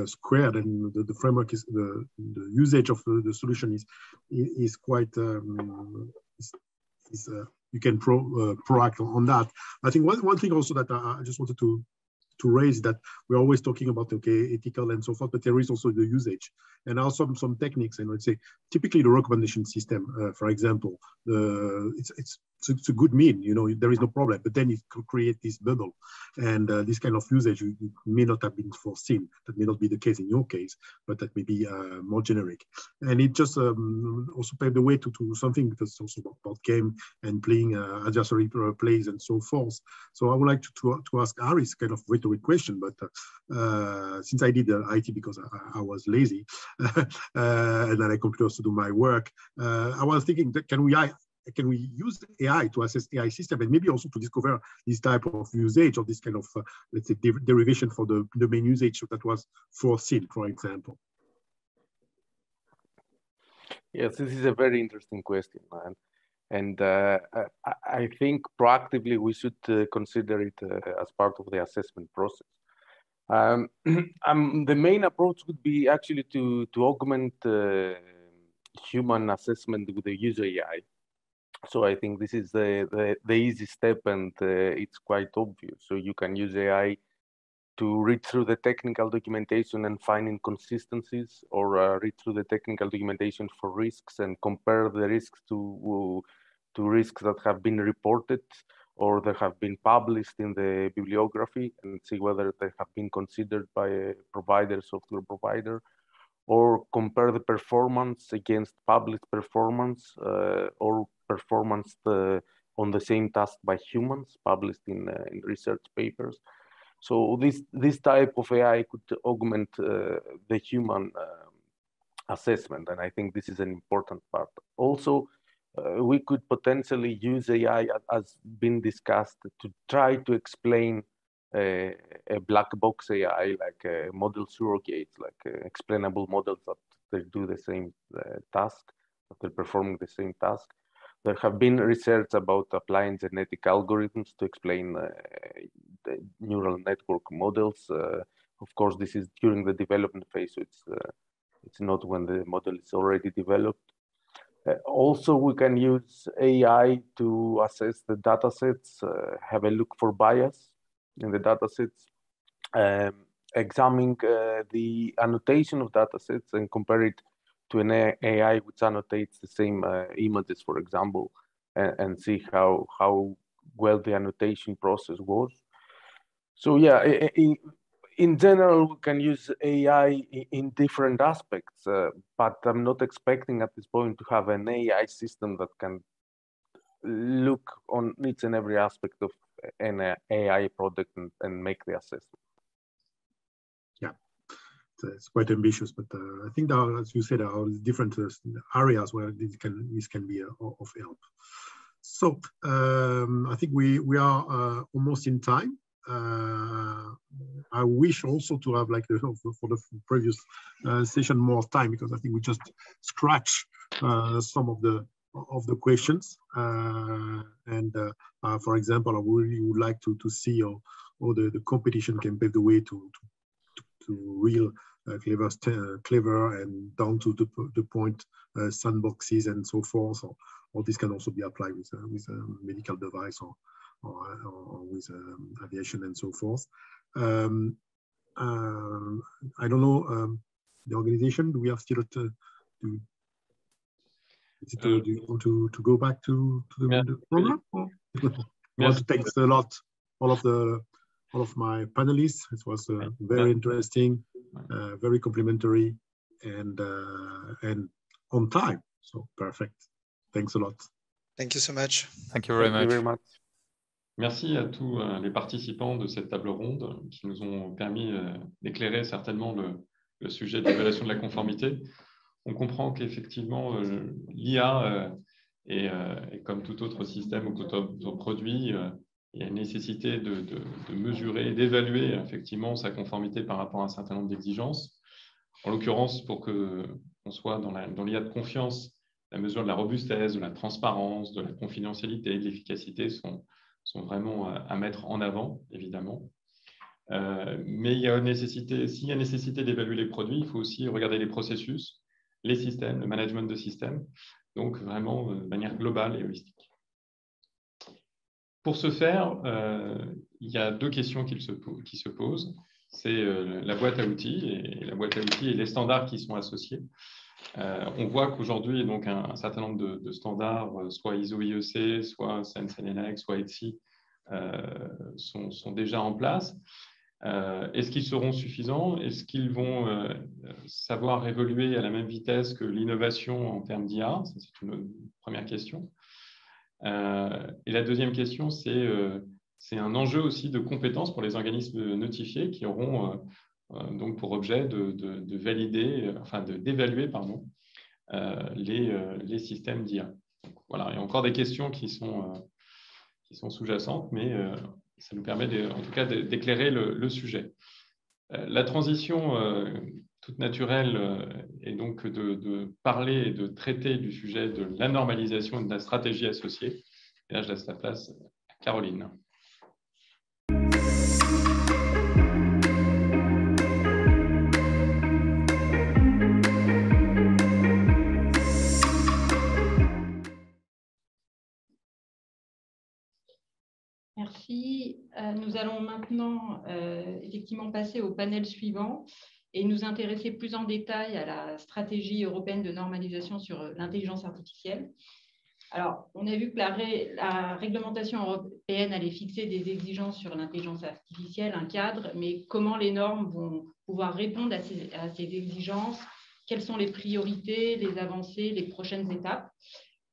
squared, and the framework is the usage of the solution is quite, you can proact on that. I think one thing also that I just wanted to raise that we're always talking about, okay, ethical and so forth, but there is also the usage and also some techniques. And let's say typically the recommendation system, for example, it's a good mean, you know, there is no problem, but then it could create this bubble, and this kind of usage may not have been foreseen. That may not be the case in your case, but that may be more generic. And it just also paved the way to something that's also about game and playing adversary plays and so forth. So I would like to ask Aris kind of rhetoric question, but since I did IT because I was lazy and then I computers to do my work, I was thinking that can we use AI to assess AI system and maybe also to discover this type of usage or this kind of, let's say, derivation for the main usage that was foreseen, for example? Yes, this is a very interesting question, man. And I think proactively we should consider it as part of the assessment process. The main approach would be actually to augment human assessment with the use AI. So I think this is the easy step, and it's quite obvious. So you can use AI to read through the technical documentation and find inconsistencies, or read through the technical documentation for risks and compare the risks to risks that have been reported or that have been published in the bibliography, and see whether they have been considered by a provider, software provider, or compare the performance against published performance or performance on the same task by humans published in research papers. So this type of AI could augment the human assessment, and I think this is an important part. Also, we could potentially use AI, as been discussed, to try to explain a black box AI, like model surrogates, like explainable models that they do the same task, that they're performing the same task. There have been research about applying genetic algorithms to explain the neural network models. Of course, this is during the development phase, so it's not when the model is already developed. Also, we can use AI to assess the data sets, have a look for bias in the data sets, examine the annotation of data sets and compare it to an AI which annotates the same images, for example, and see how well the annotation process was. So yeah, in general, we can use AI in different aspects, but I'm not expecting at this point to have an AI system that can look on each and every aspect of an AI product and make the assessment. Yeah, it's quite ambitious, but I think there are, as you said, there are different areas where this can be of help. So I think we are almost in time. I wish also to have, like, for the previous session, more time, because I think we just scratch some of the questions. For example, I really would like to see how the competition can pave the way to real clever and down to the point sandboxes and so forth. Or this can also be applied with a medical device or with aviation and so forth. I don't know, the organization, do we have still do you want to go back to the program? Or you want to take all of the all of my panelists. It was very interesting, very complimentary, and on time. So perfect. Thanks a lot. Thank you so much. Thank you very much. Merci à tous les participants de cette table ronde qui nous ont permis d'éclairer certainement le sujet de l'évaluation de la conformité. On comprend qu'effectivement, l'IA est comme tout autre système ou tout autre produit, il y a une nécessité de mesurer et d'évaluer effectivement sa conformité par rapport à un certain nombre d'exigences. En l'occurrence, pour qu'on soit dans l'IA de confiance, la mesure de la robustesse, de la transparence, de la confidentialité, de l'efficacité sont vraiment à mettre en avant, évidemment. Mais il y a s'il y a nécessité d'évaluer les produits, il faut aussi regarder les processus, les systèmes, le management de systèmes, donc vraiment de manière globale et holistique. Pour ce faire, il y a deux questions qui se posent. C'est la boîte à outils et les standards qui sont associés. On voit qu'aujourd'hui, donc un certain nombre de standards, soit ISO IEC, soit CNECT, soit ETSI, sont déjà en place. Est-ce qu'ils seront suffisants? Est-ce qu'ils vont savoir évoluer à la même vitesse que l'innovation en termes d'IA? C'est une première question. Et la deuxième question, c'est un enjeu aussi de compétences pour les organismes notifiés qui auront donc pour objet de valider, enfin d'évaluer les systèmes d'IA. Voilà, il y a encore des questions qui sont sous-jacentes, mais ça nous permet en tout cas d'éclairer le sujet. La transition toute naturelle est donc de parler et de traiter du sujet de la normalisation et de la stratégie associée. Et là, je laisse la place à Caroline. Merci. Nous allons maintenant effectivement passer au panel suivant et nous intéresser plus en détail à la stratégie européenne de normalisation sur l'intelligence artificielle. Alors, on a vu que la réglementation européenne allait fixer des exigences sur l'intelligence artificielle, un cadre, mais comment les normes vont pouvoir répondre à ces exigences? Quelles sont les priorités, les avancées, les prochaines étapes?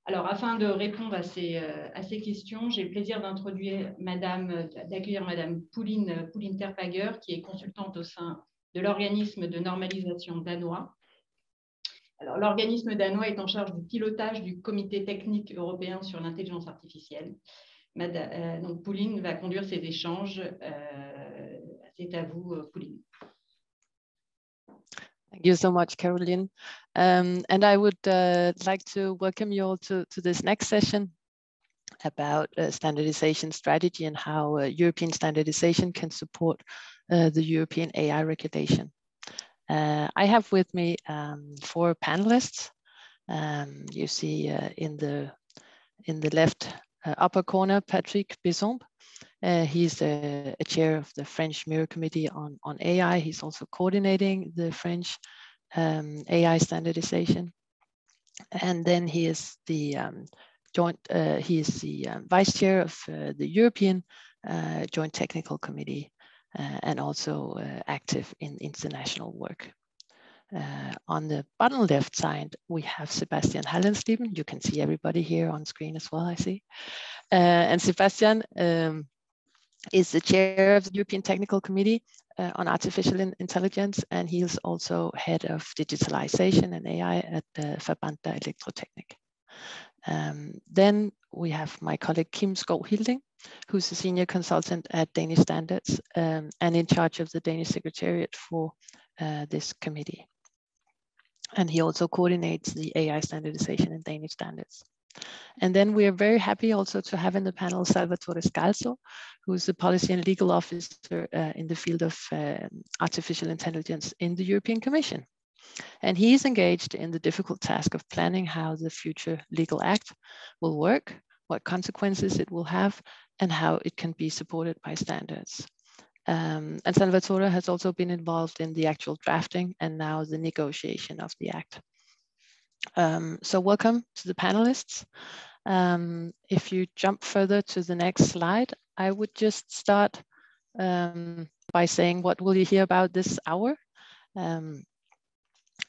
Alors, afin de répondre à ces questions, j'ai le plaisir d'accueillir Madame Pauline Terpager, qui est consultante au sein de l'organisme de normalisation danois. Alors, l'organisme danois est en charge du pilotage du comité technique européen sur l'intelligence artificielle. Donc, Pauline va conduire ces échanges. C'est à vous, Pauline. Thank you so much, Caroline. And I would like to welcome you all to this next session about standardization strategy and how European standardization can support the European AI regulation. I have with me 4 panelists. You see in the left upper corner, Patrick Besombe. He's a chair of the French Mirror Committee on AI. He's also coordinating the French AI standardization. And then he is the vice chair of the European Joint Technical Committee and also active in international work. On the bottom left side, we have Sebastian Hallensleben. You can see everybody here on screen as well, I see. And Sebastian is the chair of the European Technical Committee on Artificial Intelligence, and he is also head of digitalization and AI at Verband der Elektrotechnik. Then we have my colleague Kim Skov Hilding, who's a senior consultant at Danish Standards and in charge of the Danish Secretariat for this committee. And he also coordinates the AI standardization and Danish standards. And then we are very happy also to have in the panel Salvatore Scalzo, who's the policy and legal officer in the field of artificial intelligence in the European Commission. And he is engaged in the difficult task of planning how the future legal act will work, what consequences it will have, and how it can be supported by standards. And Salvatore has also been involved in the actual drafting and now the negotiation of the act. So welcome to the panelists. If you jump further to the next slide, I would just start by saying, what will you hear about this hour?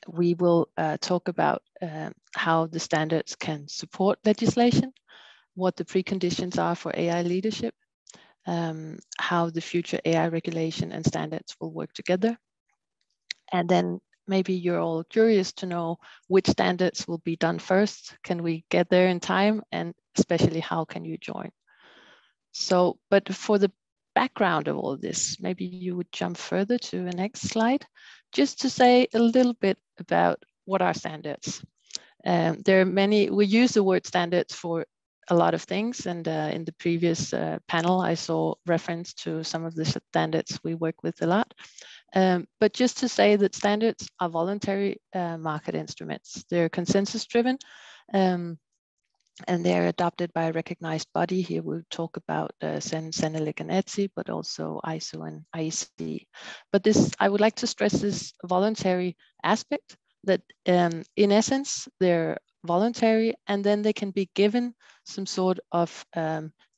We will talk about how the standards can support legislation, what the preconditions are for AI leadership, how the future AI regulation and standards will work together. And then maybe you're all curious to know which standards will be done first. Can we get there in time? And especially, how can you join? So, but for the background of all this, maybe you would jump further to the next slide, just to say a little bit about what are standards. There are many, we use the word standards for a lot of things, and in the previous panel, I saw reference to some of the standards we work with a lot. But just to say that standards are voluntary market instruments. They're consensus driven, and they're adopted by a recognized body. Here we'll talk about CNECT and ETSI, but also ISO and IEC. But this, I would like to stress this voluntary aspect, that in essence, they're voluntary, and then they can be given some sort of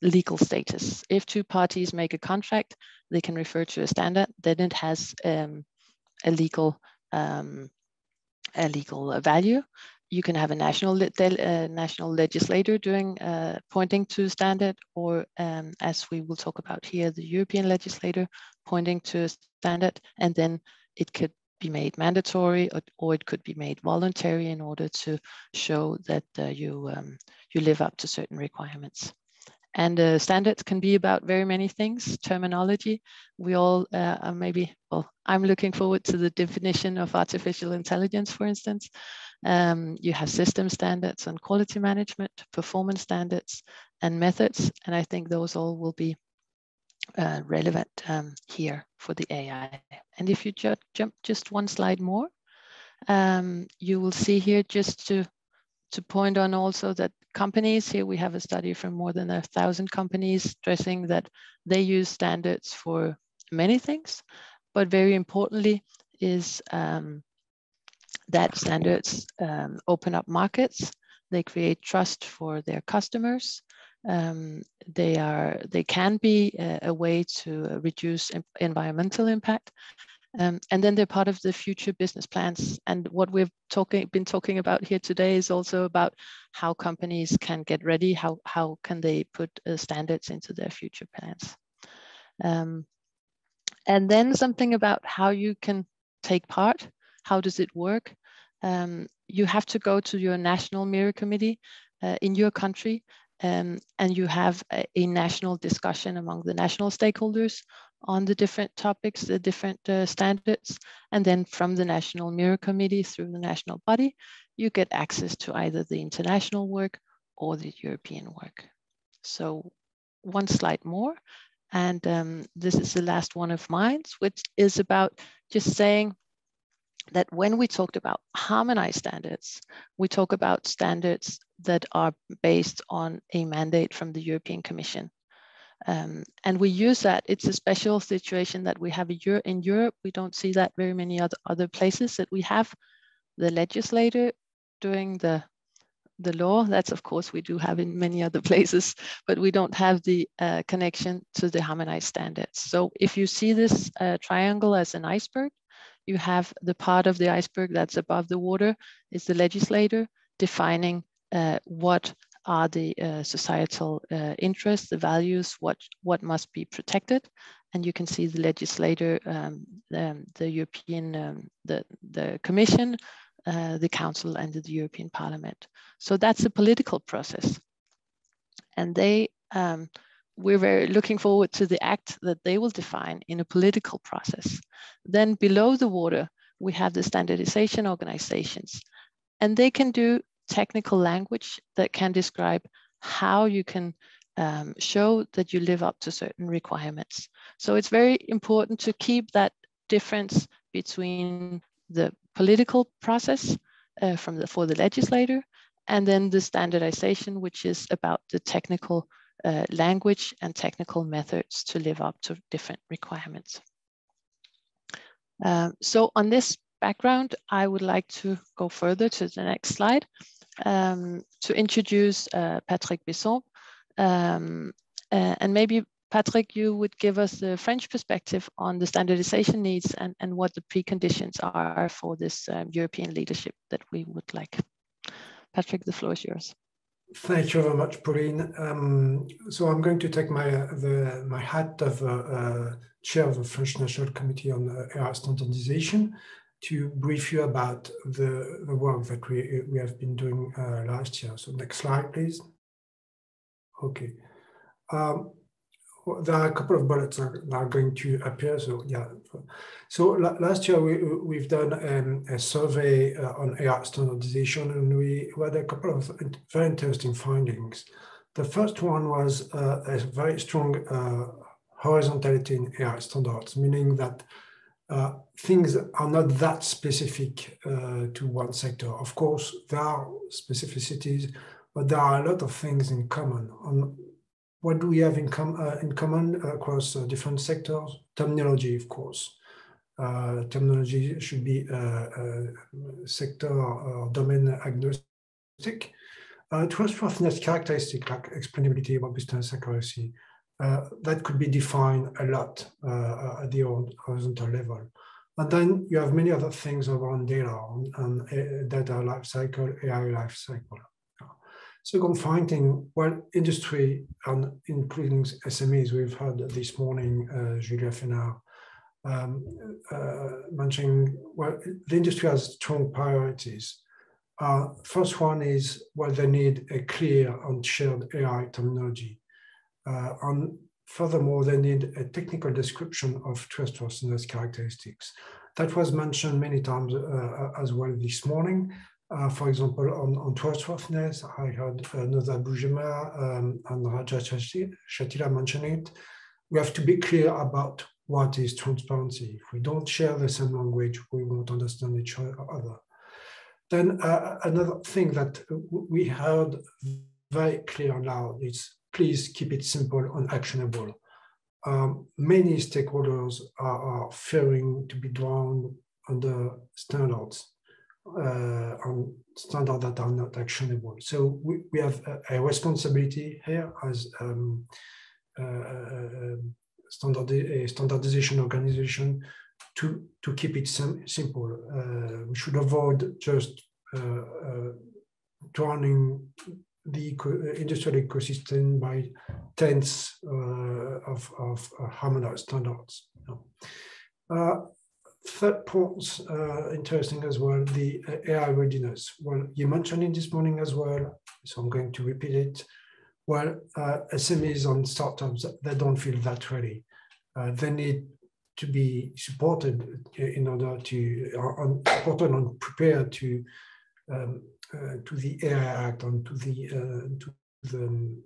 legal status. If two parties make a contract, they can refer to a standard, then it has a legal value. You can have a national legislator doing pointing to a standard, or as we will talk about here, the European legislator pointing to a standard, and then it could be made mandatory, or it could be made voluntary in order to show that you live up to certain requirements. And standards can be about very many things. Terminology, we all are maybe, well, I'm looking forward to the definition of artificial intelligence, for instance. You have system standards and quality management, performance standards and methods. And I think those all will be relevant here for the AI. And if you jump just one slide more, you will see here, just to point on also that companies, here we have a study from more than 1,000 companies stressing that they use standards for many things, but very importantly is that standards open up markets, they create trust for their customers, they can be a way to reduce environmental impact, and then they're part of the future business plans. And what we've been talking about here today is also about how companies can get ready, how can they put standards into their future plans. And then something about how you can take part. How does it work? You have to go to your national mirror committee in your country, and you have a national discussion among the national stakeholders on the different topics, the different standards. And then from the national mirror committee through the national body, you get access to either the international work or the European work. So one slide more. And this is the last one of mine, which is about just saying that when we talked about harmonized standards, we talk about standards that are based on a mandate from the European Commission. And we use that. It's a special situation that we have in Europe. We don't see that very many other places, that we have the legislator doing the law. That's, of course, we do have in many other places, but we don't have the connection to the harmonized standards. So if you see this triangle as an iceberg, you have the part of the iceberg that's above the water is the legislator defining what are the societal interests, the values, what must be protected. And you can see the legislator, the European, the Commission, the Council, and the European Parliament. So that's a political process. And we're very looking forward to the act that they will define in a political process. Then below the water, we have the standardization organizations, and they can do technical language that can describe how you can show that you live up to certain requirements. So it's very important to keep that difference between the political process for the legislator, and then the standardization, which is about the technical language and technical methods to live up to different requirements. So on this background, I would like to go further to the next slide to introduce Patrick Besson. And maybe Patrick, you would give us the French perspective on the standardization needs and what the preconditions are for this European leadership that we would like. Patrick, the floor is yours. Thank you very much, Pauline. So I'm going to take my hat of chair of the French National Committee on AI Standardization to brief you about the work that we have been doing last year. So next slide, please. Okay. There are a couple of bullets that are going to appear. So yeah. So last year we've done a survey on AI standardization, and we had a couple of very interesting findings. The first one was a very strong horizontality in AI standards, meaning that things are not that specific to one sector. Of course, there are specificities, but there are a lot of things in common. What do we have in common across different sectors? Terminology, of course. Terminology should be sector or domain agnostic. Trustworthiness characteristic like explainability, robustness, accuracy, that could be defined a lot at the horizontal level. And then you have many other things around data and data lifecycle, AI lifecycle. Second finding, well, industry, and including SMEs, we've heard this morning, Julia Fénard mentioning, well, the industry has strong priorities. First one is, well, they need a clear and shared AI terminology. And furthermore, they need a technical description of trustworthiness characteristics. That was mentioned many times as well this morning. For example, on trustworthiness, I heard Noza Boujema and Raja Shatila mention it. We have to be clear about what is transparency. If we don't share the same language, we won't understand each other. Then another thing that we heard very clear now is please keep it simple and actionable. Many stakeholders are fearing to be drawn under standards. On standards that are not actionable. So we have a responsibility here as a standardization organization to keep it simple. We should avoid just drowning the industrial ecosystem by tens of harmonized standards. Third point, interesting as well, the AI readiness. Well, you mentioned it this morning as well, so I'm going to repeat it. Well, SMEs and startups, they don't feel that ready. They need to be supported in order to, supported and prepared to the AI Act and to the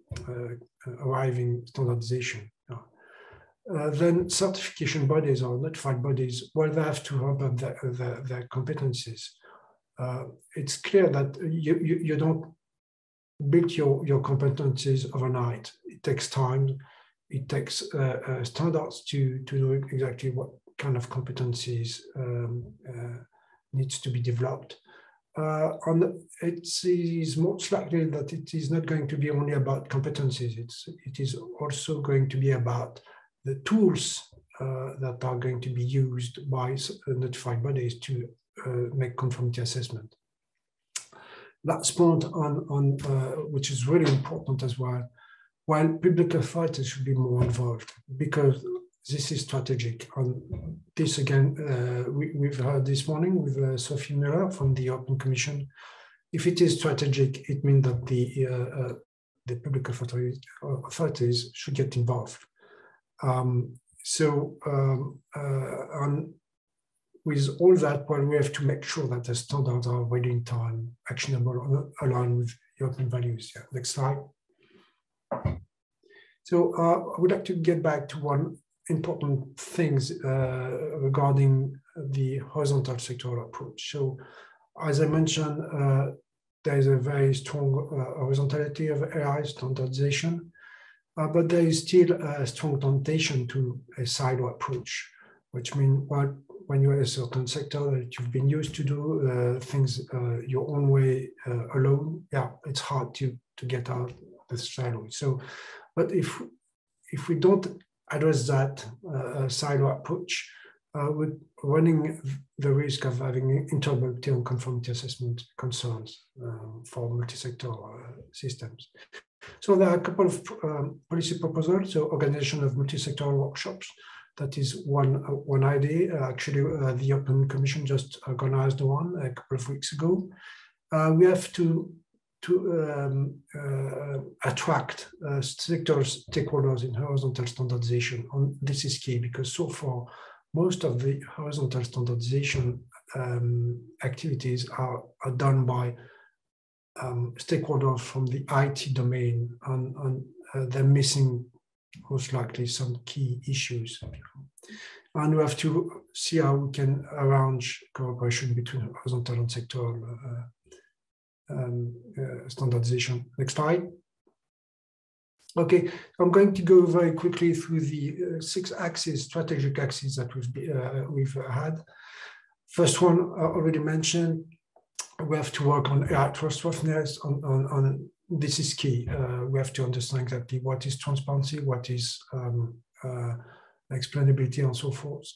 arriving standardization. Then certification bodies or notified bodies, well, they have to ramp up their competencies. It's clear that you don't build your competencies overnight. It takes time. It takes standards to know exactly what kind of competencies needs to be developed. And it is most likely that it is not going to be only about competencies. It is also going to be about the tools that are going to be used by notified bodies to make conformity assessment. Last point on which is really important as well, while public authorities should be more involved because this is strategic. And this again, we've heard this morning with Sophie Miller from the European Commission. If it is strategic, it means that the public authorities should get involved. And with all that, well, we have to make sure that the standards are ready in time, actionable, aligned with European values. Yeah, next slide. So I would like to get back to one important things regarding the horizontal sectoral approach. So as I mentioned, there is a very strong horizontality of AI standardization. But there is still a strong temptation to a silo approach, which means when you're in a certain sector that you've been used to do things your own way alone, yeah, it's hard to get out of the silo. So, but if if we don't address that silo approach, we're running the risk of having interoperability and conformity assessment concerns for multi-sector systems. So there are a couple of policy proposals. So organization of multi-sectoral workshops, that is one idea. Actually, the European Commission just organized one a couple of weeks ago. We have to attract stakeholders in horizontal standardization. And this is key because so far, most of the horizontal standardization activities are done by stakeholders from the IT domain, and they're missing most likely some key issues. And we have to see how we can arrange cooperation between horizontal and sectoral standardization. Next slide. Okay, I'm going to go very quickly through the 6 axes, strategic axes that we've had. First one, I already mentioned, we have to work on AI trustworthiness. On this is key. We have to understand exactly what is transparency, what is explainability, and so forth.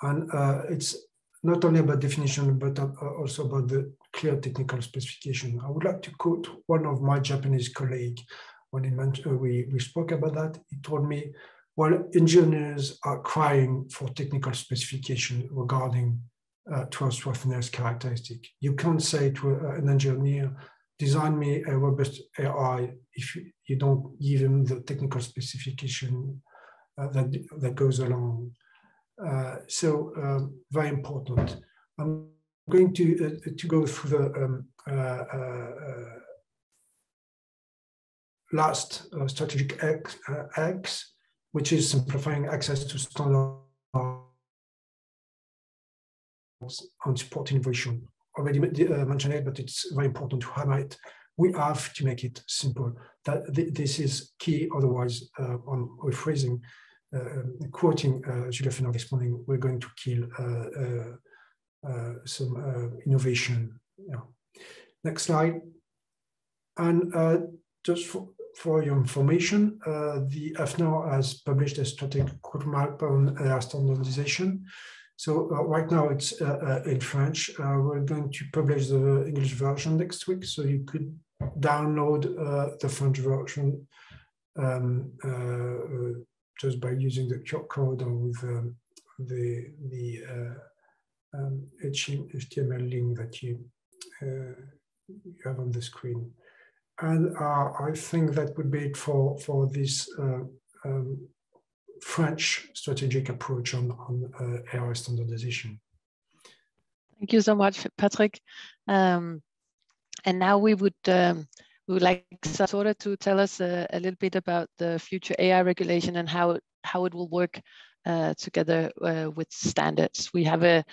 And it's not only about definition, but also about the clear technical specification. I would like to quote one of my Japanese colleagues. When he mentioned, we spoke about that, he told me, well, engineers are crying for technical specification regarding trustworthiness characteristic. You can't say to an engineer, design me a robust AI if you don't give him the technical specification that goes along. So very important. I'm going to go through the last strategic X, which is simplifying access to standards and support innovation. Already mentioned it, but it's very important to highlight. We have to make it simple. That this is key. Otherwise, on rephrasing, quoting Julia Fenner this morning, we're going to kill some innovation. Yeah. Next slide. And just for your information, the AFNOR has published a strategic roadmap on AI standardization. So right now it's in French. We're going to publish the English version next week, so you could download the French version just by using the QR code or with the HTML link that you have on the screen. And I think that would be it for this French strategic approach on AI standardization. Thank you so much, Patrick. And now we would like Salvatore to tell us a little bit about the future AI regulation and how it will work together with standards. We have a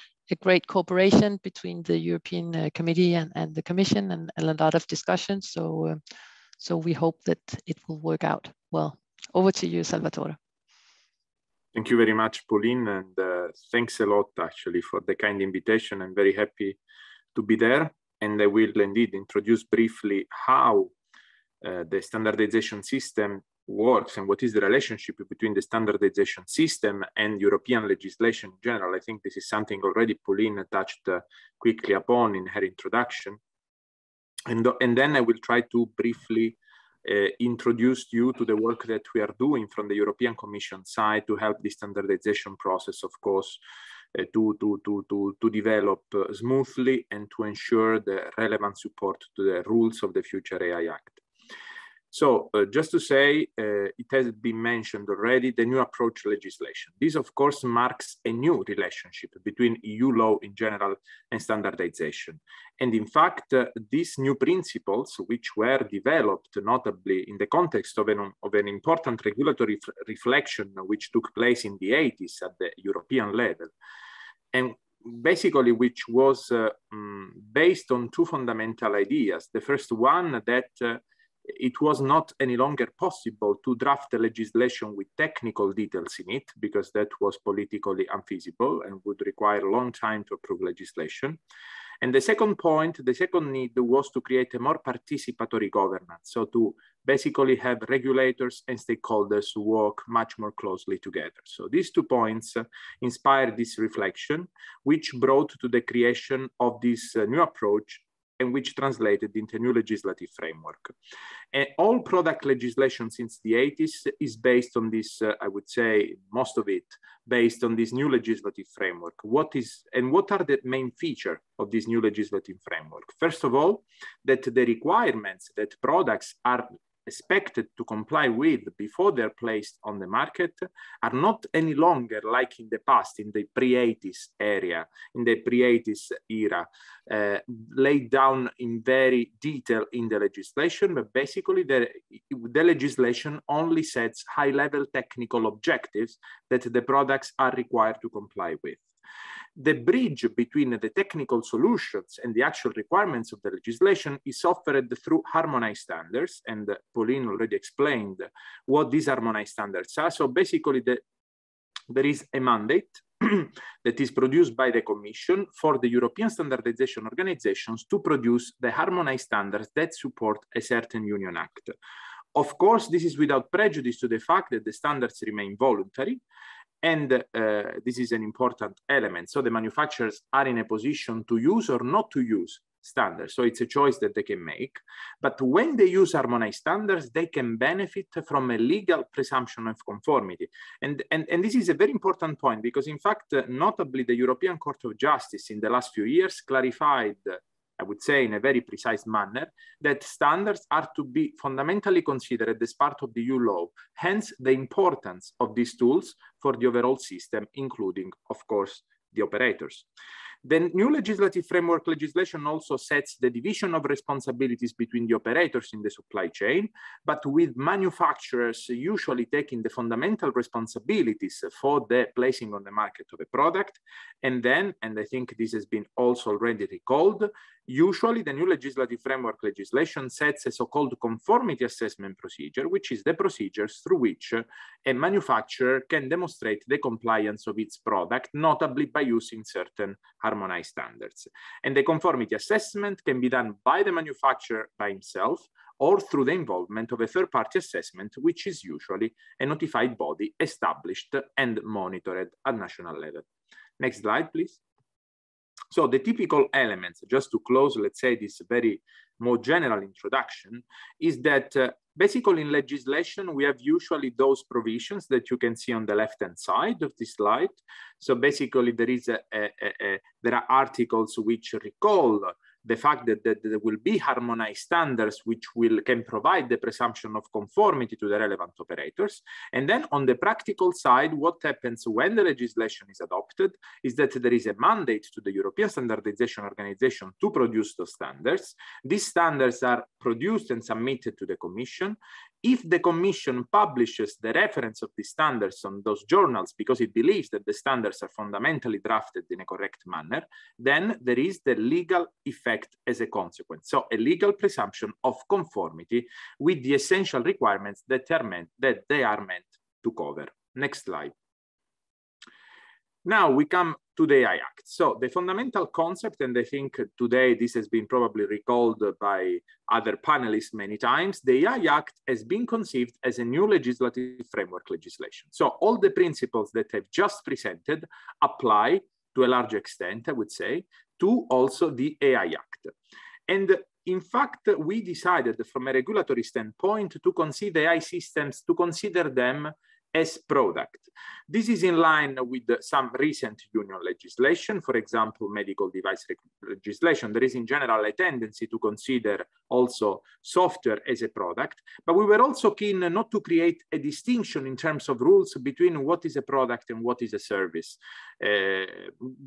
great cooperation between the European Committee and the Commission, and a lot of discussions. So we hope that it will work out well. Over to you, Salvatore. Thank you very much, Pauline, and thanks a lot actually for the kind invitation. I'm very happy to be there, and I will indeed introduce briefly how the standardization system works and what is the relationship between the standardization system and European legislation in general. I think this is something already Pauline touched quickly upon in her introduction. And then I will try to briefly introduce you to the work that we are doing from the European Commission side to help the standardization process, of course, to develop smoothly and to ensure the relevant support to the rules of the future AI Act. So just to say, it has been mentioned already, the new approach legislation. This, of course, marks a new relationship between EU law in general and standardization. And in fact, these new principles, which were developed notably in the context of an important regulatory reflection which took place in the 80s at the European level, and basically which was based on 2 fundamental ideas. The first one, that it was not any longer possible to draft a legislation with technical details in it, because that was politically unfeasible and would require a long time to approve legislation. And the second point, the second need was to create a more participatory governance, so to basically have regulators and stakeholders work much more closely together. So these 2 points inspired this reflection, which brought to the creation of this new approach and which translated into a new legislative framework. And all product legislation since the 80s is based on this, I would say, most of it, based on this new legislative framework. What are the main features of this new legislative framework? First of all, that the requirements that products are expected to comply with before they're placed on the market are not any longer like in the past, in the pre-80s area, in the pre-80s era, laid down in very detail in the legislation, but basically the legislation only sets high-level technical objectives that the products are required to comply with. The bridge between the technical solutions and the actual requirements of the legislation is offered through harmonized standards, and Pauline already explained what these harmonized standards are. So basically there is a mandate that is produced by the Commission for the European standardization organizations to produce the harmonized standards that support a certain Union Act. Of course, this is without prejudice to the fact that the standards remain voluntary. And this is an important element. So the manufacturers are in a position to use or not to use standards. So it's a choice that they can make. But when they use harmonized standards, they can benefit from a legal presumption of conformity. And this is a very important point because, in fact, notably, the European Court of Justice in the last few years clarified, I would say in a very precise manner, that standards are to be fundamentally considered as part of the EU law, hence the importance of these tools for the overall system, including, of course, the operators. The new legislative framework legislation also sets the division of responsibilities between the operators in the supply chain, but with manufacturers usually taking the fundamental responsibilities for the placing on the market of a product. And then, and I think this has been also already recalled, usually the new legislative framework legislation sets a so-called conformity assessment procedure, which is the procedures through which a manufacturer can demonstrate the compliance of its product, notably by using certain harmonized standards. And the conformity assessment can be done by the manufacturer by himself or through the involvement of a third-party assessment, which is usually a notified body established and monitored at national level. Next slide, please. So the typical elements, just to close, let's say, this very more general introduction, is that basically in legislation, we have usually those provisions that you can see on the left-hand side of this slide. So basically there are articles which recall the fact that there will be harmonized standards which can provide the presumption of conformity to the relevant operators. And then on the practical side, what happens when the legislation is adopted is that there is a mandate to the European Standardization Organization to produce those standards. These standards are produced and submitted to the Commission. If the Commission publishes the reference of the standards on those journals because it believes that the standards are fundamentally drafted in a correct manner, then there is the legal effect as a consequence. So a legal presumption of conformity with the essential requirements that they are meant to cover. Next slide. Now we come to the AI Act. So the fundamental concept, and I think today this has been probably recalled by other panelists many times, the AI Act has been conceived as a new legislative framework legislation. So all the principles that I've just presented apply to a large extent, I would say, to also the AI Act. And in fact, we decided from a regulatory standpoint to consider AI systems, to consider them as product. This is in line with some recent union legislation, for example, medical device legislation. There is in general a tendency to consider also software as a product, but we were also keen not to create a distinction in terms of rules between what is a product and what is a service,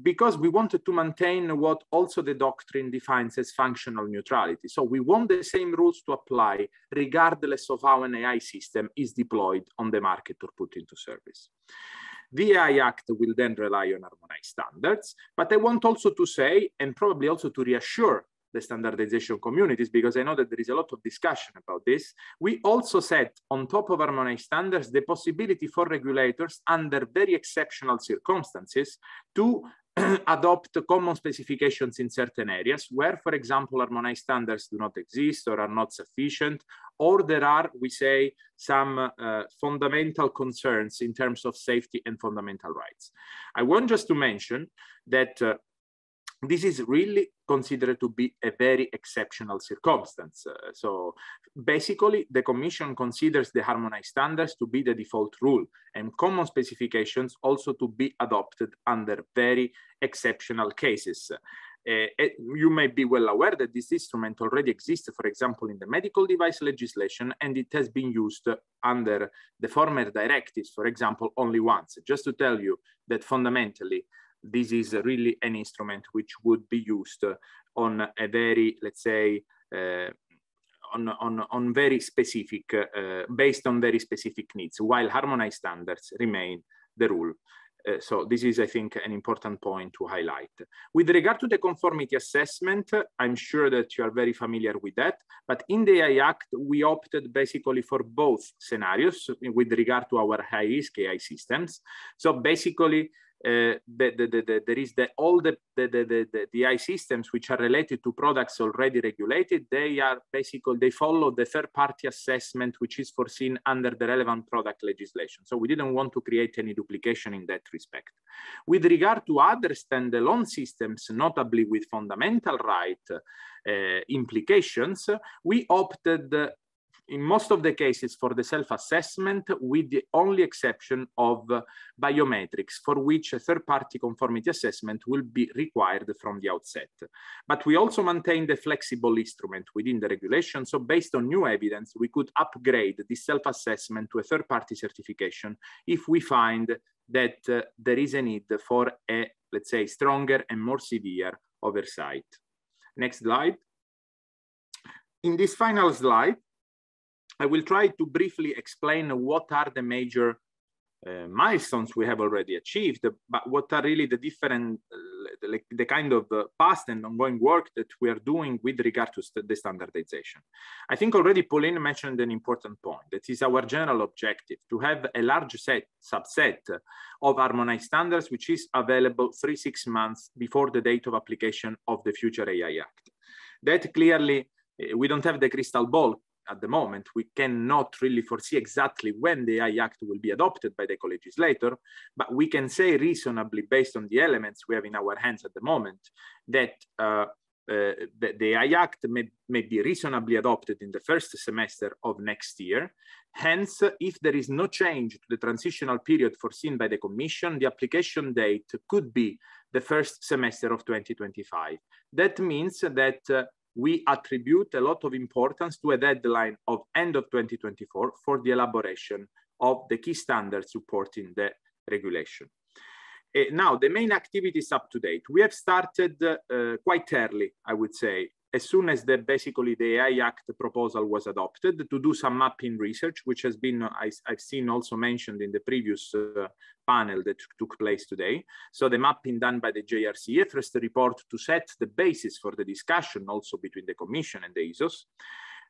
because we wanted to maintain what also the doctrine defines as functional neutrality. So we want the same rules to apply regardless of how an AI system is deployed on the market or put into service. The AI Act will then rely on harmonized standards, but I want also to say, and probably also to reassure the standardization communities, because I know that there is a lot of discussion about this, we also set on top of harmonized standards the possibility for regulators under very exceptional circumstances to adopt common specifications in certain areas where, for example, harmonized standards do not exist or are not sufficient, or there are, we say, some fundamental concerns in terms of safety and fundamental rights. I want just to mention that this is really considered to be a very exceptional circumstance. So basically, the Commission considers the harmonized standards to be the default rule and common specifications also to be adopted under very exceptional cases. You may be well aware that this instrument already exists, for example, in the medical device legislation, and it has been used under the former directives, for example, only once. Just to tell you that fundamentally, this is really an instrument which would be used on a very, let's say, on very specific, based on very specific needs, while harmonized standards remain the rule. So this is, I think, an important point to highlight. With regard to the conformity assessment, I'm sure that you are very familiar with that, but in the AI Act, we opted basically for both scenarios with regard to our high-risk AI systems. So basically, there is all the AI systems which are related to products already regulated. They are basically, they follow the third-party assessment which is foreseen under the relevant product legislation. So we didn't want to create any duplication in that respect. With regard to other standalone systems, notably with fundamental right implications, we opted in most of the cases for the self-assessment, with the only exception of biometrics, for which a third-party conformity assessment will be required from the outset. But we also maintain the flexible instrument within the regulation, so based on new evidence, we could upgrade this self-assessment to a third-party certification if we find that there is a need for a, let's say, stronger and more severe oversight. Next slide. In this final slide, I will try to briefly explain what are the major milestones we have already achieved, but what are really the different, the kind of past and ongoing work that we are doing with regard to the standardization. I think already Pauline mentioned an important point. That is our general objective, to have a large subset of harmonized standards, which is available 3-6 months before the date of application of the future AI Act. That clearly, we don't have the crystal ball at the moment. We cannot really foresee exactly when the AI Act will be adopted by the co-legislator, but we can say reasonably, based on the elements we have in our hands at the moment, that the AI Act may be reasonably adopted in the first semester of next year. Hence, if there is no change to the transitional period foreseen by the Commission, the application date could be the first semester of 2025. That means that we attribute a lot of importance to a deadline of end of 2024 for the elaboration of the key standards supporting the regulation. Now, the main activities up to date. We have started quite early, I would say, as soon as basically the AI Act proposal was adopted, to do some mapping research, which has been, I've seen also mentioned in the previous panel that took place today. So the mapping done by the JRC, a first report to set the basis for the discussion also between the Commission and the ISOs.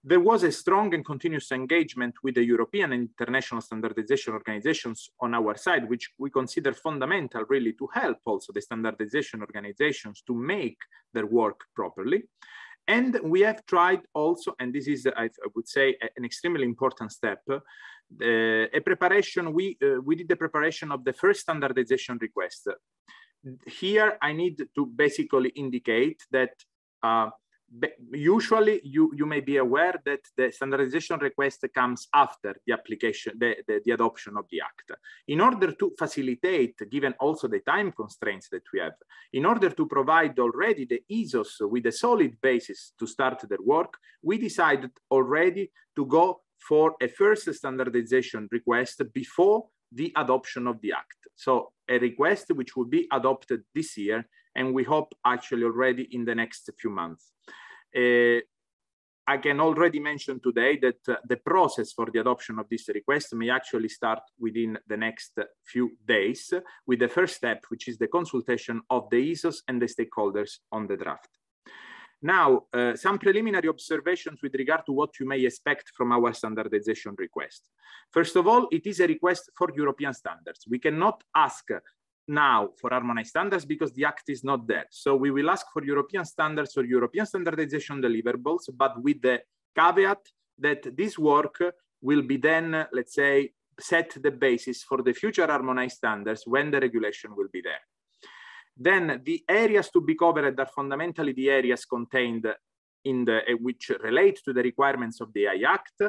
There was a strong and continuous engagement with the European and international standardization organizations on our side, which we consider fundamental really to help also the standardization organizations to make their work properly. And we have tried also, and this is, I would say, an extremely important step, a preparation, we did the preparation of the first standardization request. Here, I need to basically indicate that usually you may be aware that the standardization request comes after the application, the adoption of the Act. In order to facilitate, given also the time constraints that we have, in order to provide already the ISOs with a solid basis to start their work, we decided already to go for a first standardization request before the adoption of the Act. So a request which will be adopted this year, and we hope actually already in the next few months. I can already mention today that the process for the adoption of this request may actually start within the next few days, with the first step, which is the consultation of the ISOs and the stakeholders on the draft. Now, some preliminary observations with regard to what you may expect from our standardization request. First of all, it is a request for European standards. We cannot ask now for harmonized standards because the act is not there. So we will ask for European standards or European standardization deliverables, but with the caveat that this work will be then, let's say, set the basis for the future harmonized standards when the regulation will be there. Then the areas to be covered are fundamentally the areas contained in the which relate to the requirements of the AI Act.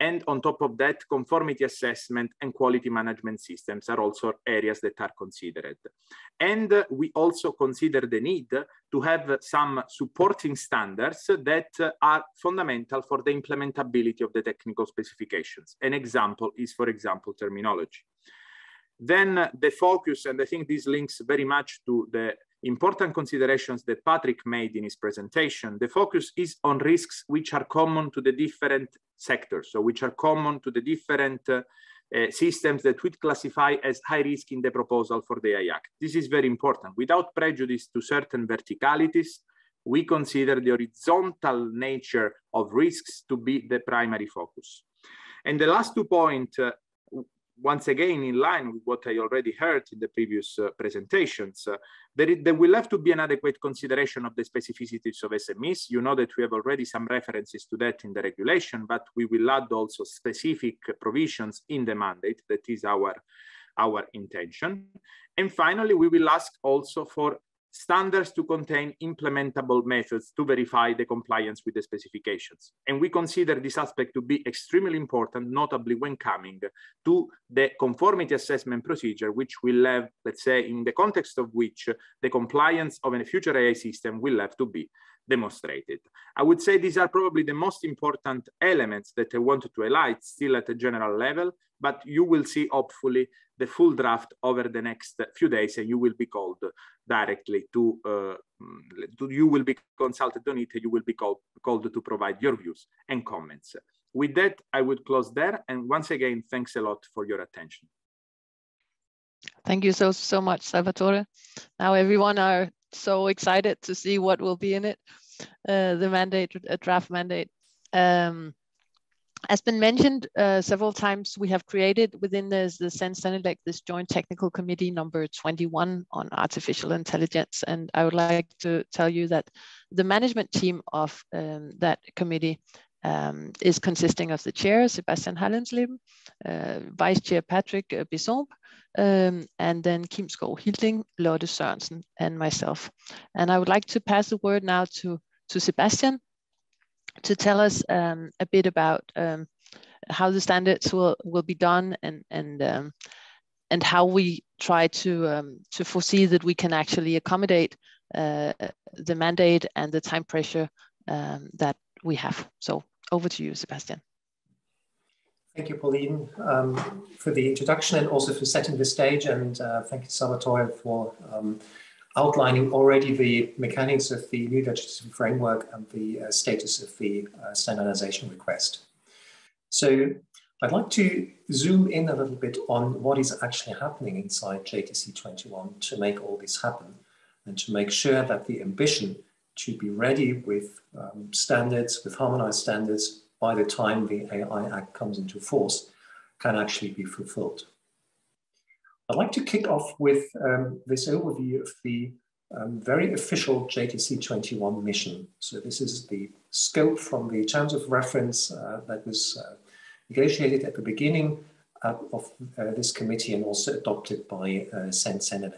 And on top of that, conformity assessment and quality management systems are also areas that are considered. And we also consider the need to have some supporting standards that are fundamental for the implementability of the technical specifications. An example is, for example, terminology. Then the focus, and I think this links very much to the important considerations that Patrick made in his presentation, the focus is on risks which are common to the different sectors, so which are common to the different systems that we classify as high risk in the proposal for the AI Act. This is very important. Without prejudice to certain verticalities, we consider the horizontal nature of risks to be the primary focus. And the last 2 points, once again, in line with what I already heard in the previous presentations, there will have to be an adequate consideration of the specificities of SMEs. You know that we have already some references to that in the regulation, but we will add also specific provisions in the mandate. That is our intention. And finally, we will ask also for standards to contain implementable methods to verify the compliance with the specifications. And we consider this aspect to be extremely important, notably when coming to the conformity assessment procedure, which will have, let's say, in the context of which the compliance of a future AI system will have to be demonstrated. I would say these are probably the most important elements that I wanted to highlight still at a general level, but you will see hopefully the full draft over the next few days, and you will be called directly to you will be consulted on it, and you will be called to provide your views and comments. With that, I would close there. And once again, thanks a lot for your attention. Thank you so much, Salvatore. Now everyone are so excited to see what will be in it, the mandate, a draft mandate. As been mentioned several times, we have created within the CNECT this joint technical committee number 21 on artificial intelligence. And I would like to tell you that the management team of that committee is consisting of the chair, Sebastian Hallensleben, vice chair, Patrick Bisson, and then Kim Skov Hilding, Lotte Sørensen, and myself. And I would like to pass the word now to Sebastian to tell us a bit about how the standards will be done and how we try to foresee that we can actually accommodate the mandate and the time pressure that we have. So over to you, Sebastian. Thank you, Pauline, for the introduction and also for setting the stage. And thank you, Salvatore, for outlining already the mechanics of the new legislative framework and the status of the standardization request. So I'd like to zoom in a little bit on what is actually happening inside JTC 21 to make all this happen and to make sure that the ambition to be ready with standards, with harmonized standards by the time the AI Act comes into force can actually be fulfilled. I'd like to kick off with this overview of the very official JTC 21 mission. So this is the scope from the terms of reference that was negotiated at the beginning of this committee and also adopted by CNECT.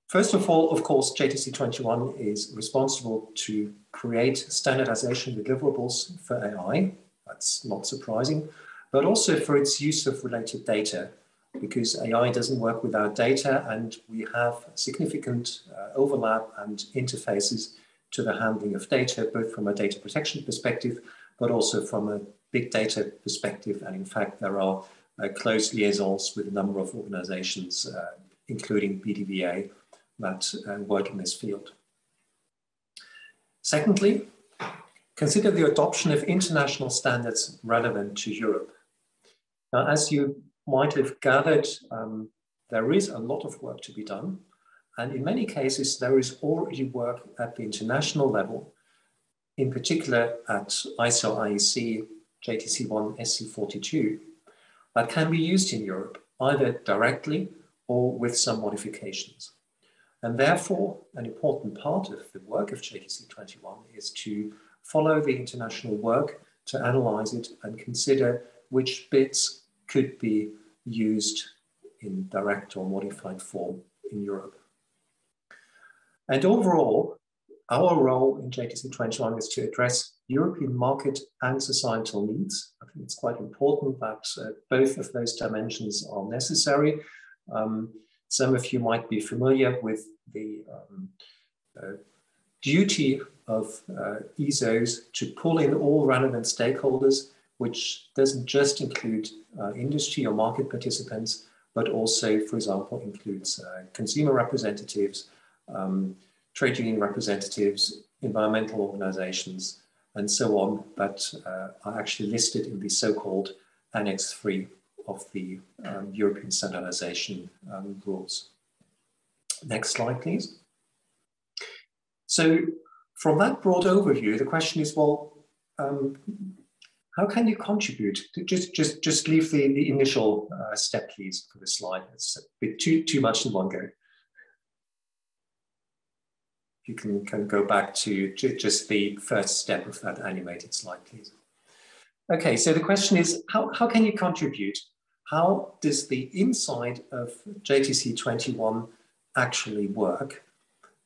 First of all, of course, JTC 21 is responsible to create standardization deliverables for AI. That's not surprising, but also for its use of related data, because AI doesn't work without data, and we have significant overlap and interfaces to the handling of data, both from a data protection perspective, but also from a big data perspective. And in fact, there are close liaisons with a number of organizations, including BDVA, that work in this field. Secondly, consider the adoption of international standards relevant to Europe. Now, as you might have gathered, there is a lot of work to be done. And in many cases, there is already work at the international level, in particular at ISO IEC JTC1 SC42, that can be used in Europe, either directly or with some modifications. And therefore, an important part of the work of JTC 21 is to follow the international work, to analyze it and consider which bits could be used in direct or modified form in Europe. And overall, our role in JTC 21 is to address European market and societal needs. I think it's quite important that both of those dimensions are necessary. Some of you might be familiar with the duty of ESOs to pull in all relevant stakeholders, which doesn't just include industry or market participants, but also, for example, includes consumer representatives, trade union representatives, environmental organizations, and so on, that are actually listed in the so-called Annex 3 of the European standardization rules. Next slide, please. So from that broad overview, the question is, well, how can you contribute? Just leave the initial step, please, for the slide. It's a bit too much in one go. You can go back to just the first step of that animated slide, please. Okay, so the question is, how can you contribute? How does the inside of JTC 21 actually work?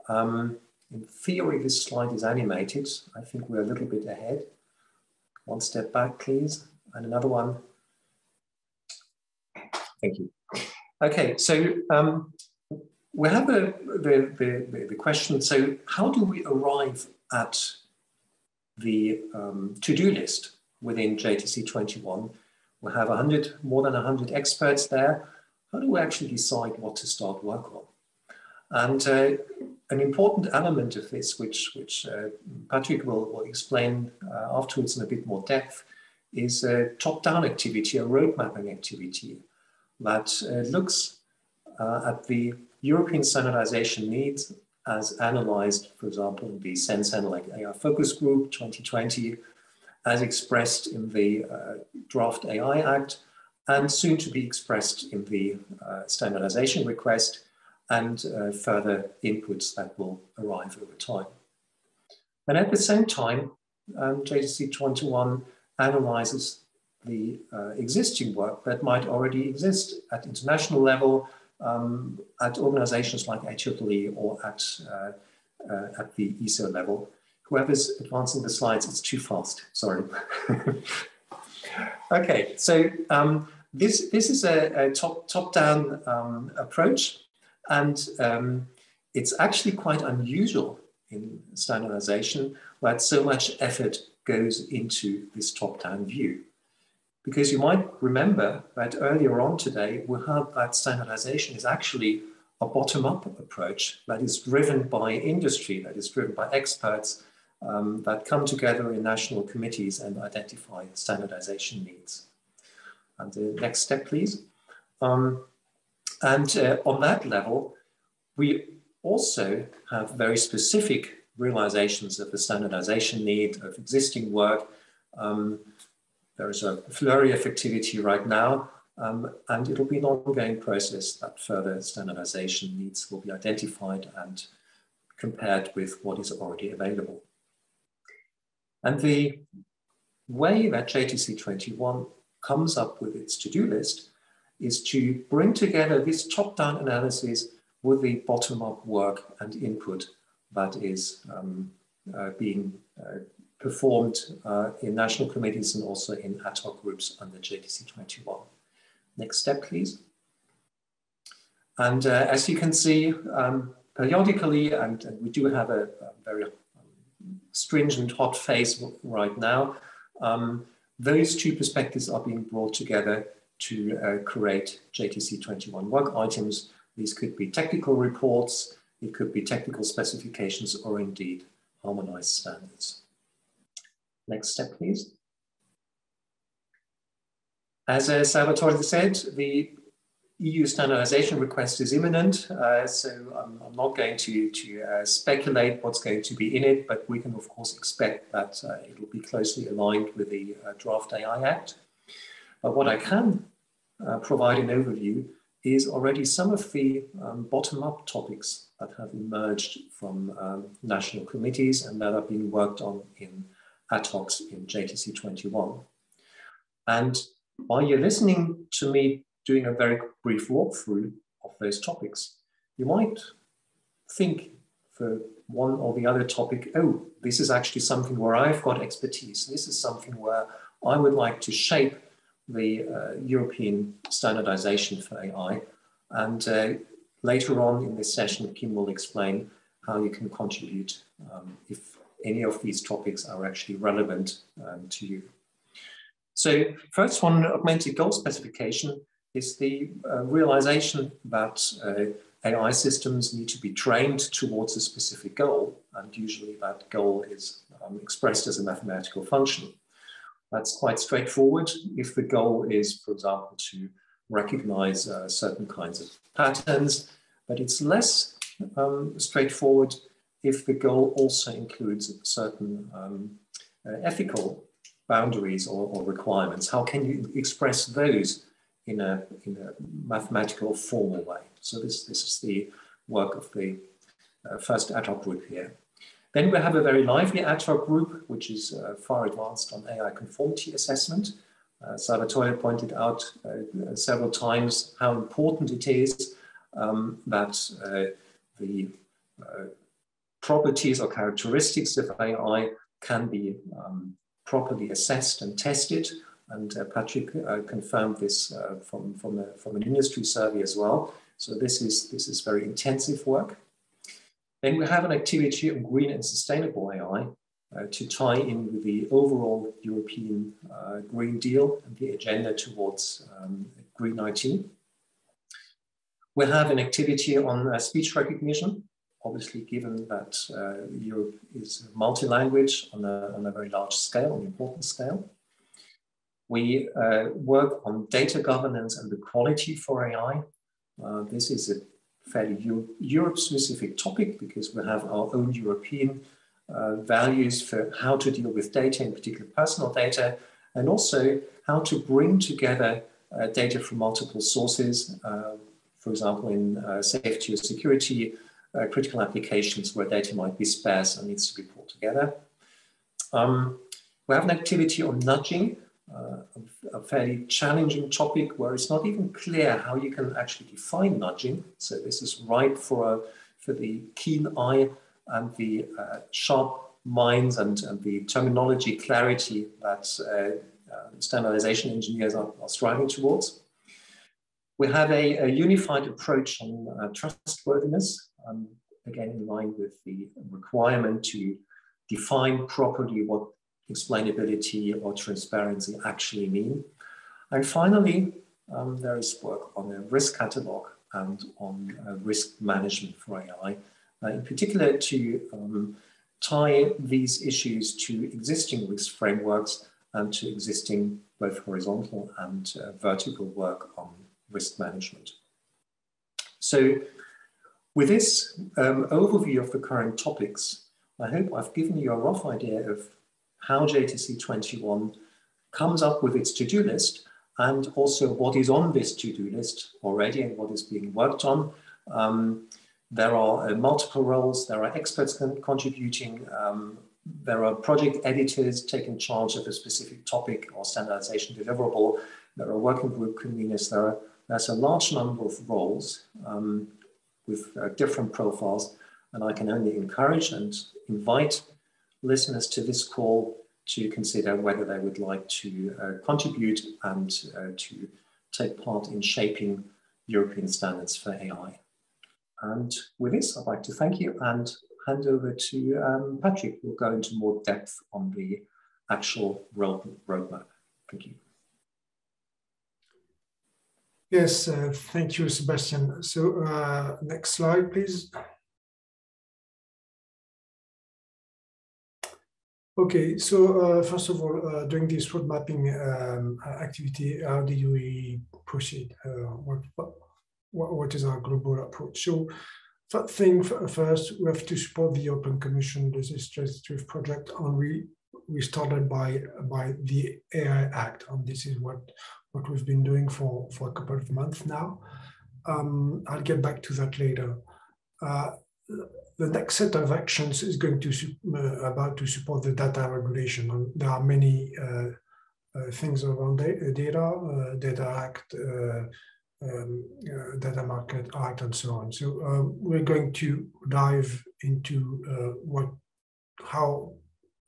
In theory, this slide is animated. I think we're a little bit ahead. One step back, please, and another one. Thank you. Okay, so we have the question, so how do we arrive at the to-do list within JTC 21? We have more than 100 experts there. How do we actually decide what to start work on? And an important element of this, which Patrick will explain afterwards in a bit more depth, is a top-down activity, a road mapping activity that looks at the European standardization needs as analyzed, for example, in the Sensenelec AI Focus Group 2020, as expressed in the Draft AI Act, and soon to be expressed in the standardization request, and further inputs that will arrive over time. And at the same time, JTC 21 analyzes the existing work that might already exist at international level, at organizations like IEEE or at the ESO level. Whoever's advancing the slides, it's too fast, sorry. Okay, so this is a top-down approach. And it's actually quite unusual in standardization that so much effort goes into this top-down view. Because you might remember that earlier on today, we heard that standardization is actually a bottom-up approach that is driven by industry, that is driven by experts that come together in national committees and identify standardization needs. And the next step, please. And on that level, we also have very specific realizations of the standardization need of existing work. There is a flurry of activity right now, and it'll be an ongoing process that further standardization needs will be identified and compared with what is already available. And the way that JTC 21 comes up with its to-do list is to bring together this top-down analysis with the bottom-up work and input that is being performed in national committees and also in ad hoc groups under JTC 21. Next step, please. And as you can see, periodically, and we do have a very stringent hot phase right now, those two perspectives are being brought together to create JTC 21 work items. These could be technical reports, it could be technical specifications, or indeed harmonized standards. Next step, please. As Salvatore said, the EU standardization request is imminent, so I'm not going to speculate what's going to be in it, but we can of course expect that it will be closely aligned with the Draft AI Act. But what I can provide an overview is already some of the bottom-up topics that have emerged from national committees and that are being worked on in ad hocs in JTC 21. And while you're listening to me doing a very brief walkthrough of those topics, you might think for one or the other topic, oh, this is actually something where I've got expertise. This is something where I would like to shape the European standardization for AI. And later on in this session, Kim will explain how you can contribute if any of these topics are actually relevant to you. So first one, augmented goal specification, is the realization that AI systems need to be trained towards a specific goal, and usually that goal is expressed as a mathematical function. That's quite straightforward if the goal is, for example, to recognize certain kinds of patterns, but it's less straightforward if the goal also includes certain ethical boundaries or requirements. How can you express those in a mathematical formal way? So this is the work of the first ad hoc group here. Then we have a very lively ad hoc group, which is far advanced on AI conformity assessment. Salvatore pointed out several times how important it is that the properties or characteristics of AI can be properly assessed and tested. And Patrick confirmed this from an industry survey as well. So this is very intensive work. Then we have an activity on green and sustainable AI to tie in with the overall European Green Deal and the agenda towards green IT. We have an activity on speech recognition, obviously given that Europe is multi-language on a very large scale, an important scale. We work on data governance and the quality for AI. This is a fairly Europe-specific topic because we have our own European values for how to deal with data, in particular personal data, and also how to bring together data from multiple sources, for example, in safety or security, critical applications where data might be sparse and needs to be pulled together. We have an activity on nudging, a fairly challenging topic where it's not even clear how you can actually define nudging. So this is ripe for the keen eye and the sharp minds and the terminology clarity that standardization engineers are striving towards. We have a unified approach on trustworthiness, again in line with the requirement to define properly what explainability or transparency actually mean. And finally, there is work on a risk catalog and on risk management for AI, in particular to tie these issues to existing risk frameworks and to existing both horizontal and vertical work on risk management. So with this overview of the current topics, I hope I've given you a rough idea of how JTC 21 comes up with its to-do list and also what is on this to-do list already and what is being worked on. There are multiple roles, there are experts contributing, there are project editors taking charge of a specific topic or standardization deliverable, there are working group conveners, there's a large number of roles with different profiles, and I can only encourage and invite listeners to this call to consider whether they would like to contribute and to take part in shaping European standards for AI. And with this, I'd like to thank you and hand over to Patrick, who will go into more depth on the actual roadmap. Thank you. Yes, thank you, Sebastian. So next slide, please. Okay, so first of all, during this road mapping activity, how did we proceed? What is our global approach? So first, we have to support the Open Commission legislative project, and we started by the AI Act, and this is what we've been doing for a couple of months now. I'll get back to that later. The next set of actions is going to about to support the data regulation. And there are many things around data, Data Act, Data Market Act, and so on. So we're going to dive into how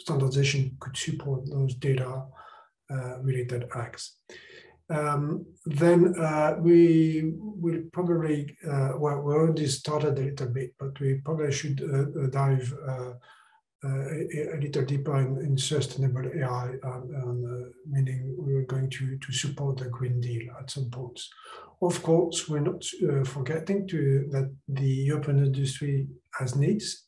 standardization could support those data related acts. Then we will probably, well, we already started a little bit, but we probably should dive a little deeper in sustainable AI, meaning we're going to support the Green Deal at some points. Of course, we're not forgetting that the European industry has needs,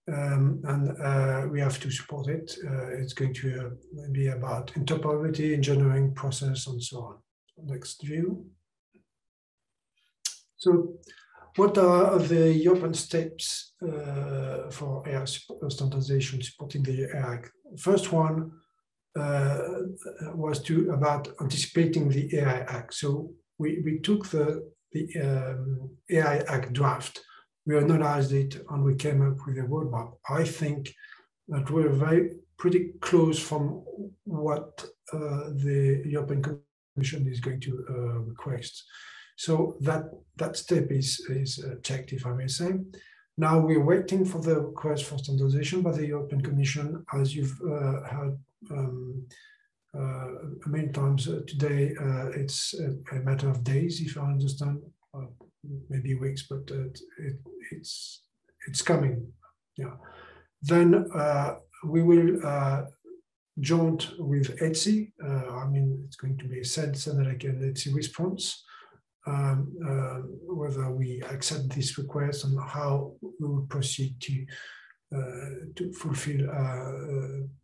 and we have to support it. It's going to be about interoperability, engineering, process, and so on. Next view. So, what are the European steps for AI standardization supporting the AI Act? First one was about anticipating the AI Act. So we took the AI Act draft, we analyzed it, and we came up with a roadmap. I think that we're pretty close from what the European Commission is going to request. So that step is checked, if I may say. Now we're waiting for the request for standardization by the European Commission. As you've heard many times today, it's a matter of days, if I understand, maybe weeks, but it's coming. Yeah. Then we will joint with ETSI. I mean, it's going to be a Senelec and ETSI response. Whether we accept this request and how we will proceed to fulfill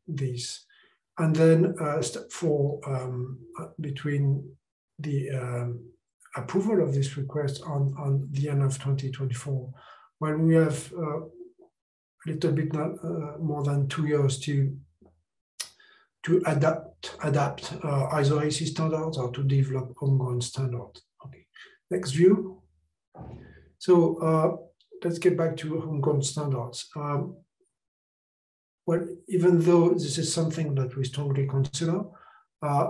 this. And then step 4, between the approval of this request on the end of 2024, when we have a little bit more than 2 years to adapt ISO AC standards or to develop homegrown standards. Okay. Next view. So let's get back to homegrown standards. Well, even though this is something that we strongly consider,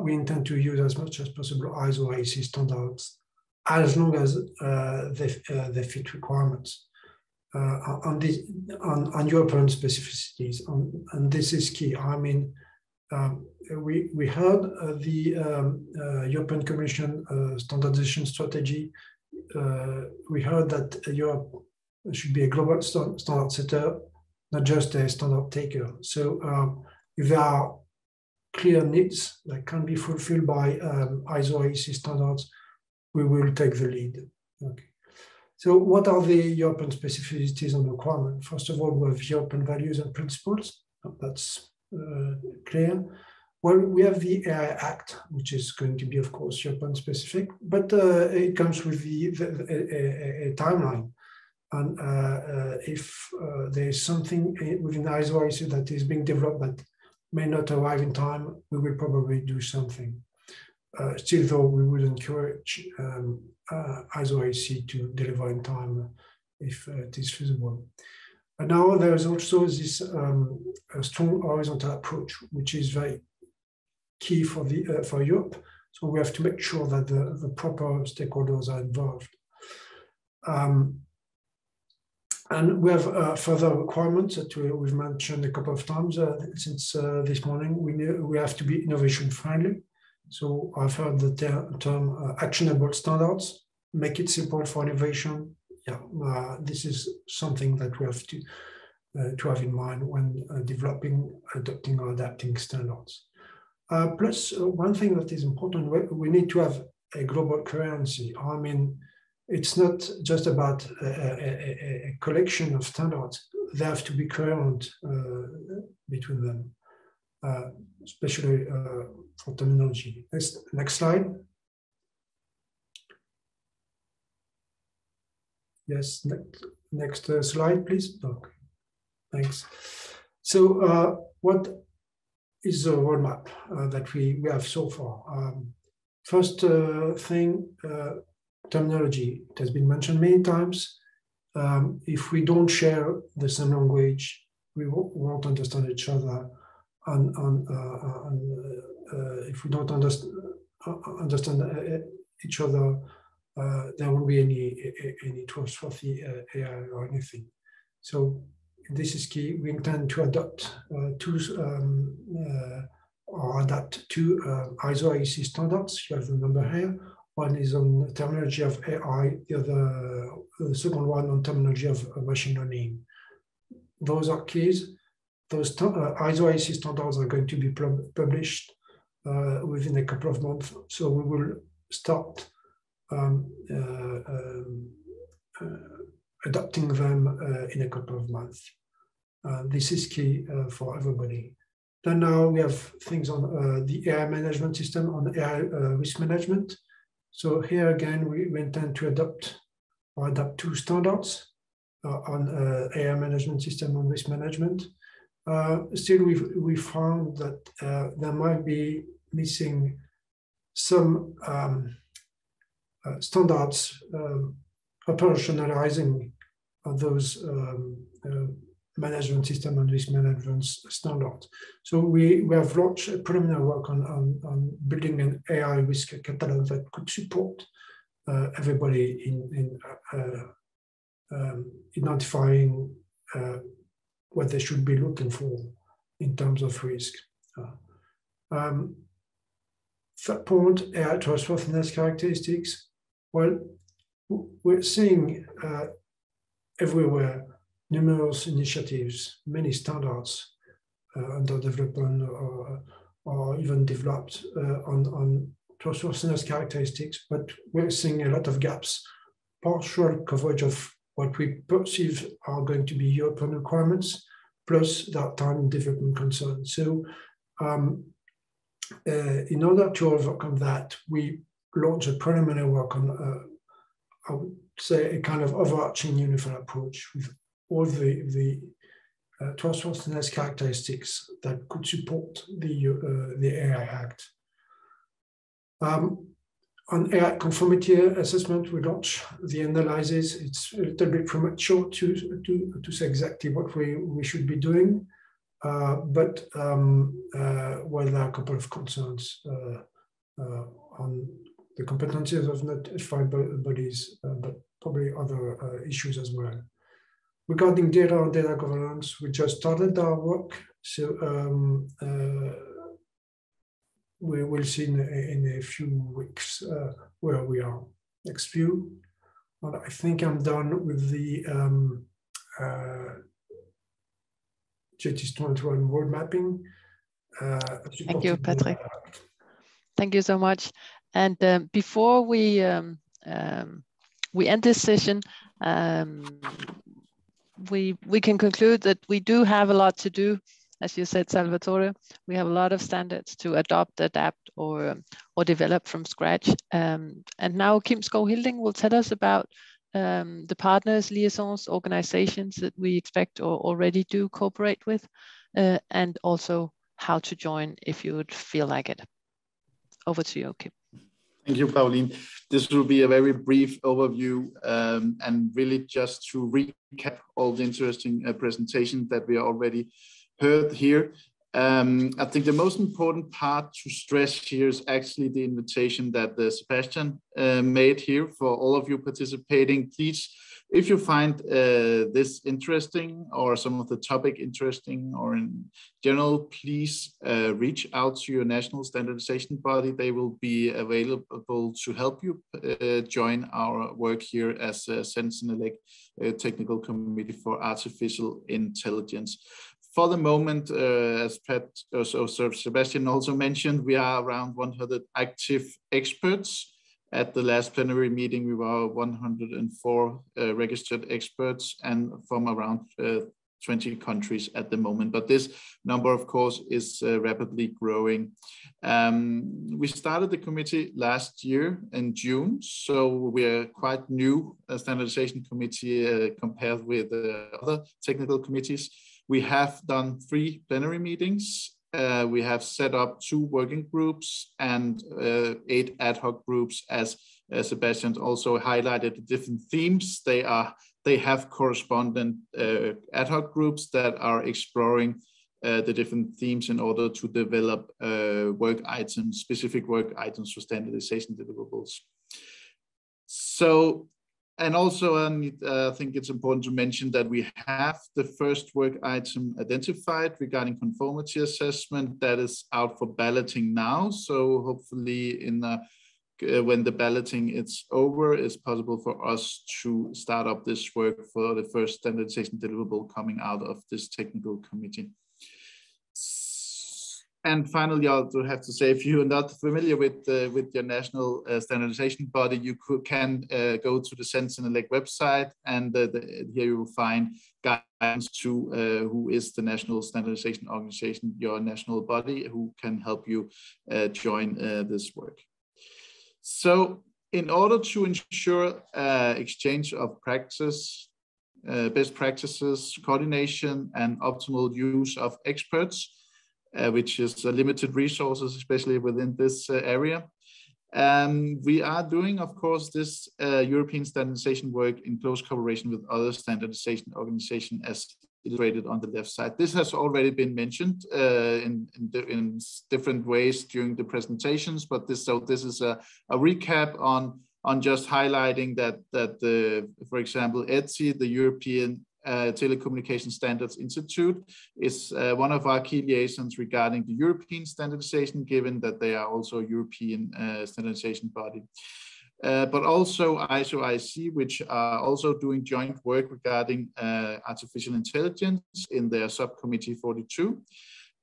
we intend to use as much as possible ISO AC standards as long as they fit requirements on European specificities. And this is key. I mean, we heard the European Commission standardization strategy. We heard that Europe should be a global standard setter, not just a standard taker. So if there are clear needs that can be fulfilled by ISO AC standards, we will take the lead. Okay. So what are the European specificities and requirements? First of all, we have European values and principles. That's clear. Well, we have the AI Act, which is going to be, of course, European specific, but it comes with a timeline. And if there is something within ISO AC that is being developed that may not arrive in time, we will probably do something. Still, though, we would encourage ISO AC to deliver in time if it is feasible. And now there is also this strong horizontal approach, which is very key for Europe. So we have to make sure that the proper stakeholders are involved. And we have further requirements that we've mentioned a couple of times since this morning. We have to be innovation friendly. So I've heard the term actionable standards, make it simple for innovation. Yeah, this is something that we have to have in mind when developing, adopting, or adapting standards. Plus, one thing that is important, we need to have a global coherency. I mean, it's not just about a collection of standards. They have to be coherent between them, especially for terminology. Next slide. Yes, next slide, please. Okay, thanks. So what is the roadmap that we have so far? First thing, terminology. It has been mentioned many times. If we don't share the same language, we won't understand each other. If we don't understand each other, there won't be any trustworthy AI or anything. So this is key. We intend to adopt two ISO IEC standards. You have the number here. One is on terminology of AI, the second one on terminology of machine learning. Those are keys. Those ISO IEC standards are going to be published within a couple of months. So we will start adopting them in a couple of months. This is key for everybody. Then now we have things on the AI management system, on AI risk management. So here again, we intend to adopt two standards on AI management system and risk management. Still, we found that there might be missing some standards operationalizing those management system and risk management standards. So we have launched a preliminary work on building an AI risk catalog that could support everybody in identifying what they should be looking for in terms of risk. Third point, AI trustworthiness characteristics. Well, we're seeing everywhere numerous initiatives, many standards under development or even developed on trustworthiness characteristics, but we're seeing a lot of gaps, partial coverage of what we perceive are going to be European requirements, plus that time development concerns. So in order to overcome that, we launched a preliminary work on, I would say, a kind of overarching unified approach with all the trustworthiness characteristics that could support the AI Act. On AI conformity assessment, we launched the analysis. It's a little bit premature to say exactly what we should be doing, but well, there are a couple of concerns on the competencies of notified bodies, but probably other issues as well. Regarding data and data governance, we just started our work, so we will see in a few weeks where we are. Next view. Well, I think I'm done with the JTIS 21 road mapping. Thank you, Patrick. Thank you so much. And before we end this session, we can conclude that we do have a lot to do. As you said, Salvatore, we have a lot of standards to adopt, adapt, or develop from scratch. And now Kim Skov-Hilding will tell us about the partners, liaisons, organizations that we expect or already do cooperate with, and also how to join if you would feel like it. Over to you, Kim. Thank you, Pauline. This will be a very brief overview and really just to recap all the interesting presentations that we already heard here. I think the most important part to stress here is actually the invitation that Sebastian made here for all of you participating. Please, if you find this interesting or some of the topic interesting or in general, please reach out to your national standardization body. They will be available to help you join our work here as a CNECT Technical Committee for Artificial Intelligence. For the moment, as Sebastian also mentioned, we are around 100 active experts. At the last plenary meeting, we were 104 registered experts and from around 20 countries at the moment. But this number, of course, is rapidly growing. We started the committee last year in June, so we're quite new standardization committee compared with other technical committees. We have done 3 plenary meetings we have set up 2 working groups and 8 ad hoc groups, as Sebastian also highlighted the different themes. They have correspondent ad hoc groups that are exploring the different themes in order to develop work items, specific work items for standardization deliverables. So, and also I think it's important to mention that we have the first work item identified regarding conformity assessment that is out for balloting now. So hopefully when the balloting is over, it's possible for us to start up this work for the first standardization deliverable coming out of this technical committee. And finally, I also have to say, if you are not familiar with your national standardization body, you can go to the CNECT website, and here you will find guidance to who is the national standardization organization, your national body, who can help you join this work. So in order to ensure exchange of practice, best practices, coordination, and optimal use of experts, which is limited resources, especially within this area. We are doing, of course, this European standardization work in close cooperation with other standardization organizations, as illustrated on the left side. This has already been mentioned in different ways during the presentations, but this is a recap on just highlighting that for example, ETSI, the European Telecommunication Standards Institute, is one of our key liaisons regarding the European standardization, given that they are also a European standardization body. But also ISO-IC, which are also doing joint work regarding artificial intelligence in their subcommittee 42.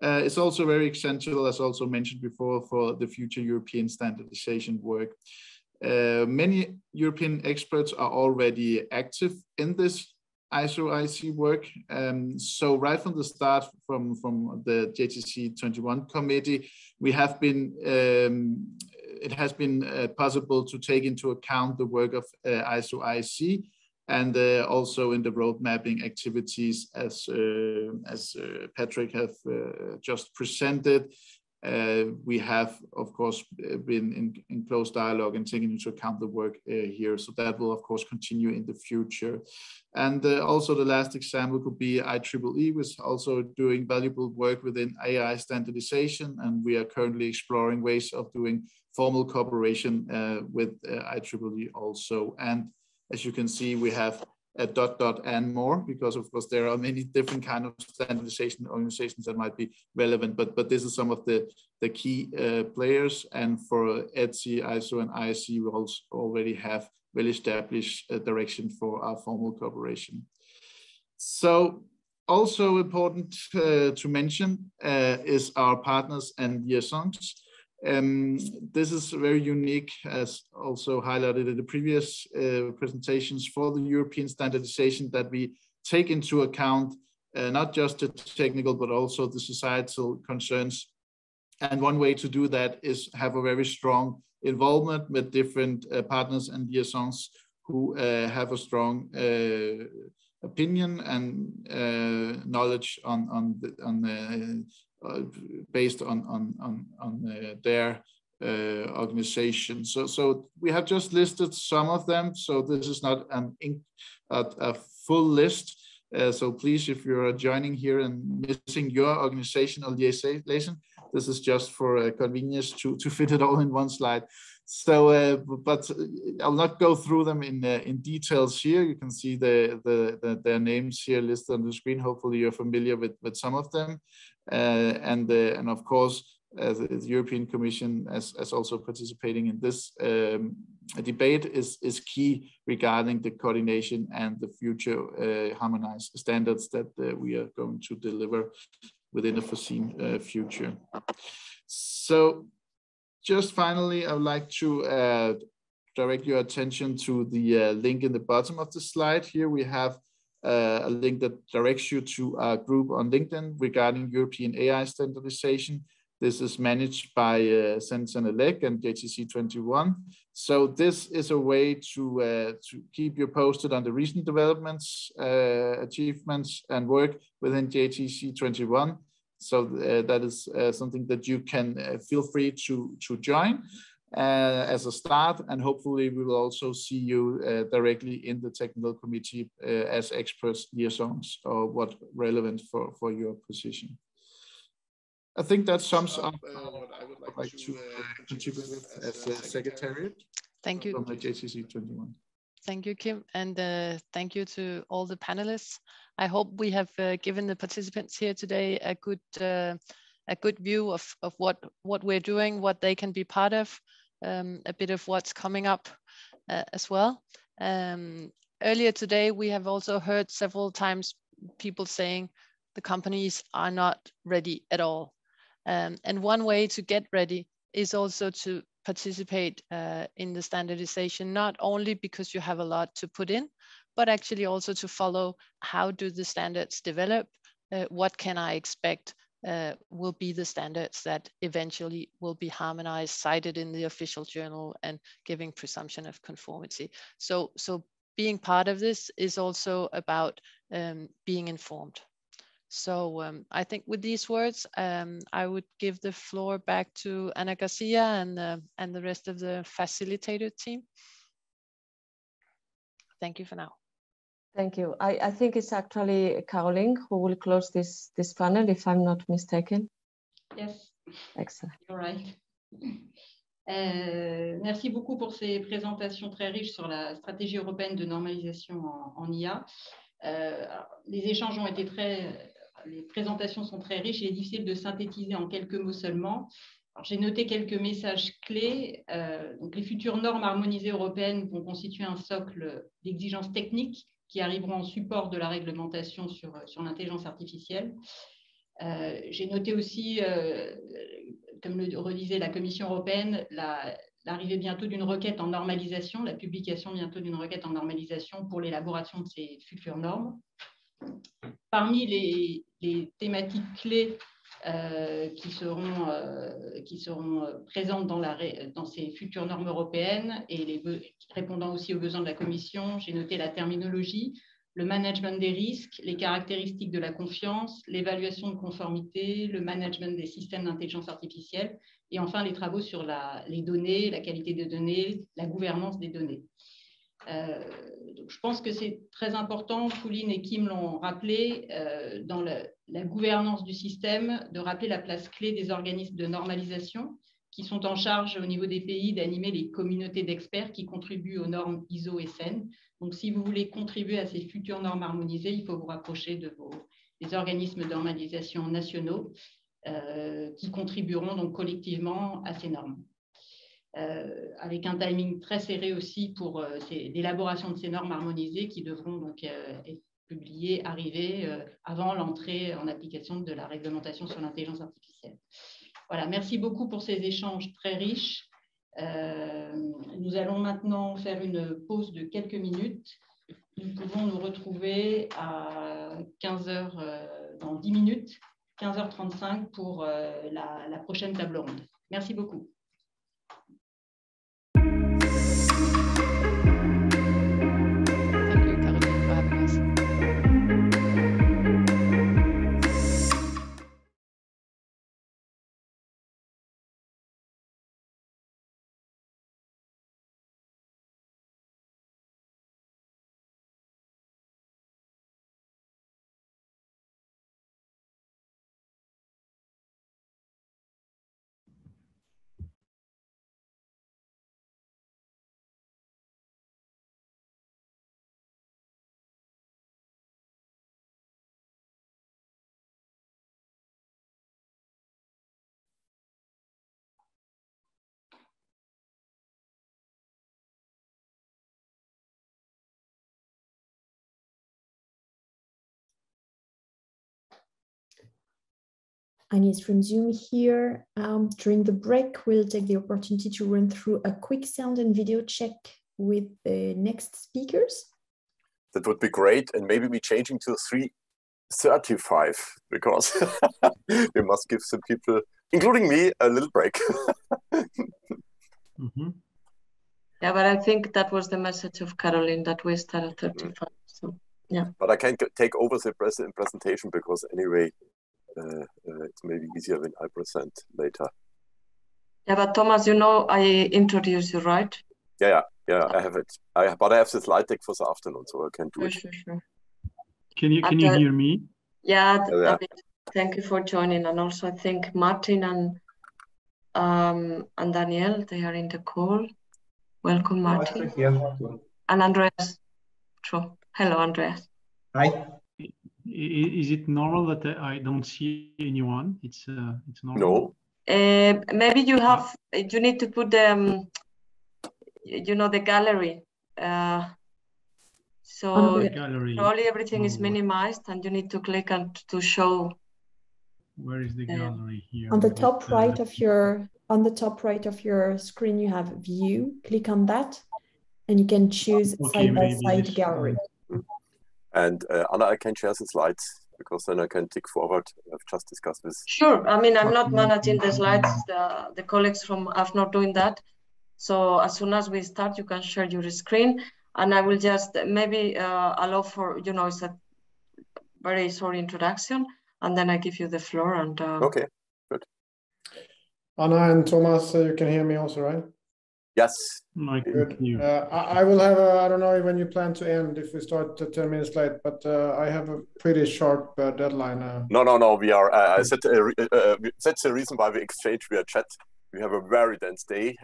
It's also very essential, as also mentioned before, for the future European standardization work. Many European experts are already active in this ISO-IC work. So right from the start, from the JTC 21 committee, we have been, it has been possible to take into account the work of ISO-IC, and also in the road mapping activities, as Patrick have just presented. We have, of course, been in close dialogue and taking into account the work here. So that will, of course, continue in the future. And also the last example could be IEEE, which is also doing valuable work within AI standardization. And we are currently exploring ways of doing formal cooperation with IEEE also. And as you can see, we have a ... and more, because of course there are many different kind of standardization organizations that might be relevant, but this is some of the key players. And for ETSI, ISO, and ISC, we also already have well-established direction for our formal cooperation. So also important to mention is our partners and liaisons. This is very unique, as also highlighted in the previous presentations, for the European standardization, that we take into account not just the technical, but also the societal concerns. And one way to do that is have a very strong involvement with different partners and liaisons who have a strong opinion and knowledge based on their organization. So we have just listed some of them. So this is not a full list. So please, if you're joining here and missing your organizational liaison, this is just for convenience to fit it all in one slide. So, but I'll not go through them in details here. You can see their names here listed on the screen. Hopefully you're familiar with some of them. And of course, the European Commission, as also participating in this debate, is key regarding the coordination and the future harmonized standards that we are going to deliver within a foreseen future. So just finally, I would like to direct your attention to the link in the bottom of the slide. Here we have a link that directs you to a group on LinkedIn regarding European AI standardization. This is managed by CNECT and JTC 21. So this is a way to keep you posted on the recent developments, achievements, and work within JTC 21. So that is something that you can feel free to join as a start, and hopefully we will also see you directly in the technical committee as experts liaisons or what relevant for your position. I think that sums up what I would like to contribute with as a secretariat. Thank you. From the JCC 21. Thank you, Kim, and thank you to all the panelists. I hope we have given the participants here today a good view of what we're doing, what they can be part of, a bit of what's coming up as well. Earlier today, we have also heard several times people saying the companies are not ready at all. And one way to get ready is also to participate in the standardization, not only because you have a lot to put in, but actually also to follow how do the standards develop, what can I expect will be the standards that eventually will be harmonized, cited in the official journal and giving presumption of conformity. So being part of this is also about being informed. So I think with these words, I would give the floor back to Ana Garcia and the rest of the facilitator team. Thank you for now. Thank you. I think it's actually Caroline who will close this panel, if I'm not mistaken. Yes. Excellent. You're right. Merci beaucoup pour ces présentations très riches sur la stratégie européenne de normalisation en IA. Les échanges ont été les présentations sont très riches. Il est difficile de synthétiser en quelques mots seulement. J'ai noté quelques messages clés. Donc, les futures normes harmonisées européennes vont constituer un socle d'exigences techniques qui arriveront en support de la réglementation sur l'intelligence artificielle. J'ai noté aussi, comme le redisait la Commission européenne, l'arrivée bientôt d'une requête en normalisation, la publication bientôt d'une requête en normalisation pour l'élaboration de ces futures normes. Parmi les thématiques clés qui seront présentes dans ces futures normes européennes et répondant aussi aux besoins de la Commission, j'ai noté la terminologie, le management des risques, les caractéristiques de la confiance, l'évaluation de conformité, le management des systèmes d'intelligence artificielle et enfin les travaux sur les données, la qualité des données, la gouvernance des données. Donc je pense que c'est très important, Pauline et Kim l'ont rappelé, dans la gouvernance du système, de rappeler la place clé des organismes de normalisation qui sont en charge au niveau des pays d'animer les communautés d'experts qui contribuent aux normes ISO et SN. Donc si vous voulez contribuer à ces futures normes harmonisées, il faut vous rapprocher des organismes de normalisation nationaux qui contribueront donc collectivement à ces normes. Avec un timing très serré aussi pour l'élaboration de ces normes harmonisées qui devront donc être publiées, arriver avant l'entrée en application de la réglementation sur l'intelligence artificielle. Voilà, merci beaucoup pour ces échanges très riches. Nous allons maintenant faire une pause de quelques minutes. Nous pouvons nous retrouver à 15h, dans 10 minutes, 15h35 pour la prochaine table ronde. Merci beaucoup. Agnès from Zoom here. During the break, we'll take the opportunity to run through a quick sound and video check with the next speakers. That would be great. And maybe we're changing to 3:35 because we must give some people, including me, a little break. Yeah, but I think that was the message of Caroline that we start at 35. So, yeah. But I can't take over the presentation because anyway, it's maybe easier when I present later. Yeah, but Thomas, you know, I introduced you, right? Yeah, I have it. But I have the slide deck for the afternoon, so I can do it. Sure. Can you hear me? Yeah, David, thank you for joining. And also I think Martin and Danielle, they are in the call. Welcome, Martin. And Andreas. True. Hello, Andreas. Hi. Is it normal that I don't see anyone? It's normal. No. Maybe you have. You need to put the, you know, the gallery. So the gallery. Probably everything is minimized, and you need to click and to show. Where is the gallery here? On the top right of your screen, you have View. Click on that, and you can choose side-by-side gallery. And Anna, I can share the slides because then I can tick forward. I've just discussed this. Sure. I mean, I'm not managing the slides. The colleagues from AFNOR doing that. So as soon as we start, you can share your screen, and I will just maybe allow for, you know, it's a very short introduction, and then I give you the floor. And okay, good. Anna and Thomas, you can hear me also, right? Yes. Good. I will have I don't know when you plan to end, if we start 10 minutes late, but I have a pretty sharp deadline. No, we are, that's the reason why we exchange via chat. We have a very dense day.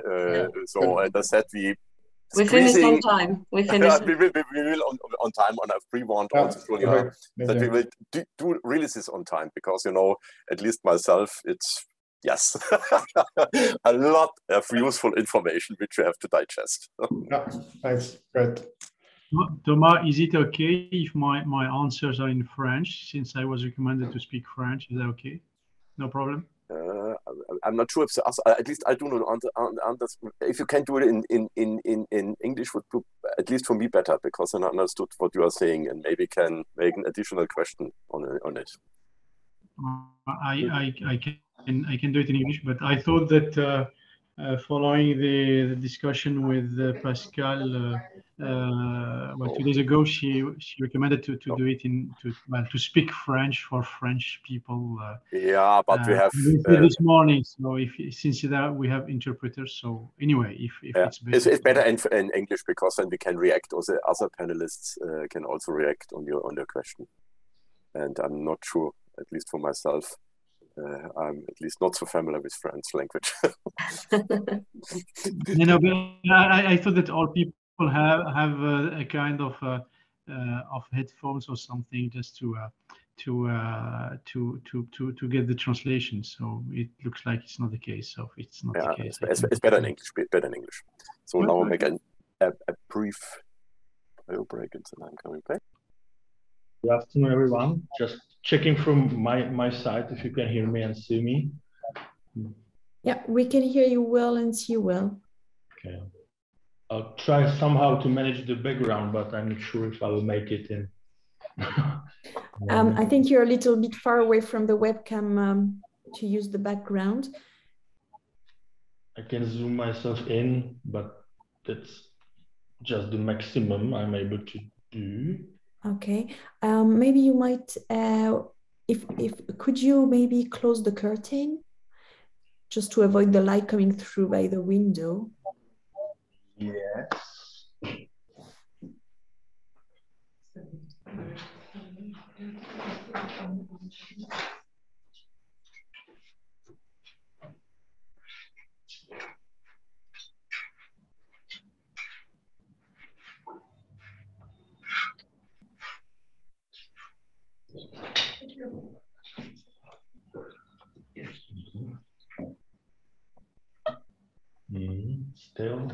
So as I said, we finish on time. We finish. we will on time, and I've pre-warned also that we will do release this on time, because, you know, at least myself, it's yes, a lot of useful information which we have to digest. Yeah, thanks. Great. Thomas, is it okay if my answers are in French, since I was recommended to speak French? Is that okay? No problem. I'm not sure if at least I do not understand. If you can do it in English, would be, at least for me, better, because then I understood what you are saying and maybe can make an additional question on it. I can do it in English, but I thought that following the discussion with Pascal 2 days ago, she recommended to do it to speak French for French people. Yeah, but we have this morning. So since we have interpreters, so anyway, if it's better in English, because then we can react. Also, other panelists can also react on your question. And I'm not sure, at least for myself, I'm at least not so familiar with French language. You know, I thought that all people have a kind of headphones or something, just to get the translation. So it looks like it's not the case. So it's not the case. It's better in English. Better in English. So now we'll make a brief break, and then I'm coming back. Good afternoon, everyone. Just checking from my side if you can hear me and see me. Yeah, we can hear you well and see you well. Okay. I'll try somehow to manage the background, but I'm not sure if I will make it in. I think you're a little bit far away from the webcam to use the background. I can zoom myself in, but that's just the maximum I'm able to do. Okay, maybe you might, could you maybe close the curtain just to avoid the light coming through by the window? Yes. Still.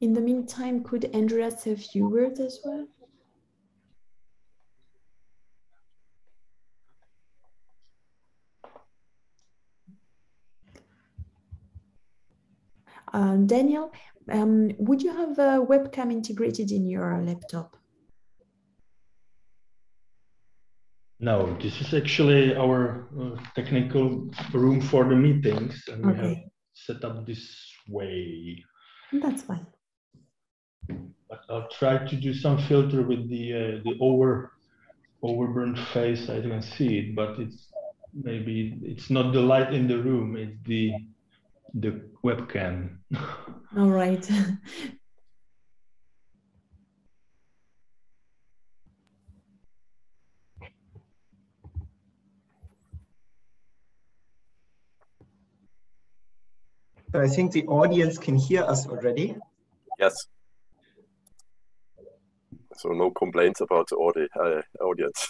In the meantime, could Andreas have a few words as well? Daniel, would you have a webcam integrated in your laptop? No, this is actually our technical room for the meetings, and we have set up this way. That's fine. But I'll try to do some filter with the overburned face. I can see it, but maybe it's not the light in the room, it's the webcam. All right. But I think the audience can hear us already. Yes. So no complaints about the audience.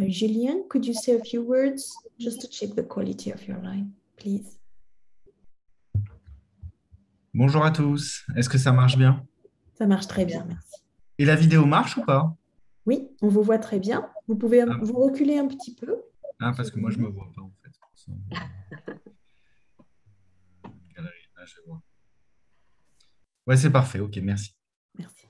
Julien, could you say a few words just to check the quality of your line, please? Bonjour à tous. Est-ce que ça marche bien? Ça marche très bien, merci. Et la vidéo marche ou pas? Oui, on vous voit très bien. Vous pouvez vous reculer un petit peu. Ah, parce que moi, je ne me vois pas, en fait. Galerie, là, je vois. Ouais, c'est parfait. OK, merci. Merci.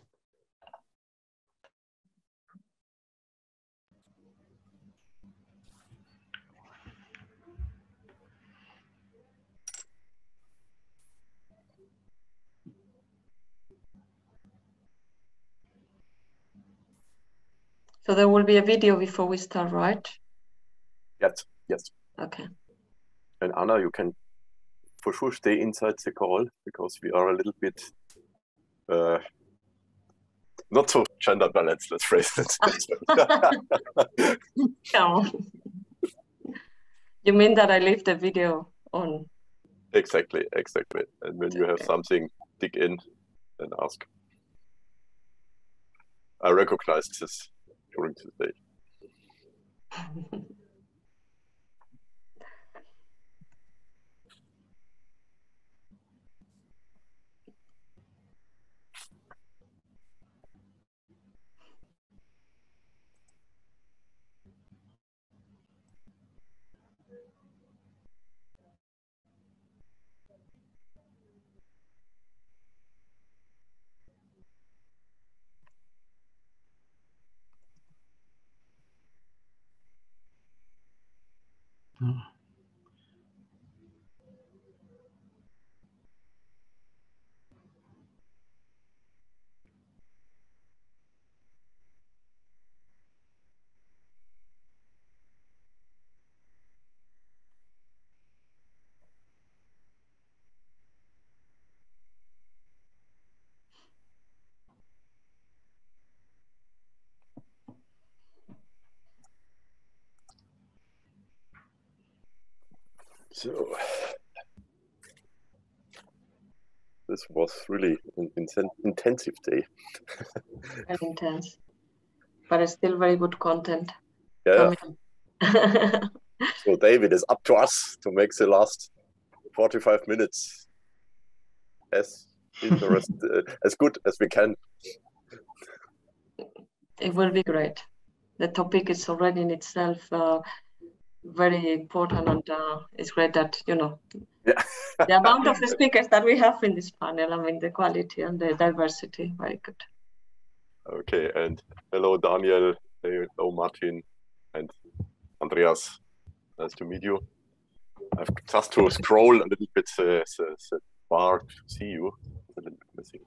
So there will be a video before we start, right? Yes, yes. Okay. And Anna, you can for sure stay inside the call because we are a little bit not so gender balanced, let's phrase it. No. You mean that I leave the video on? Exactly, exactly. And when you have something, dig in and ask. I recognize this during this day. So this was really an intensive day. Very intense, but it's still very good content. Yeah. So David, it's up to us to make the last 45 minutes as as good as we can. It will be great. The topic is already in itself very important, and it's great that, you know, the amount of speakers that we have in this panel, I mean, the quality and the diversity, very good. Okay, and hello, Daniel, hello, Martin, and Andreas. Nice to meet you. I've just to scroll a little bit the bar to see you. It's a little bit missing.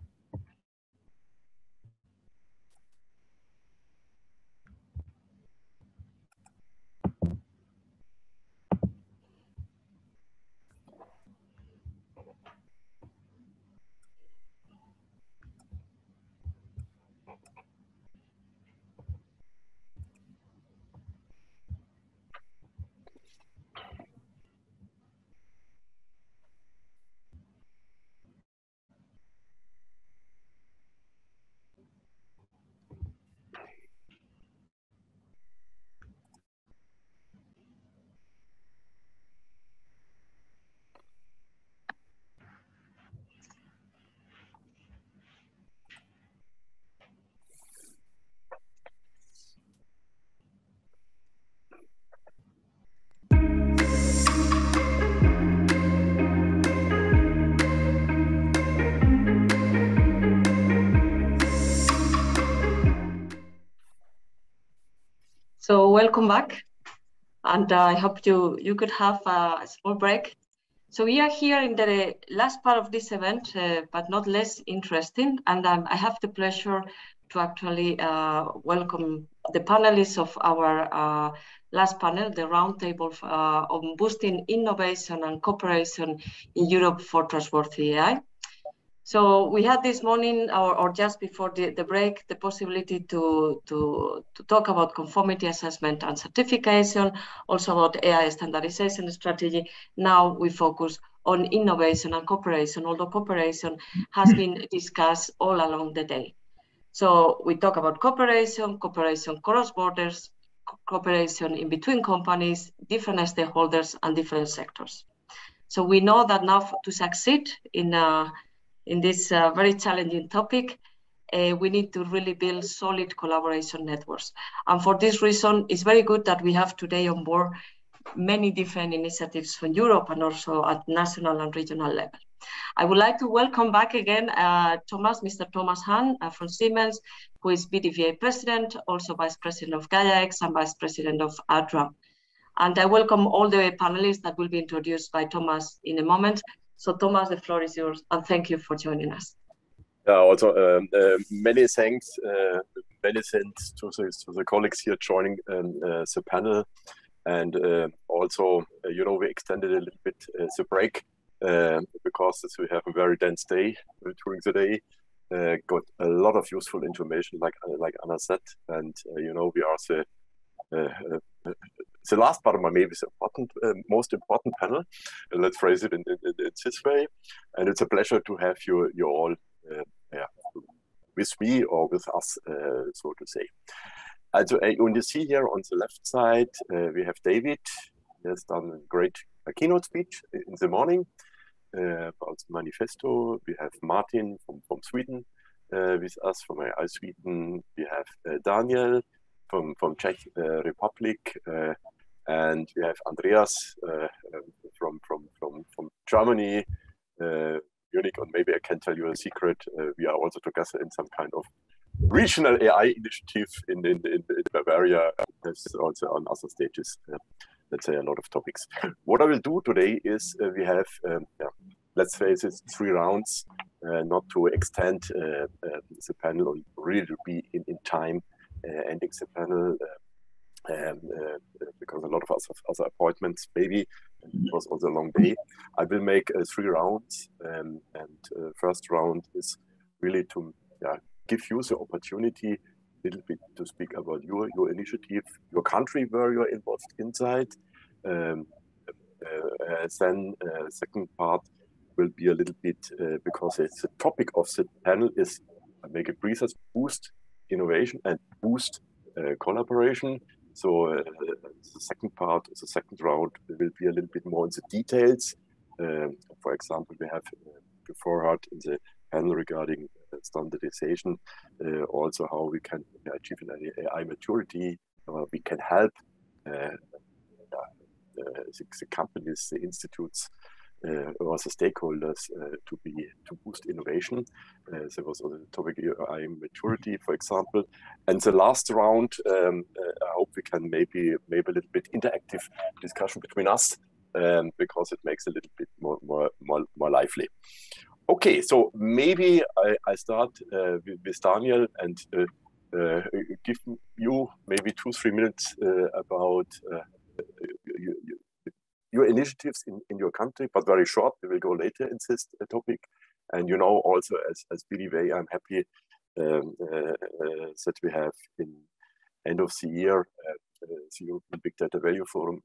So welcome back. And I hope you could have a small break. So we are here in the last part of this event, but not less interesting. And I have the pleasure to actually welcome the panelists of our last panel, the roundtable on boosting innovation and cooperation in Europe for trustworthy AI. So we had this morning, or just before the break, the possibility to talk about conformity assessment and certification, also about AI standardization strategy. Now we focus on innovation and cooperation, although cooperation has been discussed all along the day. So we talk about cooperation cross borders, cooperation in between companies, different stakeholders, and different sectors. So we know that now to succeed in this very challenging topic, we need to really build solid collaboration networks. And for this reason, it's very good that we have today on board many different initiatives from Europe and also at national and regional level. I would like to welcome back again Mr. Thomas HAHN from Siemens, who is BDVA President, also Vice President of GaiaX and Vice President of ADRA. And I welcome all the panelists that will be introduced by Thomas in a moment. So Thomas, the floor is yours, and thank you for joining us. Also, many thanks to the colleagues here joining the panel. And also, you know, we extended a little bit the break because we have a very dense day during the day. Got a lot of useful information, like Anna said, and you know, we are the last part of my maybe most important panel. Let's phrase it in this way. And it's a pleasure to have you all with me or with us, so to say. Also, and you see here on the left side, we have David. He has done a great keynote speech in the morning about the manifesto. We have Martin from Sweden with us, from AI Sweden. We have Daniel from Czech Republic, and we have Andreas from Germany, Munich. And maybe I can tell you a secret. We are also together in some kind of regional AI initiative in Bavaria. There's also on other stages, let's say, a lot of topics. What I will do today is we have, let's face it, 3 rounds, not to extend the panel, or really to be in time ending the panel, because a lot of us have other appointments, maybe. It was also a long day. I will make 3 rounds, and first round is really to give you the opportunity a little bit to speak about your initiative, your country where you're involved inside. Then second part will be a little bit, because it's the topic of the panel is, I make it brief, boost innovation and boost collaboration. So the second part, the second round, will be a little bit more in the details. For example, we have beforehand in the panel regarding standardization, also how we can achieve an AI maturity, we can help the companies, the institutes, or the stakeholders to boost innovation. There was on the topic AI maturity, for example. And the last round, I hope we can maybe a little bit interactive discussion between us, because it makes a little bit more lively. Okay, so maybe I start with Daniel and give you maybe 2-3 minutes about your initiatives in your country, but very short. We will go later in this topic. And you know, also as BDVA, I'm happy that we have in end of the year the European Big Data Value Forum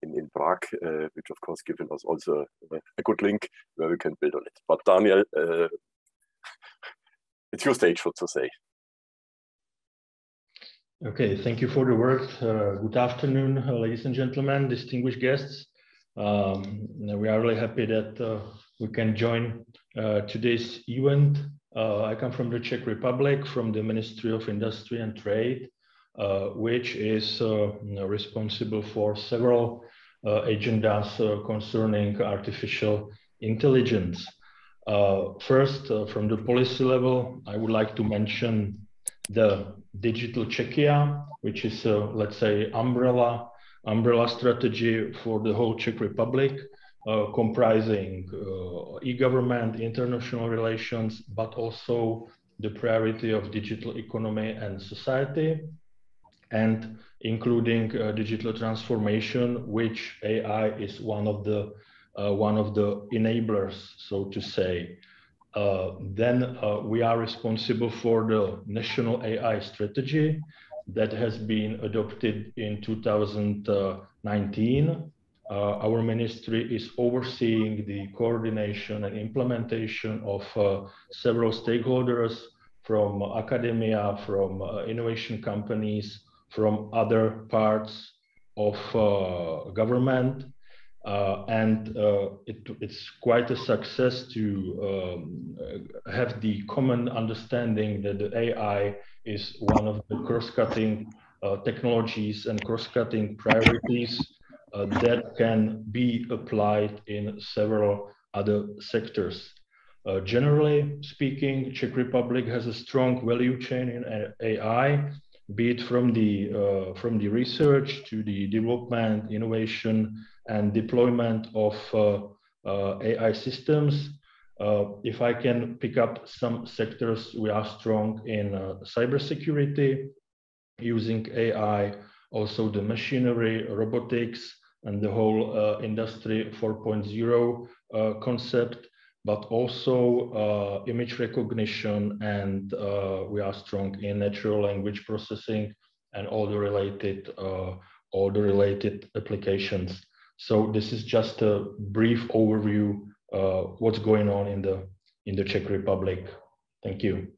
in Prague, which of course given us also a good link where we can build on it. But Daniel, it's your stage, what to say. Okay, thank you for the word. Good afternoon, ladies and gentlemen, distinguished guests. We are really happy that we can join today's event. I come from the Czech Republic, from the Ministry of Industry and Trade, which is responsible for several agendas concerning artificial intelligence. First, from the policy level, I would like to mention the digital Czechia, which is let's say umbrella strategy for the whole Czech Republic, comprising e-government, international relations, but also the priority of digital economy and society, and including digital transformation, which AI is one of the enablers, so to say. Then we are responsible for the national AI strategy that has been adopted in 2019. Our ministry is overseeing the coordination and implementation of several stakeholders from academia, from innovation companies, from other parts of government. It's quite a success to have the common understanding that the AI is one of the cross-cutting technologies and cross-cutting priorities that can be applied in several other sectors. Generally speaking, Czech Republic has a strong value chain in AI, be it from the research to the development, innovation, and deployment of AI systems. If I can pick up some sectors, we are strong in cybersecurity, using AI, also the machinery, robotics, and the whole Industry 4.0 concept, but also image recognition, and we are strong in natural language processing and all the related applications. So this is just a brief overview what's going on in the Czech Republic. Thank you.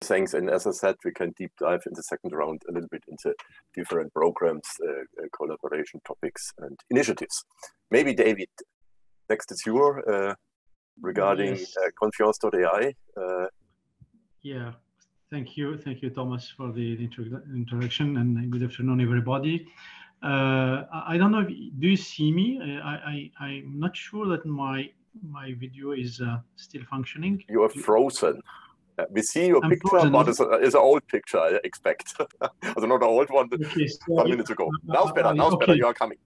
Thanks. And as I said, we can deep dive in the second round a little bit into different programs, collaboration topics, and initiatives. Maybe David, next is you regarding Yes. Confiance.AI. Yeah, thank you, Thomas, for the introduction, and good afternoon, everybody. I don't know, do you see me? I'm not sure that my video is still functioning. You are frozen. We see your I'm picture, frozen. but it's an old picture, I expect. Also not an old one, but Okay, so, some minutes ago. Now it's better, now it's better, you are coming.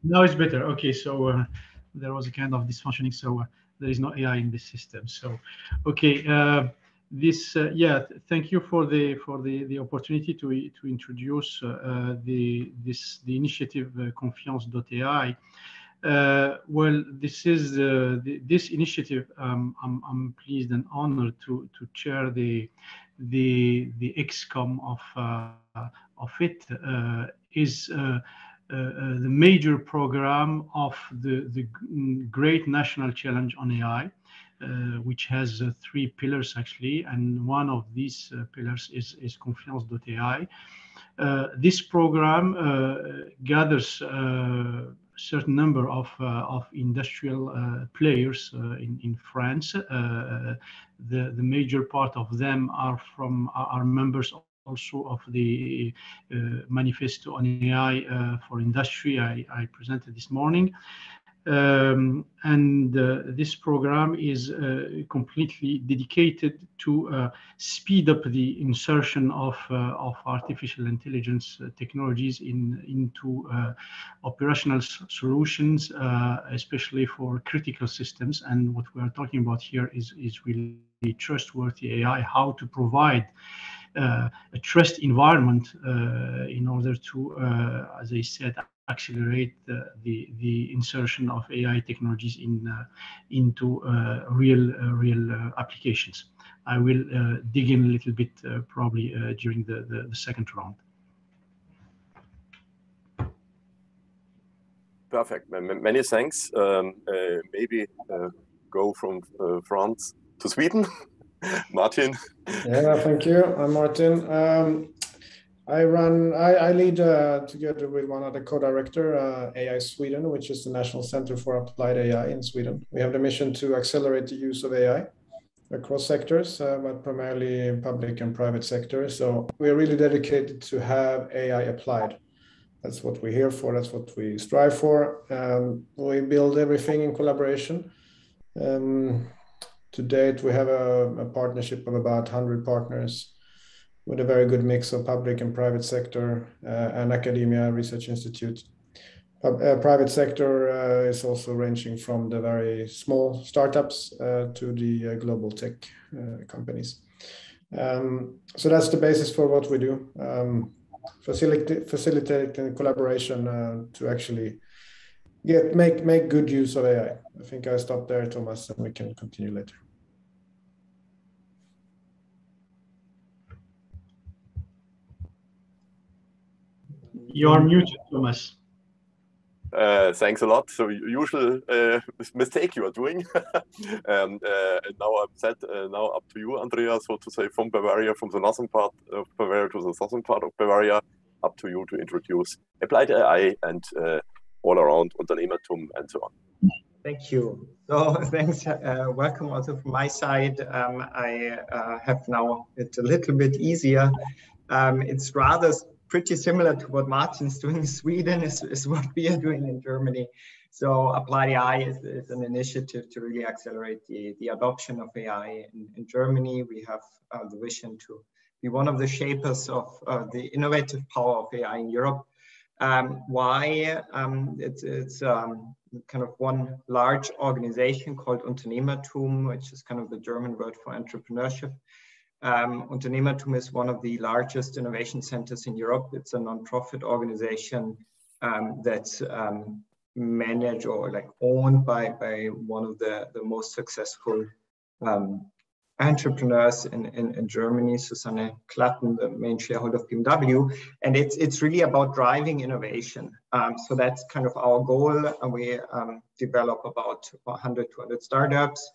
Now it's better. Okay, so there was a kind of dysfunctioning, so there is no AI in this system. So, okay, yeah, thank you for the opportunity to introduce the initiative Confiance.AI. Well, this is this initiative. I'm pleased and honored to chair the XCOM of it. Is the major program of the great national challenge on AI, which has 3 pillars actually, and one of these pillars is Confiance.AI. This program gathers certain number of industrial players in France. The major part of them are members also of the Manifesto on AI for industry I presented this morning. This program is completely dedicated to speed up the insertion of artificial intelligence technologies into operational solutions, especially for critical systems. And what we are talking about here is really trustworthy AI, how to provide a trust environment in order to, as I said, accelerate the insertion of AI technologies into real applications. I will dig in a little bit probably during the second round. Perfect. Many thanks. Maybe go from France to Sweden. Martin. Yeah, thank you. I'm Martin. I lead together with one other co-director AI Sweden, which is the National Center for Applied AI in Sweden. We have the mission to accelerate the use of AI across sectors, but primarily public and private sectors. So we're really dedicated to have AI applied. That's what we're here for. That's what we strive for. We build everything in collaboration. To date, we have a partnership of about 100 partners with a very good mix of public and private sector and academia research institutes. Private sector is also ranging from the very small startups to the global tech companies. So that's the basis for what we do. Facilitate collaboration to actually make good use of AI. I think I stop there, Thomas, and we can continue later. You are muted, Thomas. Thanks a lot. So usual mistake you are doing. And now I'm set. Now up to you, Andrea, so to say, from Bavaria, from the northern part of Bavaria to the southern part of Bavaria, up to you to introduce applied AI and all around Unternehmertum and so on. Thank you. So thanks. Welcome also from my side. I have now it a little bit easier. It's rather pretty similar to what Martin's doing in Sweden is what we are doing in Germany. So Applied AI is an initiative to really accelerate the adoption of AI in Germany. We have the vision to be one of the shapers of the innovative power of AI in Europe. Why? It's kind of one large organization called Unternehmertum, which is kind of the German word for entrepreneurship. Unternehmertum is one of the largest innovation centers in Europe. It's a non-profit organization that's managed or like owned by one of the most successful entrepreneurs in Germany, Susanne Klatten, the main shareholder of BMW. And it's really about driving innovation. So that's kind of our goal. And we develop about 100, 200 startups.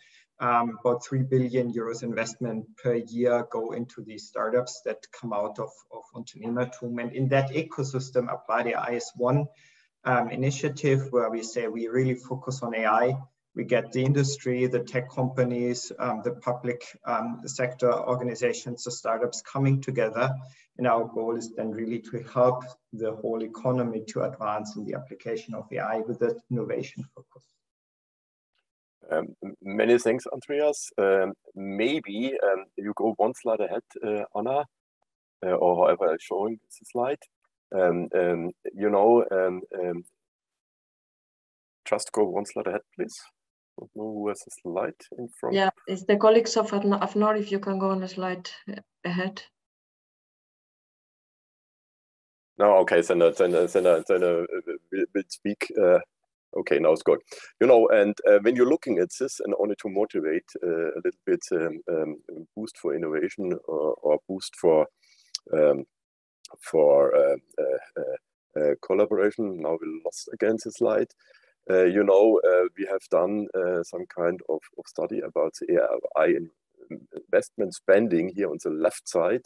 About 3 billion euros investment per year go into these startups that come out of Unternehmertum. And in that ecosystem, Applied AI is one initiative where we say we really focus on AI. We get the industry, the tech companies, the public sector organizations, the startups coming together. And our goal is then really to help the whole economy to advance in the application of AI with that innovation focus. Many thanks, Andreas. Maybe you go one slide ahead, Anna, or however I'm showing the slide. You know, just go one slide ahead, please. I don't know who has the slide in front. Yeah, it's the colleagues of AFNOR, if you can go on the slide ahead. No, okay, then we'll speak. Okay, now it's good. You know, and when you're looking at this, and only to motivate a little bit, boost for innovation or boost for collaboration. Now we lost again the slide. You know, we have done some kind of study about AI investment spending here on the left side.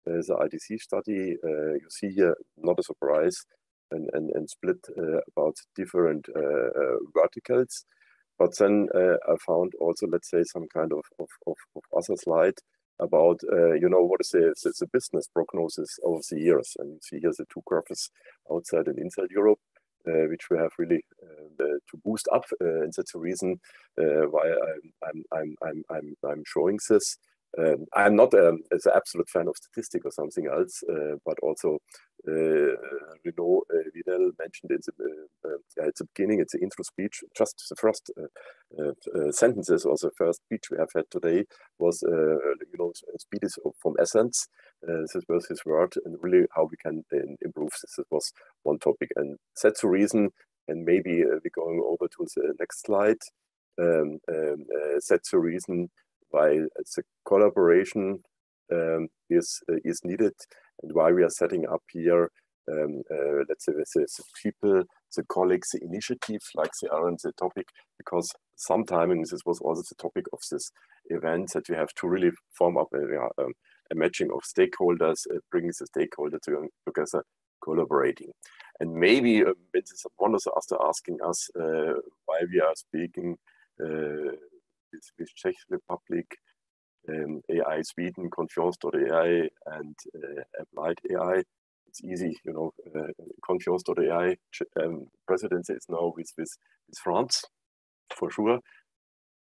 The IDC study you see here, not a surprise. And split about different verticals. But then I found also, let's say, some kind of other slide about, you know, what is the business prognosis over the years. And you see here the two curves outside and inside Europe, which we have really to boost up. And that's the reason why I'm showing this. I'm not an absolute fan of statistics or something else, but also Renaud REVEL mentioned at the beginning, it's the intro speech, just the first sentences or the first speech we have had today was, you know, speed is from essence. This was his word, and really how we can improve this. This was one topic, and that's the reason, and maybe we're going over to the next slide. That's the reason why the collaboration is needed, and why we are setting up here, let's say, the people, the colleagues, the initiative, like they are on the topic, because sometimes this was also the topic of this event, that we have to really form up a matching of stakeholders, bringing the stakeholders together, collaborating. And maybe one of us are asking us why we are speaking with Czech Republic, AI Sweden, Confiance.AI, and Applied AI. It's easy, you know. Confiance.AI presidency is now with France, for sure.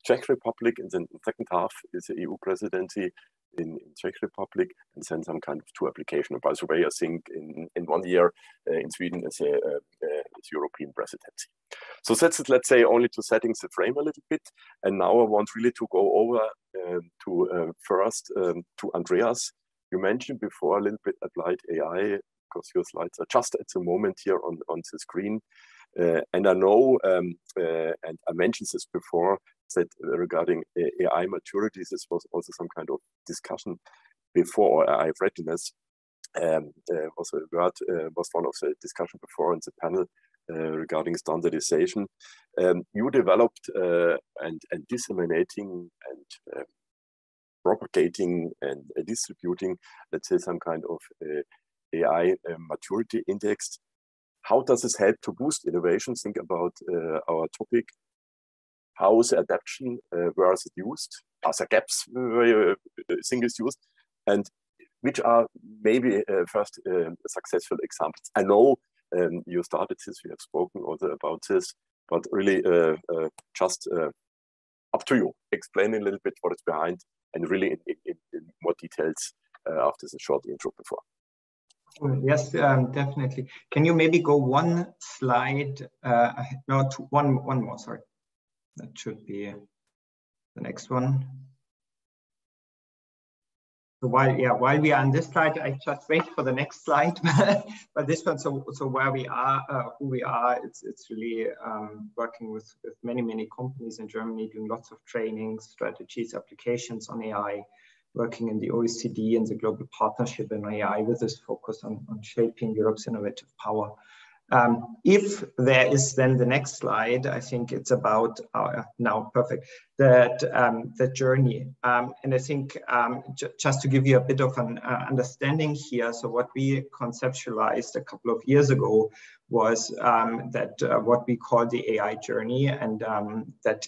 Czech Republic, and then the second half is the EU presidency in Czech Republic, and then some kind of two application. By the way, I think in 1 year in Sweden is European presidency. So that's, let's say, only to setting the frame a little bit. And now I want really to go over first to Andreas. You mentioned before a little bit applied AI, because your slides are just at the moment here on the screen. And I know, and I mentioned this before, that regarding AI maturity, this was also some kind of discussion before, or AI readiness. Also a word was one of the discussion before in the panel regarding standardization. You developed and disseminating and propagating and distributing, let's say, some kind of AI maturity index. How does this help to boost innovation? Think about our topic. How is the adaptation? Where is it used? Are there gaps where thing is used? And which are maybe first successful examples? I know you started this, we have spoken also about this, but really just up to you. Explain a little bit what is behind and really in more details after the short intro before. Yes, definitely. Can you maybe go one slide? No, one more, sorry. That should be the next one. So while we are on this slide, I just wait for the next slide. But this one, so where we are, who we are, it's really working with many companies in Germany, doing lots of trainings, strategies, applications on AI, working in the OECD and the Global Partnership in AI with this focus on shaping Europe's innovative power. If there is then the next slide, I think it's about now perfect the journey, and I think just to give you a bit of an understanding here. So what we conceptualized a couple of years ago was that what we call the AI journey, and that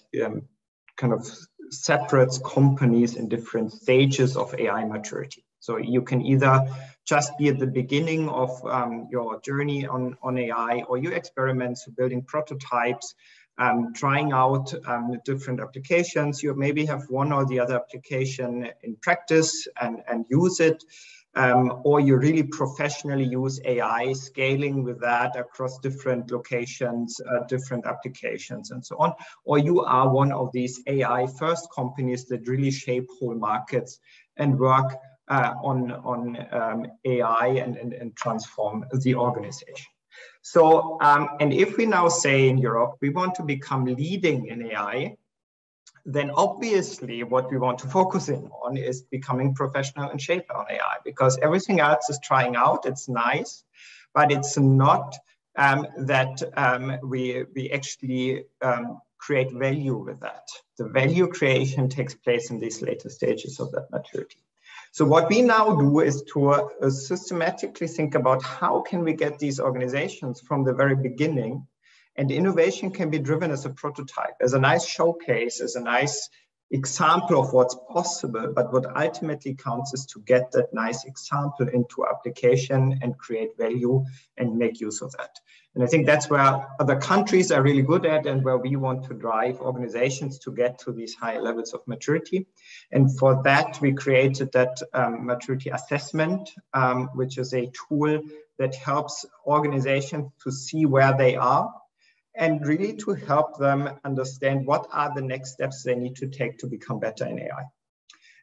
kind of separates companies in different stages of AI maturity. So you can either just be at the beginning of your journey on AI, or you experiment, so building prototypes, trying out different applications. You maybe have one or the other application in practice and use it, or you really professionally use AI, scaling with that across different locations, different applications, and so on. Or you are one of these AI first companies that really shape whole markets and work on AI and transform the organization. So, and if we now say in Europe, we want to become leading in AI, then obviously what we want to focus in on is becoming professional and shaper on AI, because everything else is trying out, it's nice, but it's not that we actually create value with that. The value creation takes place in these later stages of that maturity. So what we now do is to systematically think about how can we get these organizations from the very beginning, and innovation can be driven as a prototype, as a nice showcase, as a nice example of what's possible, but what ultimately counts is to get that nice example into application and create value and make use of that. And I think that's where other countries are really good at, and where we want to drive organizations to get to these high levels of maturity. And for that, we created that maturity assessment, which is a tool that helps organizations to see where they are, and really to help them understand what are the next steps they need to take to become better in AI.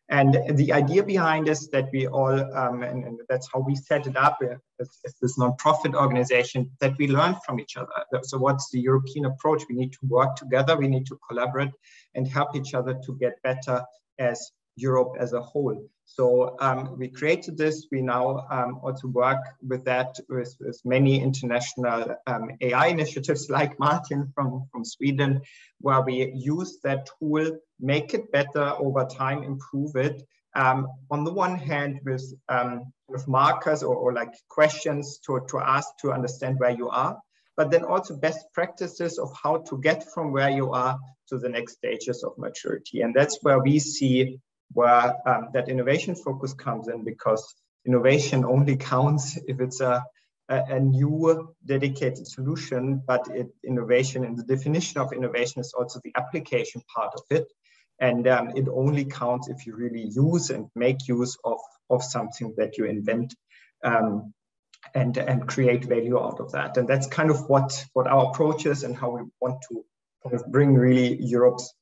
And the idea behind is that we all, and that's how we set it up as this non-profit organization, that we learn from each other. So what's the European approach? We need to work together, we need to collaborate and help each other to get better as Europe as a whole. So we created this. We now also work with that with many international AI initiatives like Martin from Sweden, where we use that tool, make it better over time, improve it. On the one hand, with markers or like questions to ask to understand where you are, but then also best practices of how to get from where you are to the next stages of maturity. And that's where we see where that innovation focus comes in, because innovation only counts if it's a new dedicated solution, but innovation, and the definition of innovation is also the application part of it. And it only counts if you really use and make use of something that you invent and create value out of that. And that's kind of what our approach is and how we want to kind of bring really Europe's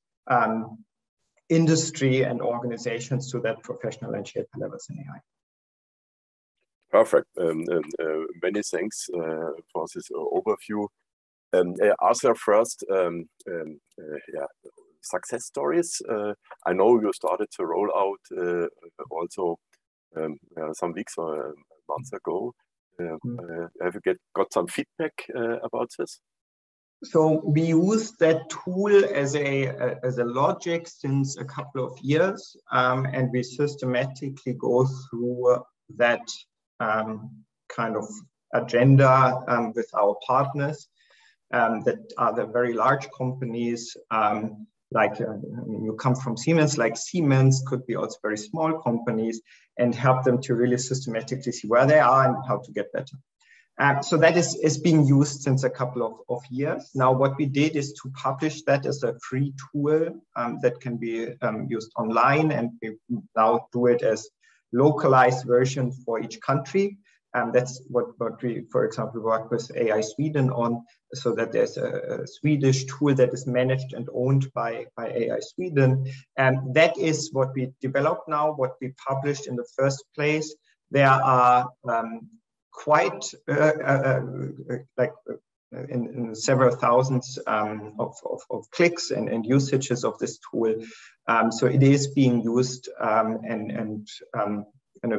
industry and organizations to that professional and shared levels in AI. Perfect. Many thanks for this overview. Are there first success stories? I know you started to roll out also some weeks or months ago. Have you got some feedback about this? So we use that tool as a logic since a couple of years, and we systematically go through that kind of agenda with our partners that are the very large companies like you come from Siemens, like Siemens could be also very small companies, and help them to really systematically see where they are and how to get better. So that is being used since a couple of years. Now, what we did is to publish that as a free tool that can be used online, and we now do it as localized version for each country. That's what we, for example, work with AI Sweden on, so that there's a Swedish tool that is managed and owned by AI Sweden. And that is what we developed now, what we published in the first place. There are quite in several thousands of clicks and usages of this tool. So it is being used, and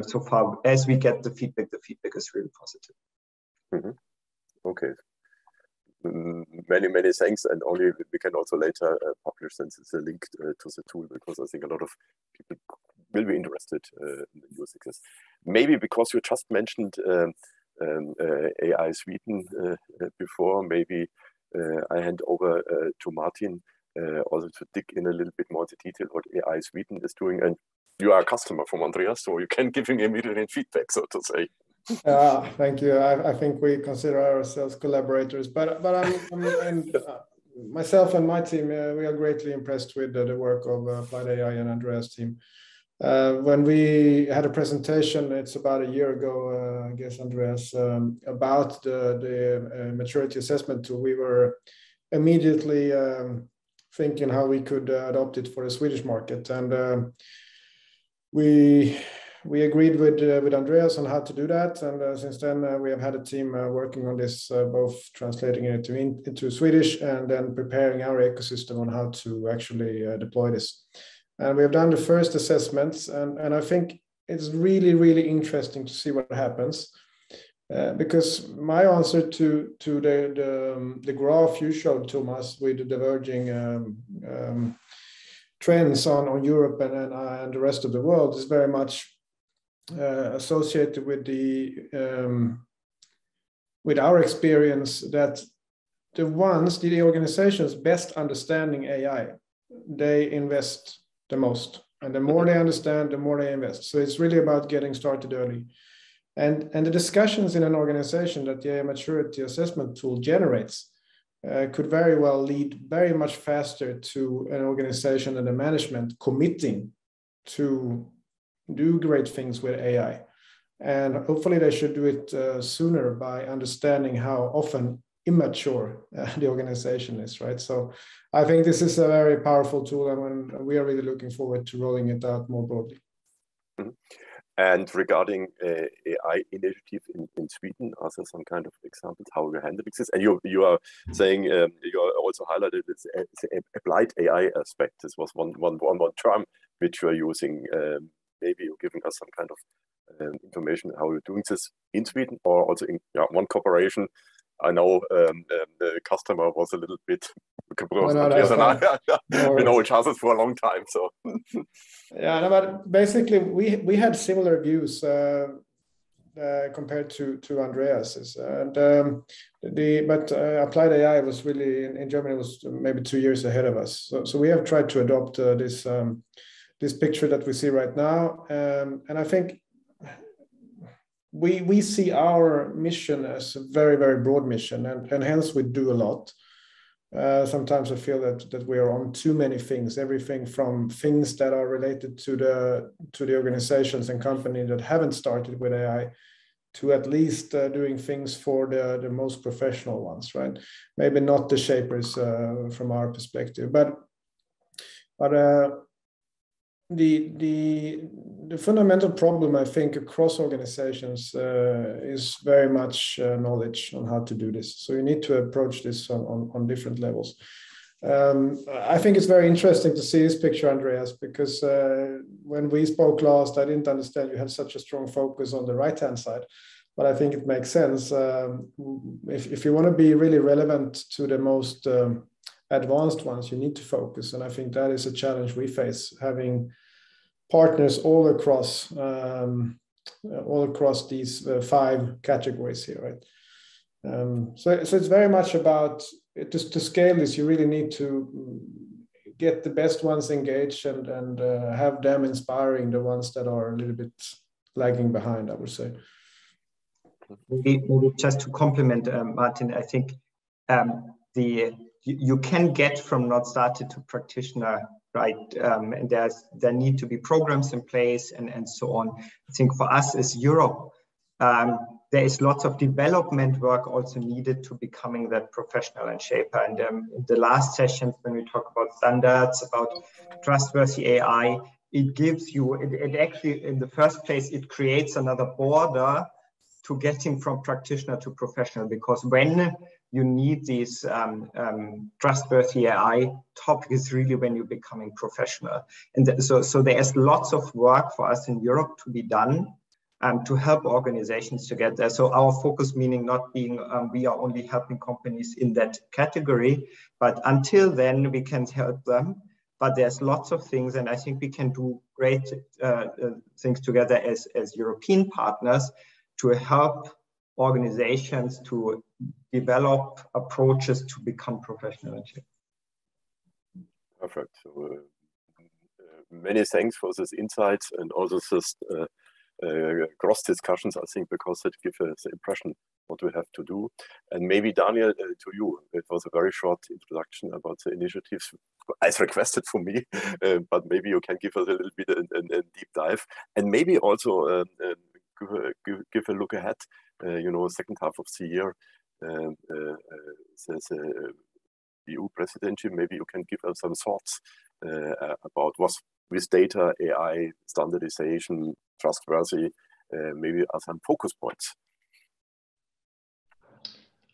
so far as we get the feedback is really positive. Mm-hmm. Okay. Many thanks, and only we can also later publish since it's a link to the tool, because I think a lot of people will be interested in using this. Maybe because you just mentioned AI Sweden before, maybe I hand over to Martin also to dig in a little bit more to detail what AI Sweden is doing. And you are a customer from Andreas, so you can give him immediate feedback, so to say. Thank you. I think we consider ourselves collaborators, but myself and my team, we are greatly impressed with the work of Applied AI and Andreas' team. When we had a presentation, it's about a year ago, I guess, Andreas, about the maturity assessment tool, we were immediately thinking how we could adopt it for the Swedish market, and we agreed with Andreas on how to do that, and since then we have had a team working on this, both translating it into Swedish and then preparing our ecosystem on how to actually deploy this. And we have done the first assessments, and I think it's really interesting to see what happens, because my answer to the graph you showed, Thomas, with the diverging trends on Europe and the rest of the world is very much associated with our experience that the organizations best understanding AI, they invest the most, and the more they understand, the more they invest. So it's really about getting started early, and the discussions in an organization that the AI maturity assessment tool generates could very well lead very much faster to an organization and a management committing to do great things with AI. And hopefully they should do it sooner by understanding how often immature the organization is, right? So I think this is a very powerful tool, and we are really looking forward to rolling it out more broadly. Mm-hmm. And regarding AI initiative in Sweden, are there some kind of examples how we handle this? And you are saying you are also highlighted this applied AI aspect. This was one term which you are using. Maybe you're giving us some kind of information how you're doing this in Sweden, or also in one corporation. I know the customer was a little bit. We know each other for a long time, so. Yeah, no, but basically we had similar views compared to Andreas's, and but Applied AI was really in Germany was maybe 2 years ahead of us. So we have tried to adopt this picture that we see right now, and I think we see our mission as a very broad mission, and hence we do a lot. Sometimes I feel that we are on too many things, everything from things that are related to the organizations and companies that haven't started with AI, to at least doing things for the most professional ones, right? Maybe not the shapers from our perspective, but the fundamental problem, I think, across organizations is very much knowledge on how to do this. So you need to approach this on different levels. I think it's very interesting to see this picture, Andreas, because when we spoke last, I didn't understand you had such a strong focus on the right-hand side, but I think it makes sense. If you want to be really relevant to the most advanced ones, you need to focus. And I think that is a challenge we face, having partners all across these 5 categories here, right? So it's very much about, to scale this, you really need to get the best ones engaged and have them inspiring the ones that are a little bit lagging behind, I would say. Maybe just to complement Martin, I think you can get from not started to practitioner, right? And there need to be programs in place and so on. I think for us as Europe, there is lots of development work also needed to becoming that professional and shaper. And in the last sessions, when we talk about standards, about trustworthy AI, it gives you, it actually, in the first place, it creates another border to getting from practitioner to professional, because when you need these trustworthy AI topic is really when you're becoming professional. And so there's lots of work for us in Europe to be done to help organizations to get there. So our focus, meaning not being, we are only helping companies in that category, but until then we can help them. But there's lots of things, and I think we can do great things together as European partners to help organizations to develop approaches to become professional. Perfect. So, many thanks for this insights and also this cross discussions, I think, because it gives us the impression what we have to do. And maybe Daniel, to you, it was a very short introduction about the initiatives as requested for me, but maybe you can give us a little bit a deep dive, and maybe also give a look ahead. You know, second half of the year, there's a EU presidency. Maybe you can give us some thoughts about what's with data, AI, standardization, trustworthy, maybe as some focus points.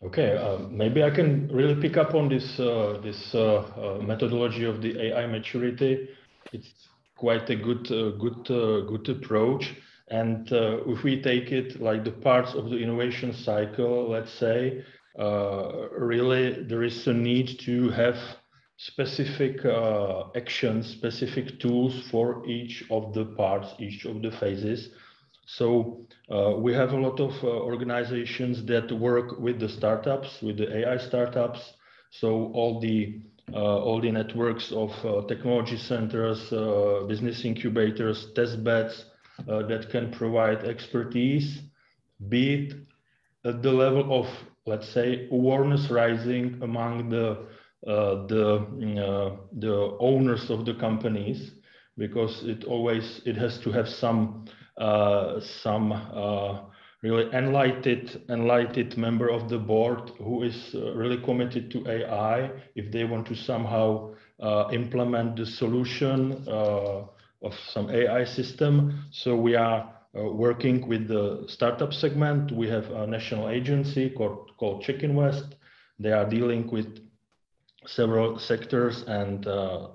Okay, maybe I can really pick up on this methodology of the AI maturity. It's quite a good approach. And if we take it like the parts of the innovation cycle, let's say, really there is a need to have specific actions, specific tools for each of the parts, each of the phases. So we have a lot of organizations that work with the startups, with the AI startups. So all the networks of technology centers, business incubators, test beds that can provide expertise, be it at the level of, let's say, awareness rising among the owners of the companies, because it has to have some really enlightened member of the board who is really committed to AI if they want to somehow implement the solution of some AI system. So we are working with the startup segment. We have a national agency called Czech Invest. They are dealing with several sectors and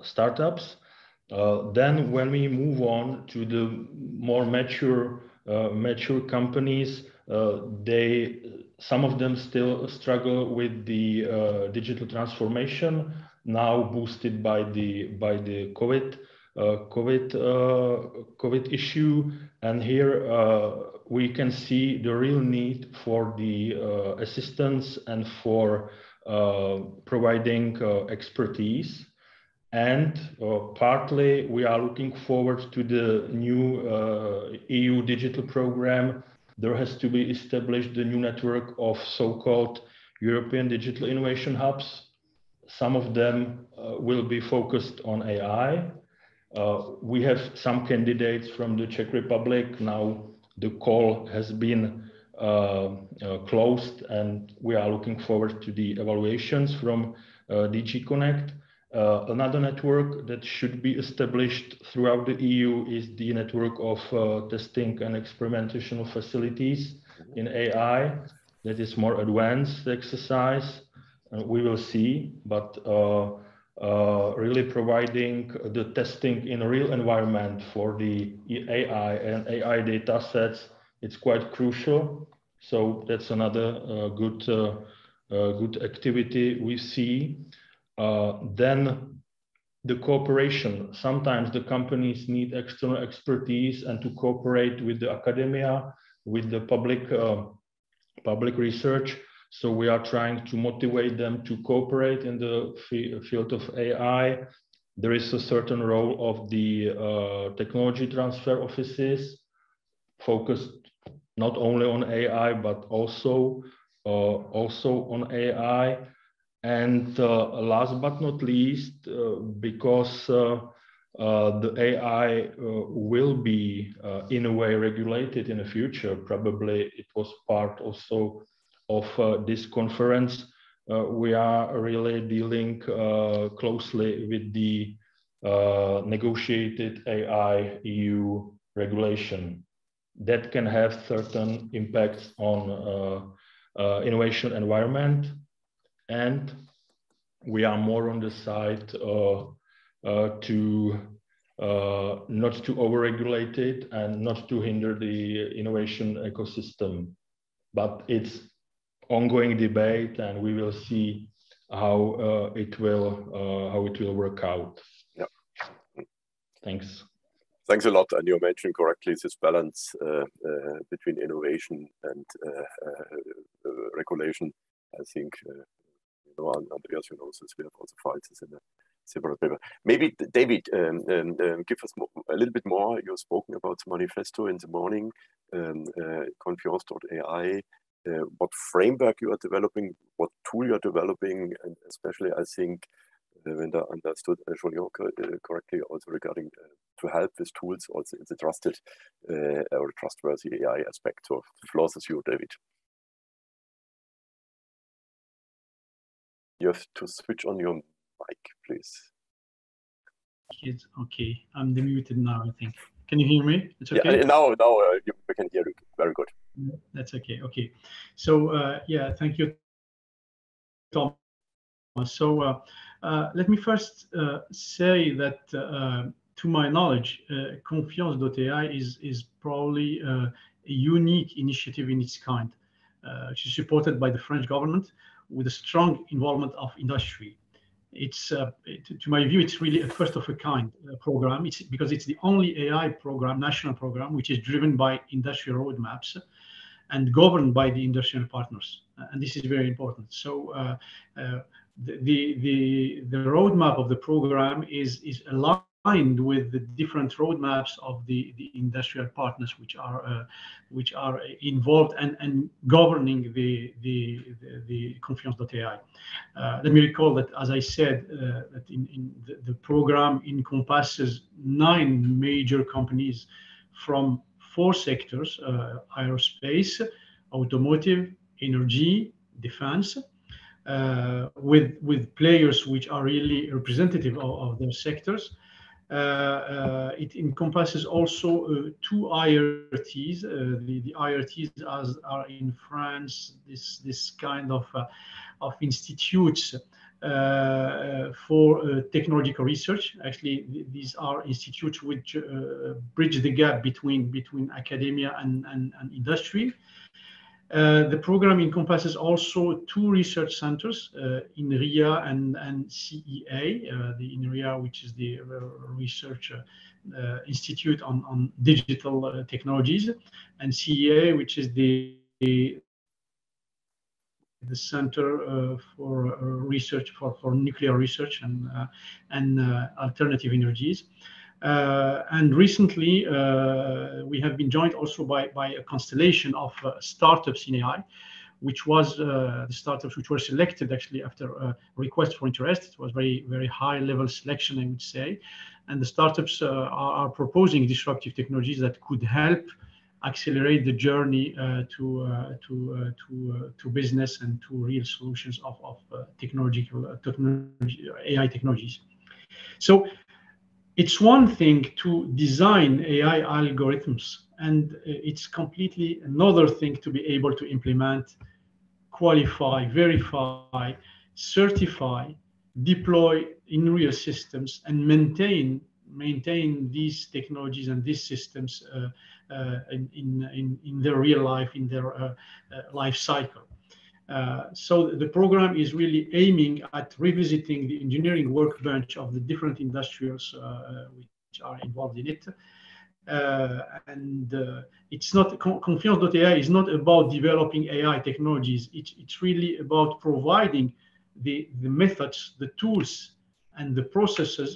startups. Then when we move on to the more mature companies, some of them still struggle with the digital transformation, now boosted by the COVID issue. And here we can see the real need for the assistance and for providing expertise. And partly we are looking forward to the new EU digital program. There has to be established the new network of so-called European digital innovation hubs. Some of them will be focused on AI. We have some candidates from the Czech Republic. Now the call has been closed, and we are looking forward to the evaluations from DG CNECT. Another network that should be established throughout the EU is the network of testing and experimentation facilities in AI. That is more advanced exercise. We will see, but really providing the testing in a real environment for the AI and AI data sets, it's quite crucial. So that's another good activity we see. Then the cooperation. Sometimes the companies need external expertise and to cooperate with the academia, with the public research. So we are trying to motivate them to cooperate in the field of AI. There is a certain role of the technology transfer offices focused not only on AI, but also on AI. And last but not least, because the AI will be in a way regulated in the future, probably it was part also of this conference, we are really dealing closely with the negotiated AI EU regulation that can have certain impacts on innovation environment. And we are more on the side to not to overregulate it and not to hinder the innovation ecosystem. But it's ongoing debate, and we will see how it will work out. Yeah. Thanks. Thanks a lot. And you mentioned correctly this balance between innovation and regulation. I think, Andreas, you know this, we have also filed this in a separate paper. Maybe, David, give us a little bit more. You've spoken about the manifesto in the morning, Confiance.AI, what framework you are developing, what tool you are developing, and especially, I think, when I understood Julien correctly, also regarding to help with tools also in the trusted or trustworthy AI aspect. So the floor is you, David. You have to switch on your mic, please. Okay, I'm demuted now, I think. Can you hear me? It's okay? Yeah, now we can hear you. Very good. That's okay. Okay. So, yeah, thank you, Thomas. So let me first say that, to my knowledge, Confiance.AI is probably a unique initiative in its kind, which is supported by the French government with a strong involvement of industry. It's, to my view, it's really a first of a kind program. It's because it's the only AI program, national program, which is driven by industrial roadmaps and governed by the industrial partners. And this is very important. So the roadmap of the program is aligned with the different roadmaps of the industrial partners which are involved and governing the Confiance.AI. Let me recall that, as I said, that in the program encompasses 9 major companies from 4 sectors: aerospace, automotive, energy, defense, with players which are really representative of those sectors. It encompasses also 2 IRTs. The IRTs are in France this kind of institutes for technological research. Actually, these are institutes which bridge the gap between academia and industry. The program encompasses also 2 research centers, INRIA and CEA, the INRIA, which is the research institute on digital technologies, and CEA, which is the center for research for nuclear research and alternative energies. And recently, we have been joined also by a constellation of startups in AI, which was the startups which were selected actually after a request for interest. It was very high level selection, I would say. And the startups are proposing disruptive technologies that could help accelerate the journey to business and to real solutions of AI technologies. So it's one thing to design AI algorithms, and it's completely another thing to be able to implement, qualify, verify, certify, deploy in real systems, and maintain these technologies and these systems in their real life, in their life cycle. So the program is really aiming at revisiting the engineering workbench of the different industrials which are involved in it. It's not, Confiance.AI is not about developing AI technologies. It's really about providing the methods, the tools, and the processes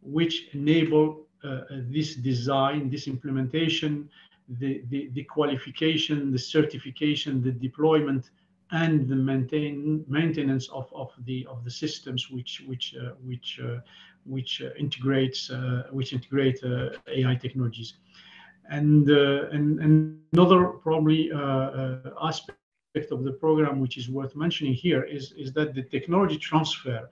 which enable this design, this implementation, the qualification, the certification, the deployment, and the maintenance of the systems which integrate AI technologies. And another probably aspect of the program which is worth mentioning here is that the technology transfer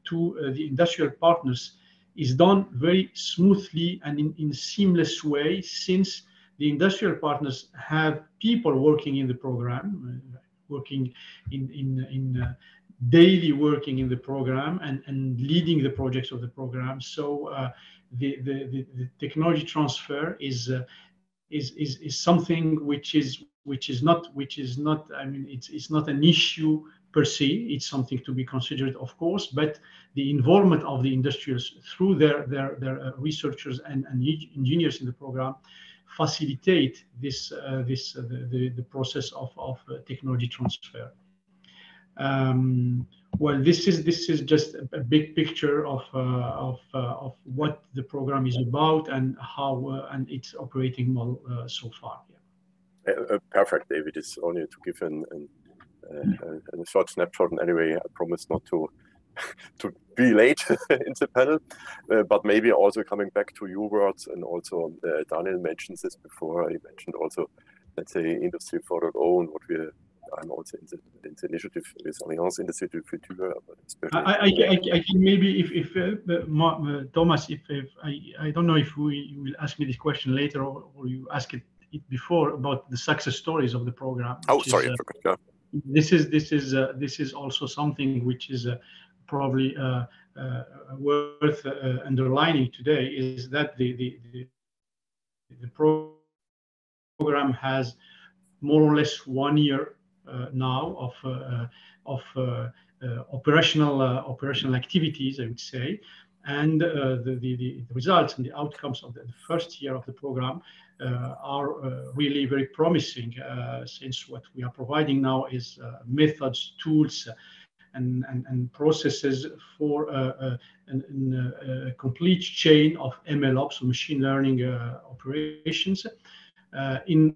to the industrial partners is done very smoothly and in a seamless way, since the industrial partners have people working in the program, working in daily working in the program and leading the projects of the program. So the technology transfer is something which is not I mean it's not an issue per se. It's something to be considered, of course, but the involvement of the industrials through their researchers and engineers in the program facilitate the process of technology transfer. Well, this is just a big picture of what the program is about and how and its operating model so far. Yeah. Perfect, David. It's only to give a short snapshot. And anyway, I promise not to be late in the panel, but maybe also coming back to your words, and also Daniel mentioned this before. He mentioned also, let's say, Industry 4.0 and what I'm also in the initiative with Alliance Industrie du Futur. I can maybe if Thomas, if I don't know if you will ask me this question later or you ask it before about the success stories of the program. Oh, sorry, I forgot. Yeah. This is also something which is probably worth underlining today, is that the program has more or less 1 year now of operational activities, I would say, and the results and the outcomes of the first year of the program are really very promising, since what we are providing now is methods, tools, and processes for a complete chain of MLOps, so machine learning operations, in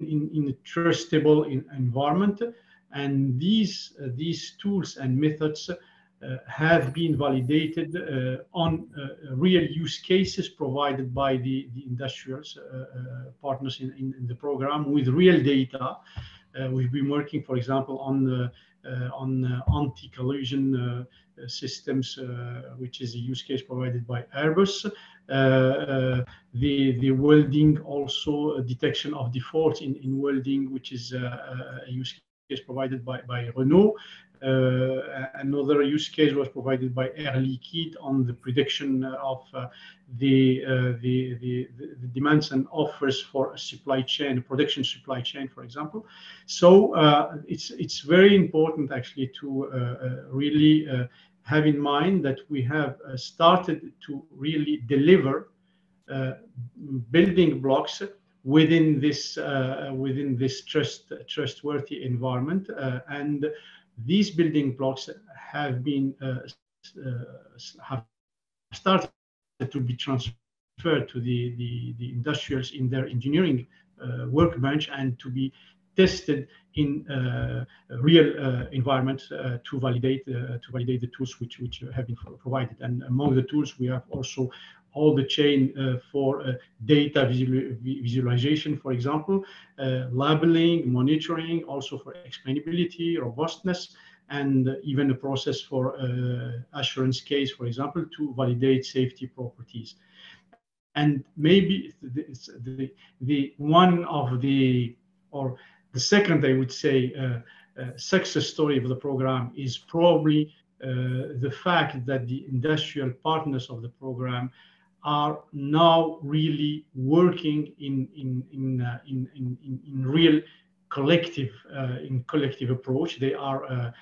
a trustable environment. And these tools and methods have been validated on real use cases provided by the industrials partners in the program with real data. We've been working, for example, on anti-collision systems, which is a use case provided by Airbus. The welding, also detection of defaults in welding, which is a use case provided by Renault. Another use case was provided by Air Liquide on the prediction of the demands and offers for a supply chain, a production supply chain, for example. So it's very important actually to really have in mind that we have started to really deliver building blocks within this trustworthy environment, and these building blocks have been have started to be transferred to the industrials in their engineering workbench, and to be tested in real environments to validate the tools which have been provided. And among the tools, we have also all the chain for data visualization, for example, labeling, monitoring, also for explainability, robustness, and even a process for assurance case, for example, to validate safety properties. And maybe the second, I would say, success story of the program is probably the fact that the industrial partners of the program are now really working in real collective approach. They are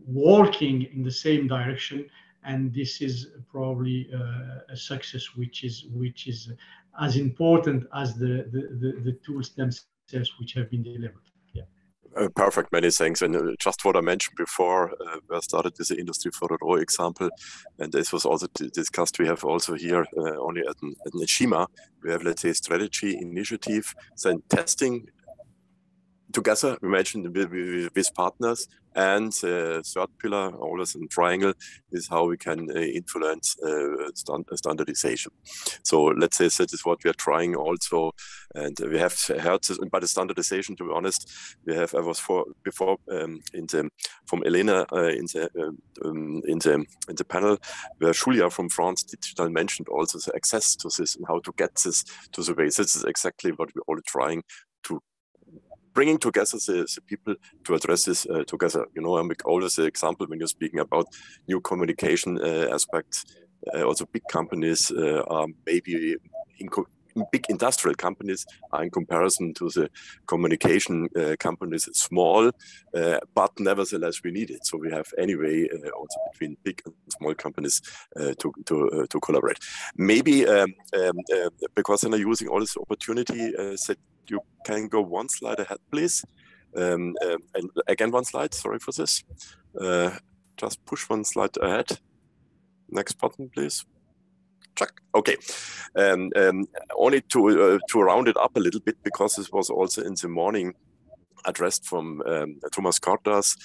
walking in the same direction, and this is probably a success which is as important as the tools themselves which have been delivered. Perfect, many thanks. And just what I mentioned before, I started with the Industry 4.0 example, and this was also discussed. We have also here only at Neshima, we have, let's say, strategy, initiative, then testing together, we mentioned with partners, and third pillar, always in triangle, is how we can influence standardization. So let's say that is what we are trying also, and we have heard this, by the standardization, to be honest, we have, I was before from Elena in the panel, where Julia from France Digital mentioned also the access to this and how to get this to the base. This is exactly what we're all trying to bringing together the people to address this together. You know, I make always the example when you're speaking about new communication aspects. Also, big companies are maybe big industrial companies are in comparison to the communication companies small, but nevertheless we need it. So we have anyway also between big and small companies to collaborate. Maybe because I'm using all this opportunity, that you can go one slide ahead, please. And again, one slide, sorry for this. Just push one slide ahead. Next button, please. Check. Okay. Only to round it up a little bit, because this was also in the morning addressed from Thomas Cartas,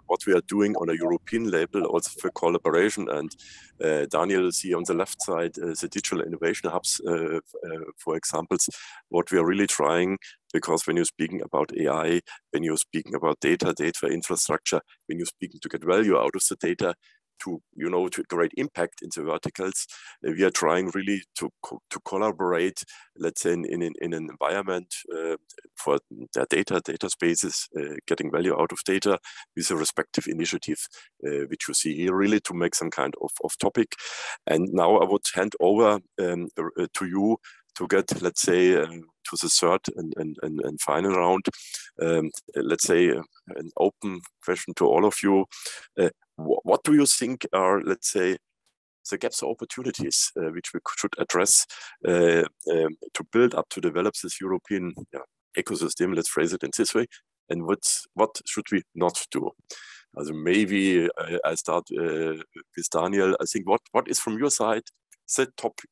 what we are doing on a European level, also for collaboration. And Daniel, see on the left side, the digital innovation hubs, for examples, what we are really trying, because when you're speaking about AI, when you're speaking about data infrastructure, when you're speaking to get value out of the data, to create impact in the verticals, we are trying really to collaborate, let's say, in an environment for their data spaces, getting value out of data with a respective initiative, which you see here, really to make some kind of topic. And now I would hand over to you to get, let's say, to the third and final round. Let's say an open question to all of you. What do you think are, let's say, the gaps or opportunities which we should address to build up, to develop this European ecosystem, let's phrase it in this way, and what should we not do? Also maybe I start with Daniel. I think what is from your side the topic,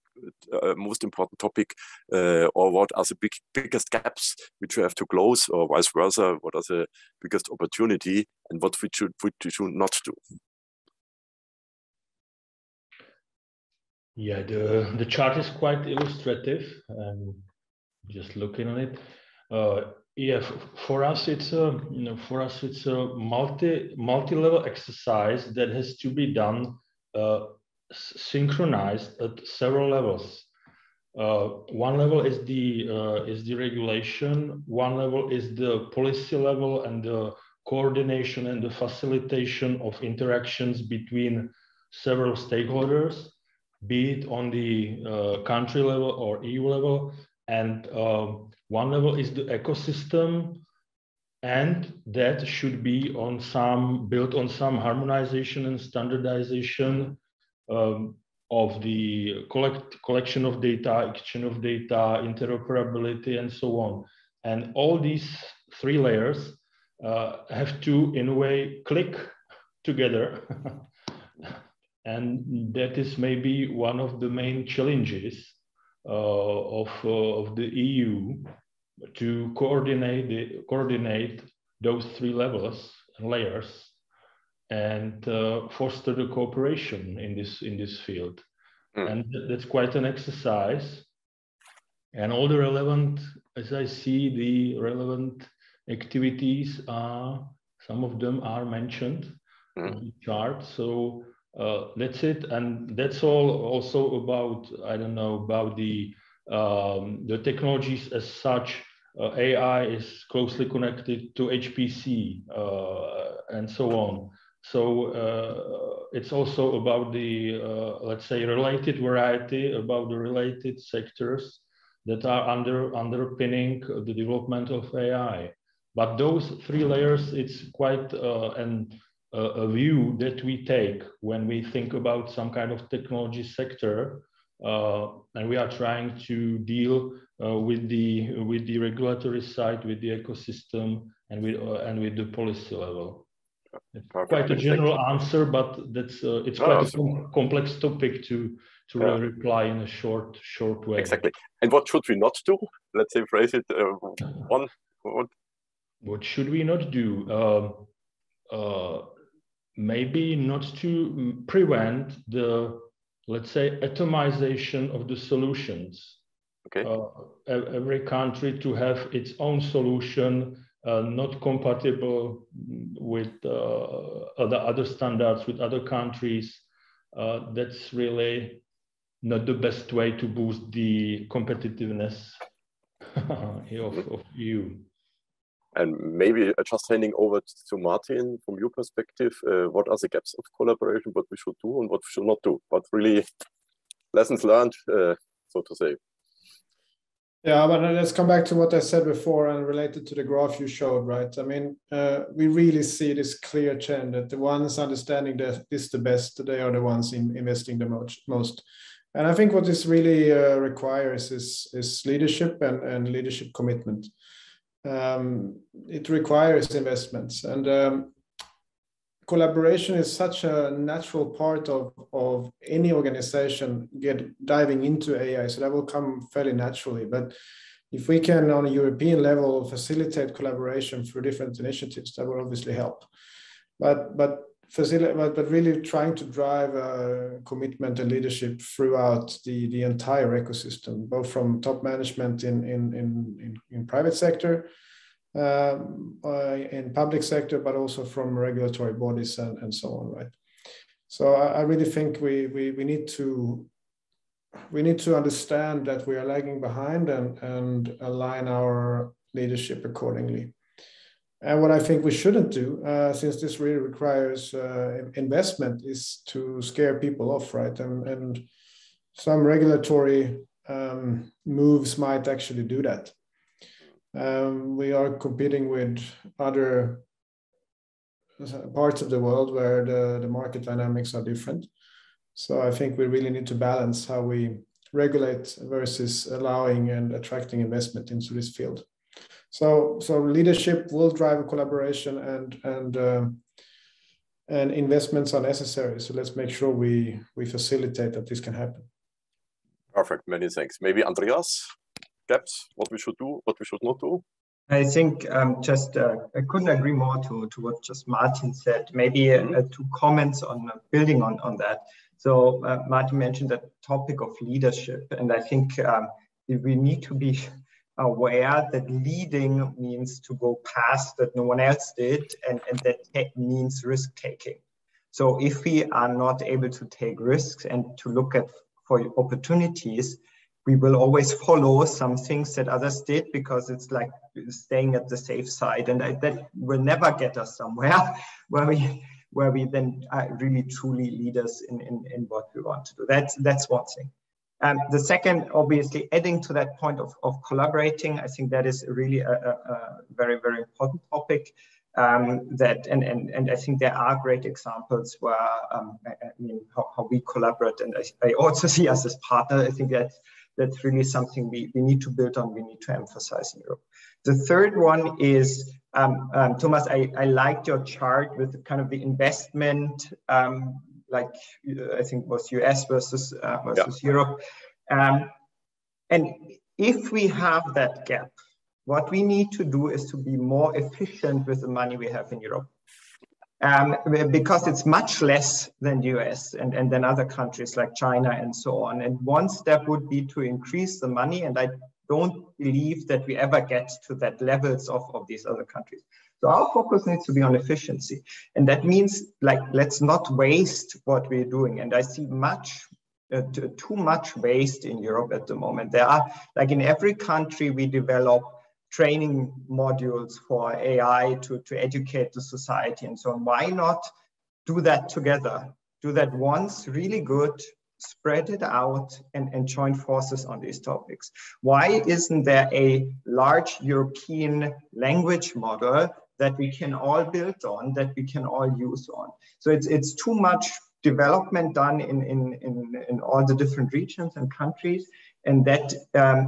most important topic, or what are the biggest gaps which you have to close, or vice versa? What are the biggest opportunity, and what we should not do? Yeah, the chart is quite illustrative. Just looking on it, yeah, for us it's a multi-level exercise that has to be done synchronized at several levels. One level is the regulation. One level is the policy level and the coordination and the facilitation of interactions between several stakeholders, be it on the country level or EU level. And one level is the ecosystem, and that should be built on some harmonization and standardization of the collection of data, exchange of data, interoperability, and so on. And all these three layers have to, in a way, click together. And that is maybe one of the main challenges of the EU, to coordinate those three levels and layers and foster the cooperation in this field. And that's quite an exercise. And all the relevant, as I see, the relevant activities are, some of them are mentioned in the chart. So that's it. And that's all also about, I don't know, about the technologies as such. AI is closely connected to HPC and so on. So it's also about the, let's say, related variety, about the related sectors that are underpinning the development of AI. But those three layers, it's quite a view that we take when we think about some kind of technology sector, and we are trying to deal with the regulatory side, with the ecosystem, and with the policy level. It's quite a general answer, but that's it's quite a complex topic to reply in a short way. Exactly. And what should we not do? Let's say, phrase it one. What should we not do? Maybe not to prevent the, let's say, atomization of the solutions. Okay. Every country to have its own solution, not compatible with other standards, with other countries. That's really not the best way to boost the competitiveness of EU. And maybe just handing over to Martin, from your perspective, what are the gaps of collaboration, what we should do and what we should not do? What really lessons learned, so to say? Yeah, but let's come back to what I said before and related to the graph you showed, right? I mean, we really see this clear trend that the ones understanding this the best, they are the ones investing the most. And I think what this really requires is leadership and leadership commitment. It requires investments, and collaboration is such a natural part of any organization diving into AI, so that will come fairly naturally. But if we can, on a European level, facilitate collaboration through different initiatives, that will obviously help. But really trying to drive commitment and leadership throughout the entire ecosystem, both from top management in private sector, in public sector, but also from regulatory bodies and so on, right? So I really think we need to understand that we are lagging behind and align our leadership accordingly. And what I think we shouldn't do, since this really requires investment, is to scare people off, right? And some regulatory moves might actually do that. We are competing with other parts of the world where the market dynamics are different. So I think we really need to balance how we regulate versus allowing and attracting investment into this field. So leadership will drive collaboration, and investments are necessary. So let's make sure we facilitate that this can happen. Perfect. Many thanks. Maybe Andreas, gaps, what we should do, what we should not do? I think I couldn't agree more to what just Martin said. Maybe 2 comments on building on that. So Martin mentioned the topic of leadership, and I think we need to be aware that leading means to go past that no one else did, and that means risk taking. So if we are not able to take risks and to look for opportunities, we will always follow some things that others did, because it's like staying at the safe side, and that will never get us somewhere where we then are really truly leaders in what we want to do. That's one thing. The second, obviously, adding to that point of collaborating, I think that is really a very, very important topic. And I think there are great examples where I mean how we collaborate, and I also see us as partner. I think that's really something we need to build on, we need to emphasize in Europe. The third one is, Thomas, I liked your chart with kind of the investment, like I think was US versus Europe. And if we have that gap, what we need to do is to be more efficient with the money we have in Europe. Because it's much less than the US and then other countries like China and so on. And one step would be to increase the money. And I don't believe that we ever get to that levels of these other countries. So our focus needs to be on efficiency. And that means, like, let's not waste what we're doing. And I see too much waste in Europe at the moment. There are, like in every country, we develop training modules for AI to educate the society and so on. Why not do that together? Do that once, really good, spread it out and join forces on these topics. Why isn't there a large European language model that we can all build on, that we can all use on? So it's too much development done in all the different regions and countries. And that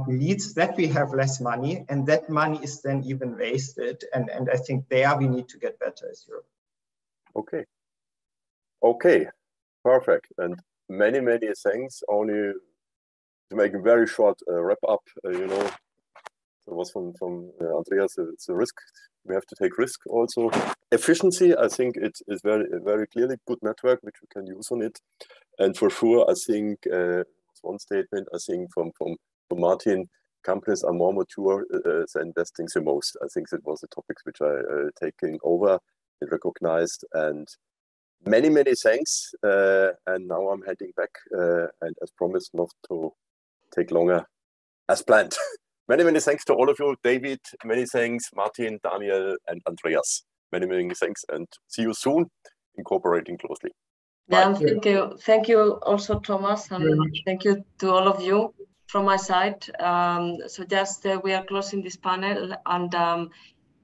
leads that we have less money, and that money is then even wasted. And I think there we need to get better as Europe. Okay. Okay, perfect. And many thanks. Only to make a very short wrap up, you know, it was from Andreas, it's a risk. We have to take risk also. Efficiency, I think it is very clearly good network, which we can use on it. And for sure, I think, one statement, I think from Martin, companies are more mature than investing the most. I think that was the topics which I taking over and recognized. And many thanks. And now I'm heading back and as promised, not to take longer as planned. Many thanks to all of you. David, many thanks. Martin, Daniel, and Andreas. Many thanks, and see you soon in cooperating closely. Yeah, thank you also, Thomas, and thank you to all of you from my side. So just we are closing this panel, and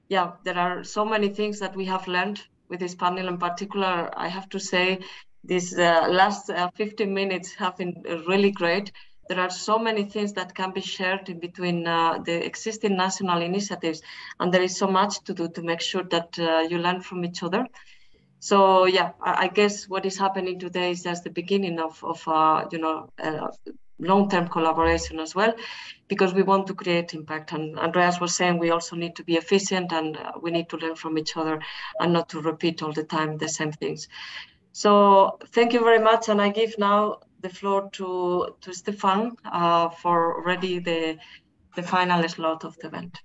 yeah, there are so many things that we have learned with this panel. In particular, I have to say, these last 15 minutes have been really great. There are so many things that can be shared in between the existing national initiatives, and there is so much to do to make sure that you learn from each other. So yeah, I guess what is happening today is just the beginning of you know, long-term collaboration as well, because we want to create impact. And Andreas was saying we also need to be efficient, and we need to learn from each other and not to repeat all the time the same things. So thank you very much, and I give now the floor to Stefan for already the final slot of the event.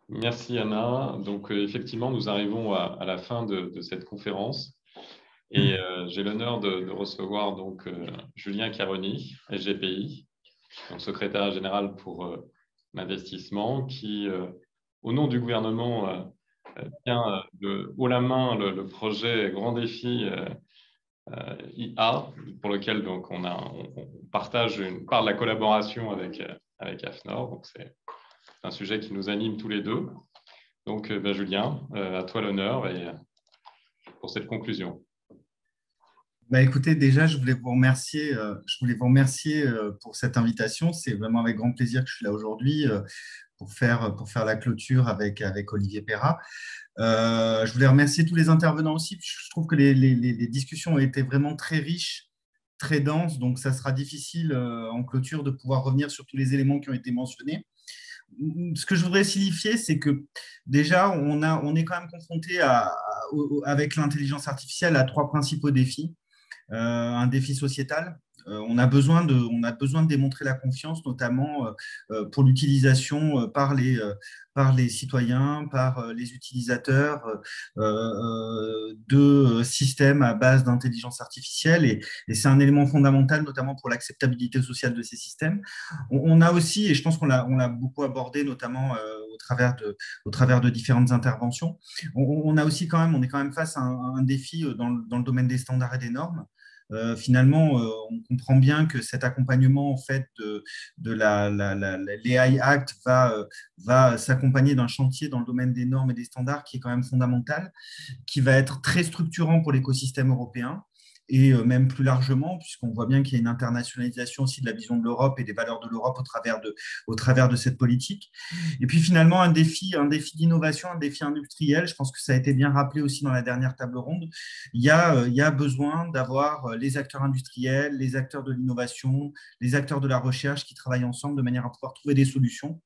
Merci Anna. Donc effectivement, nous arrivons à la fin de cette conférence et j'ai l'honneur de recevoir donc Julien Caroni, SGPI, donc secrétaire général pour l'investissement, qui au nom du gouvernement tient haut la main le projet Grand Défi IA, pour lequel donc on partage une part de la collaboration avec AFNOR. Donc c'est un sujet qui nous anime tous les deux. Donc, Julien, à toi l'honneur pour cette conclusion. Écoutez, déjà, je voulais vous remercier pour cette invitation. C'est vraiment avec grand plaisir que je suis là aujourd'hui pour faire la clôture avec Olivier PEYRAT. Je voulais remercier tous les intervenants aussi. Je trouve que les discussions ont été vraiment très riches, très denses. Donc, ça sera difficile en clôture de pouvoir revenir sur tous les éléments qui ont été mentionnés. Ce que je voudrais signifier, c'est que déjà, on est quand même confronté avec l'intelligence artificielle à trois principaux défis. Un défi sociétal. On a besoin de démontrer la confiance, notamment pour l'utilisation par les citoyens, par les utilisateurs de systèmes à base d'intelligence artificielle. Et c'est un élément fondamental, notamment pour l'acceptabilité sociale de ces systèmes. On a aussi, et je pense qu'on l'a beaucoup abordé, notamment au travers de différentes interventions, on est quand même face à un défi dans le domaine des standards et des normes. Finalement, on comprend bien que cet accompagnement en fait de l'AI Act va s'accompagner d'un chantier dans le domaine des normes et des standards qui est quand même fondamental, qui va être très structurant pour l'écosystème européen. et même plus largement, puisqu'on voit bien qu'il y a une internationalisation aussi de la vision de l'Europe et des valeurs de l'Europe au travers de cette politique. Et puis finalement, un défi d'innovation, un défi industriel, je pense que ça a été bien rappelé aussi dans la dernière table ronde. Il y a besoin d'avoir les acteurs industriels, les acteurs de l'innovation, les acteurs de la recherche qui travaillent ensemble de manière à pouvoir trouver des solutions,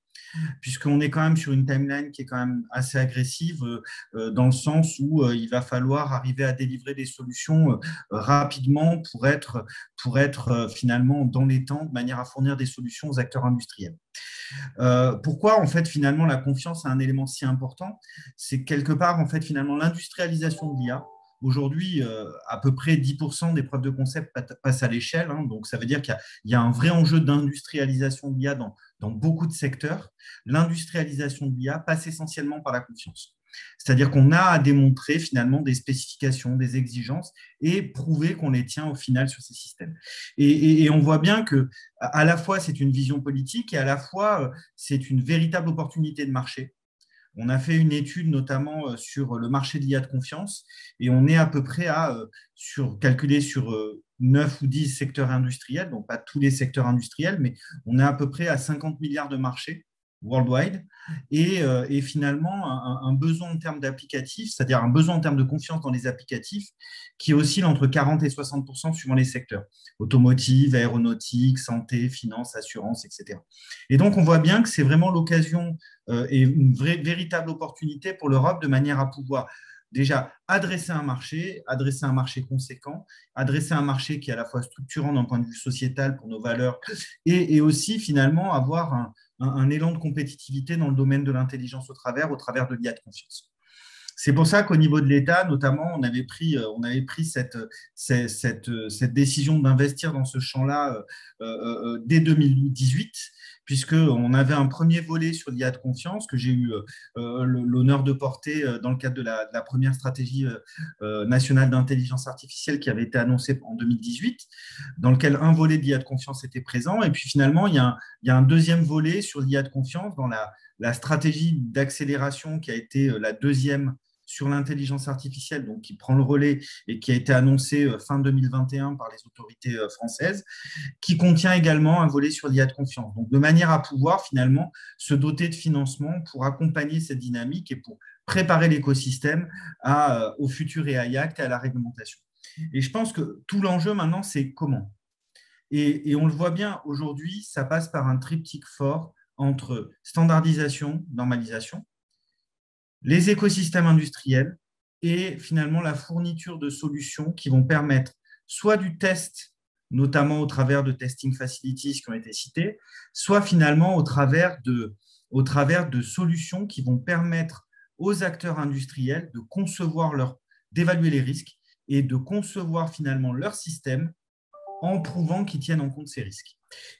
puisqu'on est quand même sur une timeline qui est quand même assez agressive, dans le sens où il va falloir arriver à délivrer des solutions rapidement pour être finalement dans les temps, de manière à fournir des solutions aux acteurs industriels. Pourquoi, en fait, finalement, la confiance est un élément si important? C'est quelque part, en fait, finalement, l'industrialisation de l'IA. Aujourd'hui, à peu près 10% des preuves de concept passent à l'échelle. Hein, donc, ça veut dire qu'il y a un vrai enjeu d'industrialisation de l'IA dans beaucoup de secteurs. L'industrialisation de l'IA passe essentiellement par la confiance. C'est-à-dire qu'on a à démontrer finalement des spécifications, des exigences et prouver qu'on les tient au final sur ces systèmes. Et on voit bien que à la fois c'est une vision politique et à la fois c'est une véritable opportunité de marché. On a fait une étude notamment sur le marché de l'IA de confiance et on est à peu près calculé sur 9 ou 10 secteurs industriels, donc pas tous les secteurs industriels, mais on est à peu près à 50 milliards de marchés worldwide et finalement un besoin en termes d'applicatifs, c'est-à-dire un besoin en termes de confiance dans les applicatifs qui oscille entre 40 et 60% suivant les secteurs, automotive, aéronautique, santé, finance, assurance, etc. Et donc on voit bien que c'est vraiment l'occasion et une véritable opportunité pour l'Europe de manière à pouvoir déjà adresser un marché conséquent, adresser un marché qui est à la fois structurant d'un point de vue sociétal pour nos valeurs et aussi finalement avoir un élan de compétitivité dans le domaine de l'intelligence au travers de l'IA de confiance. C'est pour ça qu'au niveau de l'État, notamment, on avait pris cette décision d'investir dans ce champ-là dès 2018, puisqu'on avait un premier volet sur l'IA de confiance que j'ai eu l'honneur de porter dans le cadre de la première stratégie nationale d'intelligence artificielle qui avait été annoncée en 2018, dans lequel un volet de l'IA de confiance était présent. Et puis finalement, il y a un deuxième volet sur l'IA de confiance dans la stratégie d'accélération qui a été la deuxième sur l'intelligence artificielle, donc qui prend le relais et qui a été annoncé fin 2021 par les autorités françaises, qui contient également un volet sur l'IA de confiance. Donc, de manière à pouvoir finalement se doter de financement pour accompagner cette dynamique et pour préparer l'écosystème au futur AI Act et à la réglementation. Et je pense que tout l'enjeu maintenant, c'est comment. Et on le voit bien aujourd'hui, ça passe par un triptyque fort entre standardisation, normalisation, les écosystèmes industriels et finalement la fourniture de solutions qui vont permettre soit du test, notamment au travers de testing facilities qui ont été cités, soit finalement au travers de solutions qui vont permettre aux acteurs industriels de d'évaluer les risques et de concevoir finalement leur système en prouvant qu'ils tiennent en compte ces risques.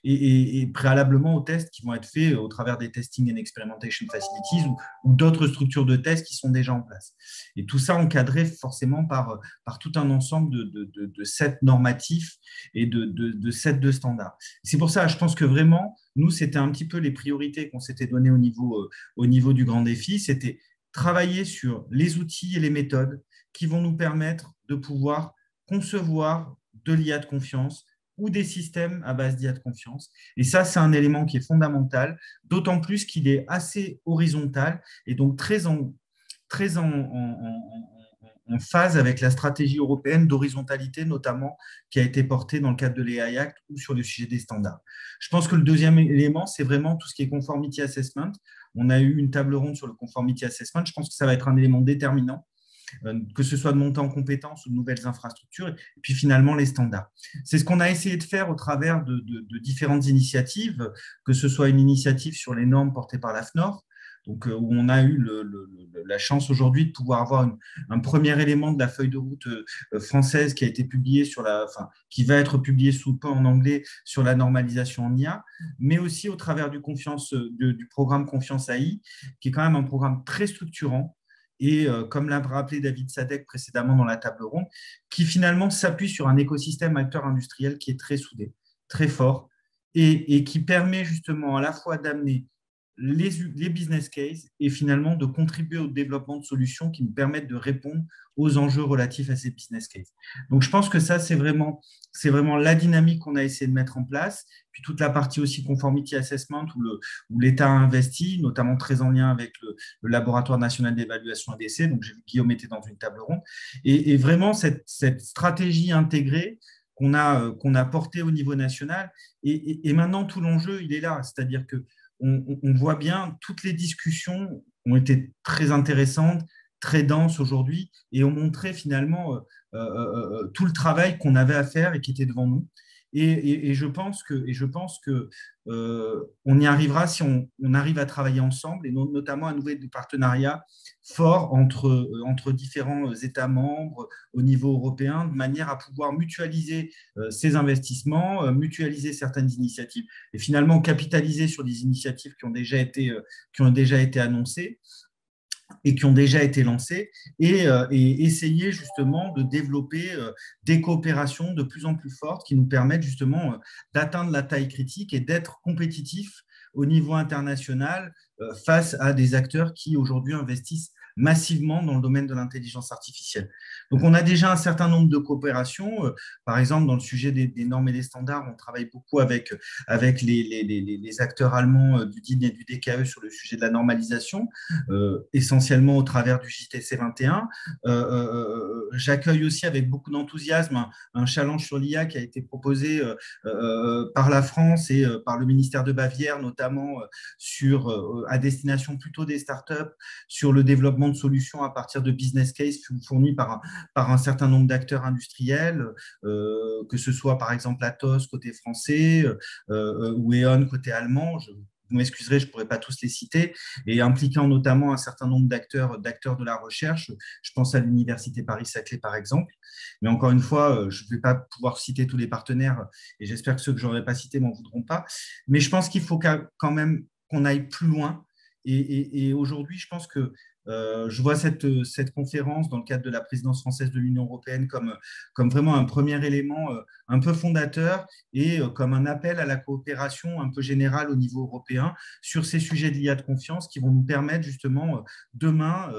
Et préalablement aux tests qui vont être faits au travers des Testing and Experimentation Facilities ou d'autres structures de tests qui sont déjà en place. Et tout ça encadré forcément par tout un ensemble de sets normatifs et de sets de standards. C'est pour ça, je pense que vraiment, nous, c'était un petit peu les priorités qu'on s'était données au niveau du grand défi, c'était travailler sur les outils et les méthodes qui vont nous permettre de pouvoir concevoir de l'IA de confiance ou des systèmes à base d'IA de confiance. Et ça, c'est un élément qui est fondamental, d'autant plus qu'il est assez horizontal et donc très en phase avec la stratégie européenne d'horizontalité, notamment, qui a été portée dans le cadre de l'AI Act ou sur le sujet des standards. Je pense que le deuxième élément, c'est vraiment tout ce qui est conformity assessment. On a eu une table ronde sur le conformity assessment. Je pense que ça va être un élément déterminant, que ce soit de monter en compétences ou de nouvelles infrastructures, et puis finalement les standards. C'est ce qu'on a essayé de faire au travers de différentes initiatives, que ce soit une initiative sur les normes portées par l'AFNOR, donc, où on a eu la chance aujourd'hui de pouvoir avoir un premier élément de la feuille de route française qui a été publiée qui va être publiée sous peu en anglais sur la normalisation en IA, mais aussi au travers du programme Confiance.AI, qui est quand même un programme très structurant, et comme l'a rappelé David Sadek précédemment dans la table ronde, qui finalement s'appuie sur un écosystème acteur industriel qui est très soudé, très fort, et qui permet justement à la fois d'amener les business cases et finalement de contribuer au développement de solutions qui nous permettent de répondre aux enjeux relatifs à ces business cases. Donc, je pense que ça, c'est vraiment la dynamique qu'on a essayé de mettre en place. Puis toute la partie aussi conformity assessment où l'État a investi, notamment très en lien avec le Laboratoire national d'évaluation ADC. Donc, j'ai vu Guillaume était dans une table ronde. Et vraiment, cette stratégie intégrée qu'on a portée au niveau national. Et maintenant, tout l'enjeu, il est là. C'est-à-dire que on voit bien, toutes les discussions ont été très intéressantes, très denses aujourd'hui et ont montré finalement tout le travail qu'on avait à faire et qui était devant nous. Et je pense que on y arrivera si on arrive à travailler ensemble et notamment à nouer des partenariats forts entre différents États membres au niveau européen de manière à pouvoir mutualiser ces investissements, mutualiser certaines initiatives et finalement capitaliser sur des initiatives qui ont déjà été annoncées et qui ont déjà été lancés et essayer justement de développer des coopérations de plus en plus fortes qui nous permettent justement d'atteindre la taille critique et d'être compétitifs au niveau international face à des acteurs qui aujourd'hui investissent massivement dans le domaine de l'intelligence artificielle. Donc, on a déjà un certain nombre de coopérations. Par exemple, dans le sujet des normes et des standards, on travaille beaucoup avec les acteurs allemands du DIN et du DKE sur le sujet de la normalisation, essentiellement au travers du JTC 21. J'accueille aussi avec beaucoup d'enthousiasme un challenge sur l'IA qui a été proposé par la France et par le ministère de Bavière, notamment à destination plutôt des startups, sur le développement de solutions à partir de business case fournis par un certain nombre d'acteurs industriels, que ce soit par exemple Atos côté français ou E.ON côté allemand. Vous m'excuserez, je ne pourrais pas tous les citer, et impliquant notamment un certain nombre d'acteurs de la recherche. Je pense à l'Université Paris-Saclay, par exemple. Mais encore une fois, je ne vais pas pouvoir citer tous les partenaires, et j'espère que ceux que je n'aurais pas cités m'en voudront pas. Mais je pense qu'il faut quand même qu'on aille plus loin. Et aujourd'hui, je pense que je vois cette conférence dans le cadre de la présidence française de l'Union européenne comme vraiment un premier élément un peu fondateur et comme un appel à la coopération un peu générale au niveau européen sur ces sujets de l'IA de confiance qui vont nous permettre justement demain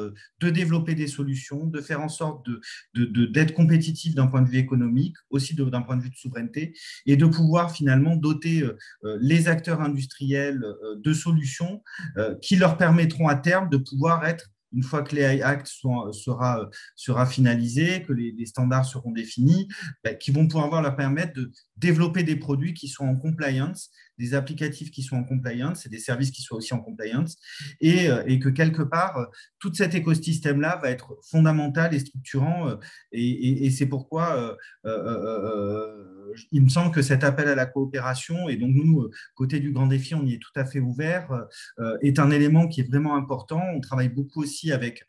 de développer des solutions, de faire en sorte d'être compétitifs d'un point de vue économique, aussi d'un point de vue de souveraineté et de pouvoir finalement doter les acteurs industriels de solutions qui leur permettront à terme de pouvoir être, une fois que l'AI Act sera finalisé, que les standards seront définis, qui vont pouvoir leur permettre de développer des produits qui sont en compliance, des applicatifs qui sont en compliance et des services qui soient aussi en compliance, et que quelque part, tout cet écosystème-là va être fondamental et structurant, et c'est pourquoi il me semble que cet appel à la coopération, et donc nous, côté du grand défi, on y est tout à fait ouvert, est un élément qui est vraiment important. On travaille beaucoup aussi avec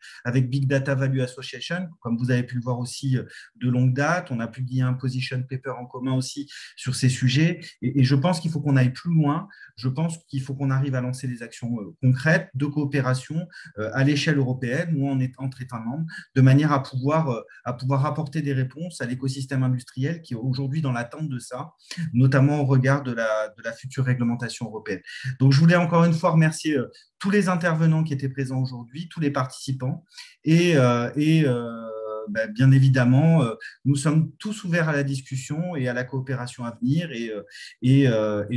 Big Data Value Association, comme vous avez pu le voir aussi de longue date. On a publié un position paper en commun aussi sur ces sujets, et je pense qu'il faut qu'on aille plus loin. Je pense qu'il faut qu'on arrive à lancer des actions concrètes de coopération à l'échelle européenne ou entre États membres, de manière à pouvoir apporter des réponses à l'écosystème industriel qui est aujourd'hui dans l'attente de ça, notamment au regard de la future réglementation européenne. Donc, je voulais encore une fois remercier tous les intervenants qui étaient présents aujourd'hui, tous les participants, et bien évidemment, nous sommes tous ouverts à la discussion et à la coopération à venir, et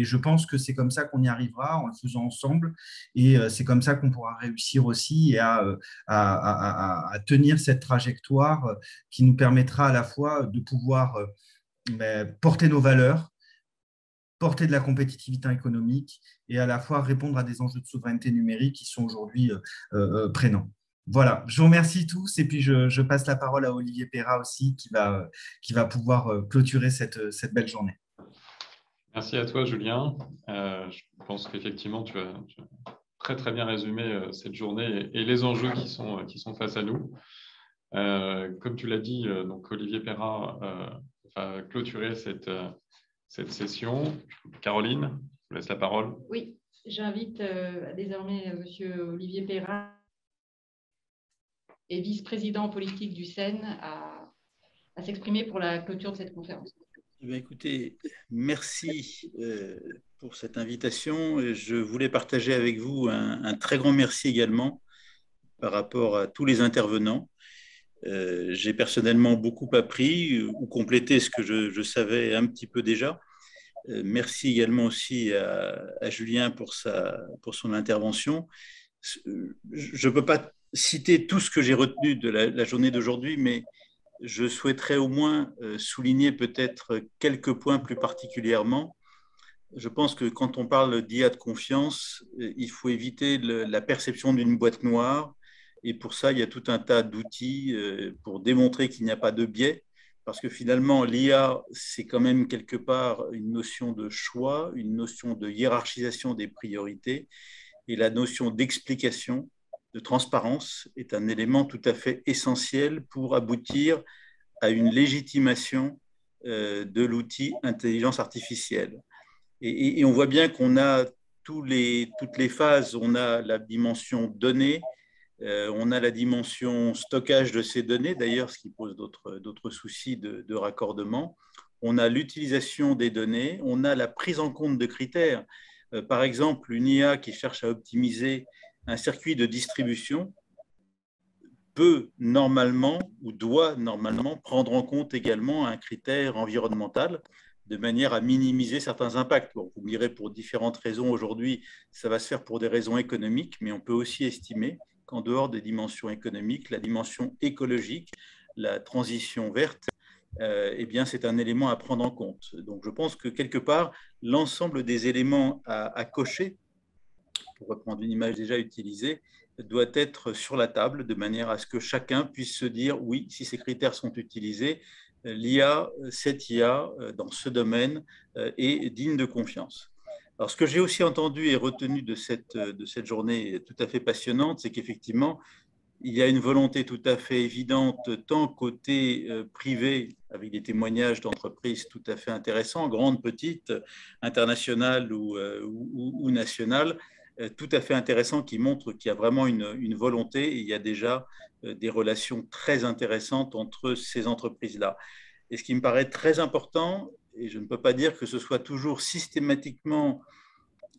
je pense que c'est comme ça qu'on y arrivera, en le faisant ensemble, et c'est comme ça qu'on pourra réussir aussi à tenir cette trajectoire qui nous permettra à la fois de pouvoir porter nos valeurs, porter de la compétitivité économique et à la fois répondre à des enjeux de souveraineté numérique qui sont aujourd'hui prégnants. Voilà, je vous remercie tous et puis je passe la parole à Olivier PEYRAT aussi qui va pouvoir clôturer cette belle journée. Merci à toi, Julien. Je pense qu'effectivement, tu as très très bien résumé cette journée et les enjeux qui sont face à nous. Comme tu l'as dit, donc Olivier PEYRAT va clôturer cette session. Caroline, je vous laisse la parole. Oui, j'invite désormais M. Olivier PEYRAT, et vice-président politique du CEN, à s'exprimer pour la clôture de cette conférence. Eh bien, écoutez, merci pour cette invitation. Je voulais partager avec vous un très grand merci également par rapport à tous les intervenants. J'ai personnellement beaucoup appris ou complété ce que je savais un petit peu déjà. Merci également aussi à Julien pour son intervention. Je ne peux pas citer tout ce que j'ai retenu de la journée d'aujourd'hui, mais je souhaiterais au moins souligner peut-être quelques points plus particulièrement. Je pense que quand on parle d'IA de confiance, il faut éviter la perception d'une boîte noire. Et pour ça, il y a tout un tas d'outils pour démontrer qu'il n'y a pas de biais. Parce que finalement, l'IA, c'est quand même quelque part une notion de choix, une notion de hiérarchisation des priorités. Et la notion d'explication, de transparence, est un élément tout à fait essentiel pour aboutir à une légitimation de l'outil intelligence artificielle. Et on voit bien qu'on a toutes les phases. On a la dimension données, on a la dimension stockage de ces données, d'ailleurs, ce qui pose d'autres soucis de raccordement. On a l'utilisation des données, on a la prise en compte de critères. Par exemple, une IA qui cherche à optimiser un circuit de distribution peut normalement ou doit normalement prendre en compte également un critère environnemental de manière à minimiser certains impacts. Bon, vous me direz pour différentes raisons aujourd'hui, ça va se faire pour des raisons économiques, mais on peut aussi estimer qu'en dehors des dimensions économiques, la dimension écologique, la transition verte, eh bien, c'est un élément à prendre en compte. Donc, je pense que quelque part, l'ensemble des éléments à cocher, pour reprendre une image déjà utilisée, doit être sur la table de manière à ce que chacun puisse se dire oui, si ces critères sont utilisés, cette IA dans ce domaine est digne de confiance. Alors, ce que j'ai aussi entendu et retenu de cette journée tout à fait passionnante, c'est qu'effectivement, il y a une volonté tout à fait évidente, tant côté privé, avec des témoignages d'entreprises tout à fait intéressants, grandes, petites, internationales ou nationales, tout à fait intéressants, qui montrent qu'il y a vraiment une volonté et il y a déjà des relations très intéressantes entre ces entreprises-là. Et ce qui me paraît très important, et je ne peux pas dire que ce soit toujours systématiquement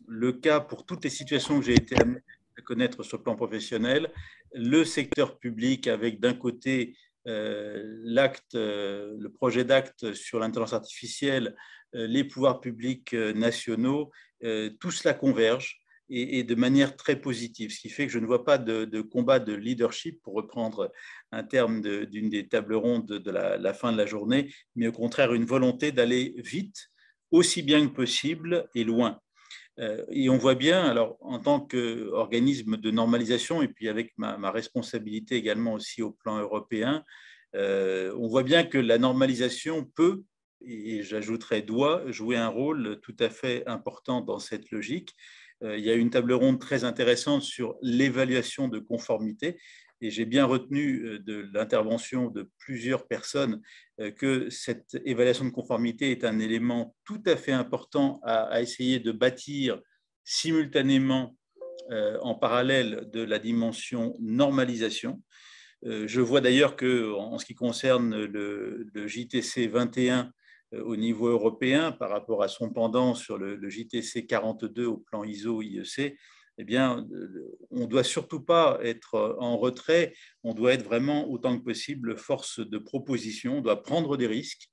le cas pour toutes les situations que j'ai été amené à connaître sur le plan professionnel, le secteur public avec d'un côté le projet d'acte sur l'intelligence artificielle, les pouvoirs publics nationaux, tout cela converge et de manière très positive, ce qui fait que je ne vois pas de combat de leadership, pour reprendre un terme d'une des tables rondes de la fin de la journée, mais au contraire une volonté d'aller vite, aussi bien que possible et loin. Et on voit bien, alors en tant qu'organisme de normalisation, et puis avec ma responsabilité également aussi au plan européen, on voit bien que la normalisation peut, et j'ajouterais doit, jouer un rôle tout à fait important dans cette logique. Il y a une table ronde très intéressante sur l'évaluation de conformité, et j'ai bien retenu de l'intervention de plusieurs personnes que cette évaluation de conformité est un élément tout à fait important à essayer de bâtir simultanément en parallèle de la dimension normalisation. Je vois d'ailleurs qu'en ce qui concerne le JTC 21 au niveau européen par rapport à son pendant sur le JTC 42 au plan ISO-IEC, eh bien, on ne doit surtout pas être en retrait, on doit être vraiment autant que possible force de proposition, on doit prendre des risques,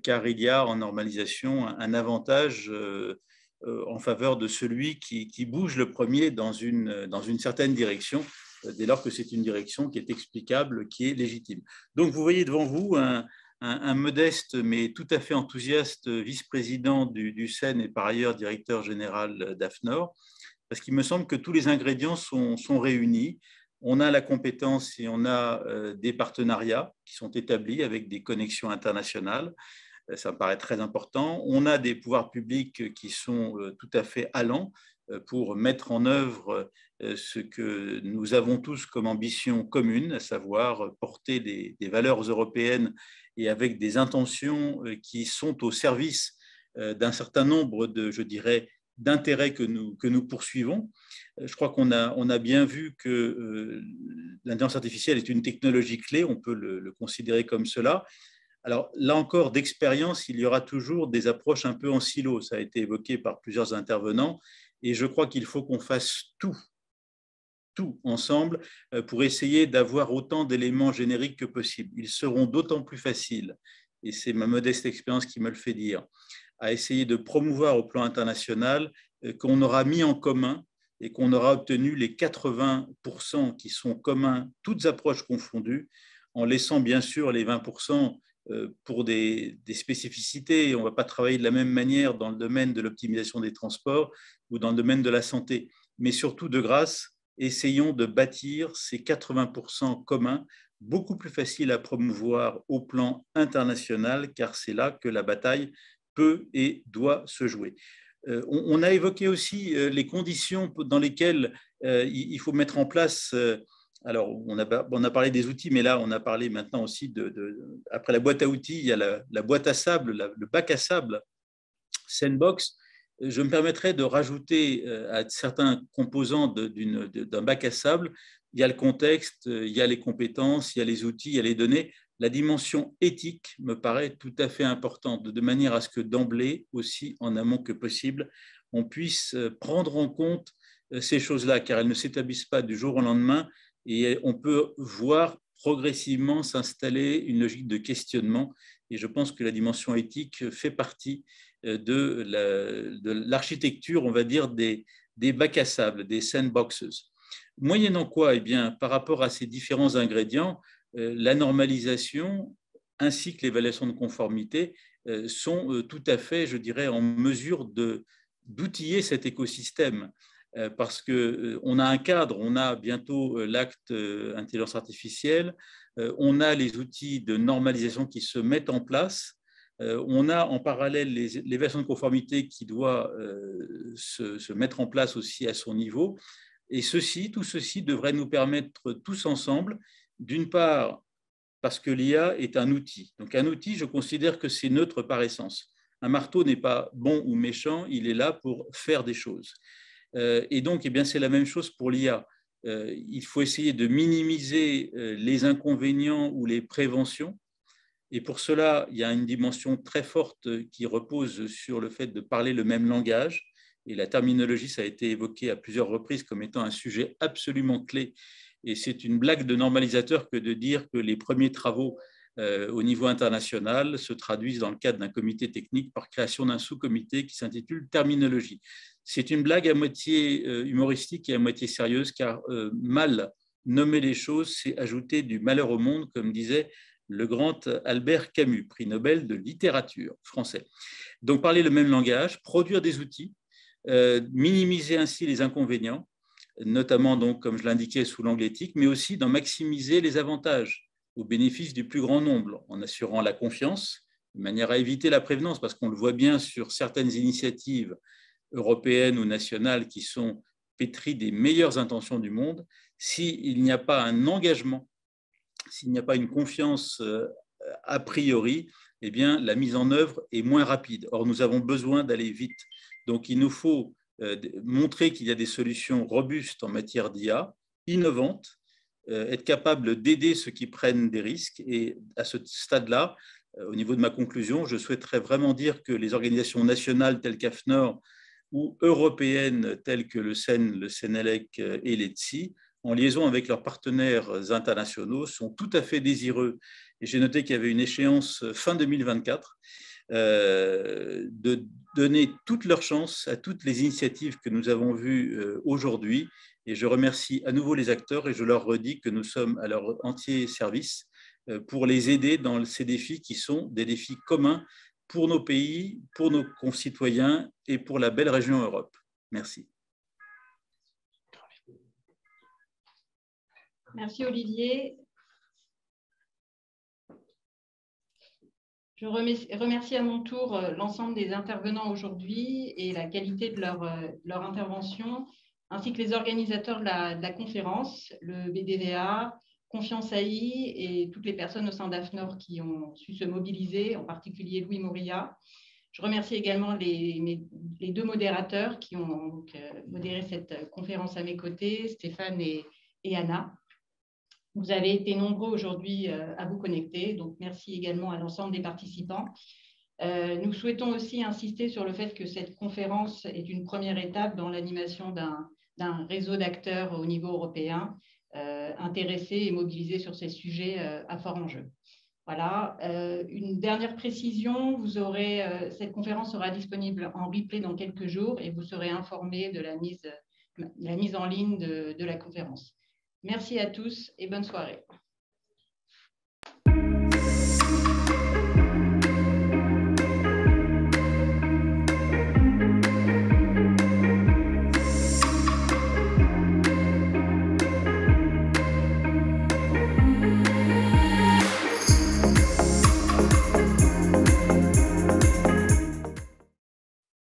car il y a en normalisation un avantage en faveur de celui qui bouge le premier dans une certaine direction, dès lors que c'est une direction qui est explicable, qui est légitime. Donc, vous voyez devant vous un modeste mais tout à fait enthousiaste vice-président du CEN et par ailleurs directeur général d'AFNOR, parce qu'il me semble que tous les ingrédients sont réunis. On a la compétence et on a des partenariats qui sont établis avec des connexions internationales. Ça me paraît très important. On a des pouvoirs publics qui sont tout à fait allants pour mettre en œuvre ce que nous avons tous comme ambition commune, à savoir porter des valeurs européennes et avec des intentions qui sont au service d'un certain nombre je dirais, d'intérêts que nous poursuivons. Je crois qu'on a bien vu que l'intelligence artificielle est une technologie clé, on peut le considérer comme cela, Alors là encore, d'expérience, il y aura toujours des approches un peu en silo. Ça a été évoqué par plusieurs intervenants et je crois qu'il faut qu'on fasse tout ensemble pour essayer d'avoir autant d'éléments génériques que possible. Ils seront d'autant plus faciles, et c'est ma modeste expérience qui me le fait dire, à essayer de promouvoir au plan international qu'on aura mis en commun et qu'on aura obtenu les 80% qui sont communs, toutes approches confondues, en laissant bien sûr les 20% pour des spécificités. On ne va pas travailler de la même manière dans le domaine de l'optimisation des transports ou dans le domaine de la santé, mais surtout de grâce, essayons de bâtir ces 80% communs, beaucoup plus faciles à promouvoir au plan international, car c'est là que la bataille peut et doit se jouer. On a évoqué aussi les conditions dans lesquelles il faut mettre en place. Alors, on a parlé des outils, mais là, on a parlé maintenant aussi après la boîte à outils, il y a la boîte à sable, le bac à sable, Sandbox. Je me permettrai de rajouter à certains composants d'un bac à sable, il y a le contexte, il y a les compétences, il y a les outils, il y a les données. La dimension éthique me paraît tout à fait importante, de manière à ce que d'emblée, aussi en amont que possible, on puisse prendre en compte ces choses-là, car elles ne s'établissent pas du jour au lendemain et on peut voir progressivement s'installer une logique de questionnement. Et je pense que la dimension éthique fait partie de l'architecture, on va dire, des bacs à sable, des sandboxes. Moyennant quoi, eh bien, par rapport à ces différents ingrédients, la normalisation ainsi que l'évaluation de conformité sont tout à fait, je dirais, en mesure d'outiller cet écosystème. Parce qu'on a un cadre, on a bientôt l'acte Intelligence Artificielle, on a les outils de normalisation qui se mettent en place, on a en parallèle l'évaluation de conformité qui doit se mettre en place aussi à son niveau, et tout ceci devrait nous permettre tous ensemble, d'une part, parce que l'IA est un outil. Donc un outil, je considère que c'est neutre par essence. Un marteau n'est pas bon ou méchant, il est là pour faire des choses. Et donc, eh bien, c'est la même chose pour l'IA. Il faut essayer de minimiser les inconvénients ou les préventions. Et pour cela, il y a une dimension très forte qui repose sur le fait de parler le même langage. Et la terminologie, ça a été évoqué à plusieurs reprises comme étant un sujet absolument clé. Et c'est une blague de normalisateur que de dire que les premiers travaux au niveau international se traduisent dans le cadre d'un comité technique par création d'un sous-comité qui s'intitule terminologie. C'est une blague à moitié humoristique et à moitié sérieuse, car mal nommer les choses, c'est ajouter du malheur au monde, comme disait le grand Albert Camus, prix Nobel de littérature français. Donc parler le même langage, produire des outils, minimiser ainsi les inconvénients, notamment, donc, comme je l'indiquais, sous l'angle éthique, mais aussi d'en maximiser les avantages au bénéfice du plus grand nombre, en assurant la confiance, de manière à éviter la prévenance, parce qu'on le voit bien sur certaines initiatives européennes ou nationales qui sont pétries des meilleures intentions du monde. S'il n'y a pas un engagement, s'il n'y a pas une confiance a priori, eh bien, la mise en œuvre est moins rapide. Or, nous avons besoin d'aller vite. Donc, il nous faut montrer qu'il y a des solutions robustes en matière d'IA, innovantes, être capable d'aider ceux qui prennent des risques. Et à ce stade-là, au niveau de ma conclusion, je souhaiterais vraiment dire que les organisations nationales telles qu'AFNOR ou européennes telles que le CEN, le CNECT et l'ETSI, en liaison avec leurs partenaires internationaux, sont tout à fait désireux. Et j'ai noté qu'il y avait une échéance fin 2024, de donner toute leur chance à toutes les initiatives que nous avons vues aujourd'hui. Et je remercie à nouveau les acteurs et je leur redis que nous sommes à leur entier service pour les aider dans ces défis qui sont des défis communs pour nos pays, pour nos concitoyens et pour la belle région Europe. Merci. Merci Olivier. Je remercie à mon tour l'ensemble des intervenants aujourd'hui et la qualité de leur intervention, ainsi que les organisateurs de la conférence, le BDVA, Confiance.AI et toutes les personnes au sein d'AFNOR qui ont su se mobiliser, en particulier Louis Moria. Je remercie également les deux modérateurs qui ont donc modéré cette conférence à mes côtés, Stéphane et Anna. Vous avez été nombreux aujourd'hui à vous connecter, donc merci également à l'ensemble des participants. Nous souhaitons aussi insister sur le fait que cette conférence est une première étape dans l'animation d'un réseau d'acteurs au niveau européen intéressés et mobilisés sur ces sujets à fort enjeu. Voilà, une dernière précision, cette conférence sera disponible en replay dans quelques jours et vous serez informés de la mise en ligne de la conférence. Merci à tous et bonne soirée.